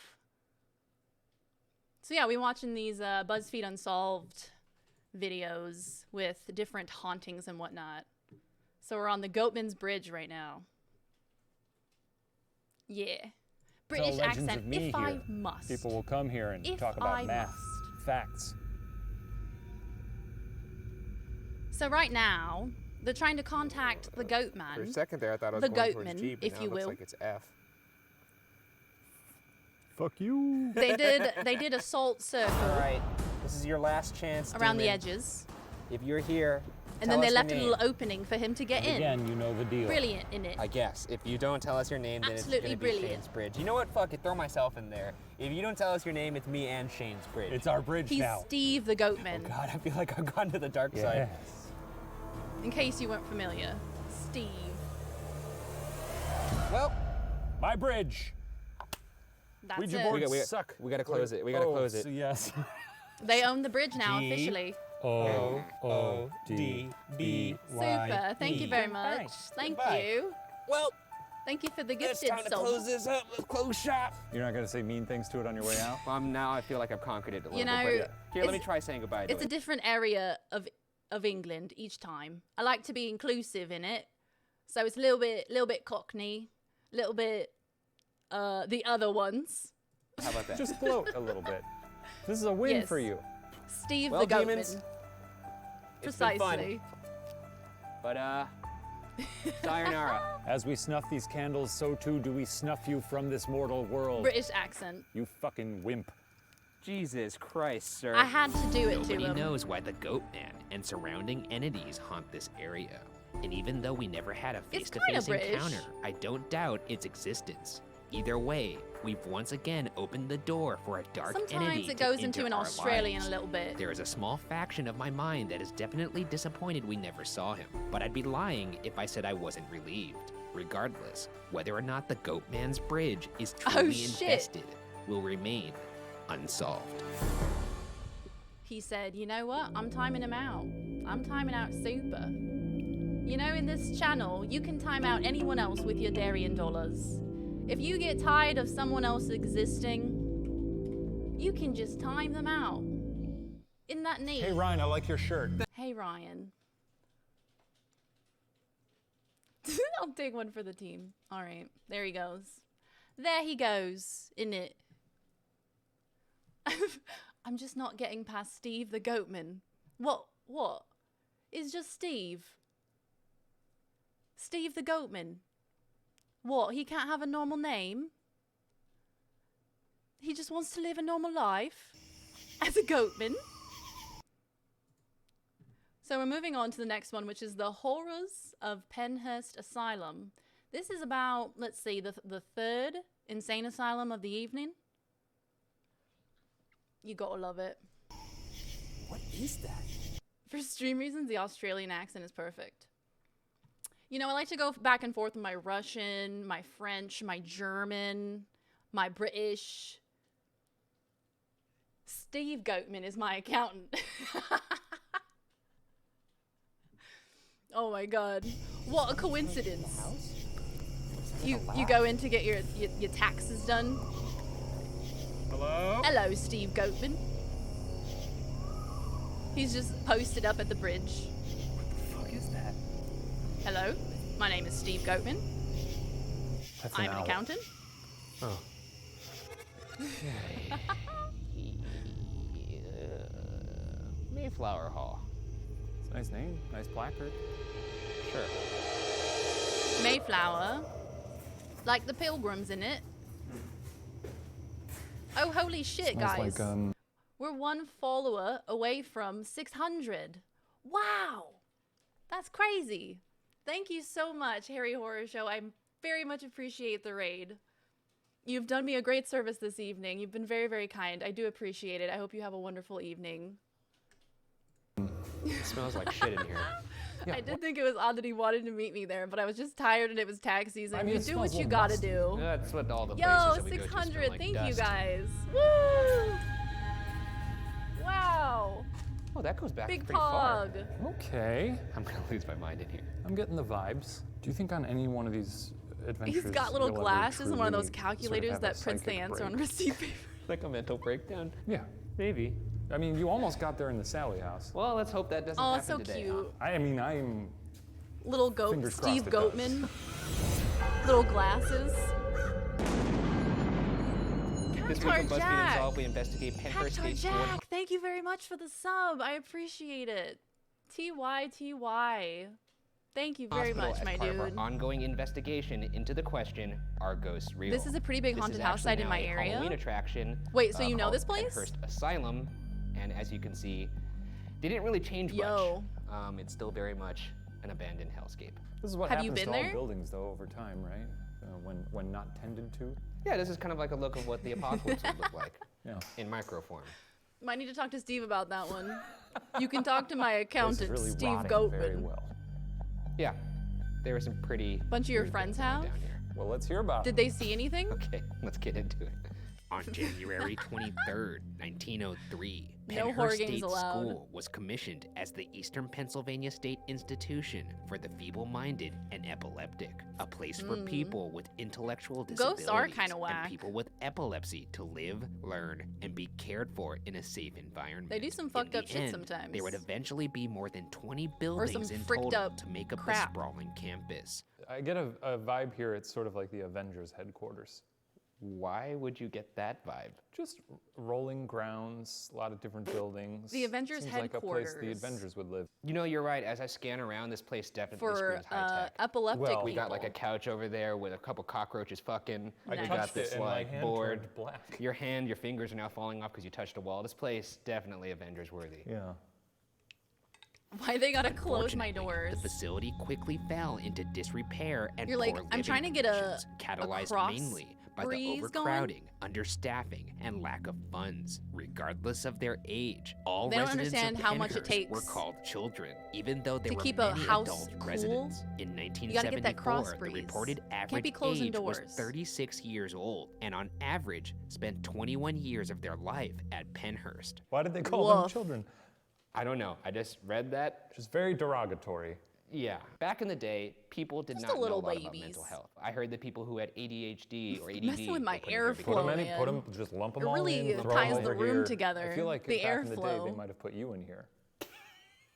So yeah, we're watching these BuzzFeed Unsolved videos with different hauntings and whatnot. So we're on the Goatman's Bridge right now. Yeah. British accent, if I must. People will come here and talk about math, facts. So right now, they're trying to contact the Goatman. For a second there, I thought I was the going towards Goatman, G, but if now you it looks will. like it's F. Fuck you. They did a salt circle. All right, this is your last chance. Around the demon. edges. If you're here, And tell then they us left a your little name. opening for him to get in. Again, you know the deal. Brilliant, innit? I guess. If you don't tell us your name, then Absolutely it's gonna be brilliant. Shane's Bridge. You know what? Fuck it. Throw myself in there. If you don't tell us your name, it's me and Shane's Bridge. It's our bridge He's now. Steve the Goatman. Oh God, I feel like I've gone to the dark side. In case you weren't familiar, Steve. Well, my bridge. That's Ouija it. boards suck. We gotta close it. We gotta close it. So yes. They own the bridge now G- officially. O-O-D-B-Y. Super. Thank you very much. Thank you. Well, thank you for the it's gifted time to soul. close this up. Let's close shop. You're not gonna say mean things to it on your way out? Well, now I feel like I've conquered it a little You bit. know, But yeah. Here, let me it's- try saying goodbye to It's it. a different area of England each time. I like to be inclusive in it, so it's a little bit Cockney, a little bit the other ones. How about that? Just float a little bit. This is a win Yes. for you. Steve Well, the Goatman. demons, it's been fun. Precisely. But sayonara. As we snuff these candles, so too do we snuff you from this mortal world. British accent. You fucking wimp. Jesus Christ, sir. I had to do it Nobody to him. knows why the Goatman and surrounding entities haunt this area. And even though we never had a It's face-to-face kinda British. encounter, I don't doubt its existence. Either way, we've once again opened the door for a dark entity Sometimes it to goes enter into an our Australian lives. a little bit. There is a small faction of my mind that is definitely disappointed we never saw him, but I'd be lying if I said I wasn't relieved. Regardless, whether or not the Goatman's Bridge is truly shit. infested will remain unsolved. He said, you know what? I'm timing him out. I'm timing out super. You know, in this channel, you can time out anyone else with your Darien dollars. If you get tired of someone else existing, you can just time them out. Isn't that neat? Hey Ryan, I like your shirt. Hey, Ryan. I'll take one for the team. All right, there he goes. There he goes, in it. I'm just not getting past Steve the Goatman. What? It's just Steve. Steve the Goatman. What? He can't have a normal name? He just wants to live a normal life as a goatman? So we're moving on to the next one, which is the Horrors of Penhurst Asylum. This is about, let's see, the third insane asylum of the evening. You gotta love it. What is that? For stream reasons, the Australian accent is perfect. You know, I like to go back and forth with my Russian, my French, my German, my British. Steve Goatman is my accountant. Oh my God. What a coincidence. You go in to get your taxes done. Hello? Hello, Steve Goatman. He's just posted up at the bridge. What the fuck is that? Hello, my name is Steve Goatman. That's I'm an owl. accountant. Oh. Mayflower Hall. It's a nice name, nice placard. Sure. Mayflower. Like the pilgrims in it. Oh, holy shit, Smells guys. like, We're one follower away from 600. Wow. That's crazy. Thank you so much, Harry Horror Show. I very much appreciate the raid. You've done me a great service this evening. You've been very, very kind. I do appreciate it. I hope you have a wonderful evening. It smells like shit in here. I did think it was odd that he wanted to meet me there, but I was just tired and it was tax season. I mean, You it do smells what you a gotta little do. That's what all the Yo, places that we go to 600. smell like Thank dust. you guys. Woo! Wow. Oh, that goes back Big pretty far. pog. Okay. I'm gonna lose my mind in here. I'm getting the vibes. Do you think on any one of these adventures. He's got little you'll ever glasses and one of those truly calculators sort of have that a prints the psychic answer on break. receipt paper. Like a mental breakdown. Yeah. Maybe. I mean, you almost got there in the Sally house. Well, let's hope that doesn't Oh, happen it's so today. cute. I mean, I'm. Little goat, Fingers Steve crossed it Goatman. Little glasses. This week on BuzzFeed Unsolved, we investigate Penhurst State School. Jack, thank you very much for the sub. I appreciate it. TYTY. Thank you very Hospital much, as my part of dude. our ongoing investigation into the question, are ghosts real? This is a pretty big This haunted is house actually site in now my a area. Halloween attraction. Wait, so you know called this place? Penhurst Asylum, and as you can see, they didn't really change Yo. much. It's still very much an abandoned hellscape. This is what Have you happens been to all there? buildings, though, over time, right? When not tended to. Yeah, this is kind of like a look of what the apocalypse would look like Yeah. in micro form. Might need to talk to Steve about that one. You can talk to my accountant, really Steve rotting Goatman. very well. Yeah, there were some pretty. Bunch of your weird friends things going have? down here. Well, let's hear about Did they see anything? Okay, let's get into it. On January 23rd, 1903, No horror Penhurst games State allowed. School was commissioned as the Eastern Pennsylvania State Institution for the Feeble-Minded and Epileptic, a place for people with intellectual disabilities Ghosts are kinda whack. and people with epilepsy to live, learn, and be cared for in a safe environment. They do some In fucked the up shit end, sometimes. There would eventually be more than 20 buildings in freaked total up to make up crap. the sprawling campus. I get a vibe here. It's sort of like the Avengers headquarters. Why would you get that vibe? Just rolling grounds, a lot of different buildings. The Avengers Seems like a place the headquarters. Avengers would live. You know, you're right. As I scan around, this place definitely For screams high tech. epileptic Well, We got people. like a couch over there with a couple cockroaches fucking. I We touched got this it and my like hand board. turned black. Your fingers are now falling off because you touched a wall. This place definitely Avengers worthy. Yeah. Why they gotta close my doors? The facility quickly fell into disrepair and You're like, poor I'm living trying to get a conditions, catalyzed cross mainly by the breeze overcrowding, understaffing, and lack of funds. Regardless of their age, all They don't residents understand of how much it Penhurst were takes called children, even though there to were keep a many house adult cool. residents. In You gotta get that 1974, cross the breeze. reported Can't be average closing age was doors. 36 years old, and on average spent 21 years of their life at Penhurst. Why did they call them Woof. children? I don't know. I just read that. Just very derogatory. Yeah. Back in the day, people did Just not a little know a lot about babies. mental health. I heard that people who had ADHD or ADD Messing with my were put in here because- airflow, man. Put them, just lump them It all really in. throw 'em ties the over room here. together, I feel like the back in the day airflow. they might have put you in here.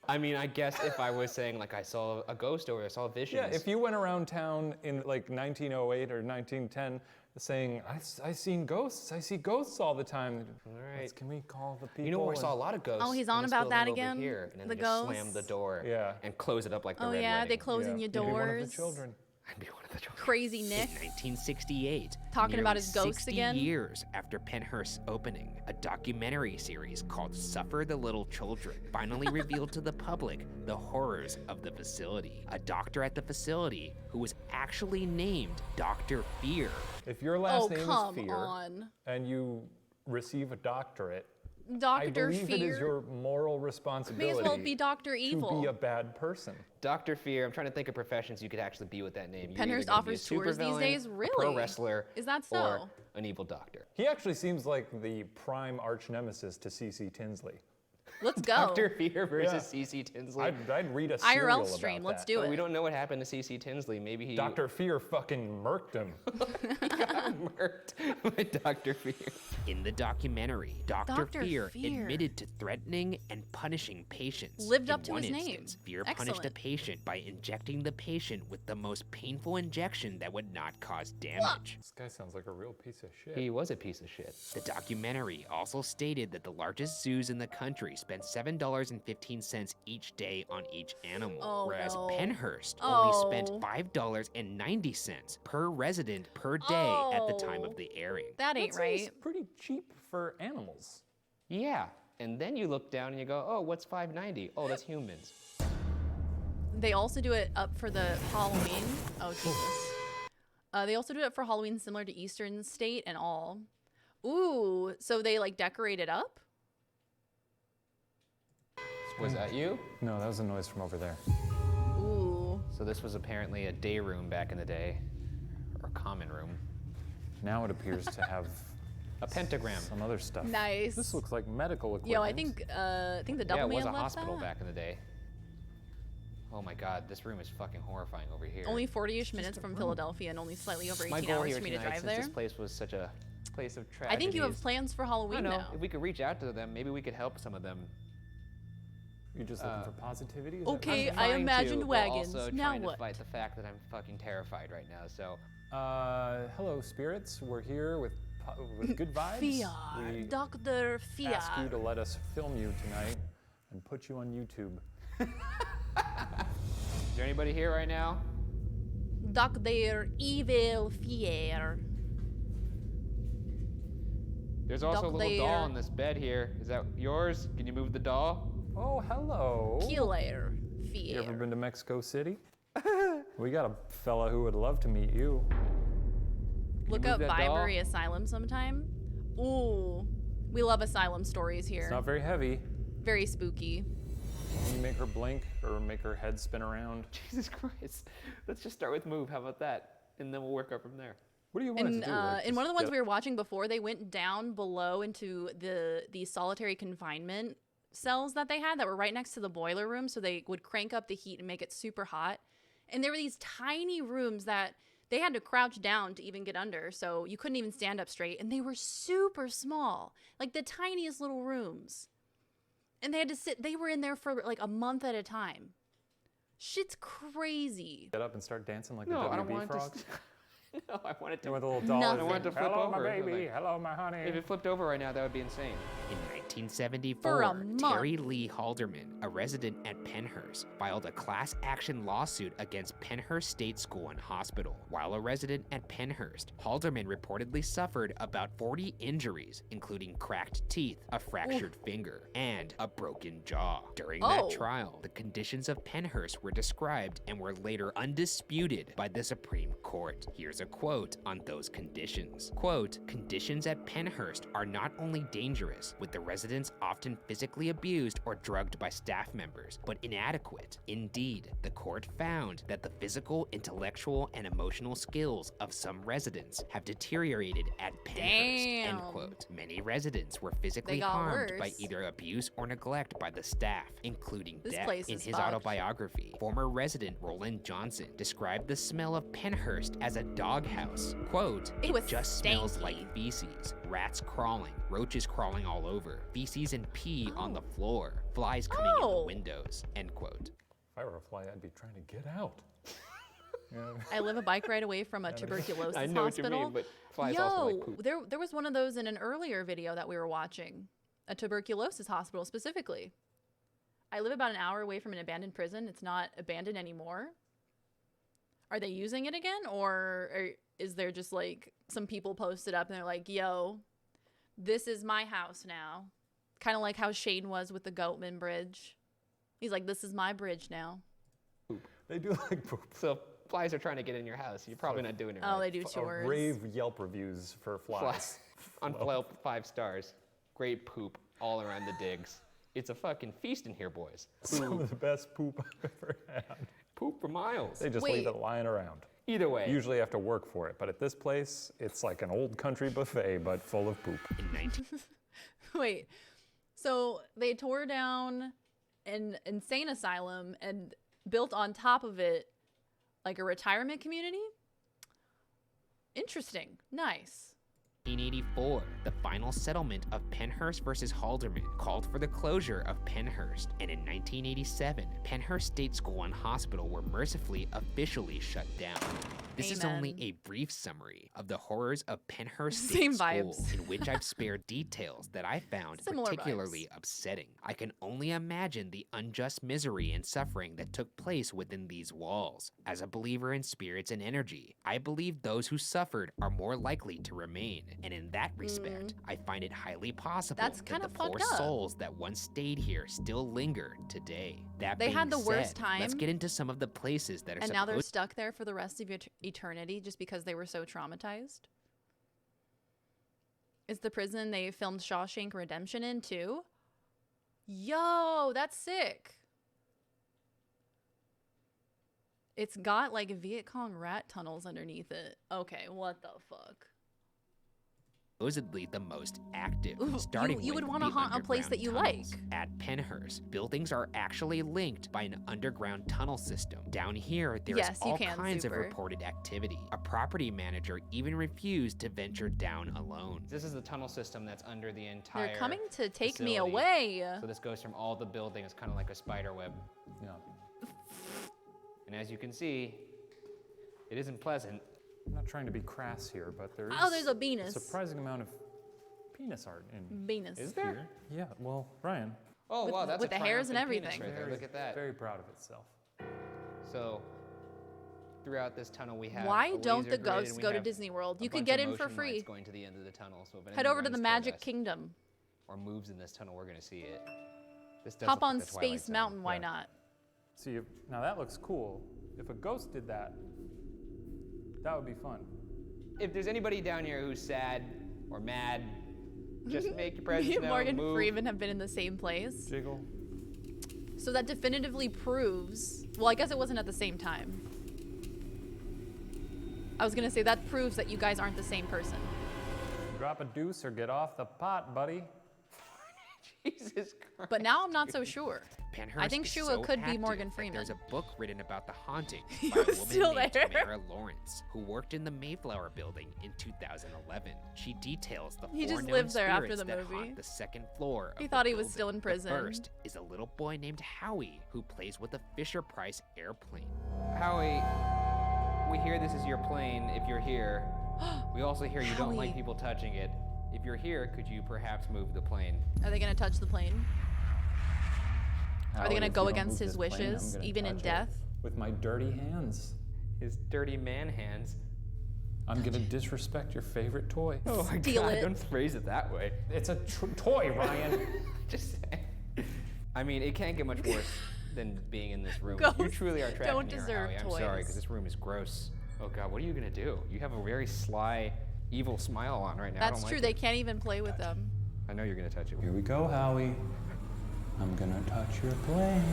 I mean, I guess if I was saying like I saw a ghost or I saw visions. Yeah, if you went around town in like 1908 or 1910 saying, I seen ghosts, I see ghosts all the time. All right. Can we call the people? You know where I and- saw a lot of ghosts? Oh, he's In on this about that building over again? Here, and then The they just slam ghosts? the door Yeah. and close it up like the Oh Red yeah, Wedding. they closing your You'd be one of doors. the children. I'd be one of the children. Crazy Nick. In 1968, Talking about nearly his ghost 60 again? years after Penhurst's opening, a documentary series called Suffer the Little Children finally revealed to the public the horrors of the facility. A doctor at the facility who was actually named Dr. Fear. If your last name come is Fear on. and you receive a doctorate, I Dr. believe Fear. it is your moral May responsibility as well be Dr. Evil. to be a bad person. Dr. Fear. I'm trying to think of professions you could actually be with that name. You're Penhurst either gonna be a offers tours these supervillain, days? a pro Really? wrestler, Is that or so? an evil doctor. He actually seems like the prime arch nemesis to C.C. Tinsley. Let's go. Dr. Fear versus Yeah. C.C. Tinsley. I'd read a serial IRL stream. about Let's that. do But it. we don't know what happened to C.C. Tinsley. Maybe he Dr. Fear fucking murked him. got murked by Dr. Fear. In the documentary, Dr. Dr. Fear Fear. admitted to threatening and punishing patients. Lived In up to one his name. instance, Fear punished a Excellent. patient by injecting the patient with the most painful injection that would not cause damage. This guy sounds like a real piece of shit. He was a piece of shit. The documentary also stated that the largest zoos in the country spent $7.15 each day on each animal, Oh, whereas no. Penhurst Oh. only spent $5.90 per resident per day at the time of the airing. That ain't That seems right. pretty cheap for animals. Yeah. And then you look down and you go, oh, what's $5.90? Oh, that's humans. They also do it up for the Halloween. Oh, Jesus. They also do it for Halloween similar to Eastern State and all. Ooh, so they like decorate it up? Was that you? No, that was a noise from over there. Ooh. So this was apparently a day room back in the day, or common room. Now it appears to have A pentagram. some other stuff. Nice. This looks like medical equipment. Yo, I think the Yeah, Double it was Man a left hospital that. back in the day. Oh my god, this room is fucking horrifying over here. Only 40-ish minutes from Philadelphia and only slightly over 18 hours for me to drive there. This place was such a place of tragedy. I think you have plans for Halloween now. If we could reach out to them, maybe we could help some of them. You're just looking for positivity? Is Okay, I imagined wagons. Also now trying what? to fight the fact that I'm fucking terrified right now. So, hello, spirits. We're here with good vibes. Fear, We Dr. Fear. ask you to let us film you tonight and put you on YouTube. Is there anybody here right now? Dr. Evil Fear. There's also a little doll on this bed here. Is that yours? Can you move the doll? Oh, hello. Killer Fear. You ever been to Mexico City? We got a fella who would love to meet you. Look up Waverly Asylum sometime. Ooh, we love asylum stories here. It's not very heavy. Very spooky. Can you make her blink or make her head spin around? Jesus Christ. Let's just start with move. How about that? And then we'll work up from there. What do you want to do? Like, in one of the ones we were watching before, they went down below into the solitary confinement cells that they had that were right next to the boiler room, so they would crank up the heat and make it super hot. And there were these tiny rooms that they had to crouch down to even get under, so you couldn't even stand up straight. And they were super small, like the tiniest little rooms. And they had to sit, they were in there for like a month at a time. Shit's crazy. Get up and start dancing like No, the I don't WB want frogs? No, I wanted to. With a little doll. I wanted to flip Hello, over. my baby. Like, Hello, my honey. if it flipped over right now, that would be insane. In 1974, For a month. Terry Lee Halderman, a resident at Penhurst, filed a class action lawsuit against Penhurst State School and Hospital. While a resident at Penhurst, Halderman reportedly suffered about 40 injuries, including cracked teeth, a fractured finger, and a broken jaw. During that trial, the conditions of Penhurst were described and were later undisputed by the Supreme Court. Here's a quote on those conditions. Quote, "Conditions at Penhurst are not only dangerous, with the residents often physically abused or drugged by staff members, but inadequate. Indeed, the court found that the physical, intellectual, and emotional skills of some residents have deteriorated at Penhurst." End quote. Many residents were physically harmed by either abuse or neglect by the staff, including death. In his autobiography, former resident Roland Johnson described the smell of Penhurst as a doghouse. Quote, "It just smells like feces, rats crawling, roaches crawling all over, feces and pee on the floor, flies coming in the windows." End quote. If I were a fly, I'd be trying to get out. I live a bike ride away from a tuberculosis I know hospital. what you mean, but flies also like poop. There was one of those in an earlier video that we were watching, a tuberculosis hospital specifically. I live about an hour away from an abandoned prison. It's not abandoned anymore. Are they using it again, or is there just like some people posted up and they're like, "Yo, this is my house now," kind of like how Shane was with the Goatman Bridge. He's like, "This is my bridge now." They do like poop. So flies are trying to get in your house. You're probably not doing it right. Oh, they do tours. Rave Yelp reviews for flies. On Yelp, 5 stars. Great poop all around the digs. It's a fucking feast in here, boys. Some of the best poop I've ever had. Poop for miles. They just leave it lying around. Either way. Usually have to work for it, but at this place, it's like an old country buffet, but full of poop. Wait, so they tore down an insane asylum and built on top of it like a retirement community? Interesting. Nice. 1984, the final settlement of Penhurst versus Halderman called for the closure of Penhurst, and in 1987, Penhurst State School and Hospital were mercifully officially shut down. This is only a brief summary of the horrors of Penhurst State School, in which I've spared details that I found particularly upsetting. I can only imagine the unjust misery and suffering that took place within these walls. As a believer in spirits and energy, I believe those who suffered are more likely to remain, and in that respect, I find it highly possible that the poor souls that once stayed here still linger today. That They being had the worst said, time. let's get into some of the places that are And now they're supposed stuck there for the rest of eternity just because they were so traumatized. Is the prison they filmed Shawshank Redemption in too? Yo, that's sick. It's got like Viet Cong rat tunnels underneath it. Okay, what the fuck? supposedly the most active. Ooh, starting you would with want to the haunt a place that you like. tunnels. At Penhurst, buildings are actually linked by an underground tunnel system. Down here, there's Yes, you all can, kinds Super. of reported activity. A property manager even refused to venture down alone. This is the tunnel system that's under the entire They're coming to take me facility. away. So this goes from all the buildings, kind of like a spider web. Yeah. And as you can see, it isn't pleasant. I'm not trying to be crass here, but there is Oh, there's a penis. surprising amount of penis art in Venus. Is there? here. Yeah, well, Ryan. Oh, With- wow, that's with a the hairs and triumphant penis everything. right there. Look at that. Very proud of itself. So, throughout this tunnel, we have Why a don't laser the grid, and ghosts we go to have Disney World? a You could bunch get of in for motion free. lights going to the end of the tunnel. So if Head anyone over to runs the toward Magic us Kingdom. or moves in this tunnel, we're gonna see it. This does Hop look on like the Twilight Space Zone. Mountain, why not? See, now that looks cool. If a ghost did that, that would be fun. If there's anybody down here who's sad or mad, just make your presence Me and known. Morgan Move. Freeman have been in the same place. Jiggle. So that definitively proves, well, I guess it wasn't at the same time. I was gonna say that proves that you guys aren't the same person. Drop a deuce or get off the pot, buddy. Jesus Christ. But now I'm not so sure. Penhurst I think is Shua so could be active Morgan that Freeman. There's a book written about the haunting He by a was woman still named there. Tamara Lawrence, who worked in the Mayflower building in 2011. She details the He four just known lived there after spirits the that movie. haunt the second floor. He of thought the he was building. still in prison. The first is a little boy named Howie who plays with a Fisher-Price airplane. Howie, we hear this is your plane if you're here. We also hear you don't like Howie. people touching it. If you're here, could you perhaps move the plane? Are they gonna touch the plane? Are they Howie, gonna if go you don't against move his this plane, I'm wishes, gonna even in touch it death? With my dirty hands. His dirty man hands. I'm gonna disrespect your favorite toy. Oh my Steal God, it. don't phrase it that way. It's a toy, Ryan. Just saying. I mean, it can't get much worse than being in this room. You Ghosts truly are trapped don't in here, deserve Howie. I'm sorry, toys. because this room is gross. Oh God, what are you gonna do? You have a very sly, evil smile on right now. I That's don't true. like They it. can't even play with them. I know you're gonna touch it. Here we go, Howie. I'm gonna touch your plane.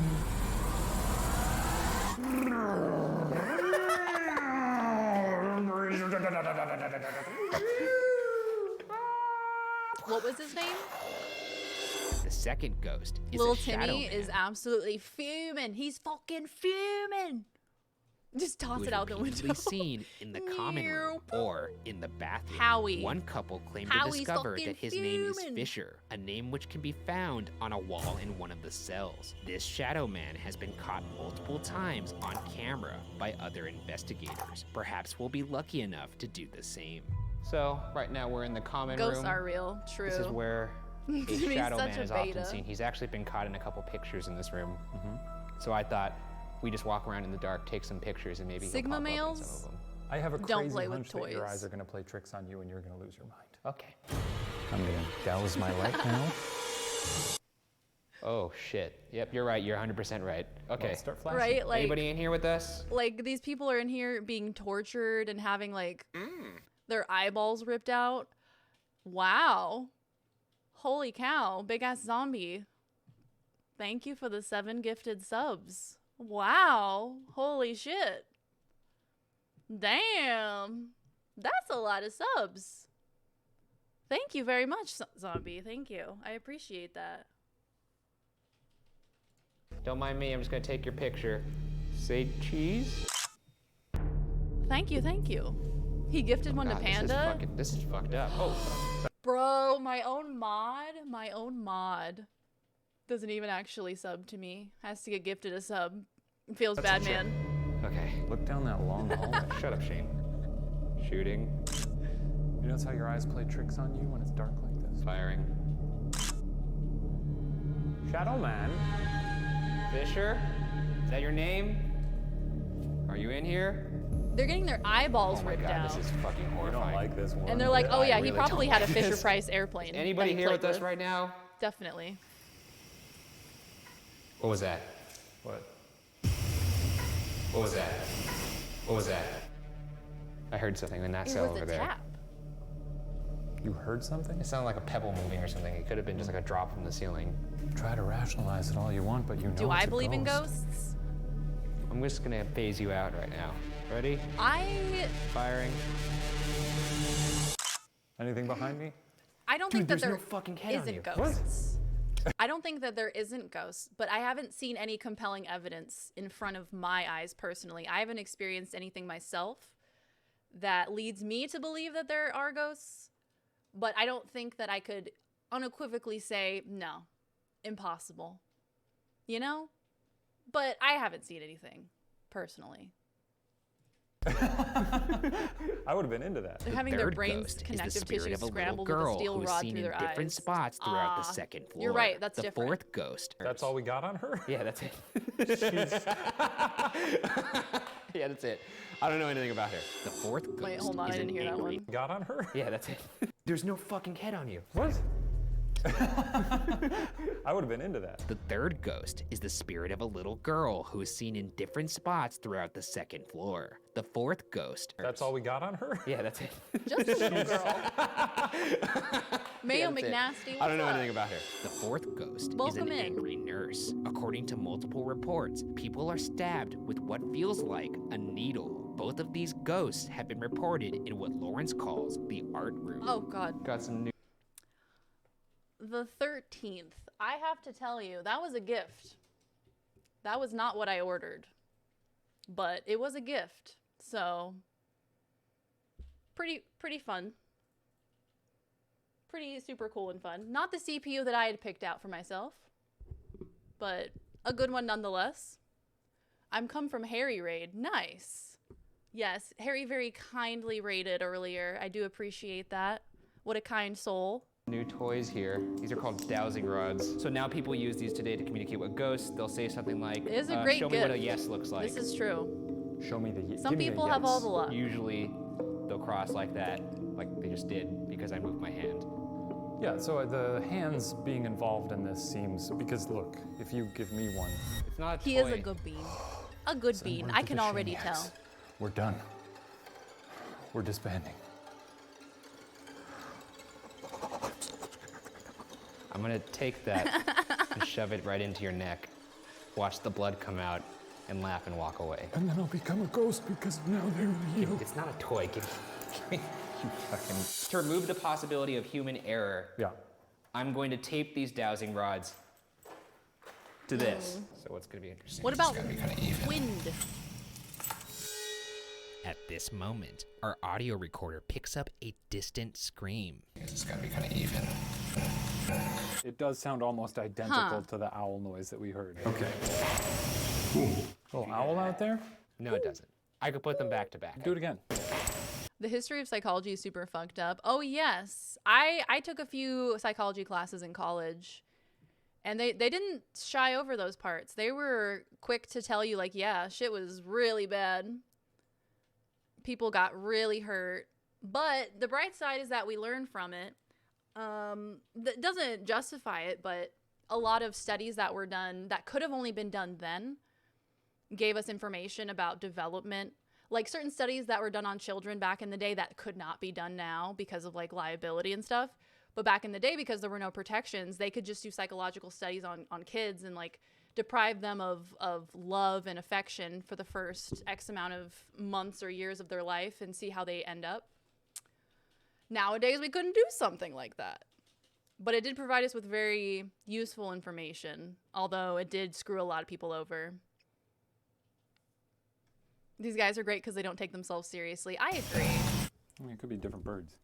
What was his name? The second ghost is Little a shadow Timmy man. is absolutely fuming. He's fucking fuming. Just toss who it is out the repeatedly window. seen in the common room or in the bathroom. Howie. One couple claimed Howie's to discover fucking that his name is fuming. Fisher, a name which can be found on a wall in one of the cells. This shadow man has been caught multiple times on camera by other investigators. Perhaps we'll be lucky enough to do the same. So right now we're in the common Ghosts room. are real. True. This is where a He's shadow such man a is often beta. seen. He's actually been caught in a couple pictures in this room. So I thought we just walk around in the dark, take some pictures, and maybe he'll Sigma pop up in some males? of them. I have a Don't crazy play with hunch that your toys. eyes are gonna play tricks on you and you're gonna lose your mind. Okay. I'm gonna douse my light now. Oh shit. Yep, you're right. You're 100% right. Okay. Well, start flashing. Right? Like, Anybody in here with us? like these people are in here being tortured and having like their eyeballs ripped out. Wow. Holy cow. Big ass zombie. Thank you for the 7 gifted subs. Wow. Holy shit. Damn. That's a lot of subs. Thank you very much, zombie. Thank you. I appreciate that. Don't mind me. I'm just gonna take your picture. Say cheese. Thank you. Thank you. He gifted one to God, Panda. This is fucked up. Oh. Bro, my own mod doesn't even actually sub to me. Has to get gifted a sub. Feels bad, man. Okay. Look down that long hallway. Shut up, Shane. Shooting. You notice how your eyes play tricks on you when it's dark like this? Firing. Shadow Man. Fisher? Is that your name? Are you in here? They're getting their eyeballs Oh my ripped God, out. this is fucking I horrifying. don't like this one. And they're like, oh I yeah, he really probably don't had a like this. Fisher Price airplane. Anybody that he here with played us right now? Definitely. What was that? What? What was that? What was that? I heard something in that It cell was over a there. tap. You heard something? It sounded like a pebble moving or something. It could have been just like a drop from the ceiling. Try to rationalize it all you want, but you know Do it's I a believe in ghost. ghosts? I'm just gonna phase you out right now. Ready? I Firing. Anything behind me? I don't Dude, think that there's there no fucking head on isn't you. ghosts. I don't think that there isn't ghosts, but I haven't seen any compelling evidence in front of my eyes personally. I haven't experienced anything myself that leads me to believe that there are ghosts, but I don't think that I could unequivocally say, no, impossible. You know? But I haven't seen anything, personally. I would have been into that. They're having their brains connective tissue scrambled with a steel rod through their eyes. Different spots throughout the second floor. You're right, that's the different. fourth ghost. That's all we got on her? Yeah, that's it. Yeah, that's it. I don't know anything about her. The fourth ghost. Wait, hold on, I didn't hear that one. Got on her? Yeah, that's it. There's no fucking head on you. What? I would have been into that. The third ghost is the spirit of a little girl who is seen in different spots throughout the second floor. The fourth ghost. That's all we got on her? Yeah, that's it. Just a little girl. Mayo that's it. McNasty, I don't know what's anything up? about her. The fourth ghost is Welcome an in. angry nurse. According to multiple reports, people are stabbed with what feels like a needle. Both of these ghosts have been reported in what Lawrence calls the art room. Oh, God. Got some new. The 13th. I have to tell you, that was a gift. That was not what I ordered. But it was a gift. So, pretty fun. Pretty super cool and fun. Not the CPU that I had picked out for myself, but a good one nonetheless. I'm come from Harry Raid. Nice. Yes, Harry very kindly raided earlier. I do appreciate that. What a kind soul. New toys here. These are called dowsing rods. So now people use these today to communicate with ghosts. They'll say something like, It is a great show gift. me what a yes looks like. This is true. Show me the yes. Some people have all the luck. Usually they'll cross like that, like they just did because I moved my hand. Yeah, so the hands being involved in this seems, because look, if you give me one. It's not a He toy. is a good bean. A good bean. I can already tell. We're done. We're disbanding. I'm gonna take that and shove it right into your neck, watch the blood come out, and laugh and walk away. And then I'll become a ghost because now they're real. It's not a toy. Give me you fucking. To remove the possibility of human error, yeah, I'm going to tape these dowsing rods to this. So what's gonna be interesting? What about wind? At this moment, our audio recorder picks up a distant scream. It's gotta be kind of even. It does sound almost identical to the owl noise that we heard. Okay. Little owl out there? No, it doesn't. I could put them back to back. Do it again. The history of psychology is super fucked up. Oh, yes. I took a few psychology classes in college, and they didn't shy over those parts. They were quick to tell you, like, yeah, shit was really bad. People got really hurt. But the bright side is that we learn from it. That doesn't justify it, but a lot of studies that were done that could have only been done then gave us information about development. Like certain studies that were done on children back in the day that could not be done now because of like liability and stuff. But back in the day, because there were no protections, they could just do psychological studies on kids and like deprive them of love and affection for the first X amount of months or years of their life and see how they end up. Nowadays, we couldn't do something like that. But it did provide us with very useful information, although it did screw a lot of people over. These guys are great because they don't take themselves seriously. I agree. I mean, it could be different birds.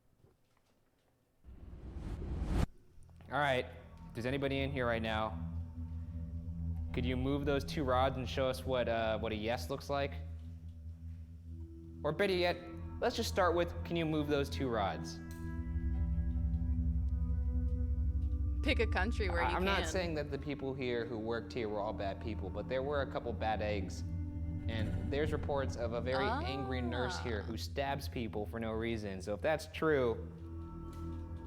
All right. There's anybody in here right now? Could you move those two rods and show us what a yes looks like? Or better yet, let's just start with, can you move those two rods? Pick a country where you can. I'm not saying that the people here who worked here were all bad people, but there were a couple bad eggs. And there's reports of a very angry nurse here who stabs people for no reason. So if that's true,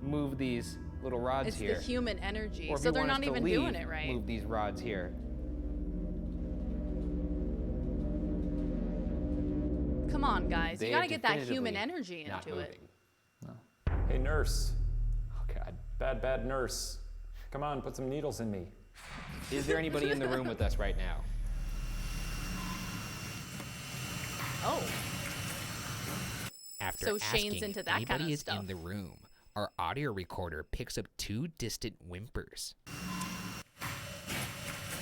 move these little rods here. It's the human energy. Or if So you they're want us not to even leave, doing it right. Move these rods here. Come on, guys. They You gotta get that human definitively energy not into it. Hey, nurse. Oh, God. Bad nurse. Come on, put some needles in me. Is there anybody in the room with us right now? Oh. After So Shane's asking into if that anybody kind of is stuff. in the room, our audio recorder picks up 2 distant whimpers.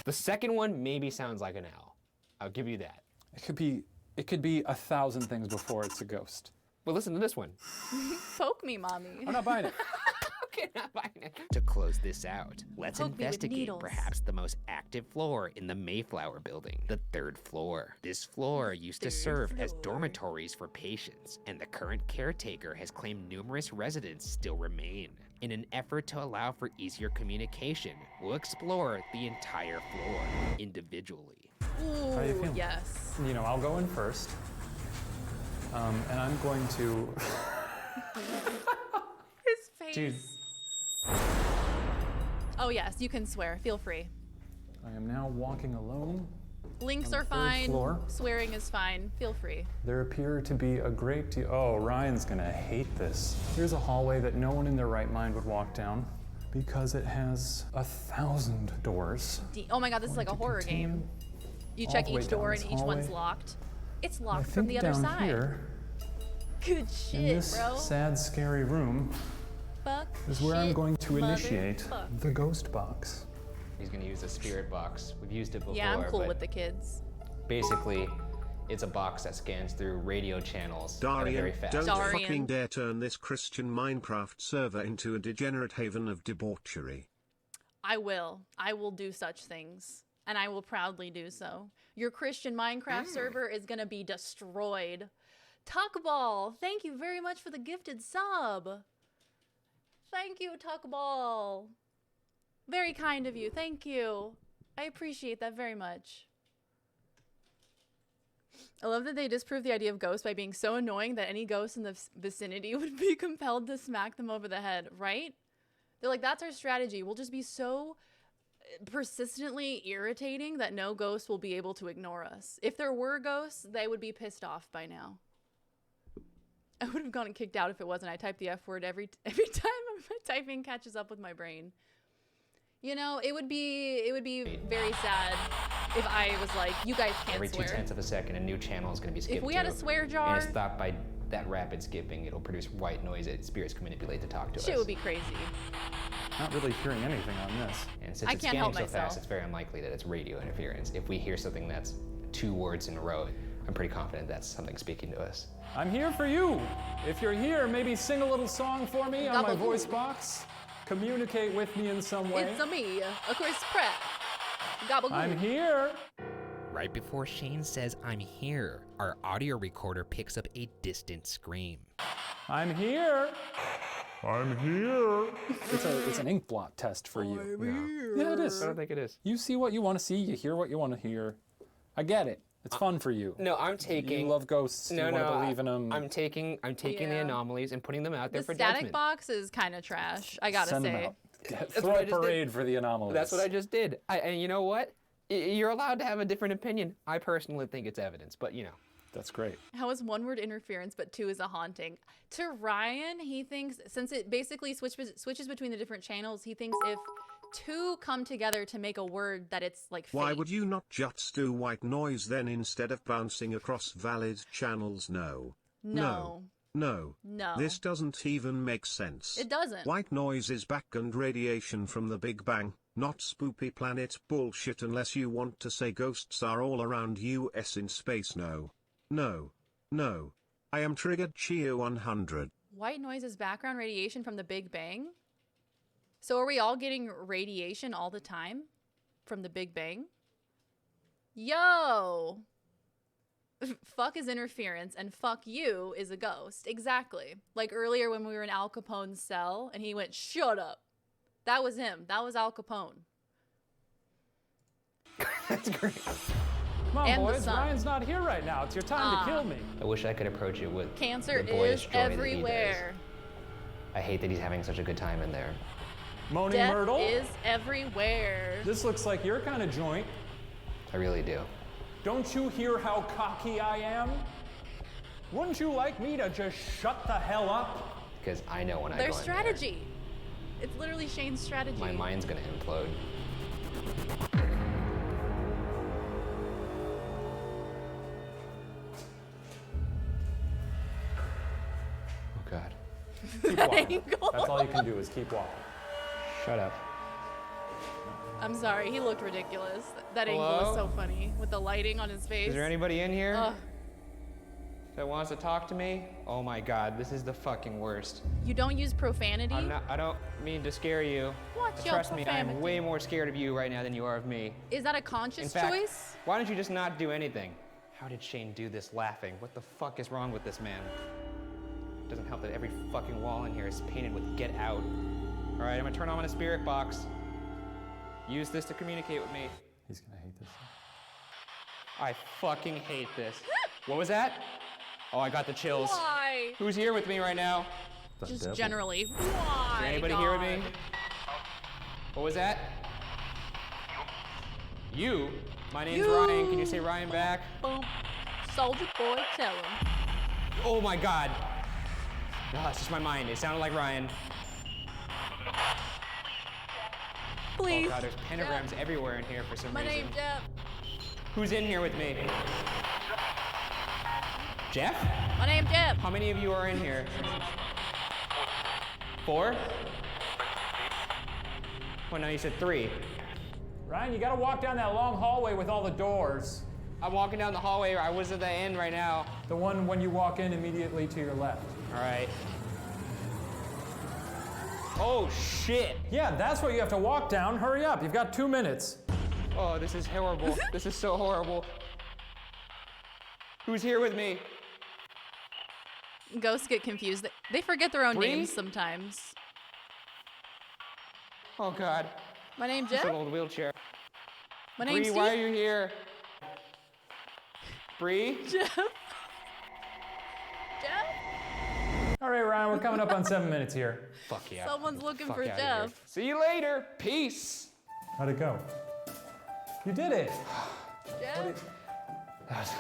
The second one maybe sounds like an owl. I'll give you that. It could be 1,000 things before it's a ghost. Well, listen to this one. Poke me, mommy. I'm not buying it. Okay, not buying it. To close this out, let's Poke me with investigate needles. perhaps the most active floor in the Mayflower building, the 3rd floor. This floor used to serve as dormitories for patients, and the current caretaker has claimed numerous residents still remain. In an effort to allow for easier communication, we'll explore the entire floor individually. Ooh, How do you feel? yes. You know, I'll go in first. And I'm going to... His face. Dude, Oh yes, you can swear. Feel free. I am now walking alone. Links on are the 3rd fine. floor. Swearing is fine. Feel free. There appear to be a great deal... Oh, Ryan's gonna hate this. Here's a hallway that no one in their right mind would walk down because it has 1,000 doors. Oh my god, this is like a horror game. You check all the way each door down and this each one's hallway. locked. It's I locked think from the other down side. here, Good in shit, this bro. sad, scary room, Fuck. is where I'm shit, going to initiate motherfuck. the ghost box. He's gonna use a spirit box. We've used it before. Yeah, I'm cool but with the kids. basically, it's a box that scans through radio channels at a very Darian, fast don't rate. fucking dare turn this Christian Minecraft server into a degenerate haven of debauchery. I will. I will do such things. And I will proudly do so. Your Christian Minecraft server is gonna be destroyed. Tuckball, thank you very much for the gifted sub. Thank you, Tuckball. Very kind of you. Thank you. I appreciate that very much. I love that they disproved the idea of ghosts by being so annoying that any ghost in the vicinity would be compelled to smack them over the head, right? They're like, that's our strategy. We'll just be so persistently irritating that no ghost will be able to ignore us. If there were ghosts, they would be pissed off by now. I would have gotten kicked out if it wasn't. I type the F word every time my typing catches up with my brain. You know, it would be very sad if I was like, you guys can't Every swear. 0.2 of a second, a new channel is going to be skipped If we had a to, swear jar, and it's stopped by that rapid skipping, it'll produce white noise that spirits can manipulate to talk to us. shit would be crazy. Not really hearing anything on this. And since I it's can't scanning help so myself. fast, it's very unlikely that it's radio interference. If we hear something that's 2 words in a row, I'm pretty confident that's something speaking to us. I'm here for you. If you're here, maybe sing a little song for me on my Gabagool. voice box. Communicate with me in some way. It's a me, a Chris Pratt. Gabagool. I'm here. Right before Shane says, "I'm here," our audio recorder picks up a distant scream. I'm here. I'm here. It's an ink blot test for you. Yeah, it is. I don't think it is. You see what you want to see. You hear what you want to hear. I get it. It's fun for you. No, I'm taking. You love ghosts. No, you want to no, believe in them. I'm taking the Yeah. anomalies and putting them out there The for static judgment. box is kind of trash, I gotta Send them say. out. That's Throw what I a just did. parade for the anomalies. That's what I just did. And you know what? You're allowed to have a different opinion. I personally think it's evidence, but you know. That's great. How is 1 word interference, but 2 is a haunting? To Ryan, he thinks, since it basically switches between the different channels, he thinks if 2 come together to make a word that it's like fake. Why would you not just do white noise then instead of bouncing across valid channels? No. No. No. No. This doesn't even make sense. It doesn't. White noise is background radiation from the Big Bang, not spoopy planet bullshit unless you want to say ghosts are all around US in space. No. No. No. I am triggered Chia 100. White noise is background radiation from the Big Bang? So are we all getting radiation all the time from the Big Bang? Yo! Fuck is interference and fuck you is a ghost. Exactly. Like earlier when we were in Al Capone's cell and he went, shut up. That was him. That was Al Capone. That's great. Come on, And the boys. sun. Ryan's not here right now. It's your time to kill me. I wish I could approach it with Cancer the boyish is joy that he does. everywhere. I hate that he's having such a good time in there. Moaning Death Myrtle. is everywhere. This looks like your kind of joint. I really do. Don't you hear how cocky I am? Wouldn't you like me to just shut the hell up? Because I know when I Their go in there, strategy. It's literally Shane's strategy. my mind's gonna implode. Oh God. Keep walking. That's all you can do is keep walking. Shut up. I'm sorry, he looked ridiculous. That angle Hello? was so funny with the lighting on his face. Is there anybody in here Ugh. that wants to talk to me? Oh my god, this is the fucking worst. You don't use profanity? I don't mean to scare you. What's your Trust me, I'm profanity? way more scared of you right now than you are of me. Is that a conscious In fact, choice? why don't you just not do anything? How did Shane do this laughing? What the fuck is wrong with this man? It doesn't help that every fucking wall in here is painted with "Get Out." All right, I'm gonna turn on my spirit box. Use this to communicate with me. He's gonna hate this. I fucking hate this. What was that? Oh, I got the chills. Why? Who's here with me right now? Just generally. Is Why? there anybody here with me? What was that? You? My name's Ryan. Can you say Ryan back? Boom. Soldier boy, tell him. Oh my god. No, it's just my mind. It sounded like Ryan. Please. Oh god, there's pentagrams everywhere in here for some My reason. name's Jeff. Who's in here with me? Jeff? My name's Jeff. How many of you are in here? 4? Well, no, you said 3. Ryan, you gotta walk down that long hallway with all the doors. I'm walking down the hallway. I was at the end right now. The one when you walk in immediately to your left. All right. Oh, shit. Yeah, that's what you have to walk down. Hurry up. You've got 2 minutes. Oh, this is horrible. This is so horrible. Who's here with me? Ghosts get confused. They forget their own Bree? names sometimes. Oh, God. My name's It's Jeff. an old wheelchair. My name's Bree, why Steve. are you here? Bree? Jeff. Jeff. All right, Ryan, we're coming up on 7 minutes here. Fuck yeah. Someone's looking Fuck for outta Jeff. here. See you later. Peace. How'd it go? You did it. Jeff.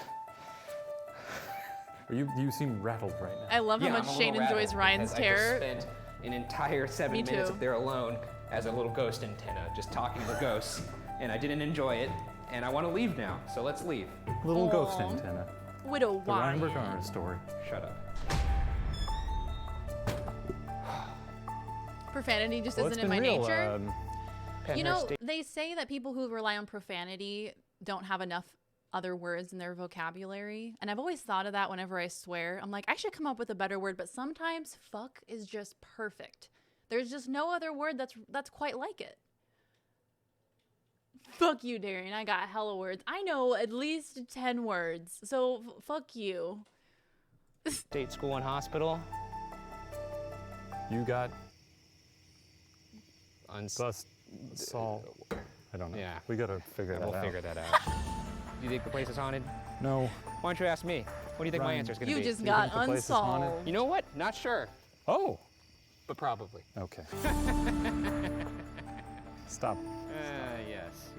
You seem rattled right now. I love how Yeah, much I'm a Shane little enjoys rattled Ryan's because terror. I just spent an entire 7 Me minutes too. up there alone as a little ghost antenna, just talking to ghosts, and I didn't enjoy it, and I want to leave now, so let's leave. Little ghost Aw. antenna. Widow The Ryan Wyatt. Burkhardt story. Shut up. Profanity just Well, it's isn't in been my real, nature. You know, Penhurst State- they say that people who rely on profanity don't have enough other words in their vocabulary. And I've always thought of that whenever I swear. I'm like, I should come up with a better word, but sometimes fuck is just perfect. There's just no other word that's quite like it. Fuck you, Darian. I got hella words. I know at least 10 words. So fuck you. State School and Hospital. You got Bust. Saul. I don't know. Yeah. We gotta figure that We'll out. figure that out. Do you think the place is haunted? No. Why don't you ask me? What do you think my Ryan, answer's gonna You be? just you got think the place is haunted? unsolved. You know what? Not sure, Oh. but probably. Okay. Stop. Yes.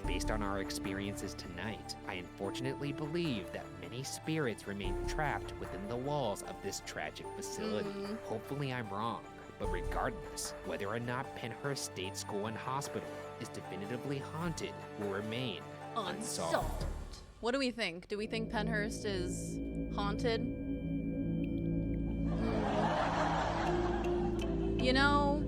Based on our experiences tonight, I unfortunately believe that many spirits remain trapped within the walls of this tragic facility. Hopefully I'm wrong, but regardless, whether or not Penhurst State School and Hospital is definitively haunted will remain unsolved. What do we think? Do we think Penhurst is haunted? You know,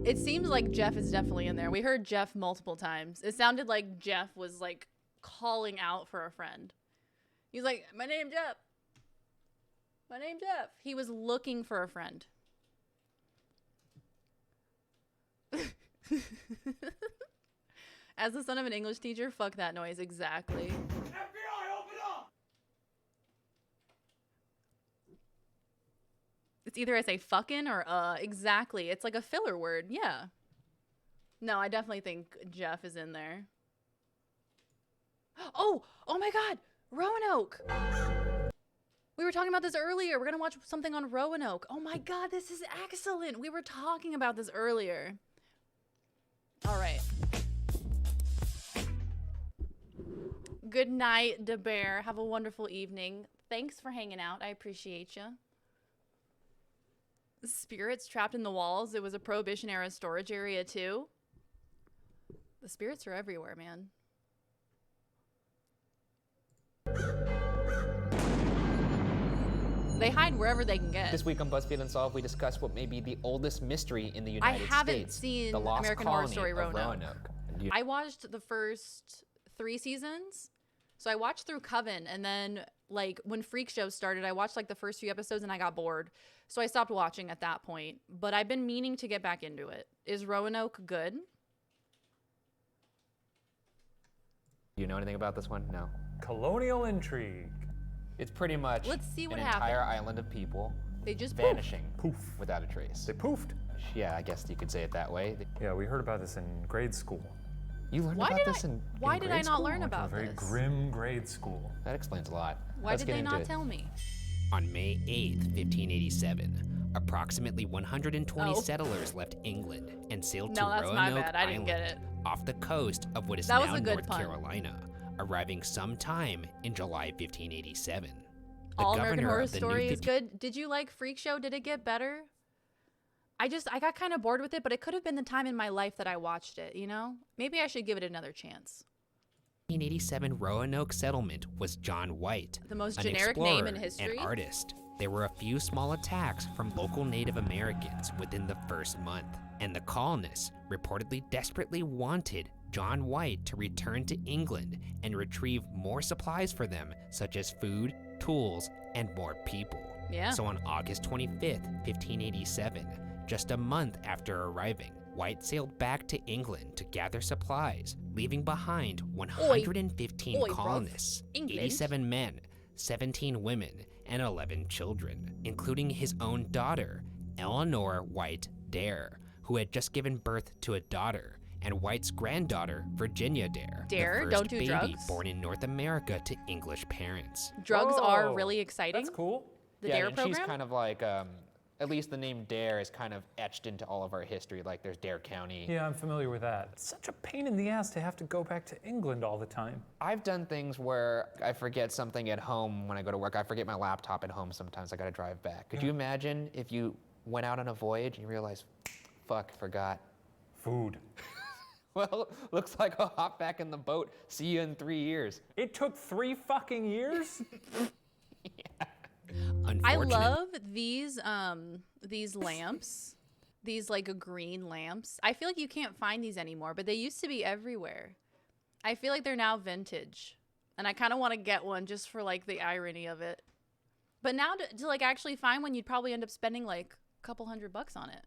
it seems like Jeff is definitely in there. We heard Jeff multiple times. It sounded like Jeff was like calling out for a friend. He's like, my name's Jeff. My name's Jeff. He was looking for a friend. As the son of an English teacher, fuck that noise, exactly. It's either I say fucking or exactly. It's like a filler word, yeah. No, I definitely think Jeff is in there. Oh my god, Roanoke! We were talking about this earlier. We're gonna watch something on Roanoke. Oh my god, this is excellent. We were talking about this earlier. All right. Good night, Da Bear. Have a wonderful evening. Thanks for hanging out. I appreciate you. Spirits trapped in the walls. It was a Prohibition era storage area too. The spirits are everywhere, man. They hide wherever they can get. This week on BuzzFeed Unsolved, we discuss what may be the oldest mystery in the United States. I haven't seen the lost American Horror colony Story of Roanoke. I watched the first 3 seasons. So I watched through Coven, and then like when Freak Show started, I watched like the first few episodes and I got bored. So I stopped watching at that point. But I've been meaning to get back into it. Is Roanoke good? You know anything about this one? No. Colonial intrigue. It's pretty much Let's see what an happened. entire island of people They just vanishing without a trace. They poofed. Yeah, I guess you could say it that way. Yeah, we heard about this in grade school. You learned Why about did this I- in why in did grade I not school? learn about A very this? grim grade school. That explains a lot. Why Let's did get they into not it. tell me? On May 8th, 1587, approximately 120 Oh. settlers left England and sailed No, to that's my Roanoke bad. I didn't get Island off the coast of what is That was now a good North pun. Carolina, arriving sometime in July 1587. The All American governor Horror of the new Story is good. Did you like Freak Show? Did it get better? I got kind of bored with it, but it could have been the time in my life that I watched it, you know? Maybe I should give it another chance. 1587 Roanoke settlement was John White, The most an generic name in explorer history? and artist. There were a few small attacks from local Native Americans within the first month, and the colonists reportedly desperately wanted John White to return to England and retrieve more supplies for them, such as food, tools, and more people. Yeah. So on August 25th, 1587, just a month after arriving, White sailed back to England to gather supplies, leaving behind 115 Oi, bruv. colonists, England? 87 men, 17 women, and 11 children, including his own daughter, Eleanor White Dare, who had just given birth to a daughter, and White's granddaughter, Virginia Dare, Dare? the first Don't do baby drugs? born in North America to English parents. Drugs are really exciting. That's cool. The yeah, Dare and program? she's kind of like, at least the name Dare is kind of etched into all of our history. Like there's Dare County. Yeah, I'm familiar with that. It's such a pain in the ass to have to go back to England all the time. I've done things where I forget something at home when I go to work. I forget my laptop at home sometimes. I gotta drive back. Could you imagine if you went out on a voyage and you realize, fuck, forgot. Food. Well, looks like I'll hop back in the boat. See you in 3 years. It took 3 fucking years? I love these lamps. These like green lamps. I feel like you can't find these anymore, but they used to be everywhere. I feel like they're now vintage. And I kind of want to get one just for like the irony of it. But now to like actually find one, you'd probably end up spending like a couple $100 on it.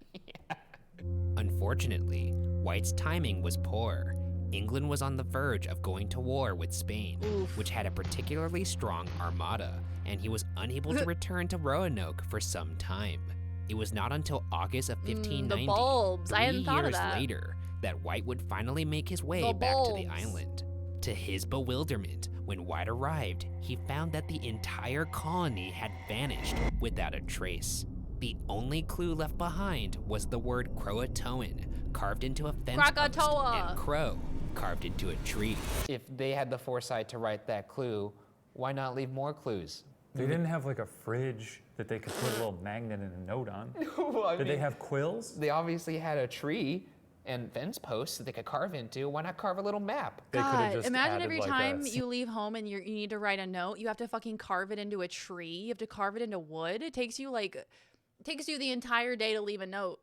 Unfortunately, White's timing was poor. England was on the verge of going to war with Spain, which had a particularly strong armada, and he was unable to return to Roanoke for some time. It was not until August of 1590, the bulbs. I hadn't 3 thought of years that. later, that White would finally make his way The back to the bulbs. island. To his bewilderment, when White arrived, he found that the entire colony had vanished without a trace. The only clue left behind was the word Croatoan, carved into a fence post, Krakatoa. and crow, carved into a tree. If they had the foresight to write that clue, why not leave more clues? They didn't have like a fridge that they could put a little magnet and a note on. Well, I Did they mean, have quills? They obviously had a tree and fence posts that they could carve into. Why not carve a little map? God, imagine every time you leave home and you need to write a note, you have to fucking carve it into a tree. You have to carve it into wood. It takes you the entire day to leave a note.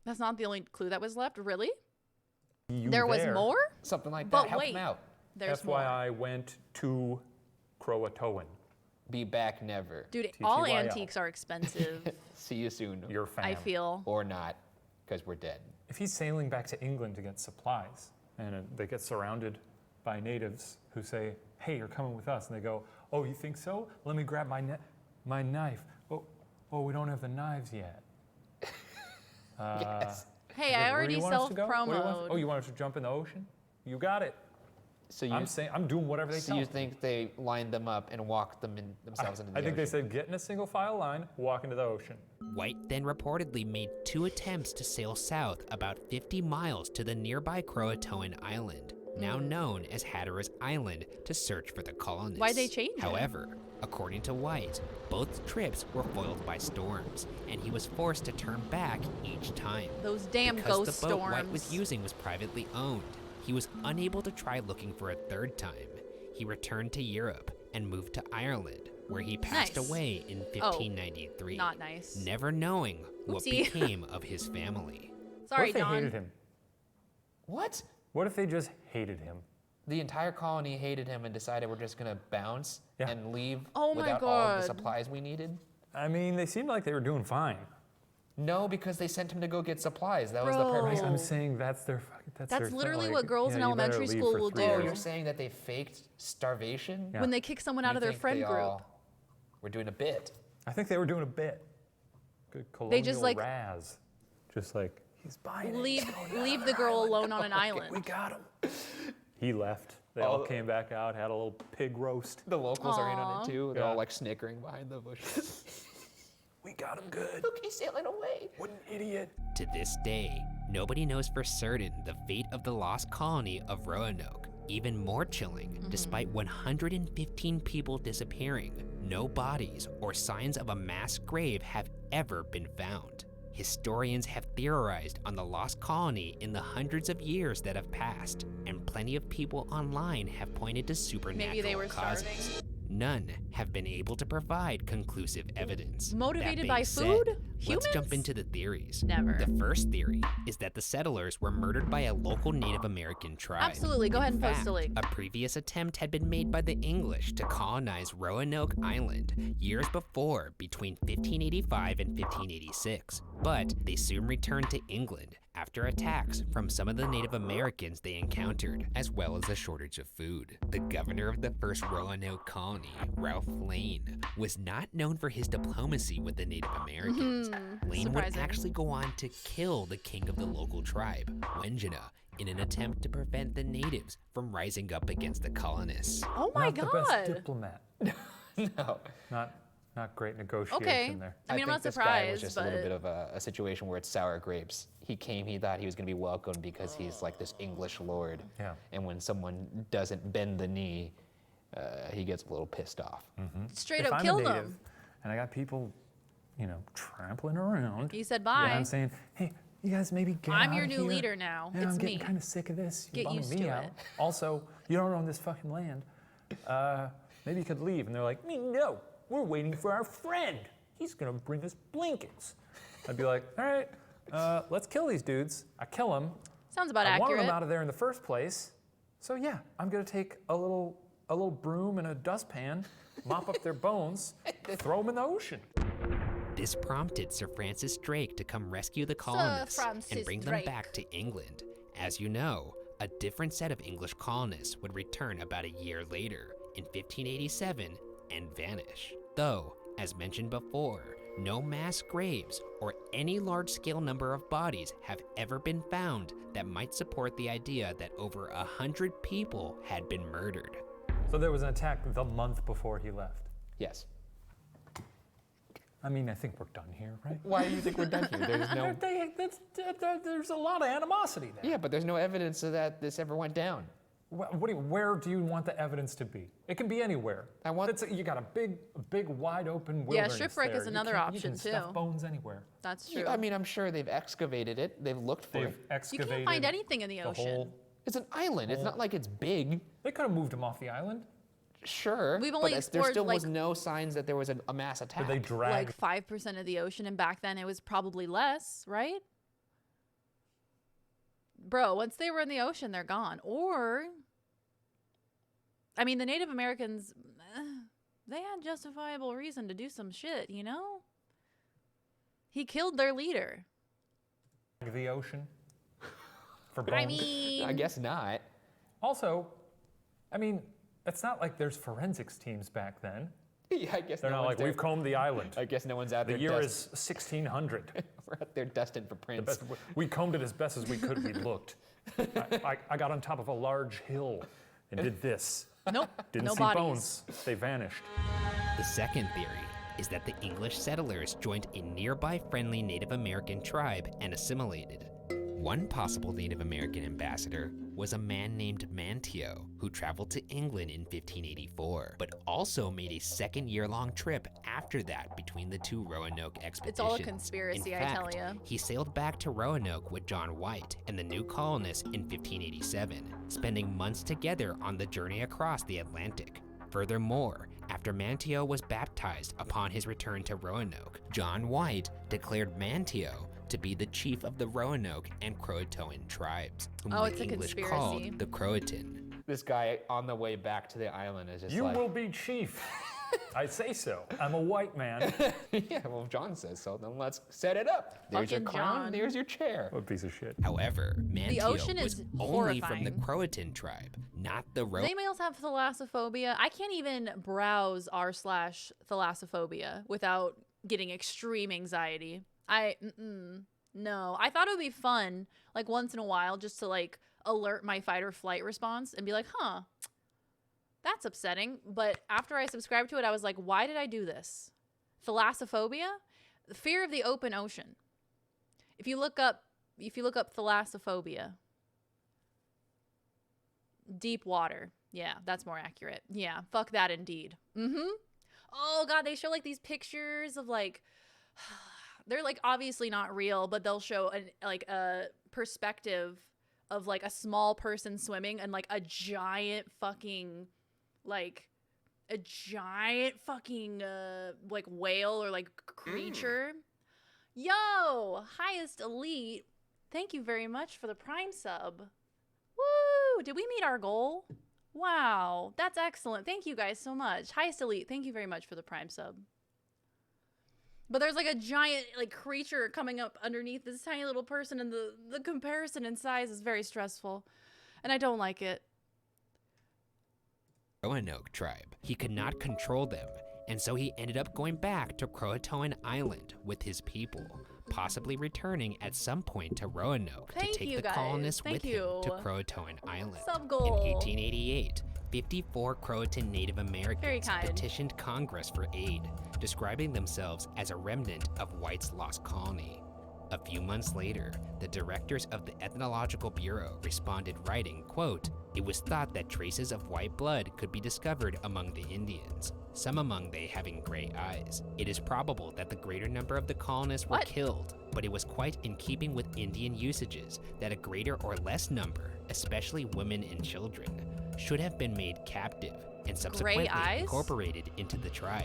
That's not the only clue that was left, really? There was more? Something like that. But Help wait, them out. there's more. FYI went to Croatoan. Be back never. Dude, all TTYL. antiques are expensive. See you soon. Your fam. I feel. Or not, because we're dead. If he's sailing back to England to get supplies, and they get surrounded by natives who say, hey, you're coming with us, and they go, oh, you think so? Let me grab my knife. Oh, we don't have the knives yet. Yes. Hey, I already Where do you want us to go? Where do you want us- self-promoed. Oh, you want us to jump in the ocean? You got it. So I'm doing whatever they So tell you me. think they lined them up and walked them in themselves into the I think they ocean? said get in a single file line, walk into the ocean. White then reportedly made 2 attempts to sail south about 50 miles to the nearby Croatoan island, now known as Hatteras Island, to search for the colonists. Why'd they change it? However, according to White, both trips were foiled by storms, and he was forced to turn back each time. Those damn because ghost the boat storms. White was using was privately owned. He was unable to try looking for a third time. He returned to Europe and moved to Ireland, where he passed Nice. away in 1593. Not nice. Never knowing what Oopsie. became of his family. Sorry, what if they Don. hated him? What? What if they just hated him? The entire colony hated him and decided we're just gonna bounce and leave Oh my without all of the God. supplies we needed? I mean, they seemed like they were doing fine. No, because they sent him to go get supplies. That was the Bro. purpose. I'm saying that's their fucking. That's their thing, literally like, what girls in you better elementary leave school for will 3 do. Oh, years. you're saying that they faked starvation? Yeah. When they kick someone out You of their think friend they group. all were doing a bit. I think they were doing a bit. Good colonial just, like- razz. Just like, he's buying Leave the girl alone on an island. We got him. He left. They all came back out, had a little pig roast. The locals are in on Aw. it too. They're Yeah. all like snickering behind the bushes. We got him good. Look, he's sailing away. What an idiot. To this day, nobody knows for certain the fate of the lost colony of Roanoke. Even more chilling, despite 115 people disappearing, no bodies or signs of a mass grave have ever been found. Historians have theorized on the lost colony in the hundreds of years that have passed, and plenty of people online have pointed to supernatural Maybe they were causes. starving. None have been able to provide conclusive evidence. Motivated That being by said, food? Let's jump Humans? into the theories. Never. The first theory is that the settlers were murdered by a local Native American tribe. Absolutely. Go ahead and post a link. A previous attempt had been made by the English to colonize Roanoke Island years before, between 1585 and 1586. But they soon returned to England after attacks from some of the Native Americans they encountered, as well as a shortage of food. The governor of the first Roanoke colony, Ralph Lane, was not known for his diplomacy with the Native Americans. Lane would Surprising. actually go on to kill the king of the local tribe, Wenjina, in an attempt to prevent the natives from rising up against the colonists. Oh my Not the best God. diplomat. No. Not great negotiation Okay. there. I mean, I'm think not this guy was surprised, just but a little bit of a situation where it's sour grapes. He came, he thought he was going to be welcomed because he's like this English lord. Yeah. And when someone doesn't bend the knee, he gets a little pissed off. straight If up I'm killed a native them. and I got people, trampling around. He said And bye. I'm saying, hey, you guys maybe get I'm out your of new here. leader now. Yeah, It's I'm getting me. kind of sick of this. Get You're bumming used me to out. it. Also, you don't own this fucking land. Maybe you could leave. And they're like, no, we're waiting for our friend. He's gonna bring us blankets. I'd be like, all right, let's kill these dudes. I kill them. Sounds about I wanted accurate. them out of there in the first place. So yeah, I'm gonna take a little broom and a dustpan, mop up their bones, throw them in the ocean. This prompted Sir Francis Drake to come rescue the colonists and Francis bring them Drake. back to England. As you know, a different set of English colonists would return about a year later, in 1587, and vanish. Though, as mentioned before, no mass graves or any large-scale number of bodies have ever been found that might support the idea that over 100 people had been murdered. So there was an attack the month before he left. Yes. I mean, I think we're done here, right? Why do you think we're done here? There's no. There's a lot of animosity there. Yeah, but there's no evidence that this ever went down. Where do you want the evidence to be? It can be anywhere. You got a big, wide open wilderness. shipwreck is there. another you option, can stuff too. bones anywhere. That's true. I mean, I'm sure they've excavated it. They've looked for They've it. You excavated. can't find anything in the ocean. whole- It's an island. It's not like it's big. They could have moved him off the island. Sure. We've but only there explored, still was like- no signs that there was a mass attack. Did they drag? Like 5% of the ocean, and back then it was probably less, right? Bro, once they were in the ocean, they're gone. Or, I mean, the Native Americans, they had justifiable reason to do some shit, you know? He killed their leader. The ocean. For bones. I mean, I guess not. Also, I mean, it's not like there's forensics teams back then. Yeah, I guess They're no not one's like, there. we've combed the island. I guess no one's out The there. year is 1600. We're out there dusting for The prints. best, we combed it as best as we could. We looked. I got on top of a large hill and did this. Nope, Didn't no see bodies. bones. They vanished. The second theory is that the English settlers joined a nearby friendly Native American tribe and assimilated. One possible Native American ambassador was a man named Manteo, who traveled to England in 1584, but also made a second year-long trip after that between the two Roanoke expeditions. It's all a conspiracy, In fact, I tell ya. he sailed back to Roanoke with John White and the new colonists in 1587, spending months together on the journey across the Atlantic. Furthermore, after Manteo was baptized upon his return to Roanoke, John White declared Manteo to be the chief of the Roanoke and Croatoan tribes, whom Oh, the it's a English conspiracy. called the Croatan. This guy on the way back to the island is just You like, will be chief. I say so. I'm a white man. yeah, well, if John says so, then let's set it up. There's your Fucking crown, John. there's your chair. What a piece of shit. However, Manteo ocean was is only from the horrifying. Croatan tribe, not the Does anybody else have thalassophobia? I can't even browse r/thalassophobia without getting extreme anxiety. No, I thought it would be fun, like once in a while, just to like alert my fight or flight response and be like, huh, that's upsetting. But after I subscribed to it, I was like, why did I do this? Thalassophobia? The fear of the open ocean. If you look up thalassophobia, deep water. Yeah, that's more accurate. Yeah, fuck that indeed. Oh God, they show like these pictures of like, they're like obviously not real, but they'll show a perspective of like a small person swimming and like a giant fucking like whale or like creature. Yo, highest elite, thank you very much for the Prime sub. Woo! Did we meet our goal? Wow, that's excellent. Thank you guys so much. Highest elite, thank you very much for the Prime sub. But there's like a giant like creature coming up underneath this tiny little person, and the comparison in size is very stressful, and I don't like it. Roanoke tribe. He could not control them, and so he ended up going back to Croatoan Island with his people, possibly returning at some point to Roanoke Thank to take you, the guys. colonists Thank with you. him to Croatoan Island. Sub goal. In 1888, 54 Croatan Native Americans kind. petitioned Congress for aid, describing themselves as a remnant of White's lost colony. A few months later, the directors of the Ethnological Bureau responded writing, quote, "It was thought that traces of white blood could be discovered among the Indians, some among they having gray eyes. It is probable that the greater number of the colonists were killed, but it was quite in keeping with Indian usages that a greater or less number, especially women and children, should have been made captive and subsequently incorporated into the tribe,"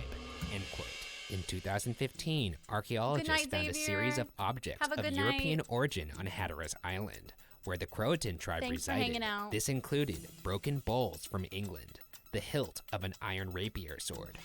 end quote. In 2015, archaeologists night, found a Xavier. series of objects Have a of good European night. origin on Hatteras Island, where the Croatan tribe Thanks for resided. hanging out. This included broken bowls from England, the hilt of an iron rapier sword,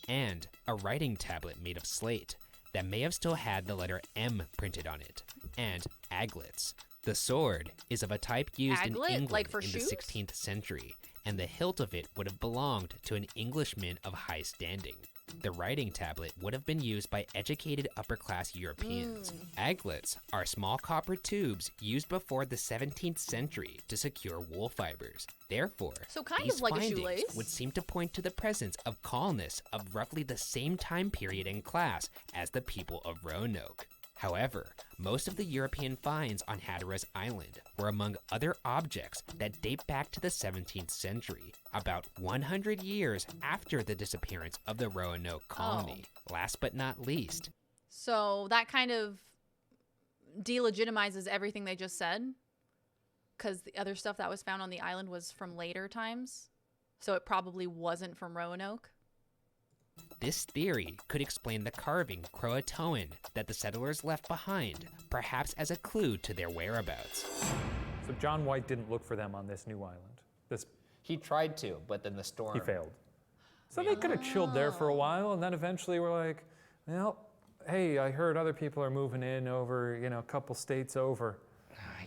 and a writing tablet made of slate that may have still had the letter M printed on it, and aglets. The sword is of a type used in Aglet? England Like for in shoes? the 16th century, and the hilt of it would have belonged to an Englishman of high standing. The writing tablet would have been used by educated upper-class Europeans. Aglets are small copper tubes used before the 17th century to secure wool fibers. Therefore, So kind these of like a findings shoelace. would seem to point to the presence of colonists of roughly the same time period and class as the people of Roanoke. However, most of the European finds on Hatteras Island were among other objects that date back to the 17th century, about 100 years after the disappearance of the Roanoke colony. Last but not least, So that kind of delegitimizes everything they just said, because the other stuff that was found on the island was from later times, so it probably wasn't from Roanoke. this theory could explain the carving Croatoan that the settlers left behind, perhaps as a clue to their whereabouts. So John White didn't look for them on this new island. He tried to, but then the storm. He failed. So they could have chilled there for a while, and then eventually were like, well, hey, I heard other people are moving in over, a couple states over.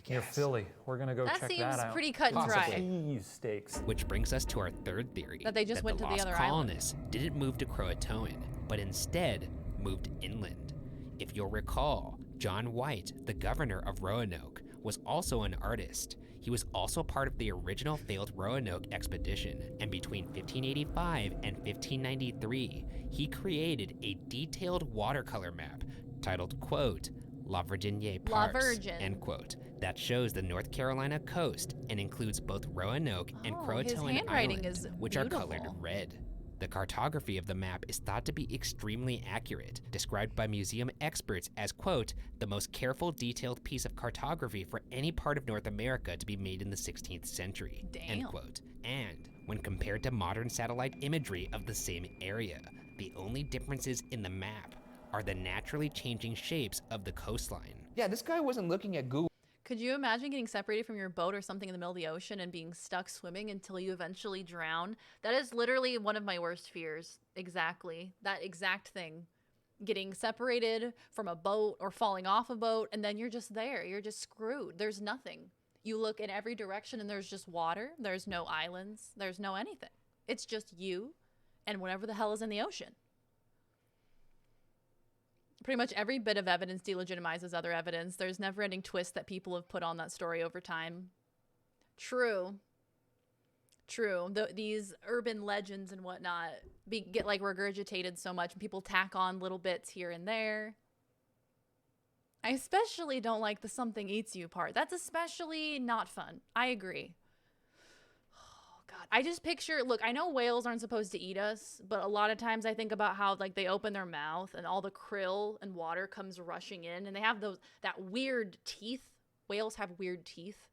Near Philly. We're gonna go That check seems that out. pretty cut and dry. Cheese steaks. Which brings us to our third theory. That they just went to the lost other island. colonists didn't move to Croatoan, but instead moved inland. If you'll recall, John White, the governor of Roanoke, was also an artist. He was also part of the original failed Roanoke expedition, and between 1585 and 1593, he created a detailed watercolor map titled, quote, La Virginie La Parse, Virgin. end quote, that shows the North Carolina coast and includes both Roanoke and his Croatoan handwriting Island, is which are beautiful. colored red. The cartography of the map is thought to be extremely accurate, described by museum experts as, quote, the most careful, detailed piece of cartography for any part of North America to be made in the 16th century, end quote. And when compared to modern satellite imagery of the same area, the only differences in the map are the naturally changing shapes of the coastline. Yeah, this guy wasn't looking at Google. Could you imagine getting separated from your boat or something in the middle of the ocean and being stuck swimming until you eventually drown? That is literally one of my worst fears. Exactly. That exact thing. Getting separated from a boat or falling off a boat, and then you're just there. You're just screwed. There's nothing. You look in every direction and there's just water. There's no islands. There's no anything. It's just you and whatever the hell is in the ocean. Pretty much every bit of evidence delegitimizes other evidence. There's never-ending twists that people have put on that story over time. True. These urban legends and whatnot get like regurgitated so much, and people tack on little bits here and there. I especially don't like the something eats you part. That's especially not fun. I agree. God, I just picture, look, I know whales aren't supposed to eat us, but a lot of times I think about how like they open their mouth and all the krill and water comes rushing in, and they have that weird teeth. Whales have weird teeth.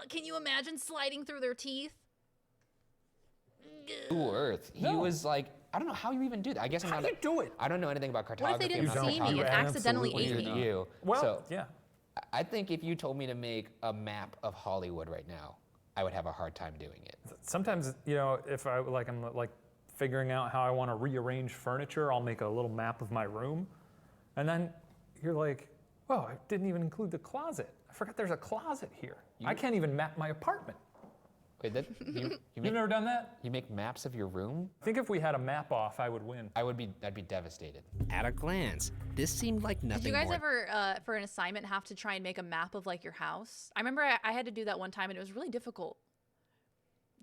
Can you imagine sliding through their teeth? Google Earth. He was like, I don't know how you even do that. I guess I'm not. How do you do it? I don't know anything about cartography. What if they didn't see me and accidentally ate me? You. Well, so, yeah. I think if you told me to make a map of Hollywood right now, I would have a hard time doing it. Sometimes, you know, if I'm figuring out how I want to rearrange furniture, I'll make a little map of my room. And then you're like, oh, I didn't even include the closet. I forgot there's a closet here. I can't even map my apartment. Wait, You've never done that? You make maps of your room? I think if we had a map off, I would win. I'd be devastated. At a glance, this seemed like nothing Did you guys more. ever, for an assignment, have to try and make a map of like your house? I remember I had to do that one time, and it was really difficult.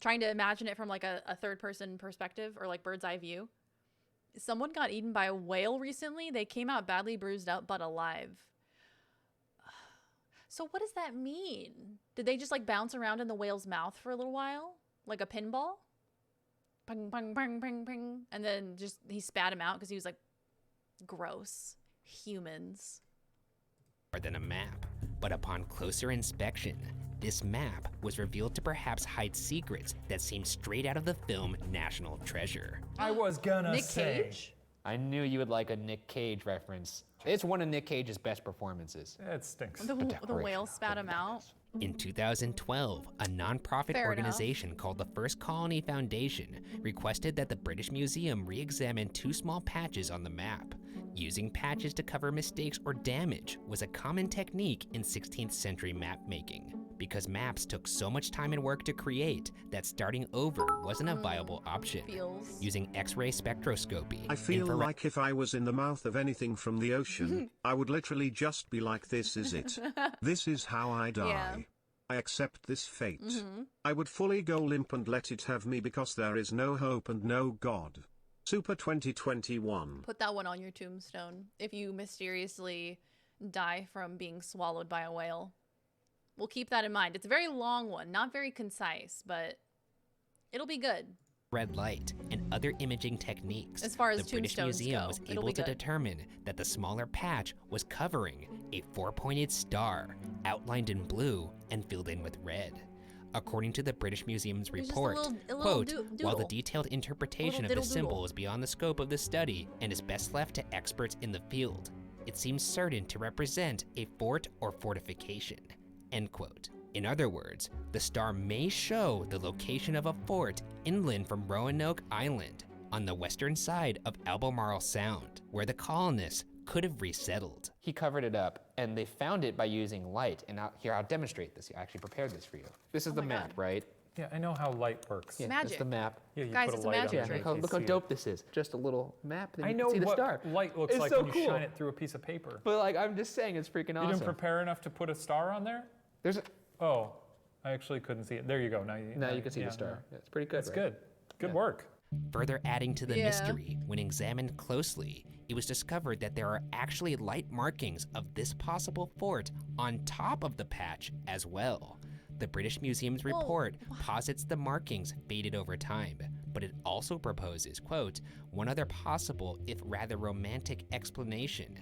Trying to imagine it from like a third-person perspective or like bird's eye view. Someone got eaten by a whale recently. They came out badly bruised up, but alive. So what does that mean? Did they just like bounce around in the whale's mouth for a little while? Like a pinball? Ping, ping, ping, ping, ping. And then just he spat him out because he was like, gross. Humans. More than a map, but upon closer inspection, this map was revealed to perhaps hide secrets that seemed straight out of the film National Treasure. I was gonna Nick say. Cage? I knew you would like a Nick Cage reference. It's one of Nick Cage's best performances. It stinks. The whale spat him out. In 2012, a nonprofit Fair organization called the First Colony Foundation requested that the British Museum re-examine 2 small patches on the map. Using patches to cover mistakes or damage was a common technique in 16th century map making, because maps took so much time and work to create that starting over wasn't a viable option. Using X-ray spectroscopy, I feel like if I was in the mouth of anything from the ocean, I would literally just be like, this is it. This is how I die. Yeah. I accept this fate. I would fully go limp and let it have me because there is no hope and no God. Super 2021. Put that one on your tombstone if you mysteriously die from being swallowed by a whale. We'll keep that in mind. It's a very long one, not very concise, but it'll be good. red light, and other imaging techniques, As far as the British tombstones Museum go, was it'll able be to good. determine that the smaller patch was covering a 4-pointed star, outlined in blue and filled in with red. According to the British Museum's It's just a report, little quote, doodle. while the detailed interpretation of Little the diddle symbol doodle. is beyond the scope of the study and is best left to experts in the field, it seems certain to represent a fort or fortification, end quote. In other words, the star may show the location of a fort inland from Roanoke Island on the western side of Albemarle Sound, where the colonists could have resettled. He covered it up, and they found it by using light. And here, I'll demonstrate this. I actually prepared this for you. This is the map, right? Yeah, I know how light works. Yeah, Magic. that's the map. Yeah, you Guys, put it's a a light magic on trick. it. Look how dope this is. Just a little map, and I you know can see the what star. light looks It's like so when you cool. shine it through a piece of paper. But like, I'm just saying, it's freaking You awesome. didn't prepare enough to put a star on there? There's a, Oh, I actually couldn't see it. There you go. Now you can see yeah, the star. yeah. Yeah, it's pretty good, That's right? good. Good Yeah. work. Further adding to the mystery, when examined closely, it was discovered that there are actually light markings of this possible fort on top of the patch as well. The British Museum's report posits the markings faded over time, but it also proposes, quote, one other possible, if rather romantic explanation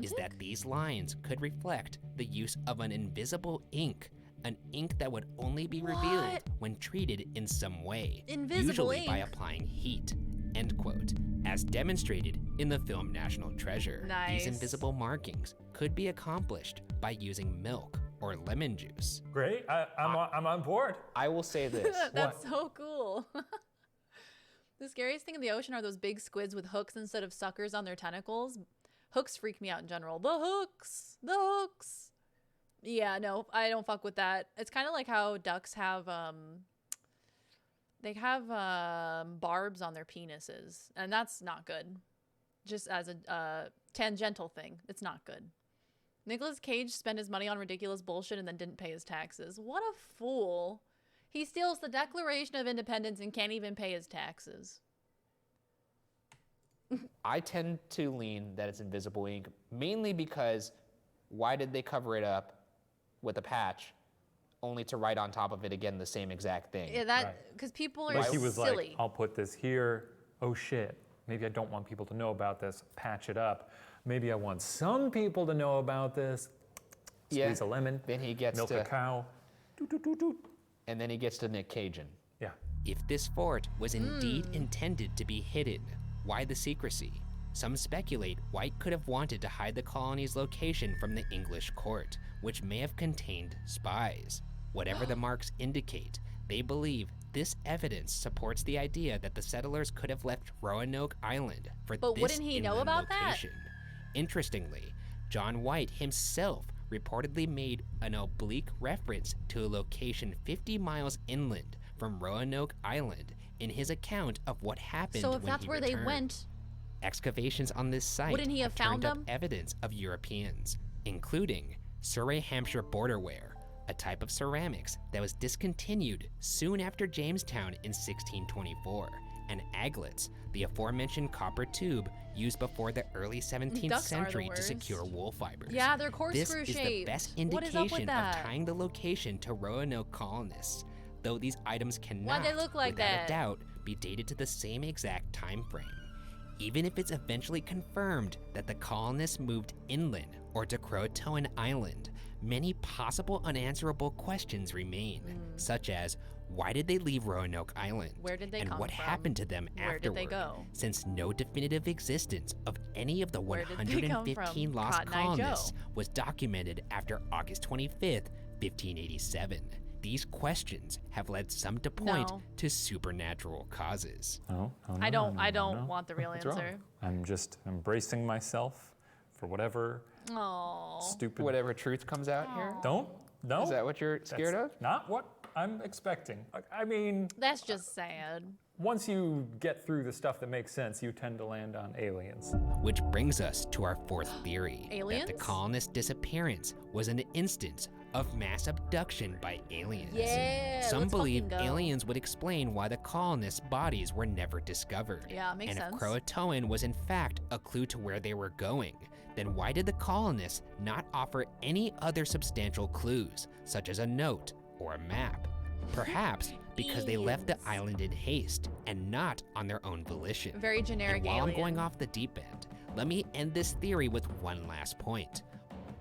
is that these lines could reflect the use of an invisible ink, an ink that would only be revealed when treated in some way, usually by applying heat, end quote, as demonstrated in the film National Treasure. These invisible markings could be accomplished by using milk or lemon juice. Great, I'm on board. I will say this. That's so cool. The scariest thing in the ocean are those big squids with hooks instead of suckers on their tentacles. Hooks freak me out in general. The hooks. Yeah, no, I don't fuck with that. It's kind of like how ducks have, they have barbs on their penises, and that's not good. Just as a tangential thing, it's not good. Nicolas Cage spent his money on ridiculous bullshit and then didn't pay his taxes. What a fool. He steals the Declaration of Independence and can't even pay his taxes. I tend to lean that it's invisible ink, mainly because why did they cover it up with a patch only to write on top of it again the same exact thing? Yeah, that, because people are like he was silly. like, I'll put this here. Oh shit, maybe I don't want people to know about this. Patch it up. Maybe I want some people to know about this. Squeeze a lemon. Then he gets milk to a cow. And then he gets to Nick Cajun. Yeah. If this fort was indeed intended to be hidden, why the secrecy? Some speculate White could have wanted to hide the colony's location from the English court, which may have contained spies. Whatever the marks indicate, they believe this evidence supports the idea that the settlers could have left Roanoke Island for But this wouldn't he know inland about location. Interestingly, John White himself reportedly made an oblique reference to a location 50 miles inland from Roanoke Island in his account of what happened So if when that's he where returned. they went, Excavations on this site wouldn't he have found turned up them? evidence of Europeans, including Surrey Hampshire borderware, a type of ceramics that was discontinued soon after Jamestown in 1624, and aglets, the aforementioned copper tube used before the early 17th Ducks are the century to worst. secure wool fibers. Yeah, they're corkscrew This is the shaped. best What is up with indication of that? tying the location to Roanoke colonists, though these items cannot, Why'd they look like without that? a doubt, be dated to the same exact time frame. Even if it's eventually confirmed that the colonists moved inland or to Croatoan Island, many possible unanswerable questions remain, such as why did they leave Roanoke Island? Where did they and come what from? happened to them Where did afterward? they go? Since no definitive existence of any of the Where did they come 115 from? lost Cotton Eye colonists Joe. was documented after August 25th, 1587. These questions have led some to point No. to supernatural causes. No, I don't want the real What's wrong? answer. I'm just embracing myself for whatever Oh. stupid. Whatever truth comes out here. Don't. No. Is that what you're scared of? Not what I'm expecting. I mean, That's just sad. once you get through the stuff that makes sense, you tend to land on aliens. Which brings us to our fourth theory, that the Aliens? colonists' disappearance was an instance of mass abduction by aliens. Yeah, Some let's believe fucking go. aliens would explain why the colonists' bodies were never discovered. Yeah, makes and sense. if Croatoan was in fact a clue to where they were going, then why did the colonists not offer any other substantial clues, such as a note or a map? Perhaps because they left the island in haste and not on their own volition. Very generic And while alien. I'm going off the deep end, let me end this theory with one last point.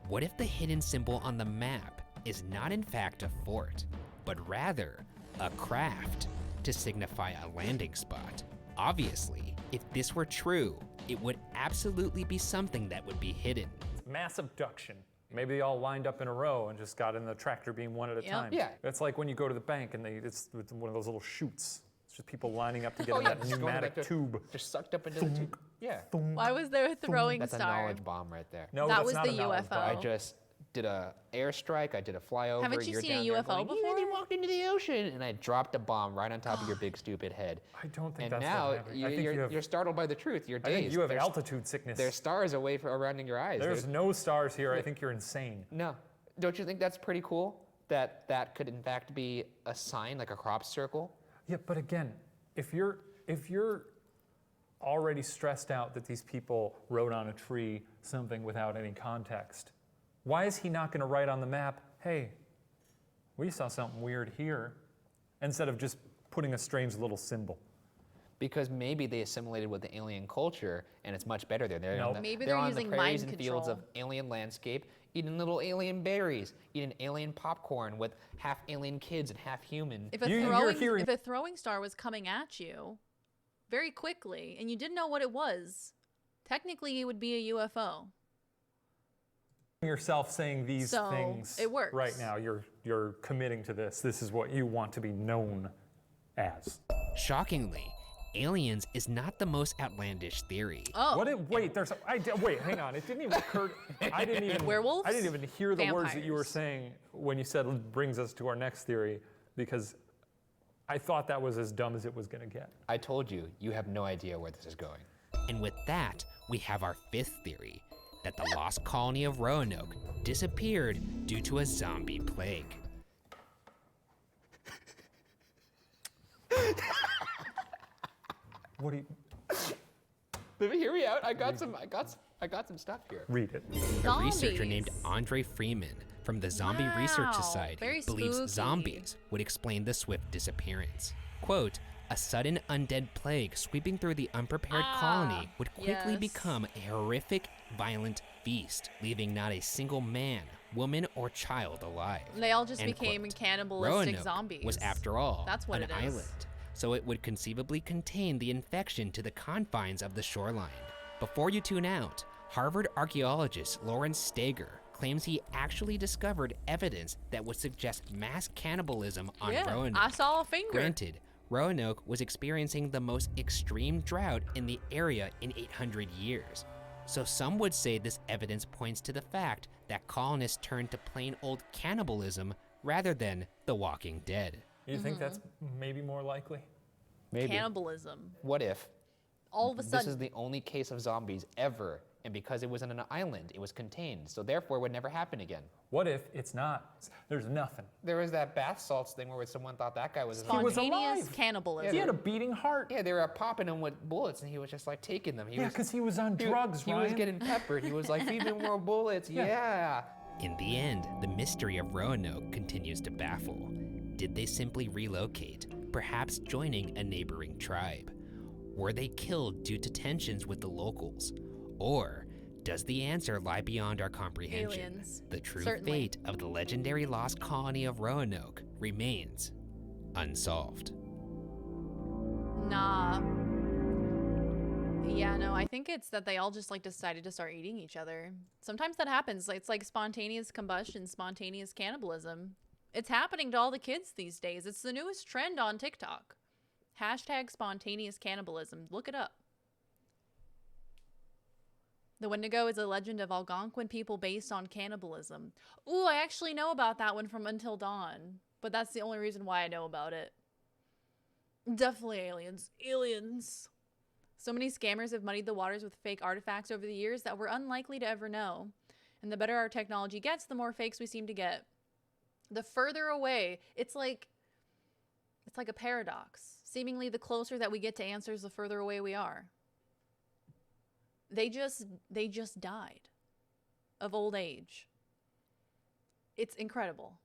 What if the hidden symbol on the map is not in fact a fort, but rather a craft to signify a landing spot? Obviously, if this were true, it would absolutely be something that would be hidden. Mass abduction. Maybe they all lined up in a row and just got in the tractor beam one at a Yep. time. Yeah. It's like when you go to the bank and it's with one of those little chutes. It's just people lining up to get Oh, in yeah, that just going pneumatic back to- tube. Just sucked up into the tube. Yeah. Why was there a throwing That's a star? knowledge bomb right there. No, That that's was not the a knowledge UFO. bomb. I just did a airstrike. I did a flyover. Haven't you You're seen a down there UFO going, before? Yeah, they walked into the ocean, and I dropped a bomb right on top of your big stupid head. I don't think And that's now what happened. I think you have- you're startled by the truth. You're I dazed. think you have There's- altitude sickness. There's stars away surrounding your eyes. There's no stars here. I think you're insane. No. Don't you think that's pretty cool? That could in fact be a sign, like a crop circle? Yeah, but again, if you're if you're already stressed out that these people wrote on a tree something without any context, why is he not going to write on the map, hey, we saw something weird here, instead of just putting a strange little symbol? Because maybe they assimilated with the alien culture and it's much better there. Maybe they're they're on using the prairies mind and fields of control. alien landscape, eating little alien berries, eating alien popcorn with half alien kids and half human. If a throwing star was coming at you very quickly and you didn't know what it was, technically it would be a UFO. Yourself saying these So, things it works. right now, you're committing to this. This is what you want to be known as. Shockingly, aliens is not the most outlandish theory. Oh. Wait, wait, hang on. It didn't even occur. I didn't even. Werewolves? I didn't even hear the words that you were Vampires. saying when you said brings us to our next theory, because I thought that was as dumb as it was going to get. I told you, you have no idea where this is going. And with that, we have our fifth theory, that the lost colony of Roanoke disappeared due to a zombie plague. What do you? Let me hear me out. I got some stuff here. Read it. A researcher named Andre Freeman from the Zombie Research Wow, Society very believes spooky. zombies would explain the swift disappearance. Quote, a sudden undead plague sweeping through the unprepared colony would quickly yes. become a horrific, violent feast, leaving not a single man, woman, or child alive. They all just End became quote. cannibalistic Roanoke zombies. was, after all, That's what an it is. island, so it would conceivably contain the infection to the confines of the shoreline. Before you tune out, Harvard archaeologist Lawrence Steger claims he actually discovered evidence that would suggest mass cannibalism on Yeah, Roanoke. I saw a finger. Granted, Roanoke was experiencing the most extreme drought in the area in 800 years. So some would say this evidence points to the fact that colonists turned to plain old cannibalism rather than the Walking Dead. You think that's maybe more likely? Maybe. Cannibalism. What if All of a this sudden. is the only case of zombies ever, and because it was on an island, it was contained, so therefore it would never happen again? What if it's not? There's nothing. There was that bath salts thing where someone thought that guy was Spontaneous cannibalism. He had a beating heart. Yeah, they were popping him with bullets, and he was just like taking them. Yeah, because he was on drugs, He Ryan. was getting peppered. He was like, feed me more bullets. Yeah. In the end, the mystery of Roanoke continues to baffle. Did they simply relocate, perhaps joining a neighboring tribe? Were they killed due to tensions with the locals? Or does the answer lie beyond our comprehension? Aliens. The true Certainly. fate of the legendary lost colony of Roanoke remains unsolved. Nah. Yeah, no, I think it's that they all just like decided to start eating each other. Sometimes that happens. It's like spontaneous combustion, spontaneous cannibalism. It's happening to all the kids these days. It's the newest trend on TikTok. Hashtag spontaneous cannibalism. Look it up. The Wendigo is a legend of Algonquin people based on cannibalism. Ooh, I actually know about that one from Until Dawn, but that's the only reason why I know about it. Definitely aliens. Aliens. So many scammers have muddied the waters with fake artifacts over the years that we're unlikely to ever know. And the better our technology gets, the more fakes we seem to get. The further away, it's like a paradox. Seemingly the closer that we get to answers, the further away we are. They just died of old age. It's incredible.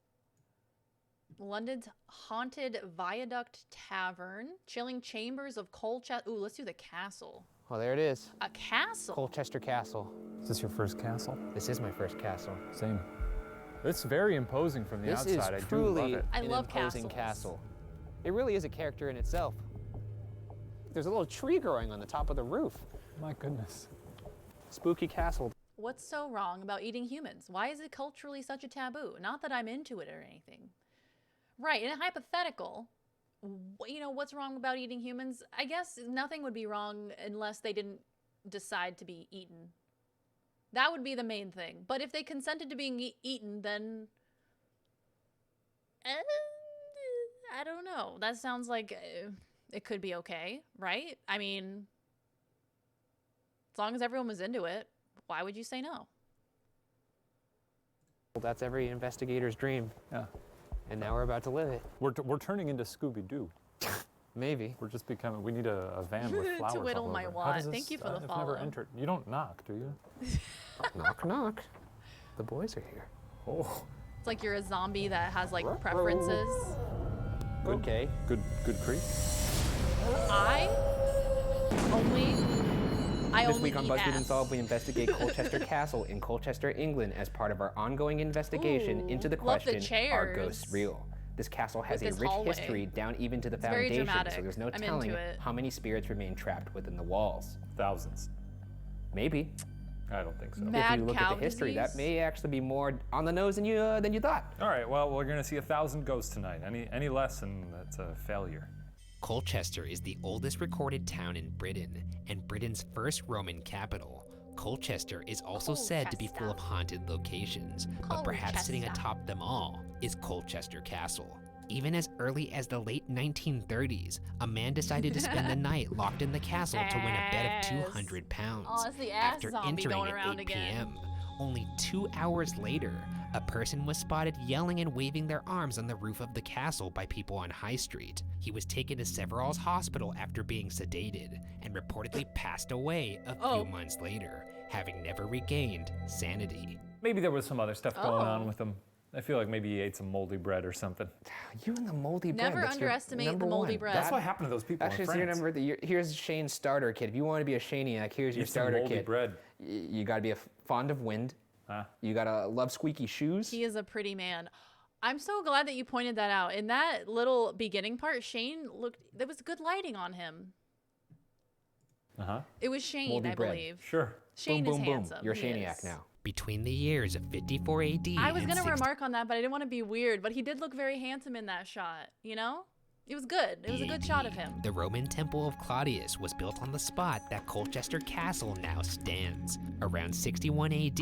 London's haunted Viaduct Tavern, chilling chambers of Colchester. Ooh, let's do the castle. Well, there it is. A castle? Colchester Castle. Is this your first castle? This is my first castle. Same. It's very imposing from the This outside. is I truly do love it. I an love imposing castles. castle. It really is a character in itself. There's a little tree growing on the top of the roof. My goodness. Spooky castle. What's so wrong about eating humans? Why is it culturally such a taboo? Not that I'm into it or anything. Right, in a hypothetical, you know, what's wrong about eating humans? I guess nothing would be wrong unless they didn't decide to be eaten. That would be the main thing. But if they consented to being eaten, then I don't know. That sounds like it could be okay, right? I mean, as long as everyone was into it, why would you say no? Well, that's every investigator's dream. Yeah. And now we're about to live it. We're turning into Scooby-Doo. Maybe. We're just becoming. We need a van with flowers. Twiddle all my over. wad. How does Thank you for the I've follow. never entered. You don't knock, do you? Knock, knock. The boys are here. Oh. It's like you're a zombie that has like preferences. Okay. Good creep. I This only week on eat BuzzFeed ass. Unsolved, we investigate Colchester Castle in Colchester, England, as part of our ongoing investigation into the love the question: Are chairs. ghosts real? This castle has With a this rich hallway. history down even to the It's very foundation, so dramatic. there's no I'm into telling it. how many spirits remain trapped within the walls. Thousands. Maybe. I don't think so. Mad if you look cow at the history, disease? that may actually be more on the nose than you thought. All right. Well, we're gonna see 1,000 ghosts tonight. Any less, and that's a failure. Colchester is the oldest recorded town in Britain and Britain's first Roman capital. Colchester is also said to be full of haunted locations, but perhaps sitting atop them all is Colchester Castle. Even as early as the late 1930s, a man decided to spend the night locked in the castle to win a bet of 200 pounds. Oh, it's the ass After zombie entering going at around 8 again. p.m., only 2 hours later, a person was spotted yelling and waving their arms on the roof of the castle by people on High Street. He was taken to Severall's Hospital after being sedated and reportedly passed away a few months later, having never regained sanity. Maybe there was some other stuff going on Oh. with him. I feel like maybe he ate some moldy bread or something. You and the moldy bread. Never that's your underestimate the number moldy one. bread. That's what happened to those people Actually, in it's your France. number. Here's Shane's starter kit. If you want to be a Shaniac, here's your Eat some starter moldy kit. bread. You got to be fond of wind. You got to love squeaky shoes. He is a pretty man. I'm so glad that you pointed that out. In that little beginning part, Shane looked, there was good lighting on him. It was Shane, Moldy I bread. believe. Share. Shane boom, is boom, boom. handsome. You're a He Shaniac is. now. Between the years of 54 AD I was and going to 60 remark on that, but I didn't want to be weird. But he did look very handsome in that shot, you know? It was good. It was a good shot of him. The Roman temple of Claudius was built on the spot that Colchester Castle now stands. Around 61 AD,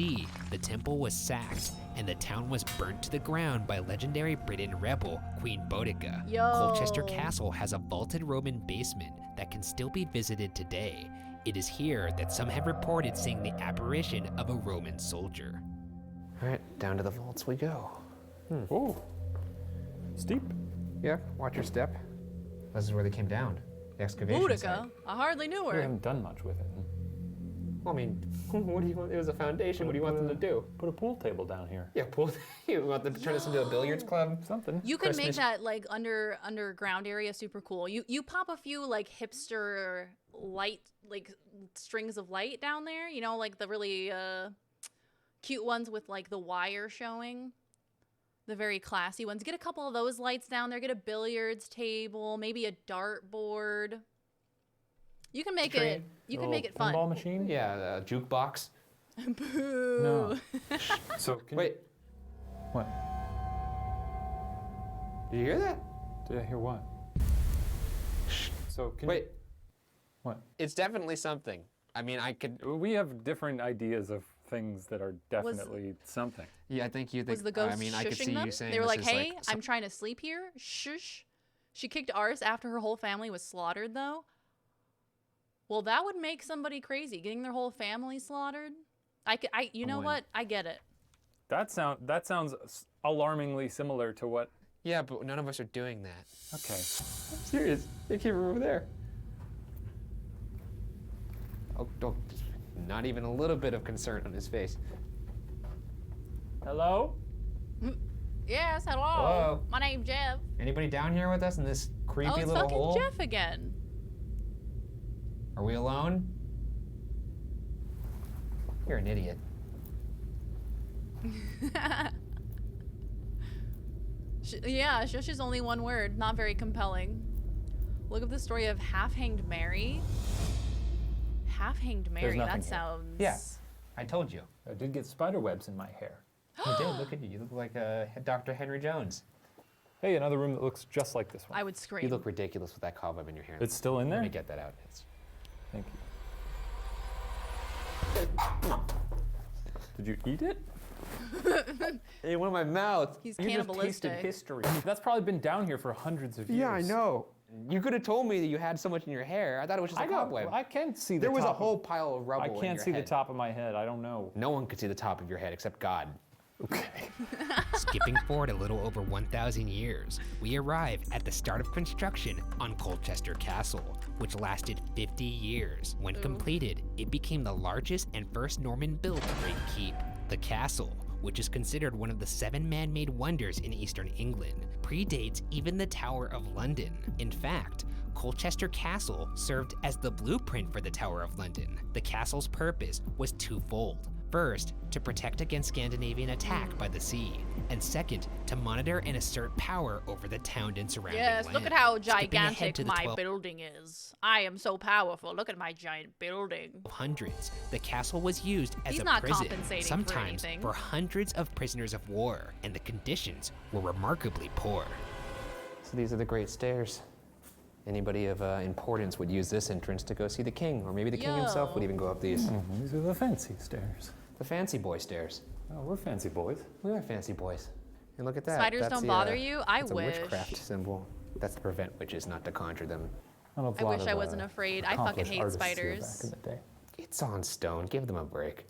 the temple was sacked, and the town was burnt to the ground by legendary Briton rebel Queen Boudica. Yo. Colchester Castle has a vaulted Roman basement that can still be visited today. It is here that some have reported seeing the apparition of a Roman soldier. All right, down to the vaults we go. Oh, steep. Yeah, watch your step. This is where they came down. The excavation site. Boudica? I hardly knew We her. haven't done much with it. Well, I mean, what do you want? It was a foundation. What do you want them to do? Put a pool table down here. Yeah, pool. You want them to turn this into a billiards club? Something. You could make Christmas- that like underground area super cool. You pop a few like hipster light like strings of light down there, you know, like the really cute ones with like the wire showing. The very classy ones. Get a couple of those lights down there. Get a billiards table, maybe a dart board. You can make it. You can make it fun. Pinball machine? Yeah, jukebox. Boo. No. So Wait. What? Did you hear that? Did I hear what? So can Wait. What? It's definitely something. I mean, I could. We have different ideas of things that are definitely something. Yeah, I think you think. Was the ghost I mean, I could shushing see them? you saying They were this like, is "Hey, like I'm trying to sleep here." Shush. She kicked ours after her whole family was slaughtered, though. Well, that would make somebody crazy, getting their whole family slaughtered. You know what? I get it. That sounds alarmingly similar to what. Yeah, but none of us are doing that. Okay. I'm serious. They came from over there. Oh, don't. Not even a little bit of concern on his face. Hello? Yes, hello. Hello. My name's Jeff. Anybody down here with us in this creepy Oh, it's little fucking hole? Jeff again. Are we alone? You're an idiot. Yeah, shush is only one word. Not very compelling. Look at the story of Half-Hanged Mary. Half-Hanged Mary, nothing that here. sounds... Yeah, I told you. I did get spider webs in my hair. You did. Look at you. You look like Dr. Henry Jones. Hey, another room that looks just like this one. I would scream. You look ridiculous with that cobweb in your hair. It's still in there? Let me get that out. Thank you. Did you eat it? It went in my mouth. He's You just tasted cannibalistic. history. That's probably been down here for hundreds of years. Yeah, I know. You could have told me that you had so much in your hair. I thought it was just a cobweb. I can't see the There was a top whole pile of rubble I in can't your see head. the top of my head. I don't know. No one could see the top of your head except God. Okay. Skipping forward a little over 1,000 years, we arrive at the start of construction on Colchester Castle, which lasted 50 years. When completed, it became the largest and first Norman-built great keep. The castle, which is considered one of the 7 man-made wonders in eastern England, predates even the Tower of London. In fact, Colchester Castle served as the blueprint for the Tower of London. The castle's purpose was twofold. First, to protect against Scandinavian attack by the sea, and second, to monitor and assert power over the town and surrounding land. Yes, look at how Skipping ahead gigantic to the my building is. I am so powerful. Look at my giant building. 1200s, the castle was used as He's a not prison, compensating for sometimes anything. for hundreds of prisoners of war, and the conditions were remarkably poor. So these are the great stairs. Anybody of importance would use this entrance to go see the king, or maybe the king himself would even go up these. These are the fancy stairs. The fancy boy stairs. Oh, we're fancy boys. We are fancy boys. And look at that. Spiders That's don't the, bother you? I that's wish. a witchcraft symbol. That's to prevent witches not to conjure them. I wish I wasn't afraid. I fucking hate spiders. Back in the day. It's on stone. Give them a break.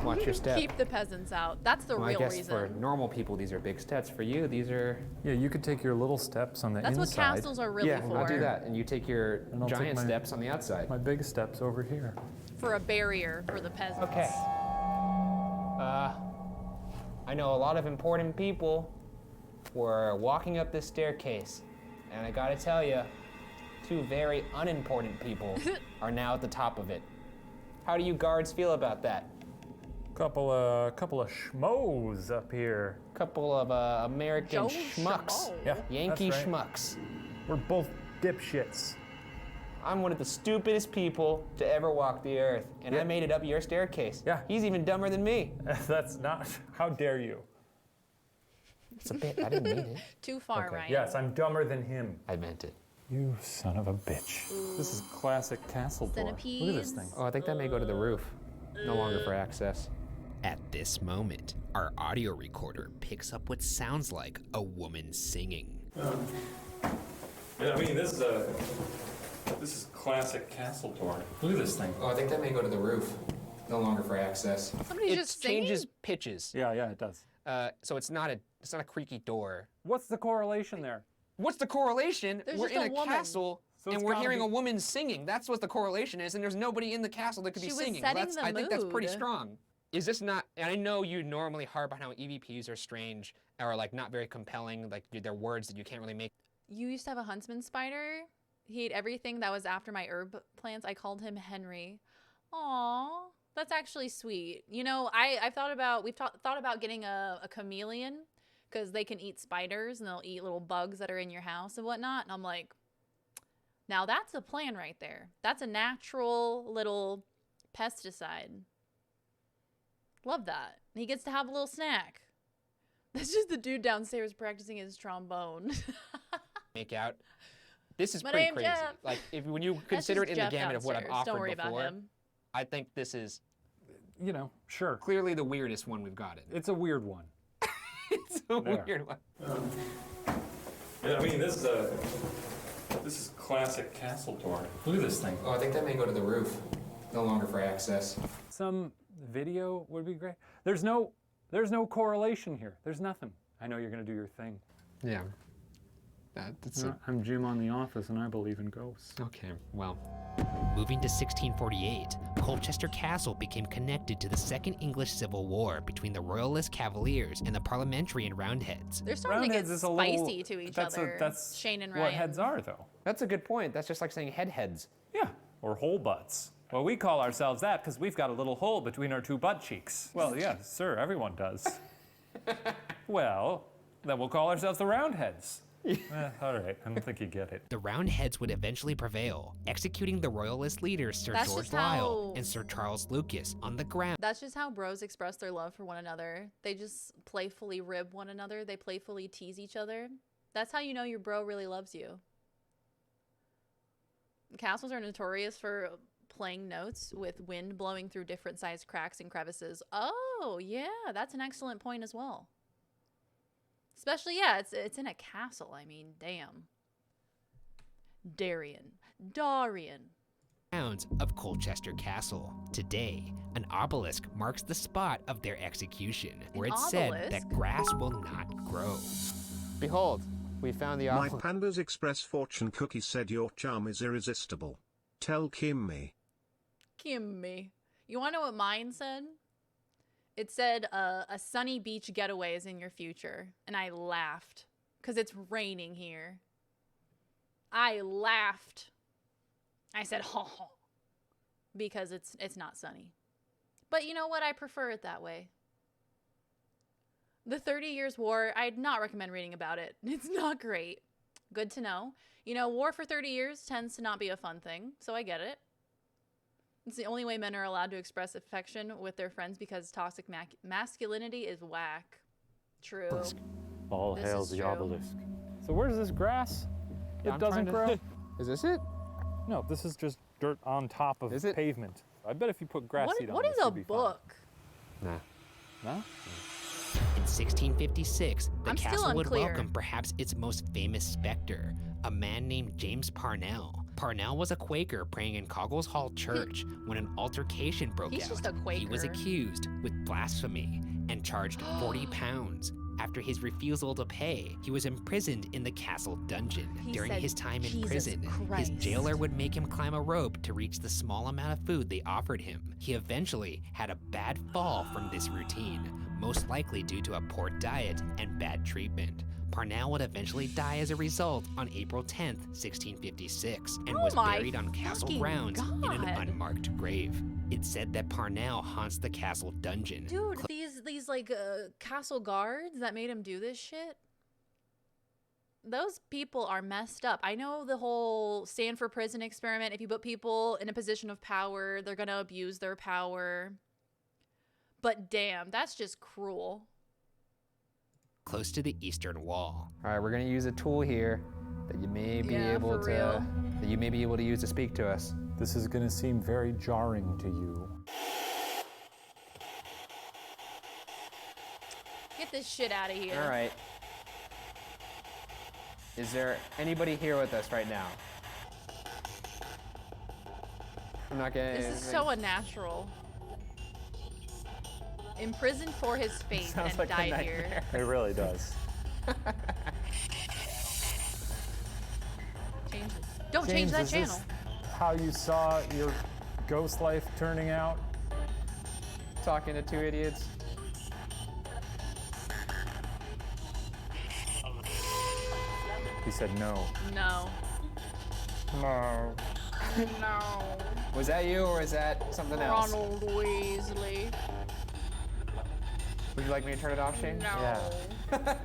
Watch your step. Keep the peasants out. That's the Well, real I guess reason. for normal people, these are big steps. For you, these are... Yeah, you could take your little steps on the That's what inside. castles are really yeah, for. I'll do that. And you take your And I'll take giant my- steps on the outside. My big steps over here. For a barrier for the peasants. Okay. I know a lot of important people were walking up this staircase, and I gotta tell you, 2 very unimportant people are now at the top of it. How do you guards feel about that? Couple of schmoes up here. Couple of American Joe schmucks. Schmo. Yeah, Yankee that's right. schmucks. We're both dipshits. I'm one of the stupidest people to ever walk the earth, and I made it up your staircase. Yeah. He's even dumber than me. That's not. How dare you? It's a bit. I didn't mean it. Too far, Ryan. Yes, I'm dumber than him. I meant it. You son of a bitch. This is classic castle door. Look at this thing. Oh, I think that may go to the roof. No longer for access. At this moment, our audio recorder picks up what sounds like a woman singing. Yeah, I mean, this is classic castle door. Look at this thing. Oh, I think that may go to the roof. No longer for access. Somebody's It just singing? changes pitches. Yeah, it does. So it's not a creaky door. What's the correlation there? What's the correlation? There's We're just in a a woman. castle So and it's we're gotta hearing be- a woman singing. That's what the correlation is, and there's nobody in the castle that could be She was singing. setting the I think that's pretty mood. strong. Is this not? And I know you normally harp on how EVPs are strange or like not very compelling, like they're words that you can't really make. You used to have a huntsman spider. He ate everything that was after my herb plants. I called him Henry. Aw, that's actually sweet. You know, we've thought about getting a chameleon because they can eat spiders and they'll eat little bugs that are in your house and whatnot. And I'm like, now that's a plan right there. That's a natural little pesticide. Love that. And he gets to have a little snack. That's just the dude downstairs practicing his trombone. Make out. This is My pretty name's crazy. Jeff. Like when you consider it just in Jeff the gamut of what I've downstairs. offered Don't worry about before, him. I think this is, You know, sure. clearly the weirdest one we've gotten. It's a weird one. It's a There. weird one. Yeah, I mean, this is classic castle door. Look at this thing. Oh, I think that may go to the roof. No longer for access. Some video would be great. There's no correlation here. There's nothing. I know you're gonna do your thing. Yeah. That's I'm Jim on The Office, and I believe in ghosts. Okay, well. Moving to 1648, Colchester Castle became connected to the Second English Civil War between the Royalist Cavaliers and the Parliamentary and Roundheads. They're starting to get Roundheads is a spicy little- to each that's other. that's Shane and what Ryan. heads are, though. That's a good point. That's just like saying heads. Yeah, or hole butts. Well, we call ourselves that because we've got a little hole between our 2 butt cheeks. Well, yeah, sir, everyone does. Well, then we'll call ourselves the Roundheads. All right, I don't think you get it. The Roundheads would eventually prevail, executing the Royalist leaders Sir That's George just Lisle how- and Sir Charles Lucas on the ground. That's just how bros express their love for one another. They just playfully rib one another. They playfully tease each other. That's how you know your bro really loves you. Castles are notorious for playing notes with wind blowing through different sized cracks and crevices. Oh, yeah, that's an excellent point as well. Especially, yeah, it's in a castle. I mean, damn. Darian. grounds of Colchester Castle. Today, an obelisk marks the spot of their execution, where it's said that grass will not grow. Behold, we found the My Panda's Express fortune cookie said your charm is irresistible. Tell Kimmy. Kimmy. You want to know what mine said? It said, a sunny beach getaway is in your future. And I laughed, because it's raining here. I laughed. I said, ha ha, because it's not sunny. But you know what? I prefer it that way. The 30 Years' War, I'd not recommend reading about it. It's not great. Good to know. You know, war for 30 years tends to not be a fun thing, so I get it. It's the only way men are allowed to express affection with their friends because toxic masculinity is whack. True. All This hail is the true. obelisk. So where's this grass? Yeah, It I'm doesn't trying to- grow? Is this it? No, this is just dirt on top of pavement. I bet if you put grass seed on What this, is a you'd be fine. book? Nah. No? In 1656, the I'm still castle would unclear. welcome perhaps its most famous specter, a man named James Parnell. Parnell was a Quaker praying in Coggles Hall Church when an altercation broke He's out. just a He was Quaker. accused with blasphemy and charged 40 pounds. After his refusal to pay, he was imprisoned in the castle dungeon. He During said, his time in "Jesus prison, his Christ." jailer would make him climb a rope to reach the small amount of food they offered him. He eventually had a bad fall from this routine, most likely due to a poor diet and bad treatment. Parnell would eventually die as a result on April 10th, 1656, and was my buried on castle fucking grounds in an God. unmarked grave. It's said that Parnell haunts the castle dungeon. Dude, these like castle guards that made him do this shit. Those people are messed up. I know the whole stand for prison experiment. If you put people in a position of power, they're gonna abuse their power. But damn, that's just cruel. Close to the eastern wall. All right, we're gonna use a tool here that you may be Yeah, able for real. to use to speak to us. This is going to seem very jarring to you. Get this shit out of here. All right. Is there anybody here with us right now? I'm not getting This is anything. so unnatural. Imprisoned for his faith Sounds and like a died here. nightmare. It really does. Don't change James, that is channel. this how you saw your ghost life turning out? Talking to two idiots. He said no. No. No. No. Was that you or is that something else? Ronald Weasley. Would you like me to turn it off, Shane? No. Yeah.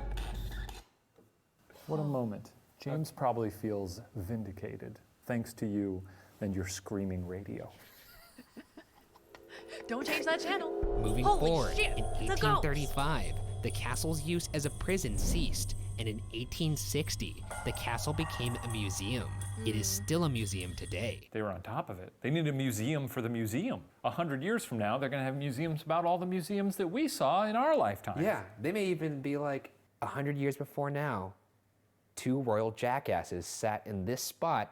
What a moment. James probably feels vindicated thanks to you and your screaming radio. Don't change that channel. Moving Holy forward, shit, in it's a ghost. 1835, the castle's use as a prison ceased, and in 1860, the castle became a museum. It is still a museum today. They were on top of it. They need a museum for the museum. 100 years from now, they're going to have museums about all the museums that we saw in our lifetime. Yeah, they may even be like 100 years before now. Two royal jackasses sat in this spot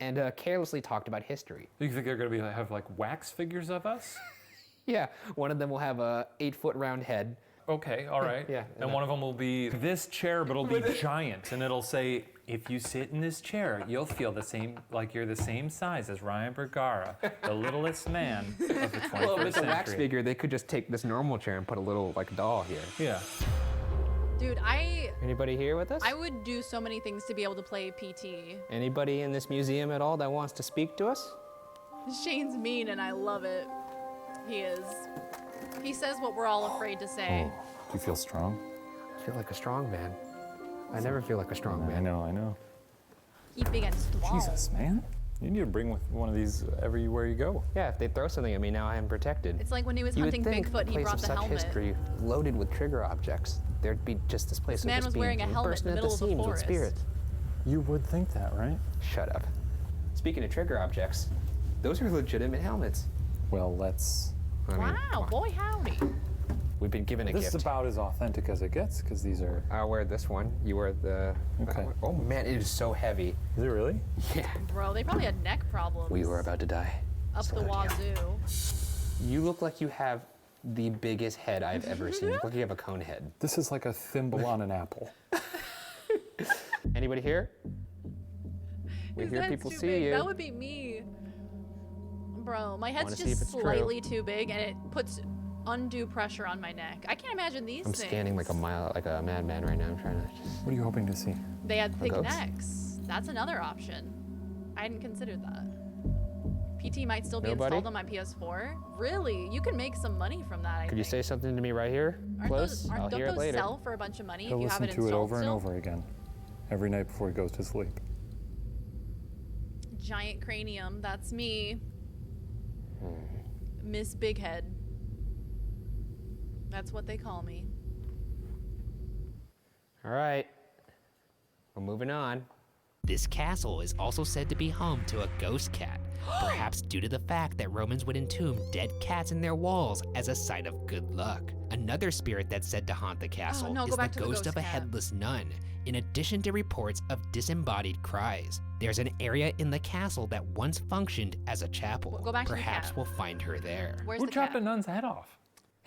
and carelessly talked about history. You think they're going to have like wax figures of us? Yeah, one of them will have a 8-foot round head. Okay, all right. Yeah. And one of them will be this chair, but it'll be giant, and it'll say, if you sit in this chair, you'll feel the same, like you're the same size as Ryan Bergara, the littlest man of the 21st Well, if it's a wax century. figure, they could just take this normal chair and put a little like doll here. Yeah. Dude, Anybody here with us? I would do so many things to be able to play PT. Anybody in this museum at all that wants to speak to us? Shane's mean and I love it. He is. He says what we're all afraid to say. Do you feel strong? I feel like a strong man. I never feel like a strong man. I know. Keep being strong. Jesus, man. You need to bring with one of these everywhere you go. Yeah, if they throw something at me, now I am protected. It's like when he was You would hunting think Bigfoot and he a place brought of the such helmet. history loaded with trigger objects. There'd be just this place This would man just was be wearing a helmet in bursting the at the middle of the seams with forest. spirits. You would think that, right? Shut up. Speaking of trigger objects, those are legitimate helmets. Well, let's... Wow, boy howdy. We've been given a This gift. is about as authentic as it gets, because these are... I'll wear this one. You wear the... Okay. Oh man, it is so heavy. Is it really? Yeah. Bro, they probably had neck problems. We were about to die. Up the wazoo. You look like you have the biggest head I've ever seen. You look like you have a cone head. This is like a thimble on an apple. Anybody here? We His hear head's people too see big. you. That would be me. Bro, my head's Wanna see if just it's true. slightly too big and it puts undue pressure on my neck. I can't imagine these I'm things. scanning like a madman right now. I'm trying to just... What are you hoping to see? They had thick ghost? necks. That's another option. I hadn't considered that. PT might still be Nobody? installed on my PS4. Really? You can make some money from that, I Could you think. say something to me right here? Close? I'll Don't hear it those later. sell for a bunch of money He'll if you have listen it to it installed over and still? over again, every night before he goes to sleep. Giant cranium, that's me. Miss Big Head. That's what they call me. All right. We're moving on. This castle is also said to be home to a ghost cat, perhaps due to the fact that Romans would entomb dead cats in their walls as a sign of good luck. Another spirit that's said to haunt the castle no, is go the back to the ghost of ghost a cat. headless nun, in addition to reports of disembodied cries. There's an area in the castle that once functioned as a chapel. Go back to the Perhaps cat. we'll find her there. Where's Who the chopped cat? a nun's head off?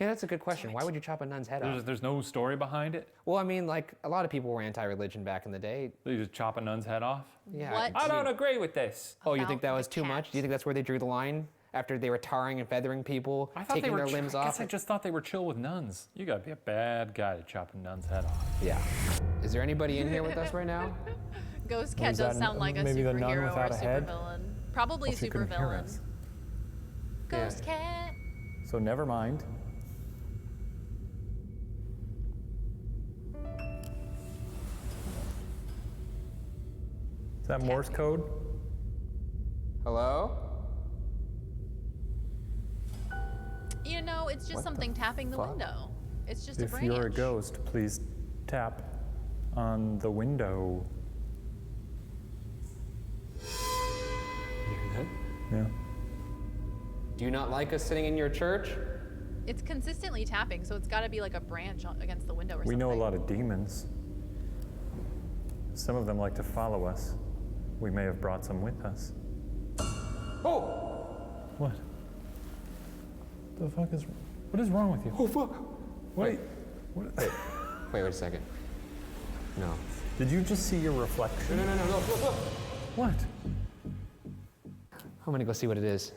Yeah, that's a good question. Why would you chop a nun's head off? There's no story behind it? Well, I mean, like, a lot of people were anti-religion back in the day. So you just chop a nun's head off? Yeah. What? I don't agree with this. Oh, you think that was too much? Do you think that's where they drew the line? After they were tarring and feathering people, I thought taking they were their limbs I off? guess I just thought they were chill with nuns. You gotta be a bad guy to chop a nun's head off. Yeah. Is there anybody in here with us right now? Ghost Or cat is does that sound like a maybe the nun superhero or without a a head? supervillain. Probably Well, she couldn't hear supervillain. us. Ghost cat. So never mind. Is that Morse code? Hello? You know, it's just What the something tapping the fuck? window. It's just a If branch. you're a ghost, please tap on the window. Yeah. Do you not like us sitting in your church? It's consistently tapping, so it's got to be like a branch against the window or We something. know a lot of demons. Some of them like to follow us. We may have brought some with us. Oh! What? The fuck is? What is wrong with you? Oh fuck! Wait. What? Wait a second. No. Did you just see your reflection? No, look. What? I'm gonna go see what it is.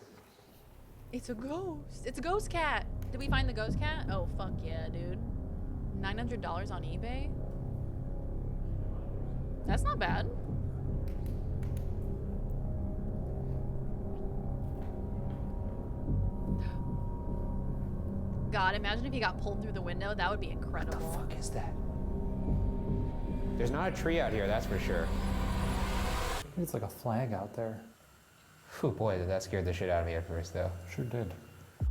It's a ghost. It's a ghost cat. Did we find the ghost cat? Oh, fuck yeah, dude. $900 on eBay? That's not bad. God, imagine if he got pulled through the window. That would be incredible. What the fuck is that? There's not a tree out here, that's for sure. I think it's like a flag out there. Whew, boy, that scared the shit out of me at first, though. Sure did.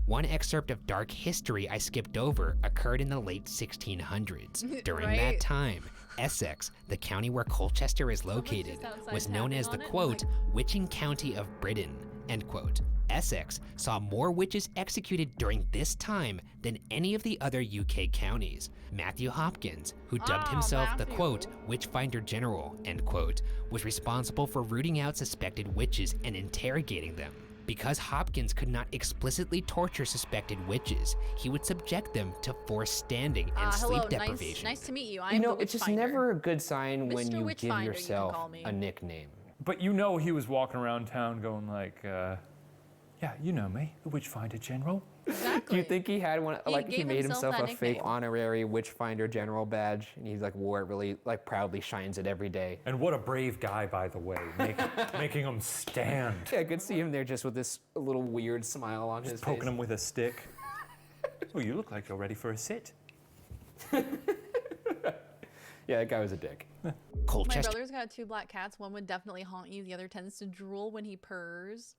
One excerpt of dark history I skipped over occurred in the late 1600s. During Right. that time, Essex, the county where Colchester is located, outside was known as the tapping on it, quote, witching county of Britain, end quote. Essex saw more witches executed during this time than any of the other UK counties. Matthew Hopkins, who dubbed himself the quote, witchfinder general, end quote, was responsible for rooting out suspected witches and interrogating them. Because Hopkins could not explicitly torture suspected witches, he would subject them to forced standing and sleep Hello, deprivation. nice to meet you. I'm You know, the it's just Witchfinder. never a good sign when Mr. you Witchfinder, give you can yourself call me. a nickname. But you know he was walking around town going like, yeah, you know me, the Witchfinder General. Exactly. Do you think he had one, He like he gave made himself himself that a fake nickname. honorary Witchfinder General badge, and he's like wore it really, like proudly shines it every day. And what a brave guy, by the way, making him stand. Yeah, I could see him there just with this little weird smile on his face. Poking him with a stick. Oh, you look like you're ready for a sit. Yeah, that guy was a dick. My Colchester brother's got 2 black cats. One would definitely haunt you. The other tends to drool when he purrs.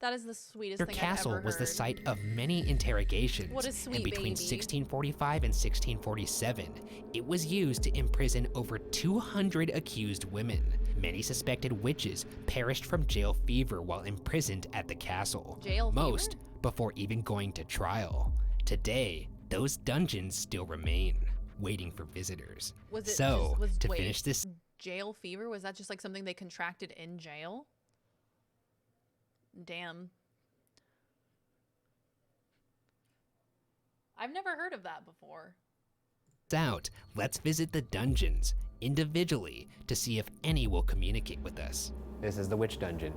That is the sweetest thing I've Castle ever heard. was the site of many interrogations. What a sweet and between baby. 1645 and 1647, it was used to imprison over 200 accused women. Many suspected witches perished from jail fever while imprisoned at the castle. Jail fever? Most before even going to trial. Today, those dungeons still remain, waiting for visitors. Was it so, just, to wait, finish this jail fever? Was that just like something they contracted in jail? Damn. I've never heard of that before. out, let's visit the dungeons individually to see if any will communicate with us. This is the witch dungeon.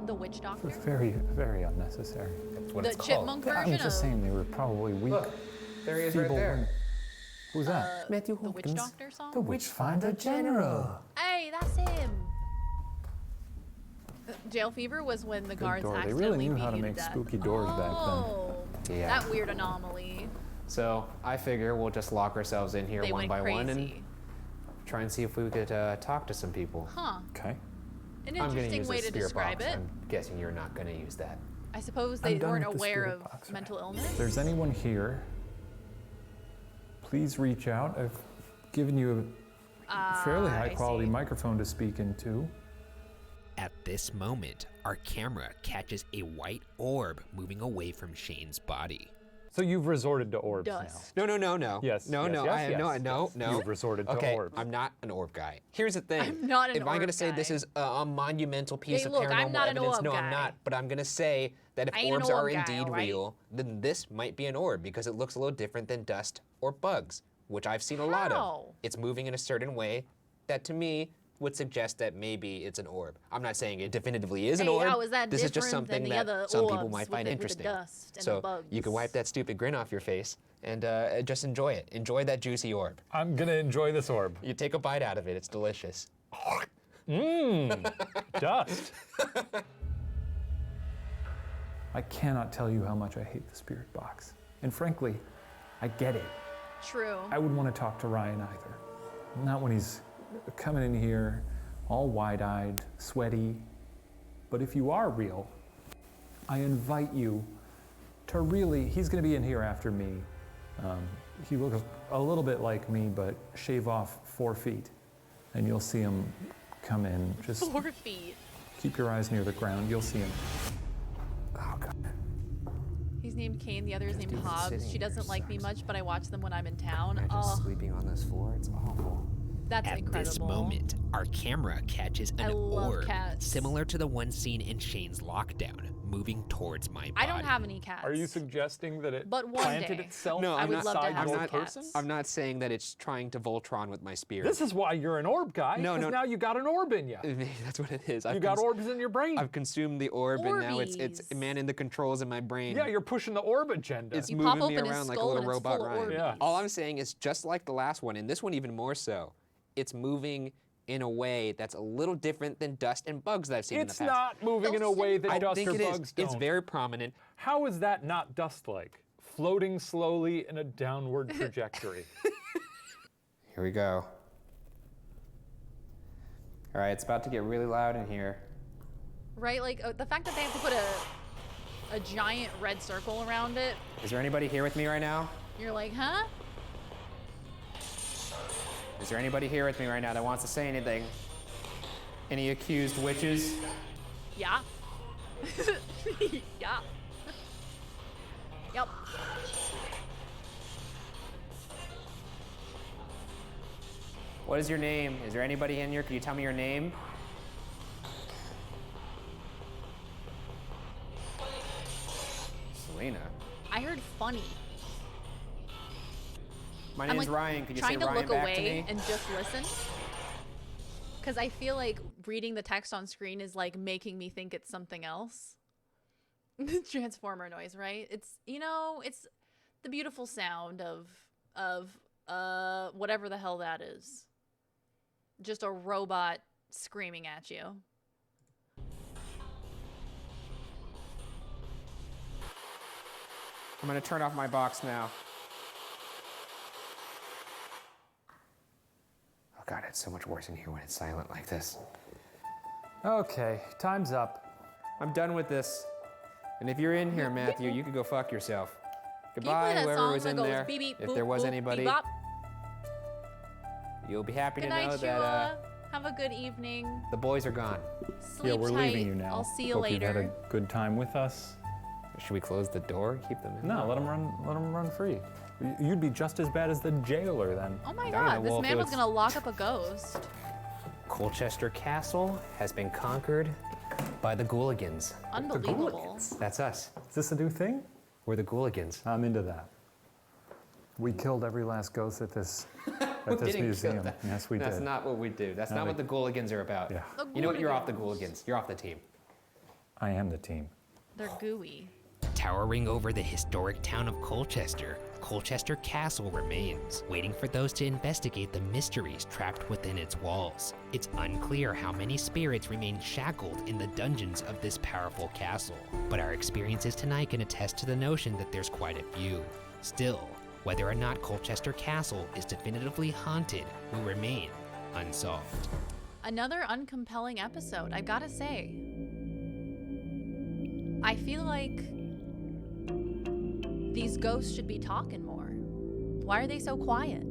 The witch doctor? Very, very unnecessary. That's what The it's chipmunk called. version I'm just of- saying they were probably weak. Look, there he is right feeble there. women. Who's that? Matthew The witch doctor song? The Witchfinder General. Hey, that's him. Jail fever was when the guards door. They accidentally really knew how to beat you make death. spooky doors back then. Oh, Yeah. that weird anomaly. So I figure we'll just lock ourselves in here They one went by one and crazy. try and see if we could talk to some people. Huh. Okay. An I'm gonna interesting use way this to spirit describe box. it. I'm guessing you're not gonna use that. I suppose I'm they done weren't with the aware spirit of box, mental If illness. there's anyone here, please reach out. I've given you a fairly high quality microphone to speak into. At this moment, our camera catches a white orb moving away from Shane's body. So you've resorted to orbs Dust. No. Yes, No, yes, no. yes, I yes, no. yes. You've resorted to okay, orbs. I'm not an orb guy. Here's the thing. I'm not an If I'm orb gonna say guy. this is a monumental piece Hey, of look, I'm paranormal not an evidence, orb no, I'm guy. not. But I'm gonna say that if I ain't an orbs are orb guy, indeed alright? real, then this might be an orb because it looks a little different than dust or bugs, which I've seen a lot of. How? It's moving in a certain way that to me would suggest that maybe it's an orb. I'm not saying it definitively is an Hey, orb. how is that this is just different than something the that other some people orbs might with find the interesting. dust and so the bugs? you can wipe that stupid grin off your face and just enjoy it. Enjoy that juicy orb. I'm gonna enjoy this orb. You take a bite out of it, it's delicious. Mmm, dust. I cannot tell you how much I hate the spirit box. And frankly, I get it. True. I wouldn't want to talk to Ryan either. Not when he's coming in here all wide-eyed, sweaty. But if you are real, I invite you to really, he's going to be in here after me. He looks a little bit like me, but shave off 4 feet. And you'll see him come in. Just 4 feet. keep your eyes near the ground. You'll see him. Oh, God. He's named Kane, the other is named dude's Hobbs. sitting She here doesn't like me much, but I watch them when I'm in town. Imagine Oh, sleeping on this floor, it's awful. that's At incredible. this moment, our camera catches I an love orb cats. similar to the one seen in Shane's lockdown, moving towards my body. I don't have any cats. Are you suggesting that it But one planted day. itself No, I would love to inside have your some person? cats. I'm not saying that it's trying to Voltron with my spirit. This is why you're an orb guy. No, 'cause no. now you got an orb in you. That's what it is. You got orbs in your brain. I've consumed the orb, and now it's Orbies. man in the controls in my brain. Yeah, you're pushing the orb agenda. It's You pop moving me open his around like a skull little and it's robot full of Ryan. Orbeez. Yeah. All I'm saying is just like the last one, and this one even more so, it's moving in a way that's a little different than dust and bugs that I've seen in the It's past. not moving in a way that I dust think or it is. bugs don't. It's very prominent. How is that not dust-like? Floating slowly in a downward trajectory. Here we go. All right, it's about to get really loud in here. Right? Like the fact that they have to put a giant red circle around it, Is there anybody here with me right now? you're like, huh? Is there anybody here with me right now that wants to say anything? Any accused witches? Yeah. Yeah. Yep. What is your name? Is there anybody in here? Can you tell me your name? Selena. I heard funny. My I'm name's like Ryan. Could you say trying to Ryan look back away to me? and just listen. Because I feel like reading the text on screen is like making me think it's something else. Transformer noise, right? It's, you know, it's the beautiful sound of whatever the hell that is. Just a robot screaming at you. I'm gonna turn off my box now. Oh God, it's so much worse in here when it's silent like this. Okay, time's up. I'm done with this. And if you're in here, Matthew, you could go fuck yourself. Can you Goodbye, play that whoever song was that in goes there. beep, beep, If boop, there was boop, anybody, beep, bop? you'll be happy Good to know night, that Sheila. Have a good evening. the boys are gone. Sleep Yeah, we're tight. leaving you now. I'll see you Hope later. you've had a good time with us. Should we close the door? Keep them in? No, let them run free. You'd be just as bad as the jailer then. Oh my god, this man was gonna lock up a ghost. Colchester Castle has been conquered by the Ghouligans. Unbelievable. That's us. Is this a new thing? We're the Ghouligans. I'm into that. We killed every last ghost at this museum. Yes, we did. That's not what we do. That's not what the Ghouligans are about. Yeah. You know what? You're off the Ghouligans. You're off the team. I am the team. They're gooey. Towering over the historic town of Colchester, Colchester Castle remains, waiting for those to investigate the mysteries trapped within its walls. It's unclear how many spirits remain shackled in the dungeons of this powerful castle, but our experiences tonight can attest to the notion that there's quite a few. Still, whether or not Colchester Castle is definitively haunted will remain unsolved. Another uncompelling episode, I've gotta say. I feel like these ghosts should be talking more. Why are they so quiet?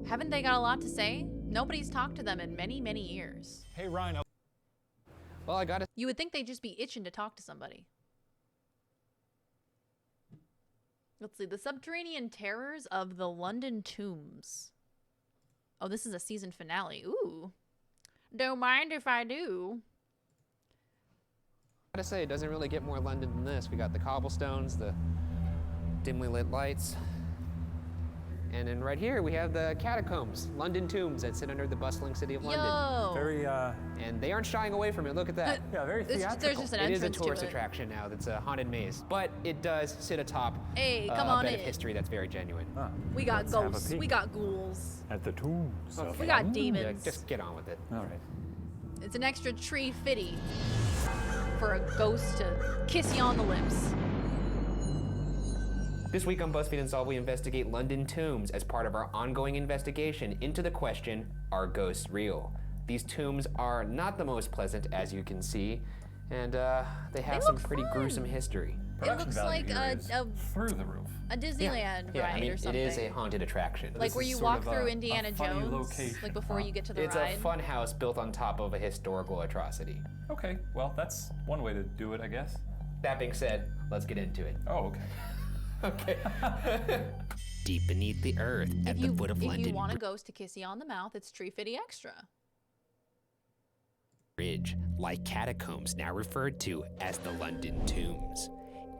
Haven't they got a lot to say? Nobody's talked to them in many, many years. Hey, Ryan. Well, I gotta... You would think they'd just be itching to talk to somebody. Let's see. The Subterranean Terrors of the London Tombs. Oh, this is a season finale. Ooh. Don't mind if I do. I gotta say, it doesn't really get more London than this. We got the cobblestones, the dimly lit lights. And then right here we have the catacombs, London tombs that sit under the bustling city of London. Yo. Very, And they aren't shying away from it. Look at that. Yeah, very theatrical. There's just an It is a entrance tourist to it. attraction now. That's a haunted maze. But it does sit atop Hey, come a on bit in. of history that's very genuine. We got Let's have a ghosts. peek. We got ghouls. At the tombs. Okay. We got Yeah, demons. just get on with it. All right. It's an extra tree fitty for a ghost to kiss you on the lips. This week on BuzzFeed Unsolved, we investigate London tombs as part of our ongoing investigation into the question, are ghosts real? These tombs are not the most pleasant, as you can see, and they have some pretty gruesome history. It looks like a through the roof. A Disneyland Yeah, ride I mean, or something. it is a haunted attraction. Like where you walk through Indiana Jones, like before you get to the It's ride. a fun house built on top of a historical atrocity. Okay, well, that's one way to do it, I guess. That being said, let's get into it. Oh, okay. Okay. Deep beneath the earth, at the foot of If you London want a ghost to kiss you on the mouth, it's Tree Fitty Extra. Bridge, like catacombs now referred to as the London Tombs.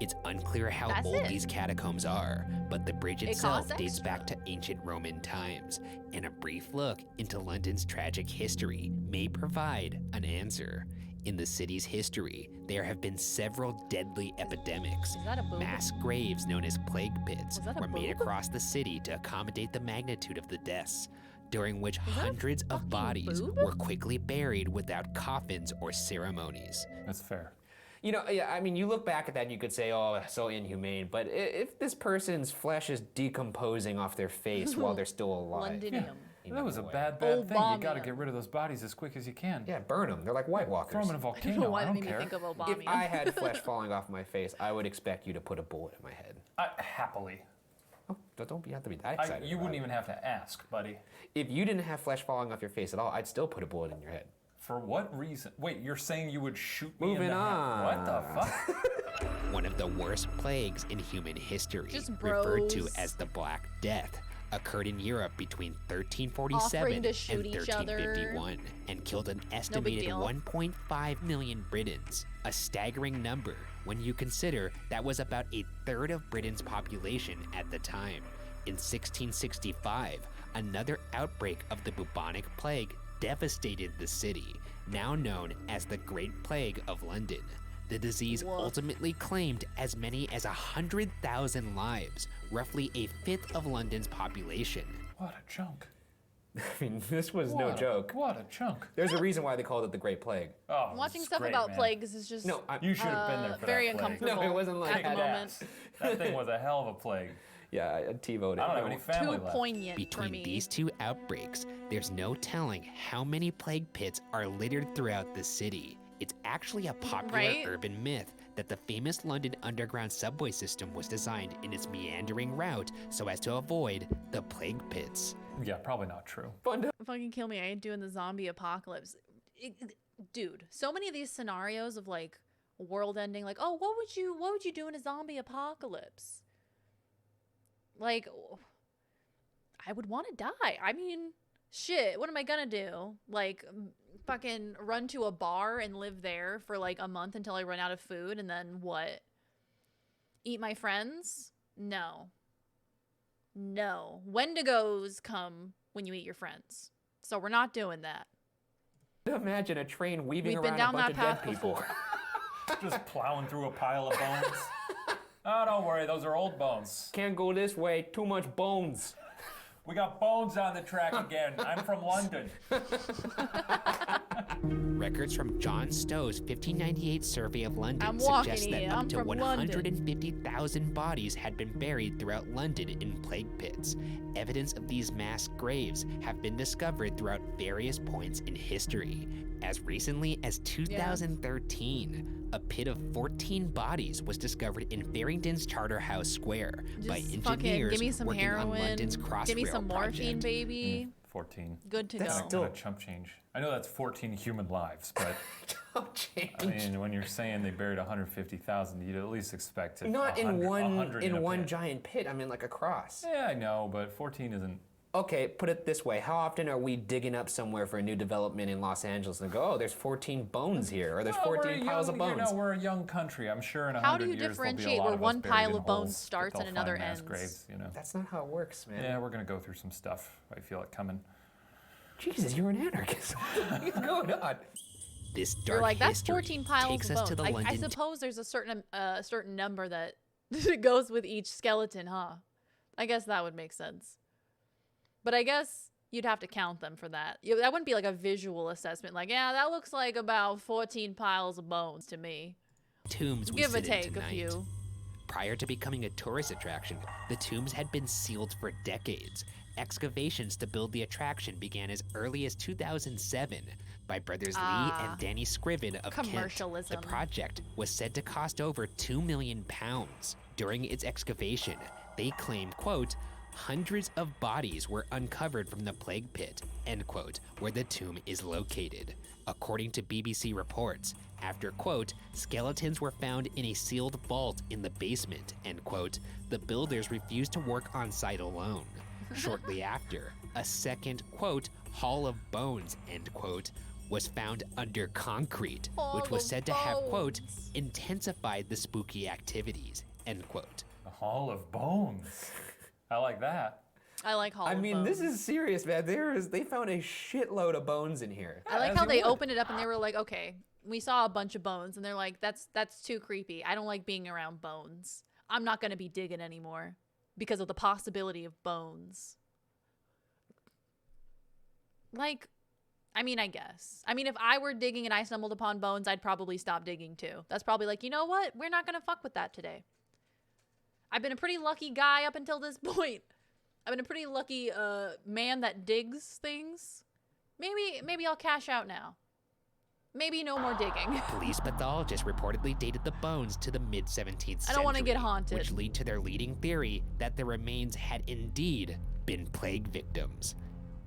It's unclear how That's old it. these catacombs are, but the bridge It itself costs dates extra. back to ancient Roman times, and a brief look into London's tragic history may provide an answer. In the city's history, there have been several deadly epidemics. Is that a boob? Mass graves known as plague pits Was that a were made boob? across the city to accommodate the magnitude of the deaths, during which hundreds of bodies boob? were quickly buried without coffins or ceremonies. That's fair. You know, yeah, I mean, you look back at that and you could say, oh, so inhumane, but if this person's flesh is decomposing off their face while they're still alive. Londinium. That was a bad Oh, thing. You gotta Obama. get rid of those bodies as quick as you can. Yeah, burn them. They're like White Walkers. Throw them in a volcano. Why I did don't it make me care. think of Obama? If I had flesh falling off my face, I would expect you to put a bullet in my head. Happily. Oh, don't you have to be that excited. You about wouldn't it. even have to ask, buddy. If you didn't have flesh falling off your face at all, I'd still put a bullet in your head. For what reason? Wait, you're saying you would shoot me in Moving the on. head? What the fuck? One of the worst plagues in human history, Just referred to bros. as the Black Death, occurred in Europe between 1347 Offering to and shoot each other. 1351 and killed an estimated deal. 1.5 million Britons, a staggering number when you consider that was about a third of Britain's population at the time. In 1665, another outbreak of the bubonic plague devastated the city, now known as the Great Plague of London. The disease ultimately claimed as many as 100,000 lives, roughly a fifth of London's population. What a chunk. I mean, this was no joke. What a chunk. There's a reason why they called it the Great Plague. Oh, Watching this is stuff great, about man. plagues is just No, You should have been there for very that plague. uncomfortable. No, it wasn't like at the that. moment. That thing was a hell of a plague. Yeah, I T-voted. I don't have any family Too left. poignant for Between me. these two outbreaks, there's no telling how many plague pits are littered throughout the city. It's actually a popular Right? urban myth that the famous London Underground subway system was designed in its meandering route so as to avoid the plague pits. Yeah, probably not true. Fucking kill me. I ain't doing the zombie apocalypse. Dude, so many of these scenarios of like world ending, like, oh, what would you do in a zombie apocalypse? Like, I would want to die. I mean, shit, what am I gonna do? Like, fucking run to a bar and live there for like a month until I run out of food, and then what? Eat my friends? No. No. Wendigos come when you eat your friends. So we're not doing that. Imagine a train weaving We've been around down a bunch of that dead path people. before. Just plowing through a pile of bones. Oh, don't worry, those are old bones. Can't go this way, too much bones. We got bones on the track again. I'm from London. Records from John Stow's 1598 survey of London I'm suggest walking that here. up I'm to from 150,000 bodies had been buried throughout London in plague pits. Evidence of these mass graves have been discovered throughout various points in history. As recently as 2013, a pit of 14 bodies was discovered in Farrington's Charterhouse Square by Just engineers give me some working heroin. on London's Crossrail Give me some morphine, project. baby. 14. Good to That's go. still a chump change. I know that's 14 human lives, but chump change. I mean, when you're saying they buried 150,000, you'd at least expect it. Not in 100 in one pit. giant pit. I mean, like across. Yeah, I know, but 14 isn't. Okay, put it this way. How often are we digging up somewhere for a new development in Los Angeles and go, oh, there's 14 bones here, or there's 14 piles of bones? You know, we're a young country. I'm sure in 100 How do you years differentiate there'll be a lot where of one us buried pile in of bones holes starts that and they'll another find mass ends? graves, you know. That's not how it works, man. Yeah, we're gonna go through some stuff. I feel it coming. Jesus, you're an anarchist. What's going on? This dark You're like, that's history 14 piles takes of us to bones. the I London suppose there's a certain number that goes with each skeleton, huh? I guess that would make sense. But I guess you'd have to count them for that. That wouldn't be like a visual assessment. Like, yeah, that looks like about 14 piles of bones to me. tombs we Give or sit in take a tonight. few. Prior to becoming a tourist attraction, the tombs had been sealed for decades. Excavations to build the attraction began as early as 2007 by brothers Lee and Danny Scriven of Kent. Commercialism. The project was said to cost over £2 million. During its excavation, they claimed, quote, hundreds of bodies were uncovered from the plague pit, end quote, where the tomb is located. According to BBC reports, after, quote, skeletons were found in a sealed vault in the basement, end quote, the builders refused to work on site alone. Shortly after, a second, quote, hall of bones, end quote, was found under concrete, which was said to have, quote, intensified the spooky activities, end quote. A hall of bones. I like that. I like hall I of mean, bones. this is serious, man. They found a shitload of bones in here. I like how they opened it up and they were like, okay, we saw a bunch of bones, and they're like, that's too creepy. I don't like being around bones. I'm not gonna be digging anymore because of the possibility of bones. Like, I mean, I guess. I mean, if I were digging and I stumbled upon bones, I'd probably stop digging too. That's probably like, you know what? We're not gonna fuck with that today. I've been a pretty lucky guy up until this point. I've been a pretty lucky man that digs things. Maybe I'll cash out now. Maybe no more digging. Police pathologists reportedly dated the bones to the mid-17th century. I don't want to get haunted. Which lead to their leading theory that the remains had indeed been plague victims.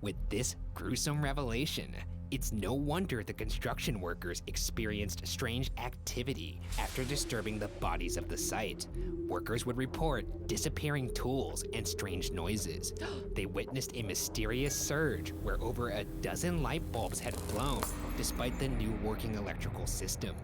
With this gruesome revelation, it's no wonder the construction workers experienced strange activity after disturbing the bodies of the site. Workers would report disappearing tools and strange noises. They witnessed a mysterious surge where over a dozen light bulbs had blown, despite the new working electrical system.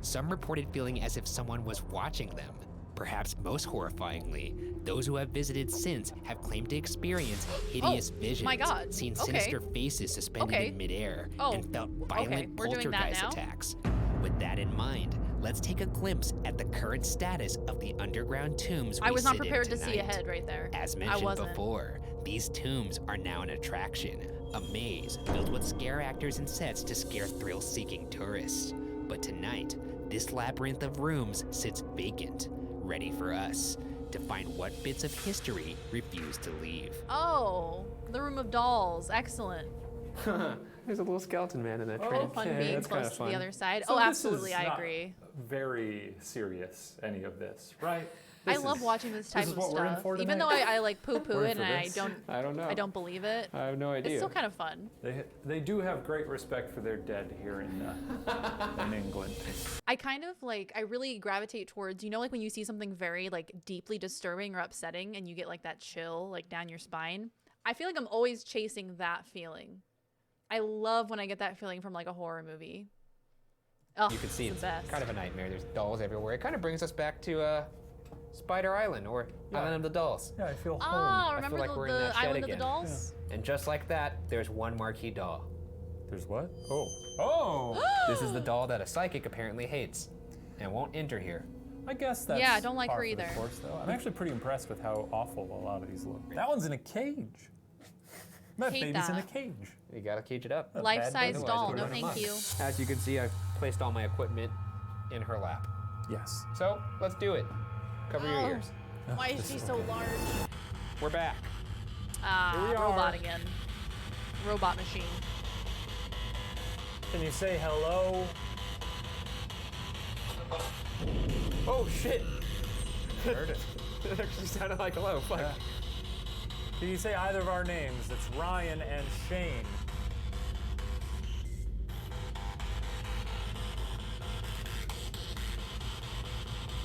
Some reported feeling as if someone was watching them. Perhaps most horrifyingly, those who have visited since have claimed to experience hideous visions, my God. seen Okay. sinister faces suspended in midair, and felt violent we're doing that poltergeist now? attacks. With that in mind, let's take a glimpse at the current status of the underground tombs we I was not sit in prepared to see tonight. ahead right there. As I mentioned wasn't. before, these tombs are now an attraction, a maze filled with scare actors and sets to scare thrill-seeking tourists. But tonight, this labyrinth of rooms sits vacant, ready for us to find what bits of history refuse to leave. Oh, the room of dolls. Excellent. There's a little skeleton man in that Oh, train. fun being that's close kinda to fun. the other side. So oh, this absolutely, is I not agree. Very serious, any of this, right? I love watching this type of stuff. Even though I like poo-poo it and I don't know. I don't believe it. I have no idea. It's still kind of fun. They do have great respect for their dead here in England. I kind of like, I really gravitate towards, you know, like when you see something very like deeply disturbing or upsetting and you get like that chill like down your spine. I feel like I'm always chasing that feeling. I love when I get that feeling from like a horror movie. Oh, You can see it's it's the best. kind of a nightmare. There's dolls everywhere. It kind of brings us back to Spider Island or Island of the Dolls. Yeah, I feel home. Ah, I remember feel like we're in the that shed Island of the again. Dolls? And just like that, there's one marquee doll. There's what? Oh. Oh! This is the doll that a psychic apparently hates and won't enter here. I guess that's Yeah, I don't like par her for the either. course, though. I'm actually pretty impressed with how awful a lot of these look. That one's in a cage. That Hate baby's in a that. cage. You gotta cage it up. Life-size Otherwise, doll, it'll no run thank amok. you. As you can see, I've placed all my equipment in her lap. Yes. So let's do it. Cover your Oh. ears. Why is she so large? We're back. Ah, Here we are. robot again. Robot machine. Can you say hello? Oh shit! Heard it. It actually sounded like hello. Fuck. Yeah. Can you say either of our names? It's Ryan and Shane.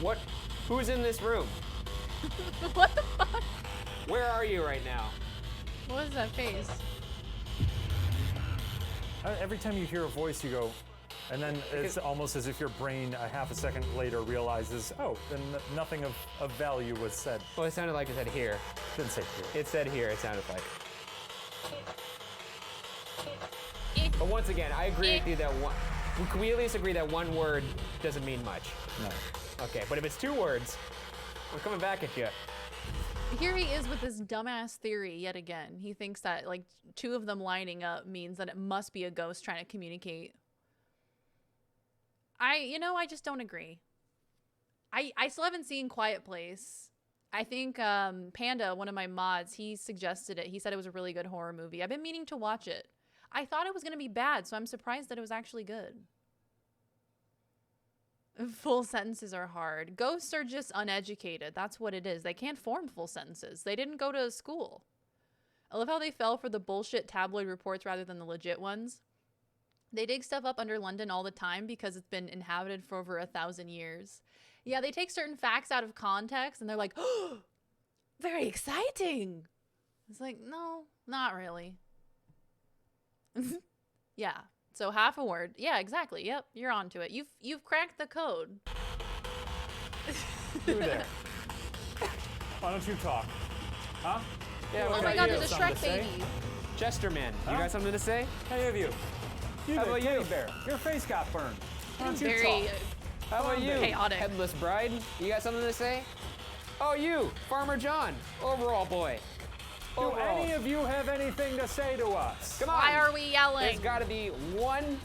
What? Who's in this room? What the fuck? Where are you right now? What is that face? Every time you hear a voice, you go, and then it's almost as if your brain a half a second later realizes, oh, then nothing of value was said. Well, it sounded like it said here. Didn't say here. It said here, it sounded like. But once again, I agree with you that one. Can we at least agree that one word doesn't mean much? No. Okay, but if it's two words, we're coming back at you. Here he is with this dumbass theory yet again. He thinks that like two of them lining up means that it must be a ghost trying to communicate. I just don't agree. I still haven't seen Quiet Place. I think Panda, one of my mods, he suggested it. He said it was a really good horror movie. I've been meaning to watch it. I thought it was going to be bad, so I'm surprised that it was actually good. Full sentences are hard. Ghosts are just uneducated. That's what it is. They can't form full sentences. They didn't go to school. I love how they fell for the bullshit tabloid reports rather than the legit ones. They dig stuff up under London all the time because it's been inhabited for over 1,000 years. Yeah, they take certain facts out of context and they're like, oh, very exciting. It's like, no, not really. Yeah. So half a word. Yeah, exactly. Yep, you're onto it. You've cracked the code. You there. Why don't you talk? Huh? Yeah, Oh my god, there's a Shrek baby. Chesterman, Huh? you got something to say? Hey, have you? How about you? Bear. Your face got burned. Why don't you Very talk? How about you? chaotic. Headless bride, you got something to say? Oh, you, Farmer John, overall boy. Do Overall. any of you have anything to say to us? Come on. Why are we yelling? There's got to be one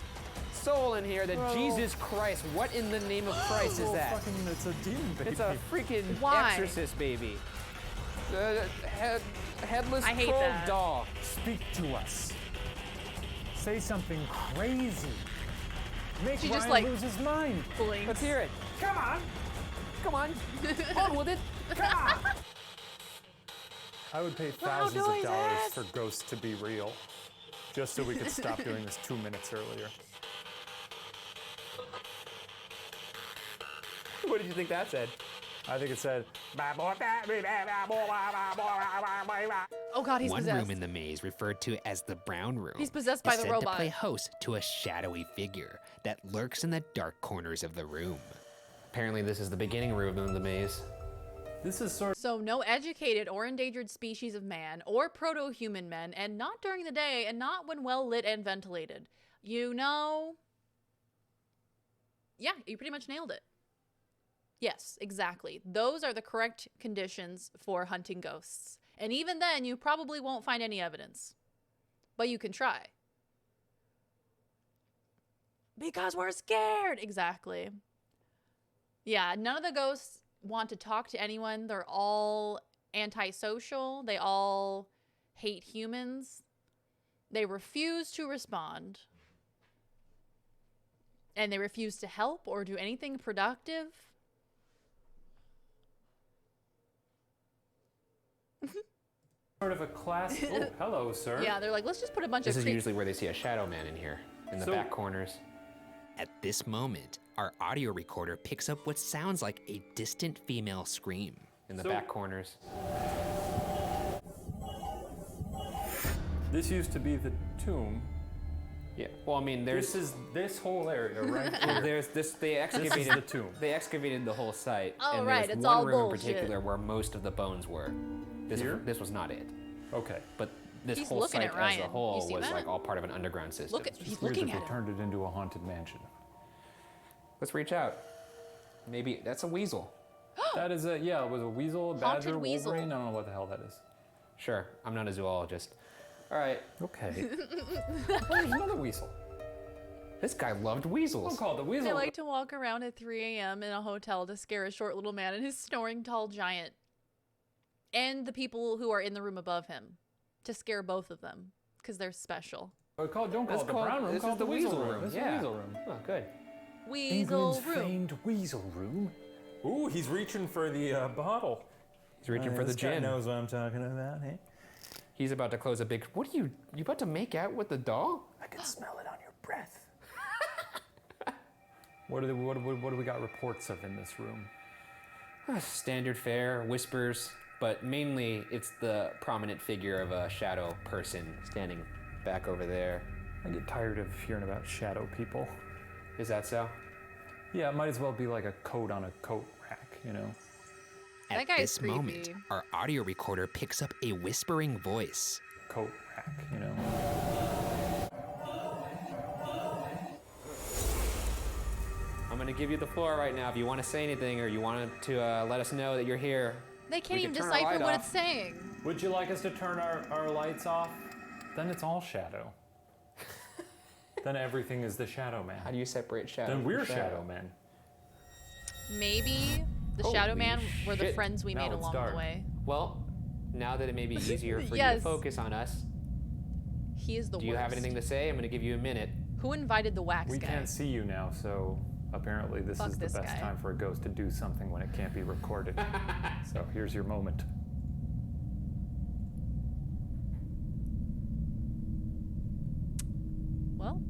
soul in here that Bro. Jesus Christ. What in the name of Christ is that? It's a demon baby. It's a freaking Why? exorcist baby. Headless I hate troll that. doll. Speak to us. Say something crazy. Make She Ryan just, like, lose his mind. Blinks. Let's hear it. Come on. Come on. On with it. Come on. I would pay thousands of dollars for ghosts to be real, just so we could stop doing this 2 minutes earlier. What did you think that said? I think it said. Oh god, he's One possessed. room in the maze, referred to as the Brown Room, He's possessed by is the said robot. to play host to a shadowy figure that lurks in the dark corners of the room. Apparently, this is the beginning room of the maze. This is sort So no educated or endangered species of man or proto-human men, and not during the day and not when well lit and ventilated. You know? Yeah, you pretty much nailed it. Yes, exactly. Those are the correct conditions for hunting ghosts. And even then, you probably won't find any evidence. But you can try. Because we're scared! Exactly. Yeah, none of the ghosts want to talk to anyone. They're all antisocial. They all hate humans. They refuse to respond. And they refuse to help or do anything productive. Sort of a class. Oh, hello, sir. Yeah, they're like, let's just put a bunch This of. is usually where they see a shadow man in here, in the back corners. At this moment, our audio recorder picks up what sounds like a distant female scream. In the back corners. This used to be the tomb. Yeah. Well, I mean, there's this whole area right here. Well, there's this. They excavated This is the tomb. They excavated the whole site. Oh, and right, there's it's one all room bullshit. in particular where most of the bones were. Here? This was not it. Okay. But this He's whole looking site at as Ryan. a You whole see was that? like all part of an underground system. Look at, he's Here's looking if at they it. turned it into a haunted mansion. Let's reach out. Maybe that's a weasel. That is it was a weasel, a Haunted badger, weasel. Wolverine. I don't know what the hell that is. Sure, I'm not a zoologist. All right. Okay. There's another weasel. This guy loved weasels. Don't call it the weasel. They like to walk around at 3 a.m. in a hotel to scare a short little man and his snoring tall giant. And the people who are in the room above him. To scare both of them. Because they're special. Don't call it the brown room. This Call is it the weasel room. This is Yeah. the weasel room. Oh, good. Weasel England's room. famed weasel room. Ooh, he's reaching for the bottle. He's reaching for the this guy gin. knows what I'm talking about, hey? He's about to close a big. What are you about to make out with the doll? I can smell it on your breath. What do we got reports of in this room? Standard fare, whispers, but mainly it's the prominent figure of a shadow person standing back over there. I get tired of hearing about shadow people. Is that so? Yeah, it might as well be like a coat on a coat rack, you know? That At guy's this moment, creepy. our audio recorder picks up a whispering voice. Coat rack, you know? I'm gonna give you the floor right now if you want to say anything or you want to let us know that you're here. They can't We even can turn our decipher light what off. it's saying. Would you like us to turn our lights off? Then it's all shadow. Then everything is the shadow man. How do you separate shadow? Then from we're shadow men. Maybe the Holy Shadow Man were the shit. friends we Now made it's along dark. the way. Well, now that it may be easier for you Yes. to focus on us, He is the do worst. you have anything to say? I'm gonna give you a minute. Who invited the wax We guy? can't see you now, so apparently this Fuck is the this best guy. time for a ghost to do something when it can't be recorded. So here's your moment. Well,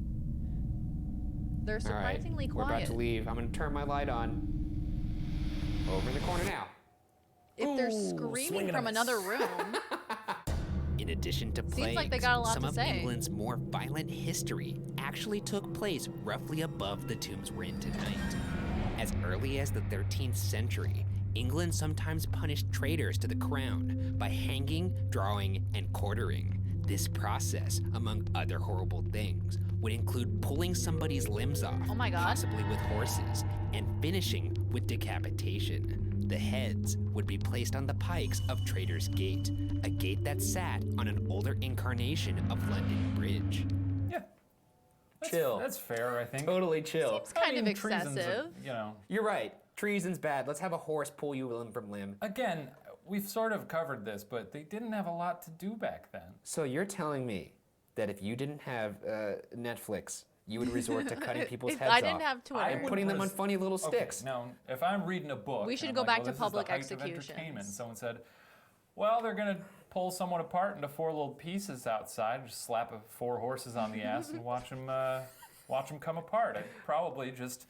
they're All right, surprisingly we're quiet. about to leave. I'm gonna turn my light on. Over in the corner now. If they're Ooh, screaming swing and a from miss. another room, In addition to Seems plagues, like they got a lot some to of say. England's more violent history actually took place roughly above the tombs we're in tonight. As early as the 13th century, England sometimes punished traitors to the crown by hanging, drawing, and quartering. This process, among other horrible things, would include pulling somebody's limbs off, Oh my God. possibly with horses, and finishing with decapitation. The heads would be placed on the pikes of Traitor's Gate, a gate that sat on an older incarnation of London Bridge. Chill. That's fair, I think. Totally chill. seems kind of treason's excessive. you know. You're right. Treason's bad. Let's have a horse pull you limb from limb. Again, we've sort of covered this, but they didn't have a lot to do back then. So you're telling me that if you didn't have Netflix, you would resort to cutting people's If heads I off didn't have Twitter. and putting them on funny little sticks? Okay, now, if I'm reading a book, We should and go I'm back like, to well, this is public the height of executions. entertainment, and someone said, well, they're gonna pull someone apart into 4 little pieces outside, just slap 4 horses on the ass and watch them come apart. I'd probably just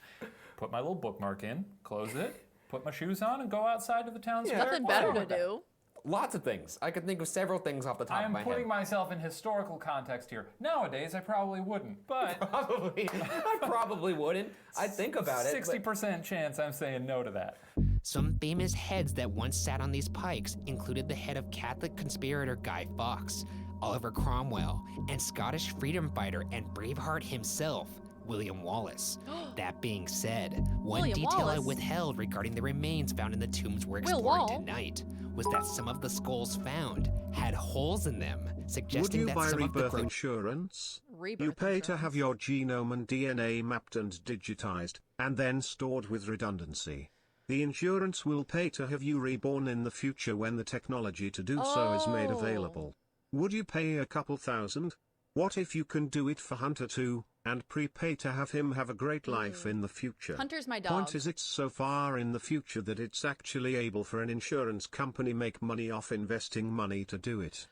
put my little bookmark in, close it, put my shoes on, and go outside to the town square. Nothing and better watch to that. do. Lots of things. I could think of several things off the top I of am my putting head. myself in historical context here. Nowadays, I probably wouldn't, but I probably wouldn't. I'd think about it. 60% chance I'm saying no to that. Some famous heads that once sat on these pikes included the head of Catholic conspirator Guy Fawkes, Oliver Cromwell, and Scottish freedom fighter and Braveheart himself, William Wallace. That being said, one William detail I Wallace? withheld regarding the remains found in the tombs we're Will exploring Wall? tonight was that some of the skulls found had holes in them, Would suggesting you that buy some of the rebirth insurance? Rebirth You pay to have your genome and DNA mapped and digitized, and then stored with redundancy. The insurance will pay to have you reborn in the future when the technology to do so is made Oh. available. Would you pay a couple thousand? What if you can do it for Hunter too, and prepay to have him have a great life in the future? Hunter's my dog. Point is, it's so far in the future that it's actually able for an insurance company make money off investing money to do it.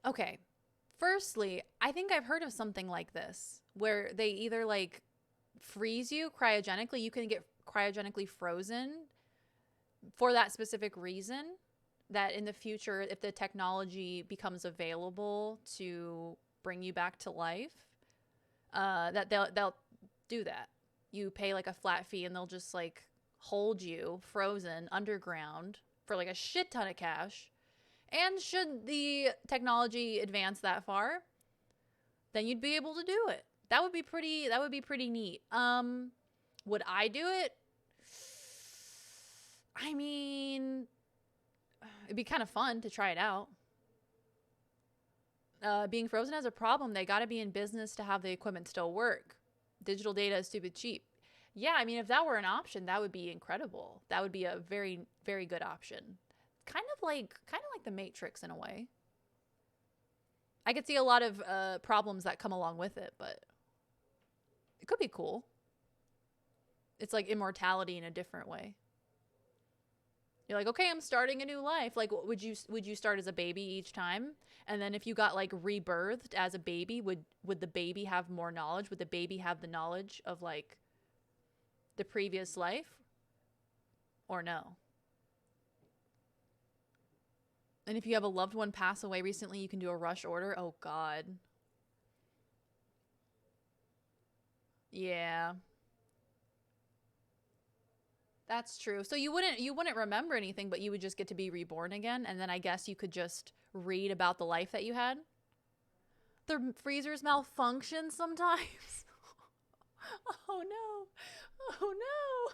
Okay. Firstly, I think I've heard of something like this where they either like freeze you cryogenically. You can get cryogenically frozen for that specific reason, that in the future, if the technology becomes available to bring you back to life, that they'll do that. You pay like a flat fee and they'll just like hold you frozen underground for like a shit ton of cash. And should the technology advance that far, then you'd be able to do it. That would be pretty neat. Would I do it? I mean, it'd be kind of fun to try it out. Being frozen has a problem. They got to be in business to have the equipment still work. Digital data is stupid cheap. Yeah, I mean, if that were an option, that would be incredible. That would be a very, very good option. Kind of like the Matrix in a way. I could see a lot of problems that come along with it, but it could be cool. It's like immortality in a different way. You're like, okay, I'm starting a new life. Like, would you start as a baby each time? And then if you got like rebirthed as a baby, would the baby have more knowledge? Would the baby have the knowledge of like the previous life? Or no? And if you have a loved one pass away recently, you can do a rush order. Oh God. Yeah. That's true. So you wouldn't remember anything, but you would just get to be reborn again, and then I guess you could just read about the life that you had. The freezers malfunction sometimes. Oh no. Oh no.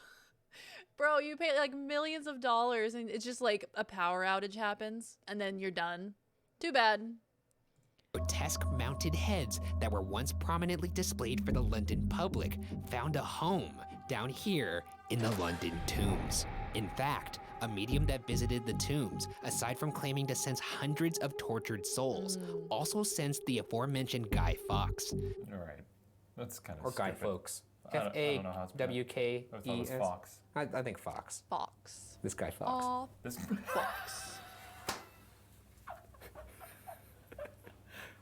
Bro, you pay like millions of dollars and it's just like a power outage happens and then you're done. Too bad. Grotesque mounted heads that were once prominently displayed for the London public found a home down here in the London tombs. In fact, a medium that visited the tombs, aside from claiming to sense hundreds of tortured souls, also sensed the aforementioned Guy Fawkes. All right. That's kind of Or Guy stupid. Fawkes. I don't know how it's pronounced. F-A-W-K-E-S. I thought it was Fox. I think Fox. Fox. This Guy Fawkes. Oh, This Fox.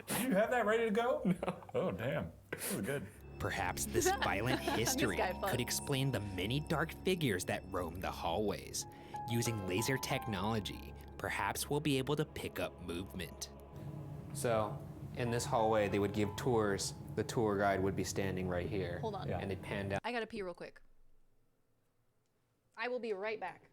Did you have that ready to go? No. Oh, damn. That was good. Perhaps this violent history Guy Fawkes. could explain the many dark figures that roam the hallways. Using laser technology, perhaps we'll be able to pick up movement. So, in this hallway, they would give tours. The tour guide would be standing right here. Hold on. And they'd pan down. I gotta pee real quick. I will be right back.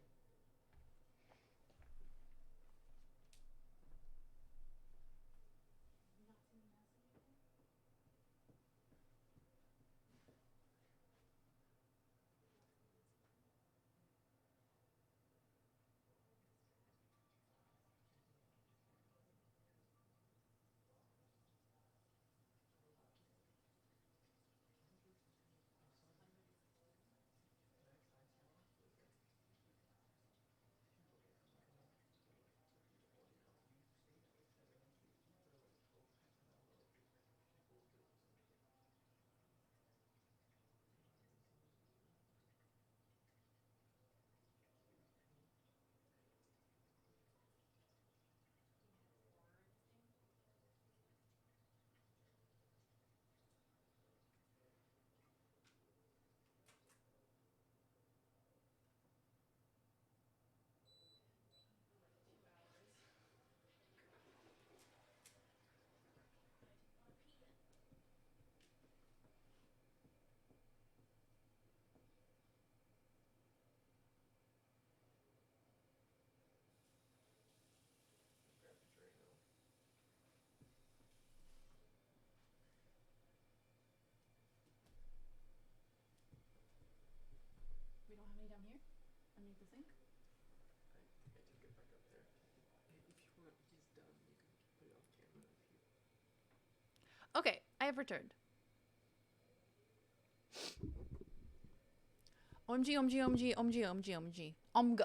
We don't have any down here? Underneath the sink? Okay, I have returned. OMG, OMG, OMG, OMG, OMG, OMG.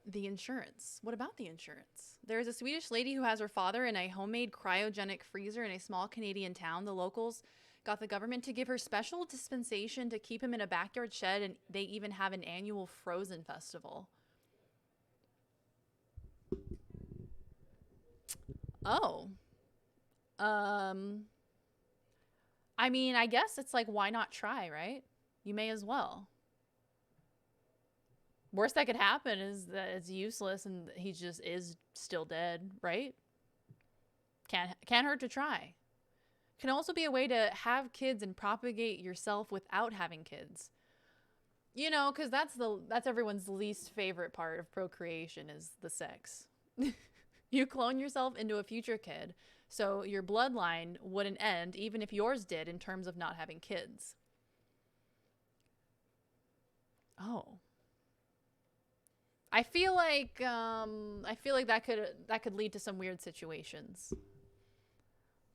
The insurance. What about the insurance? There's a Swedish lady who has her father in a homemade cryogenic freezer in a small Canadian town. The locals got the government to give her special dispensation to keep him in a backyard shed, and they even have an annual Frozen festival. Oh. I mean, I guess it's like, why not try, right? You may as well. Worst that could happen is that it's useless and he just is still dead, right? Can't hurt to try. Can also be a way to have kids and propagate yourself without having kids. You know, because that's everyone's least favorite part of procreation is the sex. You clone yourself into a future kid, so your bloodline wouldn't end, even if yours did, in terms of not having kids. Oh. I feel like that could lead to some weird situations.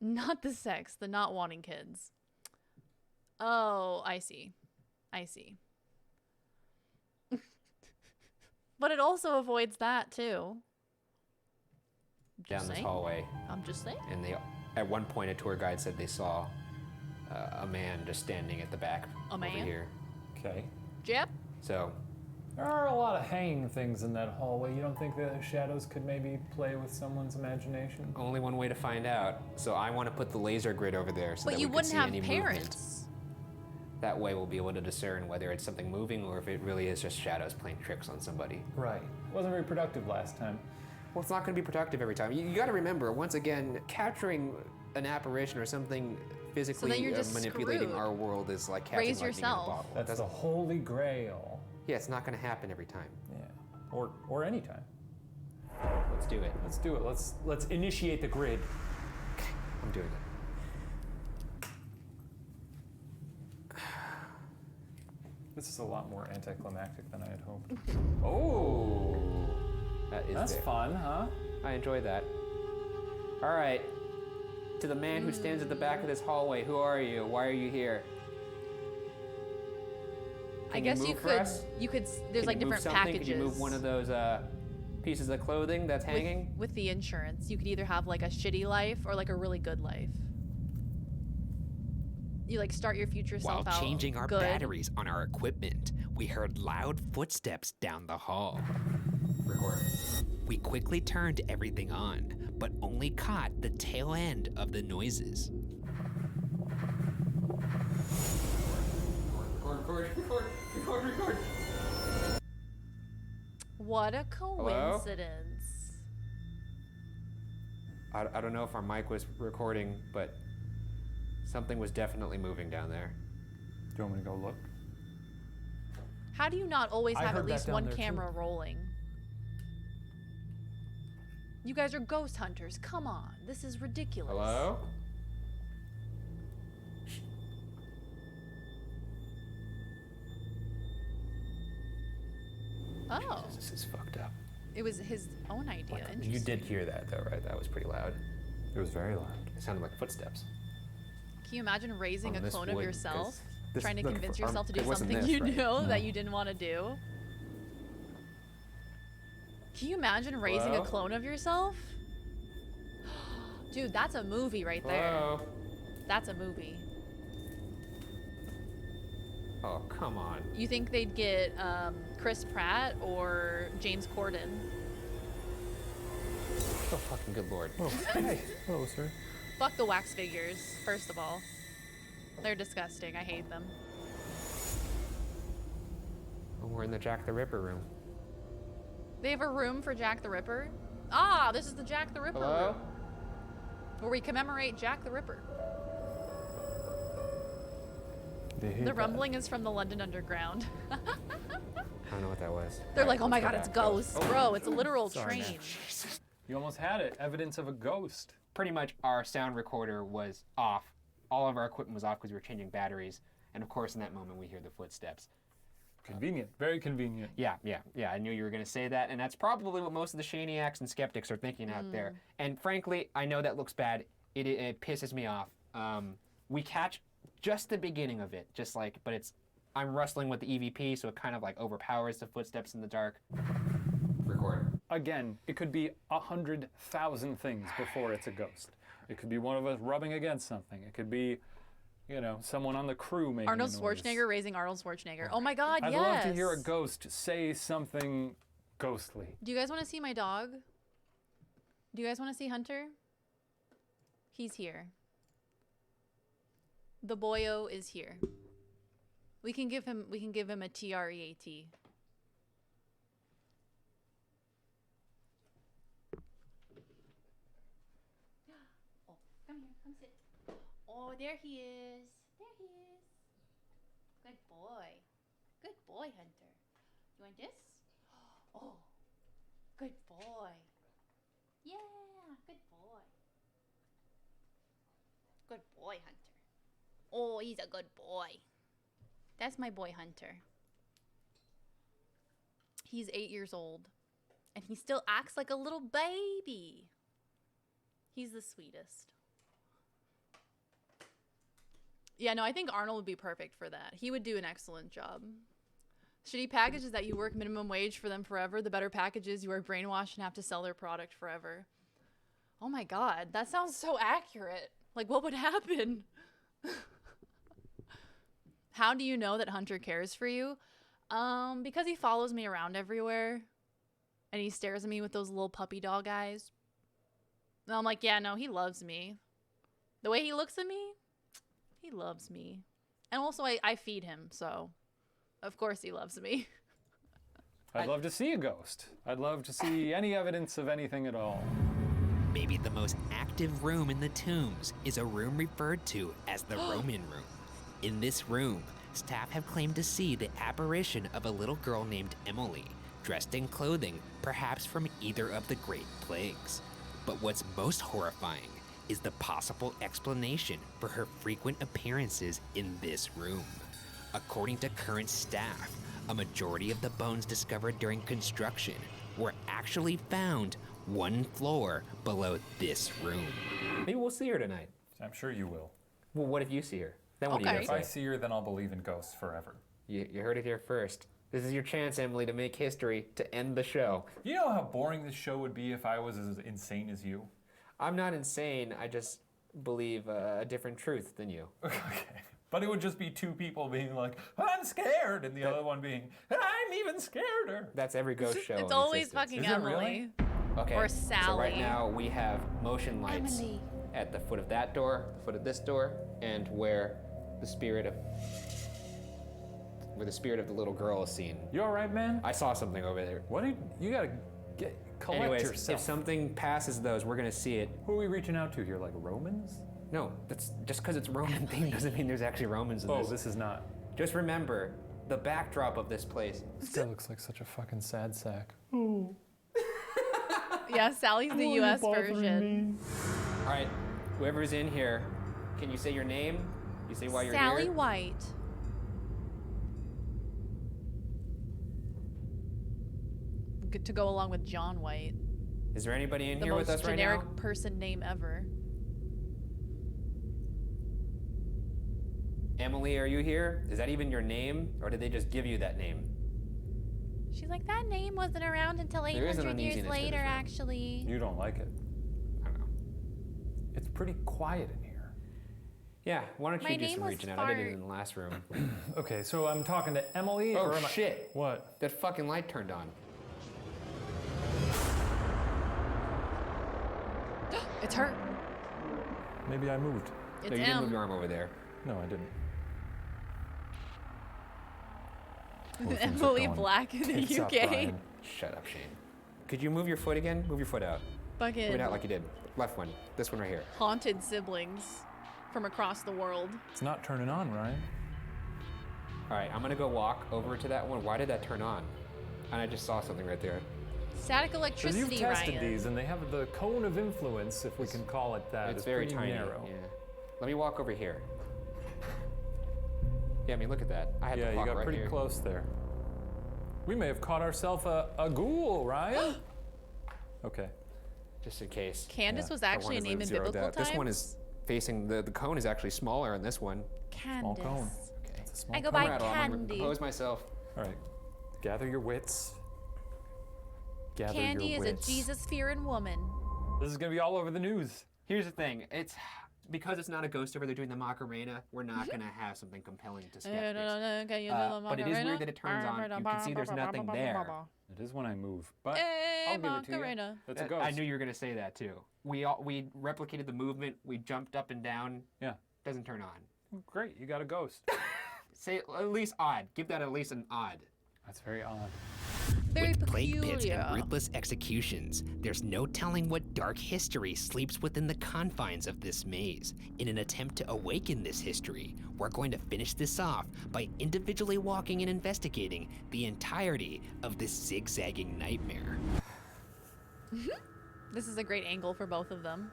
Not the sex, the not wanting kids. Oh, I see. I see. But it also avoids that too. Down this hallway. I'm just saying. And at one point, a tour guide said they saw a man just standing at the back over here. Okay. Jep. So. There are a lot of hanging things in that hallway. You don't think the shadows could maybe play with someone's imagination? Only one way to find out. So I want to put the laser grid over there so that we can see any movement. But you wouldn't have parents. That way we'll be able to discern whether it's something moving or if it really is just shadows playing tricks on somebody. Right. Wasn't very productive last time. Well, it's not going to be productive every time. You got to remember, once again, capturing an apparition or something physically manipulating screwed. Our world is like catching Raise lightning yourself. in a bottle. That's the holy grail. Yeah, it's not going to happen every time. Yeah, or any time. Let's do it. Let's do it. Let's initiate the grid. I'm doing it. This is a lot more anticlimactic than I had hoped. Oh, that's fun, huh? I enjoy that. All right, to the man who stands at the back of this hallway, who are you? Why are you here? I guess you could. There's like different packages. Can you move one of those pieces of clothing that's hanging? With the insurance, you could either have like a shitty life or like a really good life. You like start your future self out While changing our good. batteries on our equipment, we heard loud footsteps down the hall. Record. We quickly turned everything on, but only caught the tail end of the noises. Record. What a coincidence. Hello? I don't know if our mic was recording, but something was definitely moving down there. Do you want me to go look? How do you not always have at least one there, camera rolling? You guys are ghost hunters. Come on. This is ridiculous. Hello? Oh. This is fucked up. It was his own idea. You did hear that though, right? That was pretty loud. It was very loud. It sounded like footsteps. Can you imagine raising On a this clone of wood, yourself? 'cause Trying to look, convince yourself to do it wasn't something this, you right? know No. that you didn't want to do? Can you imagine raising a Hello? clone of yourself? Dude, that's a movie right Hello? there. That's a movie. Oh, come on. You think they'd get Chris Pratt or James Corden? Oh, fucking good lord. Oh, hey. Hello, sir. Fuck the wax figures, first of all. They're disgusting. I hate them. Oh, we're in the Jack the Ripper room. They have a room for Jack the Ripper? Ah, this is the Jack the Ripper Hello? room. Where we commemorate Jack the Ripper. The rumbling is from the London Underground. I don't know what that was. They're All like, right, oh my let's go god, it's back. ghosts. Bro, it's a literal Sorry, train. man. You almost had it. Evidence of a ghost. Pretty much our sound recorder was off. All of our equipment was off because we were changing batteries. And of course, in that moment, we hear the footsteps. Convenient. Very convenient. Yeah. I knew you were going to say that. And that's probably what most of the Shaniacs and skeptics are thinking out there. And frankly, I know that looks bad. It pisses me off. We catch just the beginning of it, but I'm wrestling with the EVP, so it kind of like overpowers the footsteps in the dark. Record. Again, it could be 100,000 things before it's a ghost. It could be one of us rubbing against something. It could be, someone on the crew making Arnold a noise. Schwarzenegger raising Arnold Schwarzenegger. Oh my god, I'd yes. love to hear a ghost say something ghostly. Do you guys want to see my dog? Do you guys want to see Hunter? He's here. The boyo is here. We can give him a TREAT. Oh, come here, come sit. Oh, there he is. There he is. Good boy. Good boy, Hunter. You want this? Oh, good boy. Yeah, good boy. Good boy, Hunter. Oh, he's a good boy. That's my boy, Hunter. He's 8 years old. And he still acts like a little baby. He's the sweetest. Yeah, no, I think Arnold would be perfect for that. He would do an excellent job. Shitty package is that you work minimum wage for them forever. The better package is you are brainwashed and have to sell their product forever. Oh my god, that sounds so accurate. Like, what would happen? How do you know that Hunter cares for you? Because he follows me around everywhere. And he stares at me with those little puppy dog eyes. And I'm like, yeah, no, he loves me. The way he looks at me, he loves me. And also, I feed him, so of course he loves me. I'd love to see a ghost. I'd love to see any evidence of anything at all. Maybe the most active room in the tombs is a room referred to as the Roman room. In this room, staff have claimed to see the apparition of a little girl named Emily, dressed in clothing perhaps from either of the Great Plagues. But what's most horrifying is the possible explanation for her frequent appearances in this room. According to current staff, a majority of the bones discovered during construction were actually found one floor below this room. Maybe we'll see her tonight. I'm sure you will. Well, what if you see her? Then what do you If I see her, then I'll believe in ghosts forever. You heard it here first. This is your chance, Emily, to make history, to end the show. You know how boring this show would be if I was as insane as you? I'm not insane. I just believe a different truth than you. Okay. But it would just be two people being like, I'm scared, and the other one being, I'm even scareder. That's every ghost show. It's always fucking Emily. Really? Okay. Or Sally. So right now we have motion lights Emily. at the foot of that door, foot of this door, and where the spirit of the little girl is seen. You all right, man? I saw something over there. What? You gotta collect Anyways, yourself. if something passes those, we're gonna see it. Who are we reaching out to here? Like Romans? No, that's just because it's Roman theme doesn't mean there's actually Romans in this. Oh, this is not. Just remember the backdrop of this place. This guy looks like such a fucking sad sack. Oh. Yeah, Sally's the US version. All right, whoever's in here, can you say your name? You say why you're Sally here? White. Good to go along with John White. Is there anybody in The here with most us right now? generic person name ever. Emily, are you here? Is that even your name, or did they just give you that name? She's like, that name wasn't around until There is an 800 years uneasiness to later, this room. actually. You don't like it. I don't know. It's pretty quiet in here. Yeah, why don't My you do name some was reaching out? I did it Fart. in the last room. Okay, so I'm talking to Emily, Oh or am shit! What? That fucking light turned on. It's her. Maybe I moved. It's no, you didn't M. move your arm over there. No, I didn't. Emily Black in the Tits up, UK. Ryan. Shut up, Shane. Could you move your foot again? Move your foot out. Move Fucking it out like you did. Left one. This one right here. haunted siblings from across the world. It's not turning on, Ryan. All right, I'm gonna go walk over to that one. Why did that turn on? And I just saw something right there. Static Because electricity, you've tested Ryan. these, and they have the cone of influence, if we can call it that. It's very pretty tiny. narrow. Yeah. Let me walk over here. Yeah, I mean, look at that. I had Yeah, to you walk got right pretty here. close there. We may have caught ourselves a ghoul, Ryan. Okay. Just in case. Candace was actually a name in Zero biblical doubt. times. This one is facing, the cone is actually smaller in this one. Candace. Small cone. Okay. It's a small I go cone. by Rattle, I'm gonna Candy. compose myself. All right. Gather your wits. Gather Candy your is a wits. Jesus-fearing woman. This is gonna be all over the news. Here's the thing. It's because it's not a ghost over there doing the Macarena, we're not gonna have something compelling to sketch. But it is weird that it turns on. You can see there's nothing there. It is when I move, but I'll give it to you. That's a ghost. I knew you were gonna say that too. We replicated the movement. We jumped up and down. Yeah. Doesn't turn on. Great, you got a ghost. Say at least odd. Give that at least an odd. That's very odd. With plague pits and ruthless executions, there's no telling what dark history sleeps within the confines of this maze. In an attempt to awaken this history, we're going to finish this off by individually walking and investigating the entirety of this zigzagging nightmare. This is a great angle for both of them.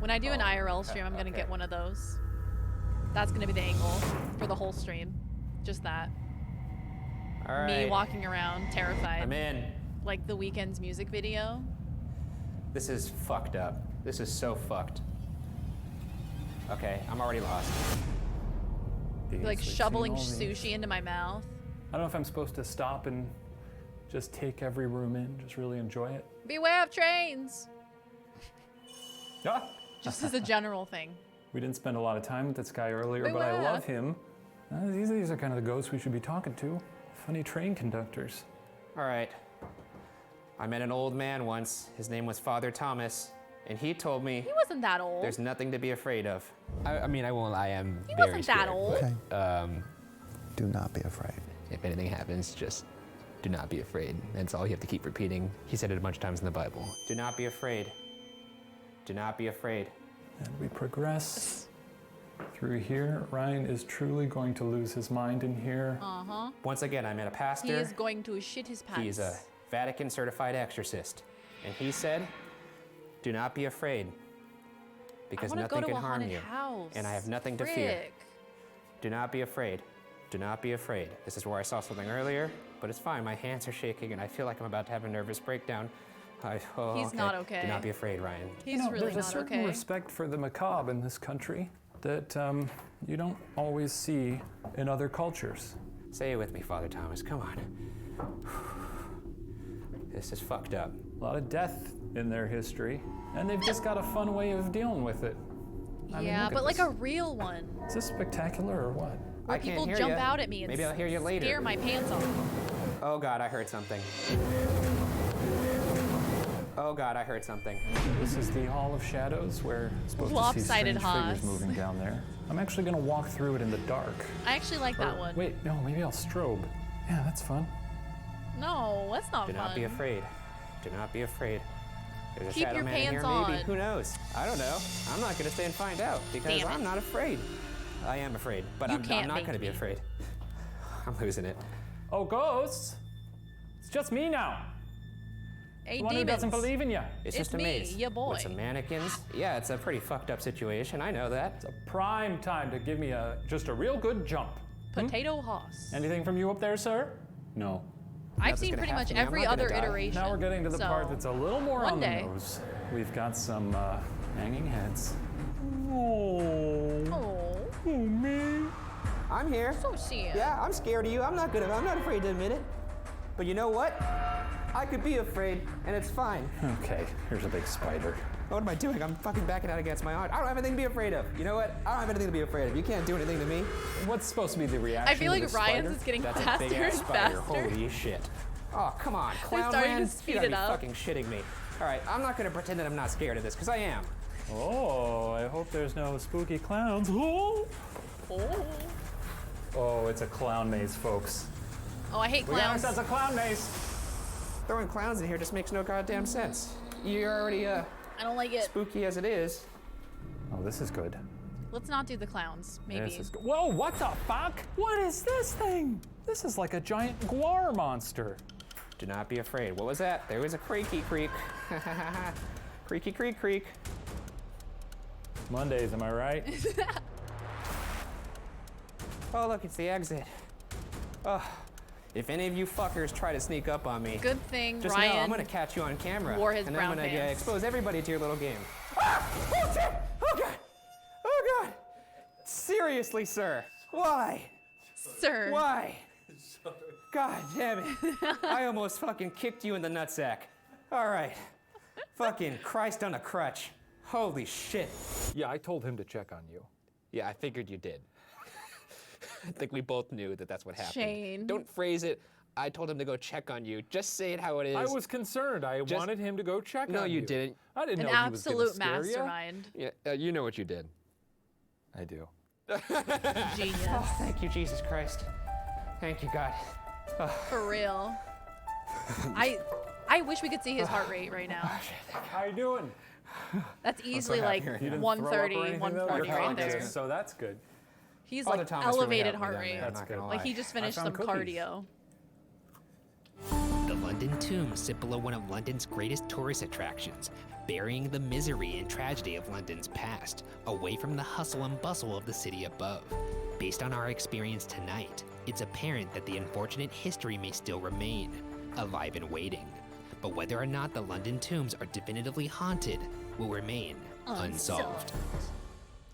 When I do an IRL stream, I'm going to get one of those. That's going to be the angle for the whole stream. Just that. All right. Me walking around, terrified. I'm in. Like the Weeknd's music video. This is fucked up. This is so fucked. Okay, I'm already lost. Like shoveling sushi into my mouth. I don't know if I'm supposed to stop and just take every room in, just really enjoy it. Beware of trains! Ah. Just as a general thing. We didn't spend a lot of time with this guy earlier, but I love him. These are kind of the ghosts we should be talking to. Funny train conductors. All right. I met an old man once. His name was Father Thomas, and he told me He wasn't that old. there's nothing to be afraid of. I mean, I won't lie, I'm He very wasn't that scared, old. but, Do not be afraid. if anything happens, just do not be afraid. That's all you have to keep repeating. He said it a bunch of times in the Bible. Do not be afraid. Do not be afraid. And we progress through here. Ryan is truly going to lose his mind in here. Uh-huh. Once again, I met a pastor. He is going to shit his pants. He's a Vatican certified exorcist. And he said, do not be afraid, because nothing can harm you. And I have nothing to fear. Do not be afraid. Do not be afraid. This is where I saw something earlier, but it's fine. My hands are shaking and I feel like I'm about to have a nervous breakdown. He's not okay. Do not be afraid, Ryan. He's really there's a certain respect for the macabre in this country that you don't always see in other cultures. Say it with me, Father Thomas. Come on. This is fucked up. A lot of death in their history, and they've just got a fun way of dealing with it. I mean, Yeah, look at but like this. a real one. Is this spectacular or what? Where people jump out at me and Maybe I'll hear you later. scare my pants off. Oh God, I heard something. Oh God, I heard something. This is the Hall of Shadows, where you're supposed to see Lopsided strange figures Haas. moving down there. I'm actually going to walk through it in the dark. I actually like that Or- one. Wait, no, maybe I'll strobe. Yeah, that's fun. No, that's not Do fun. not be afraid. Do not be afraid. There's a Keep shadow your man in here, pants maybe. on. Who knows? I don't know. I'm not gonna stay and find out because Damn it. I'm not afraid. I am afraid, but You I'm can't not make gonna be me. afraid. I'm losing it. Oh, ghosts? It's just me now. Hey, The one who doesn't demons. believe in you. It's just a me, maze. ya boy. With some mannequins. Yeah, it's a pretty fucked up situation. I know that. It's a prime time to give me just a real good jump. Potato Hoss. Anything from you up there, sir? No. I've seen pretty much every other iteration. Now we're getting to the so part that's a little more one on day. the nose. We've got some hanging heads. Oh, me. I'm here. So sad. Yeah, I'm scared of you. I'm not afraid to admit it. But you know what? I could be afraid, and it's fine. Okay, here's a big spider. What am I doing? I'm fucking backing out against my aunt. I don't have anything to be afraid of. You know what? I don't have anything to be afraid of. You can't do anything to me. What's supposed to be the reaction? I feel to like the Ryan's spider? is getting That's a faster big and ass spider. faster. Holy shit. Oh, come on, clown starting man. to speed You gotta it be up. fucking shitting me. All right, I'm not gonna pretend that I'm not scared of this, because I am. Oh, I hope there's no spooky clowns. Oh, it's a clown maze, folks. Oh, I hate We got clowns. ourselves a clown maze. Throwing clowns in here just makes no goddamn sense. You're already I don't like it. spooky as it is. Oh, this is good. Let's not do the clowns, maybe. This is good. Whoa, what the fuck? What is this thing? This is like a giant guar monster. Do not be afraid. What was that? There was a creaky creak. Creaky creak creak. Mondays, am I right? Oh, look, it's the exit. Oh, if any of you fuckers try to sneak up on me, Good thing just Ryan know I'm gonna catch you on camera. wore his and brown I'm gonna pants. expose everybody to your little game. Ah! Oh, shit! Oh, God! Oh, God! Seriously, sir. Why? Sir. Why? God damn it. I almost fucking kicked you in the nutsack. All right. Fucking Christ on a crutch. Holy shit. Yeah, I told him to check on you. Yeah, I figured you did. I think we both knew that that's what happened. Shane. Don't phrase it, I told him to go check on you. Just say it how it is. I was concerned. I wanted him to go check on you. No, you didn't. I didn't An know he was going to absolute scare you. mastermind. Yeah, you know what you did. I do. Genius. Oh, thank you, Jesus Christ. Thank you, God. For real. I wish we could see his heart rate right now. How you doing? That's easily like 130, 140 right there. So that's good. He's Father like Thomas really elevated helped me heart then, rate. man, I'm not gonna Like he lie. just finished I some found cookies. cardio. The London tombs sit below one of London's greatest tourist attractions, burying the misery and tragedy of London's past, away from the hustle and bustle of the city above. Based on our experience tonight, it's apparent that the unfortunate history may still remain, alive and waiting. But whether or not the London tombs are definitively haunted will remain unsolved.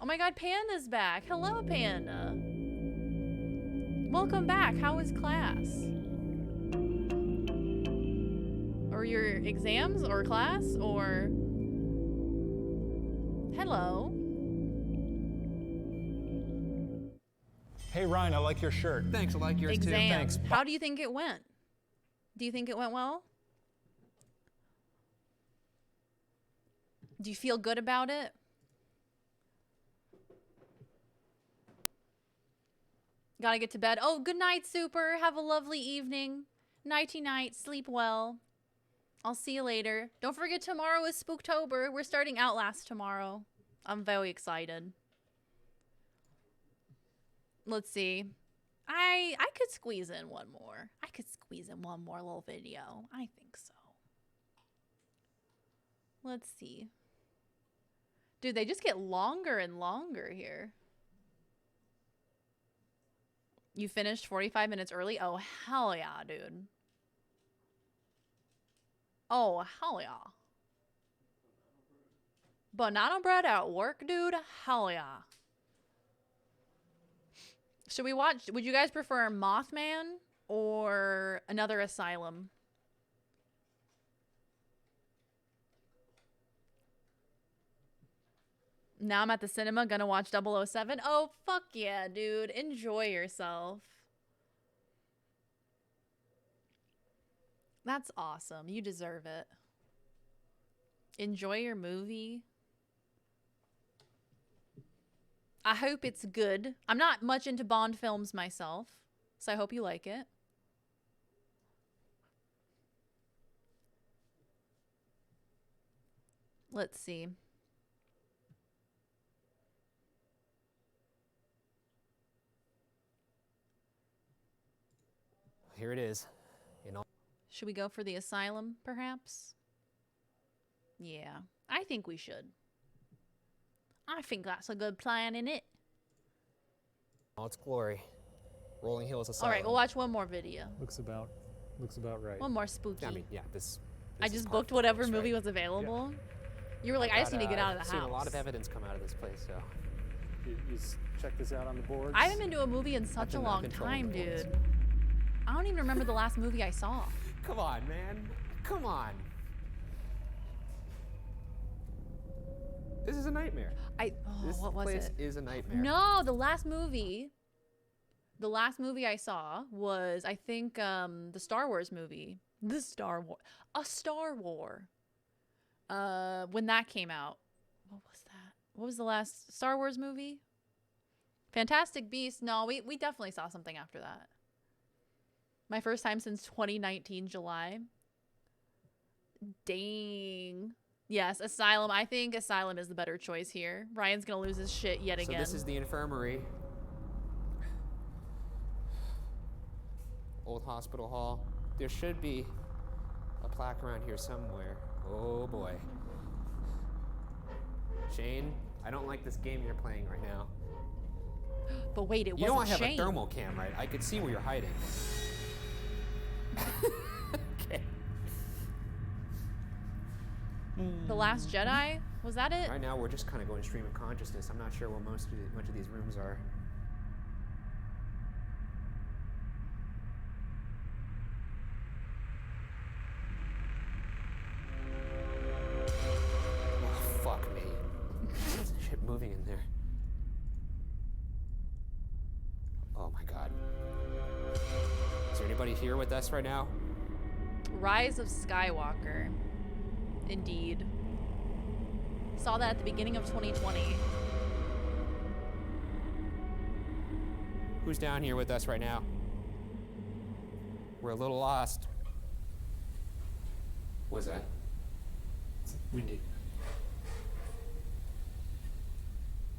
Oh my god, Panda's back. Hello, Panda. Welcome back. How was class? Or your exams or class or... Hello. Hey Ryan, I like your shirt. Thanks, I like yours too. Exams. How do you think it went? Do you think it went well? Do you feel good about it? Gotta get to bed. Oh, good night, Super. Have a lovely evening. Nighty-night. Sleep well. I'll see you later. Don't forget tomorrow is Spooktober. We're starting Outlast tomorrow. I'm very excited. Let's see. I could squeeze in one more. I could squeeze in one more little video. I think so. Let's see. Dude, they just get longer and longer here. You finished 45 minutes early? Oh, hell yeah, dude. Oh, hell yeah. Banana bread at work, dude? Hell yeah. Should we watch? Would you guys prefer Mothman or another Asylum? Now I'm at the cinema, gonna watch 007. Oh, fuck yeah, dude. Enjoy yourself. That's awesome. You deserve it. Enjoy your movie. I hope it's good. I'm not much into Bond films myself, so I hope you like it. Let's see. Here it is. You know. Should we go for the Asylum, perhaps? Yeah, I think we should. I think that's a good plan, innit? All its glory. Rolling Hills Asylum. All right, we'll watch one more video. Looks about right. One more spooky. I mean, yeah, this I is just par booked for the whatever course, movie right? was available. You were like, I just need to get out of the I've seen house. a lot of evidence come out of this place, so. You check this out on the boards. I haven't been to a movie in such a been long controlling time, the boards. dude. I don't even remember the last movie I saw. Come on, man. Come on. This is a nightmare. This what was place it? is a nightmare. No, the last movie I saw was, I think, the Star Wars movie. A Star War. When that came out. What was that? What was the last Star Wars movie? Fantastic Beasts. No, we definitely saw something after that. My first time since 2019 July. Dang. Yes, Asylum. I think Asylum is the better choice here. Ryan's gonna lose his shit yet again. So this is the infirmary. Old hospital hall. There should be a plaque around here somewhere. Oh boy. Shane, I don't like this game you're playing right now. But wait, it You don't wasn't have Shane. a thermal cam, right? I could see where you're hiding. Okay. The Last Jedi? Was that it? Right now, we're just kind of going stream of consciousness. I'm not sure what much of these rooms are. Oh, fuck me. my God. Is there anybody here with us right now? Rise of Skywalker. Indeed. Saw that at the beginning of 2020. Who's down here with us right now? We're a little lost. What's that? It's windy.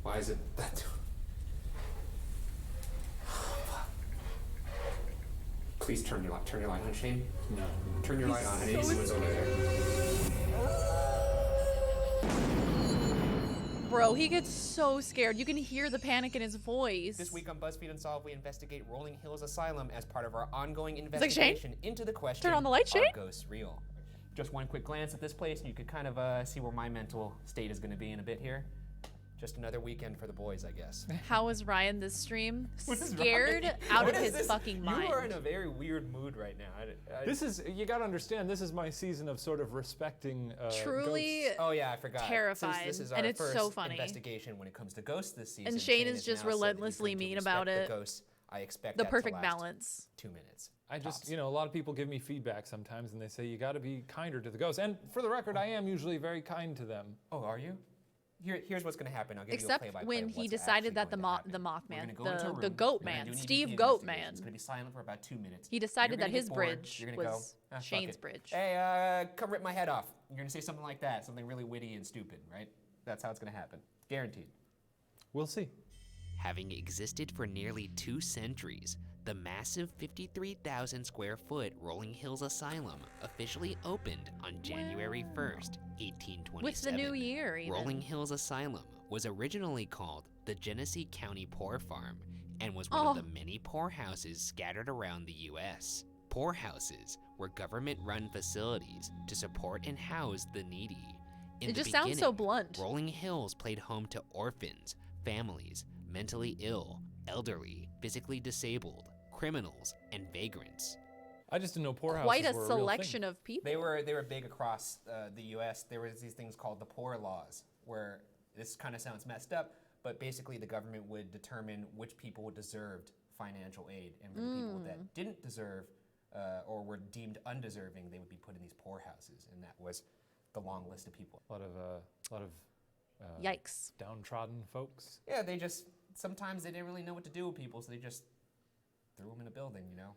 Why is it that? Please turn your light on, Shane. No. Turn your light on. I need So someone's over there. Bro, he gets so scared. You can hear the panic in his voice. This week on BuzzFeed Unsolved, we investigate Rolling Hills Asylum as part of our ongoing like, investigation Shane? into the question, Turn on the light, Shane? are ghosts real? Just one quick glance at this place, and you could kind of see where my mental state is going to be in a bit here. Just another weekend for the boys, I guess. How was Ryan this stream? What is Scared Ryan? out What of is his this? fucking mind. You are in a very weird mood right now. This is, you gotta understand, this is my season of sort of respecting Truly ghosts. Oh yeah, I forgot. terrified, This is our and it's first so funny. investigation when it comes to ghosts this season. And Shane is just now said that he's relentlessly going to mean respect about the it. ghosts. I expect The that perfect to last balance. 2 minutes. I just, you know, a lot of people give me feedback sometimes and they say you gotta be kinder to the ghosts. And for the record, I am usually very kind to them. Oh, are you? Here's what's going to happen. I'll give Except you a play-by-play when of he what's decided that the actually Mothman, going to happen. the We're gonna go into a room. Goatman, We're gonna do an Steve EVP Goatman, investigation. It's going to be silent for about 2 minutes. he decided You're that gonna his get bored. bridge You're gonna was go, fuck Shane's it. bridge. Hey, come rip my head off. You're going to say something like that, something really witty and stupid, right? That's how it's going to happen. Guaranteed. We'll see. Having existed for nearly 2 centuries, the massive 53,000 square foot Rolling Hills Asylum officially opened on January 1st, 1827. With the new year, even. Rolling Hills Asylum was originally called the Genesee County Poor Farm and was one of the many poorhouses scattered around the U.S. Poorhouses were government-run facilities to support and house the needy. In It the just sounds so beginning, blunt. Rolling Hills played home to orphans, families, mentally ill, elderly, physically disabled, criminals, and vagrants. I just didn't know poorhouses Quite a were a real thing. selection of people. They were big across the U.S. There was these things called the poor laws, where this kind of sounds messed up, but basically the government would determine which people deserved financial aid, and for the people that didn't deserve or were deemed undeserving, they would be put in these poorhouses, and that was the long list of people. A lot of Yikes. downtrodden folks. Yeah, they just sometimes they didn't really know what to do with people, so they just threw them in a building, you know.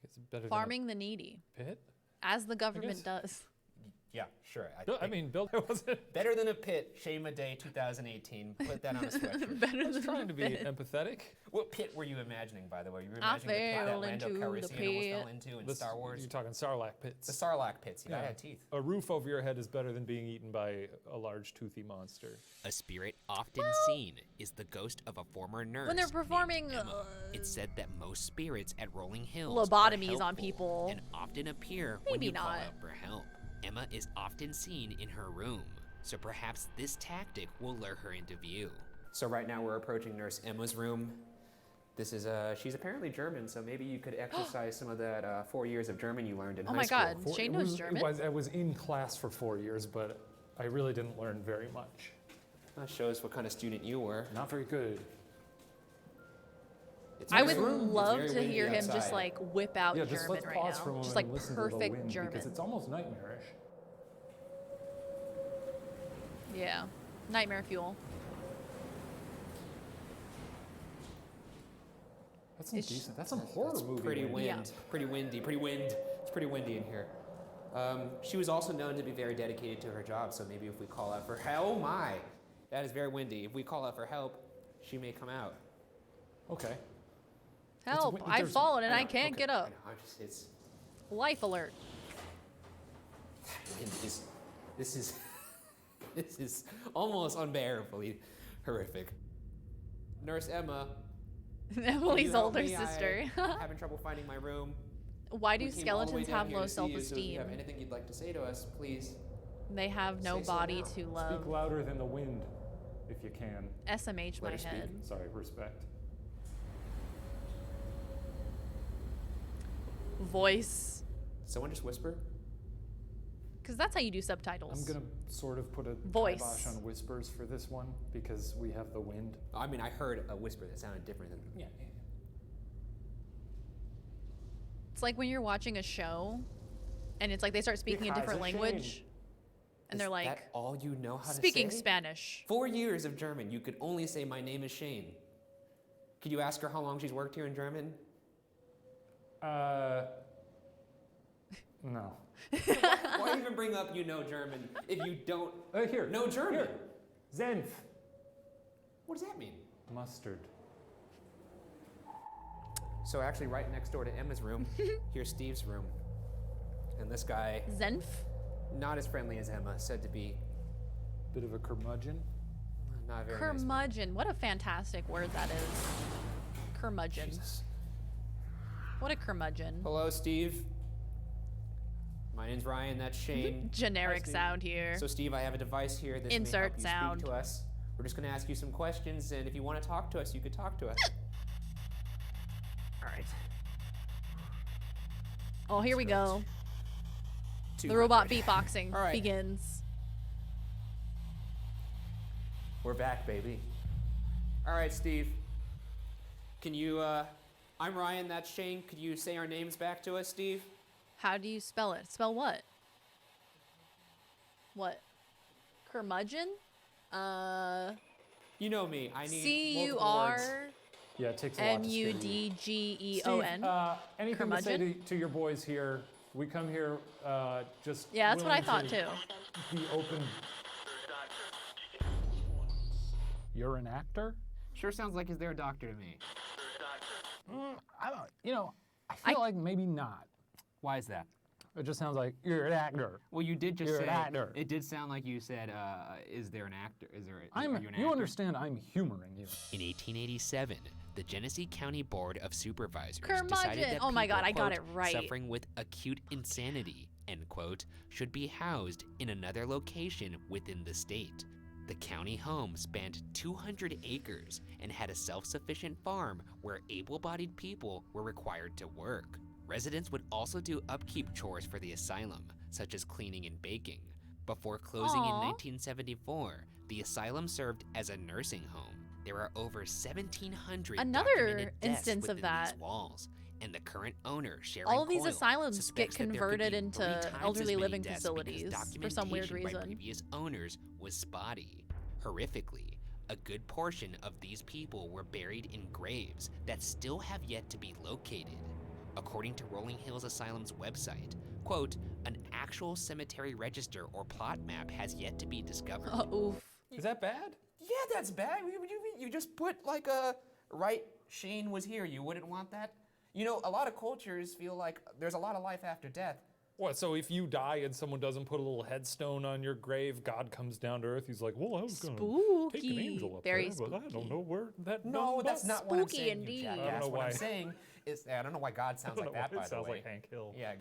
It's better Farming the needy, than a pit. as the government guess. does. Yeah, sure. I mean, Bill, wasn't better than a pit. Shame a day, 2018. Put that on a sweatshirt. Better I was than trying to be pit. empathetic. What pit were you imagining, by the way? You were I imagining the pit that fell Lando into the Calrissian almost fell pit. into in This- Star Wars? You're talking Sarlacc pits. The Sarlacc pits. Yeah, I had teeth. A roof over your head is better than being eaten by a large toothy monster. A spirit often seen is the ghost of a former nurse. When they're named performing Emma. It's said that most spirits at Rolling Hills are lobotomies on helpful people. and often appear when Maybe you call not. out for help. Emma is often seen in her room, so perhaps this tactic will lure her into view. So right now we're approaching Nurse Emma's room. This is she's apparently German, so maybe you could exercise some of that 4 years of German you learned in high school. Oh my God, Shane knows German. I was in class for 4 years, but I really didn't learn very much. That shows what kind of student you were. Not very good. I would love to hear him just like whip out Yeah, just German let's right pause now. for a moment Just like and listen to the perfect wind, German. because it's almost nightmarish. Yeah, nightmare fuel. That's some decent. That's some horror movie. Pretty wind. wind. Pretty windy. Pretty wind. It's pretty windy in here. She was also known to be very dedicated to her job, so maybe if we call out for help, oh my, that is very windy. If we call out for help, she may come out. Okay. Help! I've fallen and I can't get up. I know, it's Life alert. wind is, this is this is almost unbearably horrific. Nurse Emma. can you Emily's help older me? sister. I'm having trouble finding my room. Why do We came all the way skeletons down have here low to see you, so if self-esteem? you have anything you'd like to say to us, please. They have no Say so body now. to love. Speak louder than the wind, if you can. SMH my Let her speak. head. Sorry, respect. Voice. Someone just whisper. Because that's how you do subtitles. I'm gonna sort of put a Voice. kibosh on whispers for this one because we have the wind. I mean, I heard a whisper that sounded different than. Yeah. like when you're watching a show, and it's like they start speaking a different language, and they're like, that all you know how to say? Speaking Spanish. 4 years of German, you could only say, my name is Shane. Could you ask her how long she's worked here in German? No. Why even bring up you know German if you don't know German? Here. Senf. What does that mean? Mustard. So actually right next door to Emma's room, here's Steve's room. And this guy... Zenf? Not as friendly as Emma, said to be... Bit of a curmudgeon? Not very nice. Curmudgeon. What a fantastic word that is. Curmudgeon. Jesus. What a curmudgeon. Hello, Steve. My name's Ryan, that's Shane. Generic sound here. So Steve, I have a device here that Insert may help you sound. speak to us. We're just gonna ask you some questions, and if you want to talk to us, you could talk to us. All right. Oh, here we go. 200. The robot beatboxing All right. begins. We're back, baby. All right, Steve. Can you, I'm Ryan, that's Shane. Could you say our names back to us, Steve? How do you spell it? Spell what? What? Curmudgeon? You know me. I need C-U-R... Yeah, it takes a lot to scare you. M-U-D-G-E-O-N. Steve, anything to say Curmudgeon? to your boys here? We come here just... Yeah, that's what I willing thought to too. Be open. You're an actor? Sure sounds like, is there a doctor to me? I don't, I feel like maybe not. Why is that? It just sounds like you're an actor. Well, you did just You're say... an actor. It did sound like you said, is there an actor? Are you an actor? You understand I'm humoring you. In 1887, the Genesee County Board of Supervisors Curmudgeon. decided that Oh my people, God, I got quote, it right. suffering with acute insanity, end quote, should be housed in another location within the state. The county home spanned 200 acres and had a self-sufficient farm where able-bodied people were required to work. Residents would also do upkeep chores for the asylum, such as cleaning and baking. Before closing in 1974, the asylum served as a nursing home. There are over 1,700 Another documented deaths instance of within that. these walls, and the current owner, Sharon All of these Coyle, asylums get suspects that there could converted be into 3 times as elderly many living deaths facilities because for some weird documentation by reason. previous owners was spotty. Horrifically, a good portion of these people were buried in graves that still have yet to be located. According to Rolling Hills Asylum's website, quote, an actual cemetery register or plot map has yet to be discovered. Oof. Is that bad? Yeah, that's bad. You just put like a right Shane was here. You wouldn't want that? You know, a lot of cultures feel like there's a lot of life after death. What, so if you die and someone doesn't put a little headstone on your grave, God comes down to earth, he's like, well, I was gonna take an angel up Very there, but I don't know where that No, dumb that's bus-" not what I'm Spooky saying, indeed. you I don't jackass. know What I'm why. saying is, I don't know why God sounds like that, by the way. It sounds like Hank Hill. Yeah.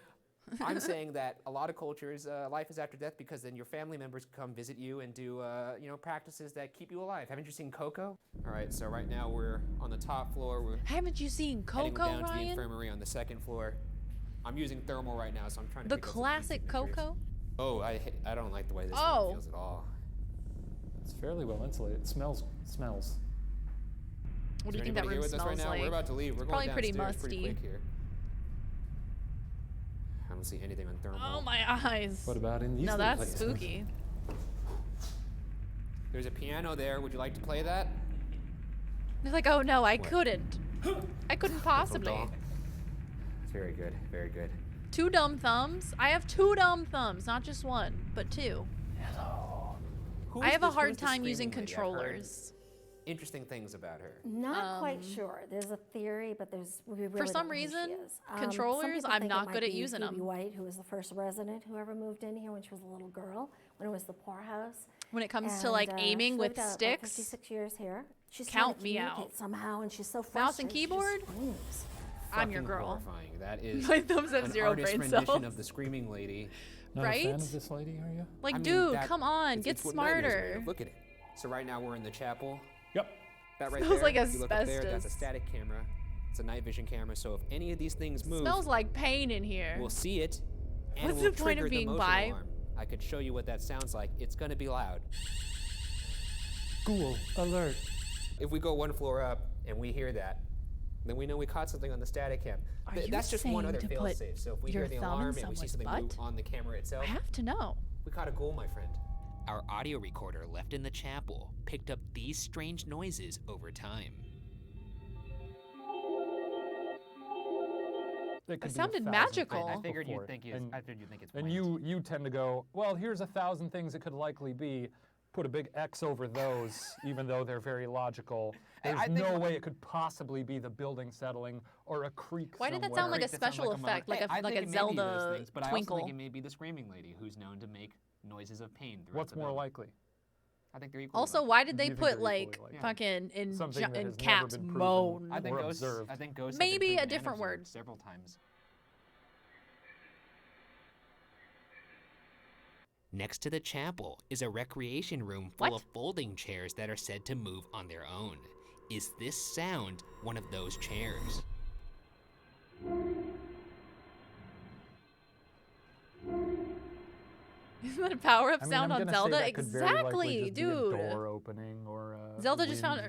I'm saying that a lot of cultures, life is after death because then your family members come visit you and do, practices that keep you alive. Haven't you seen Coco? All right, so right now we're on the top floor. We're Haven't you seen heading Coco, down to the Ryan? infirmary on the second floor. I'm using thermal right now, so I'm trying to The pick up some classic easy pictures. Coco? Oh, I don't like the way this Oh. room feels at all. It's fairly well insulated. It smells. What do you Is think there that anybody here room with us smells right now? like? We're about to leave. We're Probably going pretty downstairs pretty musty. quick here. I don't see anything on thermal. Oh my eyes. What about in these No, little that's places? spooky. There's a piano there. Would you like to play that? They're like, oh no, I What? couldn't. I couldn't possibly. doll. It's very good. Very good. 2 dumb thumbs? I have 2 dumb thumbs, not just 1, but 2. I have a hard time using controllers. Interesting things about her. Not quite sure. There's a theory, but we really some don't know who she reason, is. controllers, some people I'm think not it might good at be using Phoebe them. White, who was the first resident who ever moved in here when she was a little girl, when it was the poorhouse. When it comes to like aiming she with lived out about sticks, 56 years here. She's count trying to me out. communicate somehow, and she's so Mouse and frustrated, she just keyboard? screams. I'm your Fucking girl. Horrifying. That is My thumbs have an 0 artist brain rendition cells. of the Screaming Lady. Not Right? a fan of this lady, are you? Like, I mean, dude, that- come on, it's- get it's what nightmares are made smarter. of. Look at it. So right now we're in the chapel. Yep. That right Smells there. like if you look up there, that's a asbestos. static camera. It's a night vision camera. So if any of these things move, Smells like pain in here. we'll see it, and What's it will the point trigger of being the motion bi? alarm. I could show you what that sounds like. It's gonna be loud. Ghoul alert. If we go 1 floor up and we hear that, Then we know we caught something on the static cam. Are you That's just one saying other to fail put safe. So if we your hear the thumb in alarm and we see something someone's move on the camera itself, I have to know. we caught a ghoul, my friend. Our audio recorder left in the chapel picked up these strange noises over time. It sounded magical. I figured you'd think it's And you tend to go, well, here's 1,000 things it could likely be. Put a big X over those, even though they're very logical. There's no way it could possibly be the building settling or a creek Why did that sound like a special effect, like a Zelda but twinkle? I also think it may be the screaming lady who's known to make noises of pain throughout What's the more building. likely? I think they're equally Also, likely. why did they You think put they're like equally likely. fucking in Something that has never caps been proven moan? I think or ghosts. observed. I think ghosts. Maybe have a been proven different and word. observed several times. Next to the chapel is a recreation room full of folding chairs that are said to move on their own. Is this sound one of those chairs? Isn't that a power-up I mean, sound I'm on gonna say Zelda? that could very likely Exactly, just be dude. a door opening or Zelda just found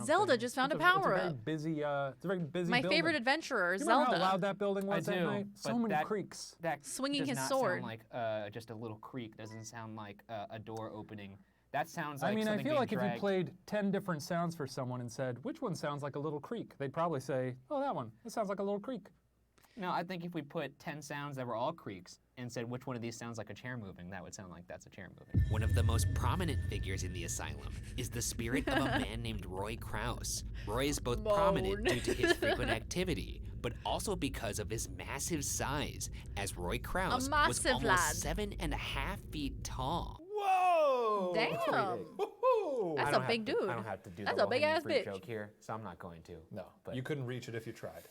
Zelda just found a power-up. It's a very busy My building. favorite adventurer, You remember Zelda. how loud that building was I that do, night? So but many that- creaks. That Swinging does his not sword. sound like just a little creak. Doesn't sound like a door opening. That sounds like I mean, I something feel being like if you dragged. played 10 different sounds for someone and said, which one sounds like a little creak? They'd probably say, oh, that one. It sounds like a little creak. No, I think if we put 10 sounds that were all creaks and said which one of these sounds like a chair moving, that would sound like that's a chair moving. One of the most prominent figures in the asylum is the spirit of a man named Roy Krause. Roy is both prominent due to his frequent activity, but also because of his massive size, as Roy Krause was massive almost lad. 7.5 feet tall. Whoa! Damn. That's a big dude. I don't have to do That's the a big low-hanging ass fruit bitch. joke here, so I'm not going to. No, but you couldn't reach it if you tried.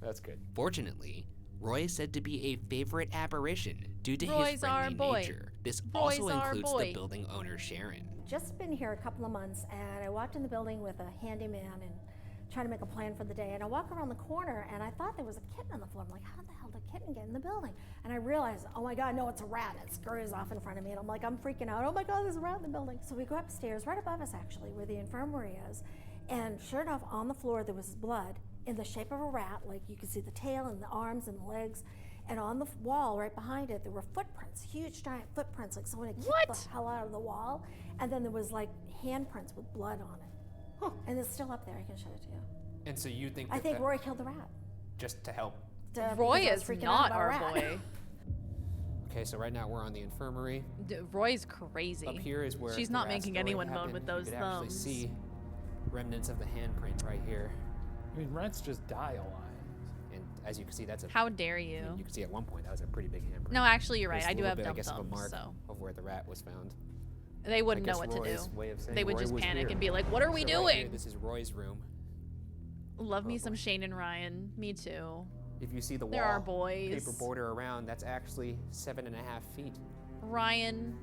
That's good. Fortunately, Roy is said to be a favorite apparition due to Roy's his our friendly boy. nature. This Roy's also our includes boy. the building owner, Sharon. Just been here a couple of months, and I walked in the building with a handyman and trying to make a plan for the day. And I walk around the corner, and I thought there was a kitten on the floor. I'm like, how the hell did a kitten get in the building? And I realized, oh my God, no, it's a rat. It scurries off in front of me, and I'm freaking out. Oh my God, there's a rat in the building. So we go upstairs, right above us actually, where the infirmary is. And sure enough, on the floor there was blood in the shape of a rat. Like you could see the tail and the arms and the legs. And on the wall right behind it, there were footprints, huge giant footprints, like someone had kicked the hell out of the wall. And then there was like handprints with blood on it. And it's still up there, I can show it to you. And so you think I think Roy killed the rat. just to help. Roy because I was is freaking not out about a our rat. boy. Okay, so right now we're on the infirmary. Roy's crazy. Up here is where she's the not rat making story anyone moan happened. with those You could actually thumbs. see remnants of the handprint right here. I mean, rats just die a lot. And as you can see, that's a. How dare you? You can see at one point that was a pretty big handprint. No, actually, you're right. There's I a do little have bit, dumb I guess, of a thumbs, mark so. of where the rat was found. They wouldn't I know guess what to Roy's do. way of saying They would Roy just was panic here. and be like, what are we So right here, doing? this is Roy's room. Love me some Shane and Ryan. Me too. If you see the They're wall, our boys. paper border around, that's actually 7.5 feet. Ryan,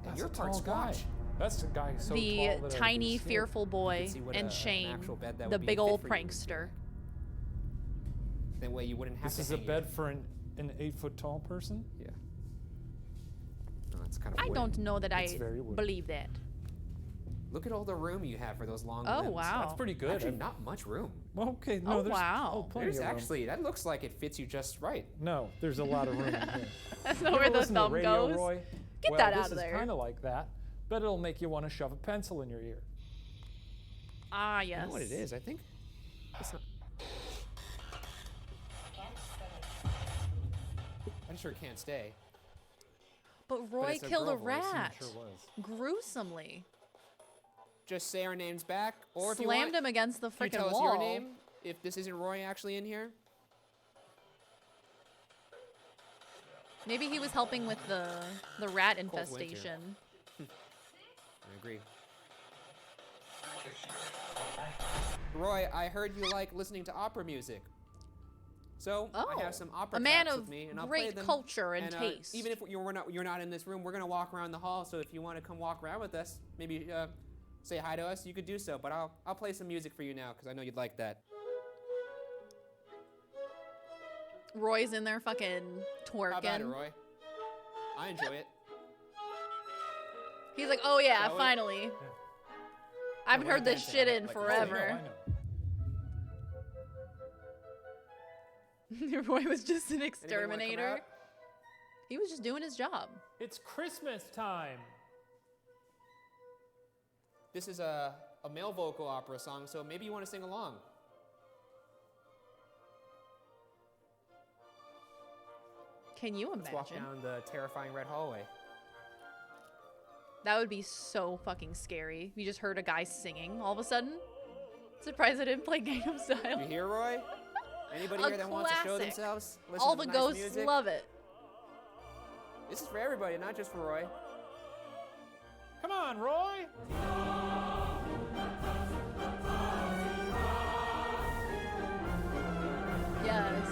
And you're a part tall guy. Squatch. That's a guy so the tall that tiny, I'd be fearful boy, see what and an Shane, actual bed that the would be big fit old for you would be prankster. That way you wouldn't have This to is a hang bed your- for an 8-foot tall person? Yeah. No, that's kind of I weird. don't know that It's I very woody. believe that. Look at all the room you have for those long Oh, limbs. wow. That's pretty good. Actually, not much room. Well, okay, Oh, no, there's wow. plenty There's of room. actually, that looks like it fits you just right. No, there's a lot of room in here. That's You not ever where the listen to thumb radio, goes. Roy? Get Well, that this out of is there. kind of like that, but it'll make you want to shove a pencil in your ear. Ah, I yes. know what it is, I think. It's not... I sure can't stay. But Roy it's a killed a girl voice, rat. Sure was. Gruesomely. Just say our names back, or if you Slammed want, him against the can you freaking tell us wall. your name, if this isn't Roy actually in here. Maybe he was helping with the rat Cold winter. infestation. I agree. Roy, I heard you like listening to opera music. So I have some opera a man tracks of with me, and I'll play great them. culture and And, taste. even if you're not in this room, we're gonna walk around the hall. So if you want to come walk around with us, maybe say hi to us, you could do so. But I'll play some music for you now because I know you'd like that. Roy's in there fucking twerking. How about it, Roy? I enjoy it. He's like, oh yeah, Shall we? finally. I haven't heard this shit in like, forever. Oh, I know. Roy was just an Anybody wanna come exterminator. out? He was just doing his job. It's Christmas time. This is a male vocal opera song, so maybe you want to sing along. Can you Let's walk imagine? down the terrifying red hallway. That would be so fucking scary. You just heard a guy singing all of a sudden. Surprised I didn't play Gangnam Style. You hear, Roy? Anybody A here that wants to show classic. themselves? Listen All to the nice ghosts music? love it. This is for everybody, not just for Roy. Come on, Roy. Yes.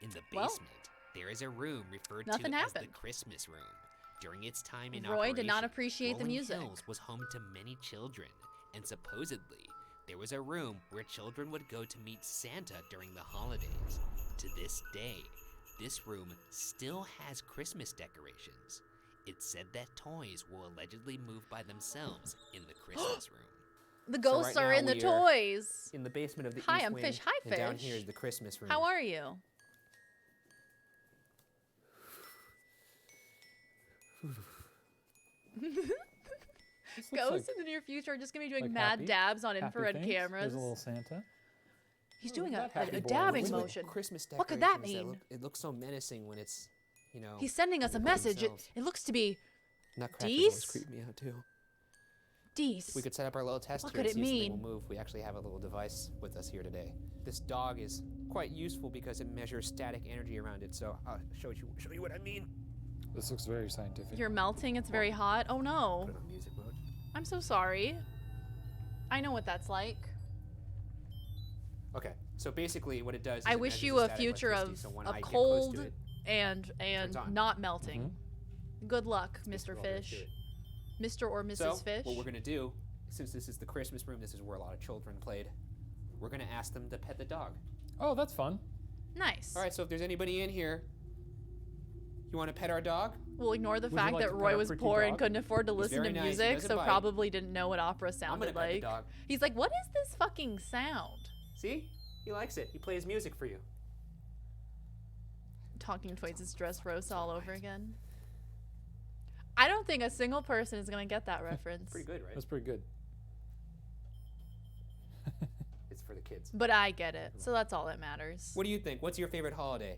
In the Well, basement, there is a room referred to nothing as the happened. Christmas room. During its time in Roy did not operation, appreciate the Rolling music. Hills was home to many children, and supposedly, there was a room where children would go to meet Santa during the holidays. To this day, this room still has Christmas decorations. It's said that toys will allegedly move by themselves in the Christmas room. The ghosts So right are now in the we are toys. In the basement of the Hi, East I'm Wing, Fish. Hi, and down Fish. here is the Christmas room. How are you? Ghosts in the near future are just gonna be doing like mad happy- dabs on happy infrared things. cameras. There's a little Santa. He's doing a happy boy. dabbing What's with motion. Christmas What could that decorations mean? It looks so menacing when it's, you know. He's sending us a when they're by message. It, themselves. it looks to be Nutcrackers always Dees? creep me out too. Dees. We could set up our little test What here could and it see if mean? something will move. We actually have a little device with us here today. This dog is quite useful because it measures static energy around it. So I'll show you what I mean. This looks very scientific. You're melting. It's very hot. Oh no. Put it on music mode. I'm so sorry. I know what that's like. Okay, so basically what it does is I it wish measures you the a static future electricity, of so when a I get close to cold it, and turns on. not melting. Good luck, Mr. Roll right Fish. to it. Mr. or Mrs. So, Fish. what we're gonna do, since this is the Christmas room, this is where a lot of children played, we're gonna ask them to pet the dog. Oh, that's fun. Nice. All right, so if there's anybody in here, you want to pet our dog? We'll ignore the Would you fact like that to pet Roy our was freaky poor and dog? couldn't afford to He's listen to very nice. He music, doesn't so bite. probably didn't know what opera I'm gonna sounded pet the like. dog. He's like, what is this fucking sound? See? He likes it. He plays music for you. Talking Toys is dress roast all over again. I don't think a single person is gonna get that reference. Pretty good, right? That's pretty good. It's for the kids. But I get it, so that's all that matters. What do you think? What's your favorite holiday?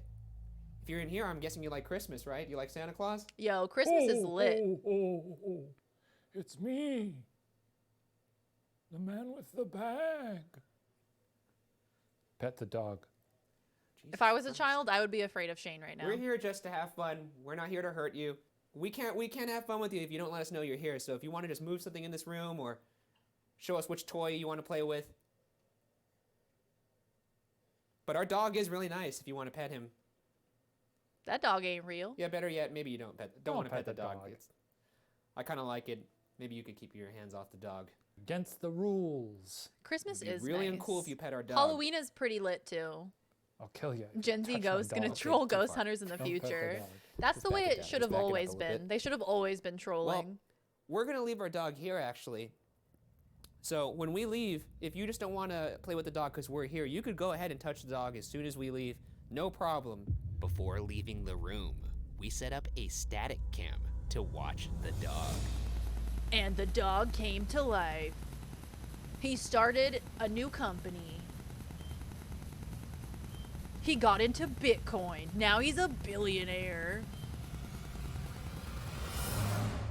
If you're in here, I'm guessing you like Christmas, right? You like Santa Claus? Yo, Christmas is lit. Oh, it's me. The man with the bag. Pet the dog. If I was a child, I would be afraid of Shane right now. We're here just to have fun. We're not here to hurt you. We can't have fun with you if you don't let us know you're here. So if you want to just move something in this room or show us which toy you want to play with. But our dog is really nice if you want to pet him. That dog ain't real. Yeah, better yet, maybe you don't Don't want to pet pet the the dog. dog. I kind of like it. Maybe you could keep your hands off the dog. Against the rules. Christmas It'd is be really nice. uncool if you pet our dog. Halloween is pretty lit too. I'll kill you. Gen Z Touch my ghosts gonna dog. troll Okay, too ghost far. hunters in the Don't pet the future. dog. That's Just the back way it it down. should Just have back it up a always little been. bit. They should have always been trolling. Well, we're going to leave our dog here, actually. So when we leave, if you just don't want to play with the dog because we're here, you could go ahead and touch the dog as soon as we leave. No problem. Before leaving the room, we set up a static cam to watch the dog. And the dog came to life. He started a new company. He got into Bitcoin. Now he's a billionaire.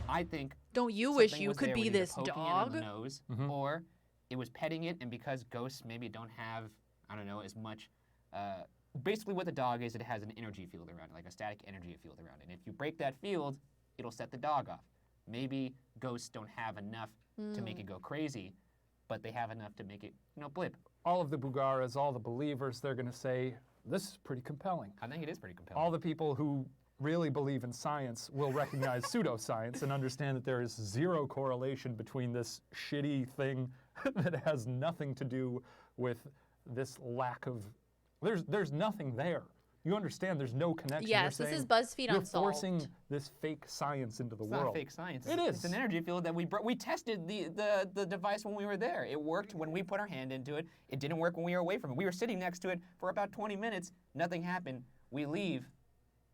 I think Don't you wish something you was could there be when either this poking it in dog? the nose, or it was petting it, and because ghosts maybe don't have, I don't know, as much. Basically, what the dog is, it has an energy field around it, like a static energy field around it. And if you break that field, it'll set the dog off. Maybe ghosts don't have enough to make it go crazy, but they have enough to make it, blip. All of the Bugaras, all the believers, they're going to say, this is pretty compelling. I think it is pretty compelling. All the people who really believe in science will recognize pseudoscience and understand that there is zero correlation between this shitty thing that has nothing to do with this lack of... There's nothing there. You understand there's no connection. Yes, You're this is saying BuzzFeed you're Unsolved. forcing this fake science into the It's world. not fake science. It It's is. an energy field that we tested the device when we were there. It worked when we put our hand into it. It didn't work when we were away from it. We were sitting next to it for about 20 minutes. Nothing happened. We leave.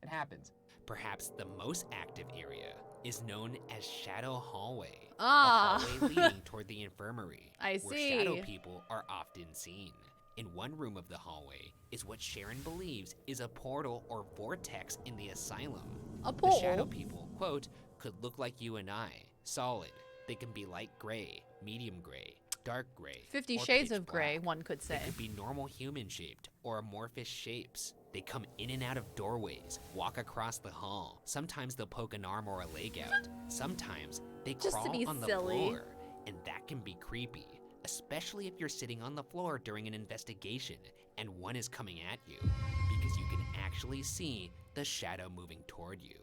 It happens. Perhaps the most active area is known as Shadow Hallway. Ah. A hallway leading toward the infirmary. I where see. shadow people are often seen. In one room of the hallway is what Sharon believes is a portal or vortex in the asylum. A The portal? shadow people, quote, could look like you and I, solid. They can be light gray, medium gray, dark gray, 50 or Shades pitch of Grey, black. one could say. They could be normal human shaped or amorphous shapes. They come in and out of doorways, walk across the hall. Sometimes they'll poke an arm or a leg out. Sometimes they Just to crawl be on the silly. floor, and that can be creepy, especially if you're sitting on the floor during an investigation and one is coming at you, because you can actually see the shadow moving toward you.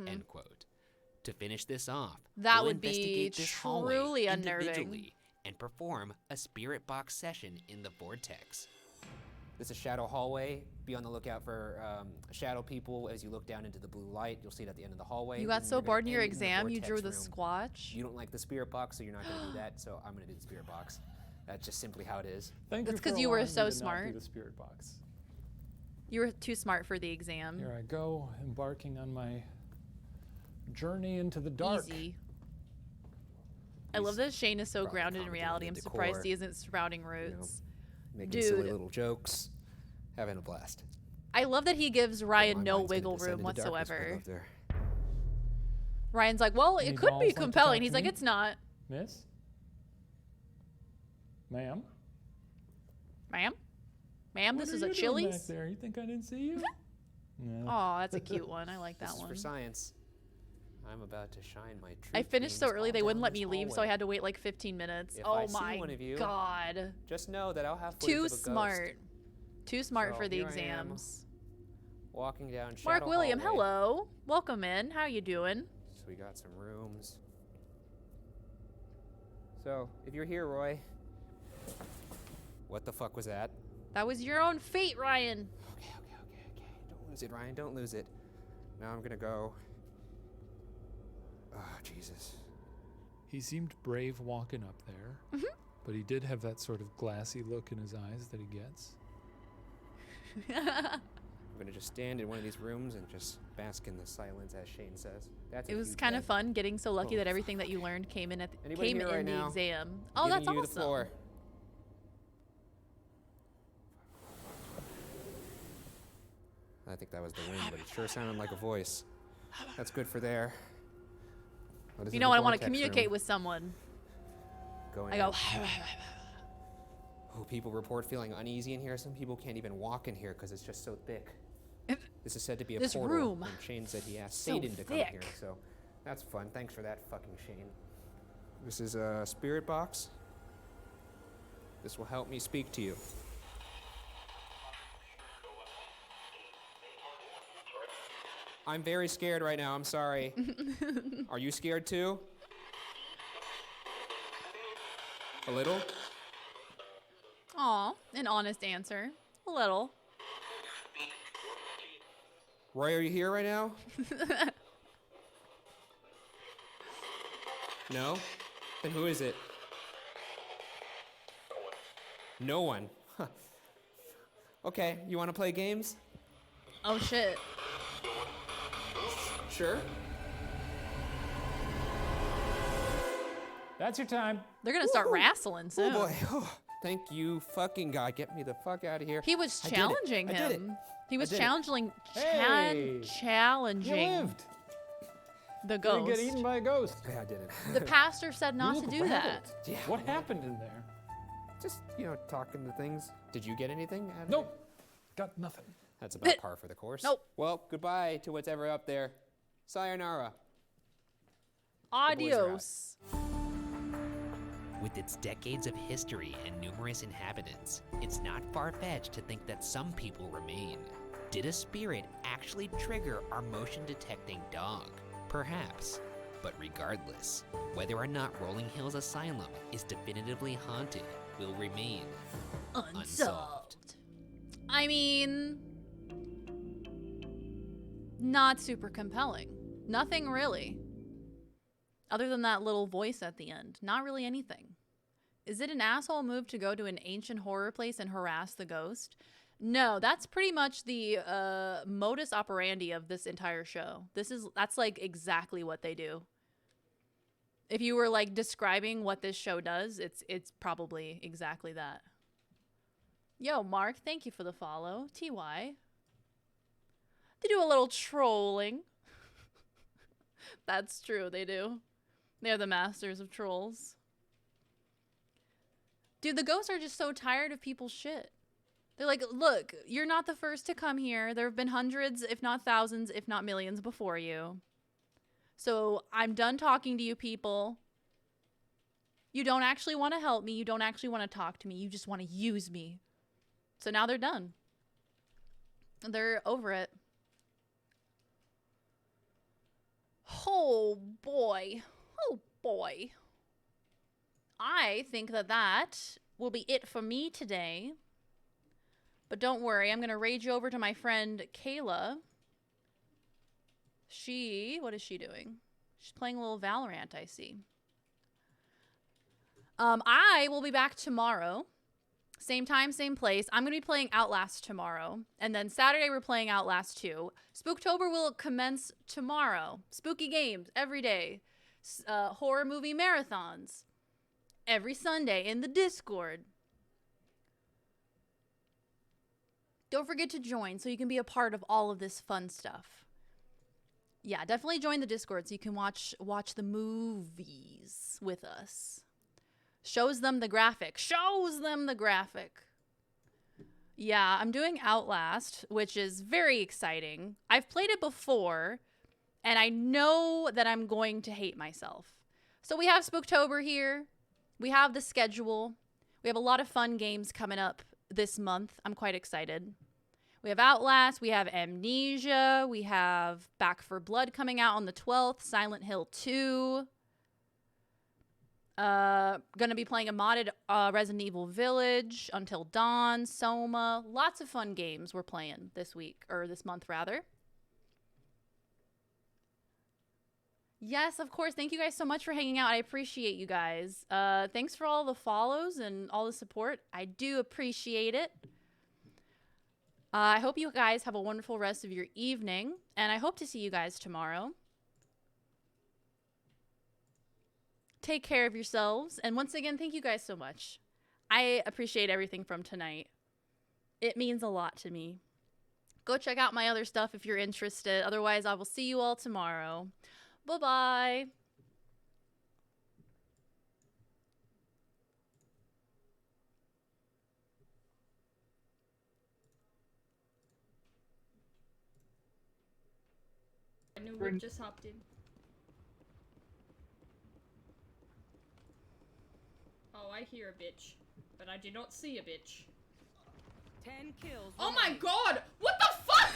End quote. To finish this off, That we'll would be investigate this hallway truly unnerving. individually and perform a spirit box session in the vortex. This is Shadow Hallway. Be on the lookout for shadow people as you look down into the blue light. You'll see it at the end of the hallway. You got and so you're gonna bored in your end the exam, you vortex drew the room. squatch. You don't like the spirit box, so you're not going to do that. So I'm going to do the spirit box. That's just simply how it is. Thank That's you for 'cause you were allowing me so to not smart. do the spirit box. You were too smart for the exam. Here I go, embarking on my journey into the dark. Easy. I love that Shane is so probably grounded in commenting reality. on I'm the surprised decor, he isn't sprouting roots. Making silly Dude, little jokes. Having a blast. I love that he gives Ryan My no mind's gonna wiggle descend room into darkness right whatsoever. up there. Ryan's like, well, Any it could dolls be like to compelling. talk He's to like, me? it's not. Miss? Ma'am? Ma'am? Ma'am, What this are is a you doing back Chili's? there? You think I didn't see you? No. Oh, that's a cute one. I like that This is one. for science. I'm about to shine my truth I finished so beams early all they wouldn't down let this me leave, so I hallway. had to wait like 15 minutes. If Oh I see my one of you, god. Just know that I'll have footage Too of a ghost. smart. Too smart So for the here I am, exams. Walking down Shadow Mark William, hallway. hello. Welcome in. How you doing? So we got some rooms. So, if you're here, Roy, what the fuck was that? That was your own fate, Ryan. Don't lose it, Ryan. Don't lose it. Now I'm gonna go. Oh, Jesus. He seemed brave walking up there, but he did have that sort of glassy look in his eyes that he gets. I'm gonna just stand in one of these rooms and just bask in the silence, as Shane says. That's It was kind of fun getting so lucky that everything that you learned came in at the, Anybody came here in right the now? exam. I'm Oh, that's giving you awesome. the floor. I think that was the wind, but it sure sounded like a voice. That's good for there. What is You in know the when I want to vortex communicate room? with someone. Going I go. out. Oh, people report feeling uneasy in here. Some people can't even walk in here because it's just so thick. This is said to be a This portal. room, And Shane said he asked so Satan to come here, thick. so that's fun. Thanks for that, fucking Shane. This is a spirit box. This will help me speak to you. I'm very scared right now. I'm sorry. Are you scared too? A little? Aw, an honest answer. A little. Roy, are you here right now? No? Then who is it? No one. Huh. Okay, you want to play games? Oh shit. Sure. That's your time. They're gonna start wrestling soon. Oh boy. Oh, thank you, fucking God. Get me the fuck out of here. He was I did it. challenging I did it. him. He was I did it. challenging Hey, challenging You lived. the You didn't get ghost. eaten by a ghost. Yeah, I did it. The pastor said not You to look do that. rattled. Yeah. What happened in there? Just, talking to things. Did you get anything out of it? Nope. Got nothing. That's about par for the course. Nope. Well, goodbye to what's ever up there. Sayonara. Adios. With its decades of history and numerous inhabitants, it's not far-fetched to think that some people remain. Did a spirit actually trigger our motion-detecting dog? Perhaps. But regardless, whether or not Rolling Hills Asylum is definitively haunted will remain Unsolved. I mean, Not super compelling. Nothing really. Other than that little voice at the end. Not really anything. Is it an asshole move to go to an ancient horror place and harass the ghost? No, that's pretty much the modus operandi of this entire show. That's like exactly what they do. If you were like describing what this show does, it's probably exactly that. Yo, Mark, thank you for the follow. TY. They do a little trolling. That's true, they do. They're the masters of trolls. Dude, the ghosts are just so tired of people's shit. They're like, look, you're not the first to come here. There have been hundreds, if not thousands, if not millions before you. So I'm done talking to you people. You don't actually want to help me. You don't actually want to talk to me. You just want to use me. So now they're done. They're over it. Oh boy. Oh boy. I think that will be it for me today. But don't worry, I'm going to raid you over to my friend Kayla. What is she doing? She's playing a little Valorant, I see. I will be back tomorrow. Same time, same place. I'm going to be playing Outlast tomorrow. And then Saturday, we're playing Outlast 2. Spooktober will commence tomorrow. Spooky games every day. Horror movie marathons every Sunday in the Discord. Don't forget to join so you can be a part of all of this fun stuff. Yeah, definitely join the Discord so you can watch the movies with us. Shows them the graphic. Shows them the graphic. Yeah, I'm doing Outlast, which is very exciting. I've played it before, and I know that I'm going to hate myself. So we have Spooktober here. We have the schedule. We have a lot of fun games coming up this month. I'm quite excited. We have Outlast, we have Amnesia, we have Back 4 Blood coming out on the 12th, Silent Hill 2. Gonna be playing a modded Resident Evil Village, Until Dawn, Soma. Lots of fun games we're playing this week, or this month rather. Yes, of course. Thank you guys so much for hanging out. I appreciate you guys. Thanks for all the follows and all the support. I do appreciate it. I hope you guys have a wonderful rest of your evening, and I hope to see you guys tomorrow. Take care of yourselves, and once again, thank you guys so much. I appreciate everything from tonight. It means a lot to me. Go check out my other stuff if you're interested. Otherwise, I will see you all tomorrow. Bye-bye. I knew we just hopped in. Oh, I hear a bitch, but I do not see a bitch. 10 kills. Oh my god! What the fuck?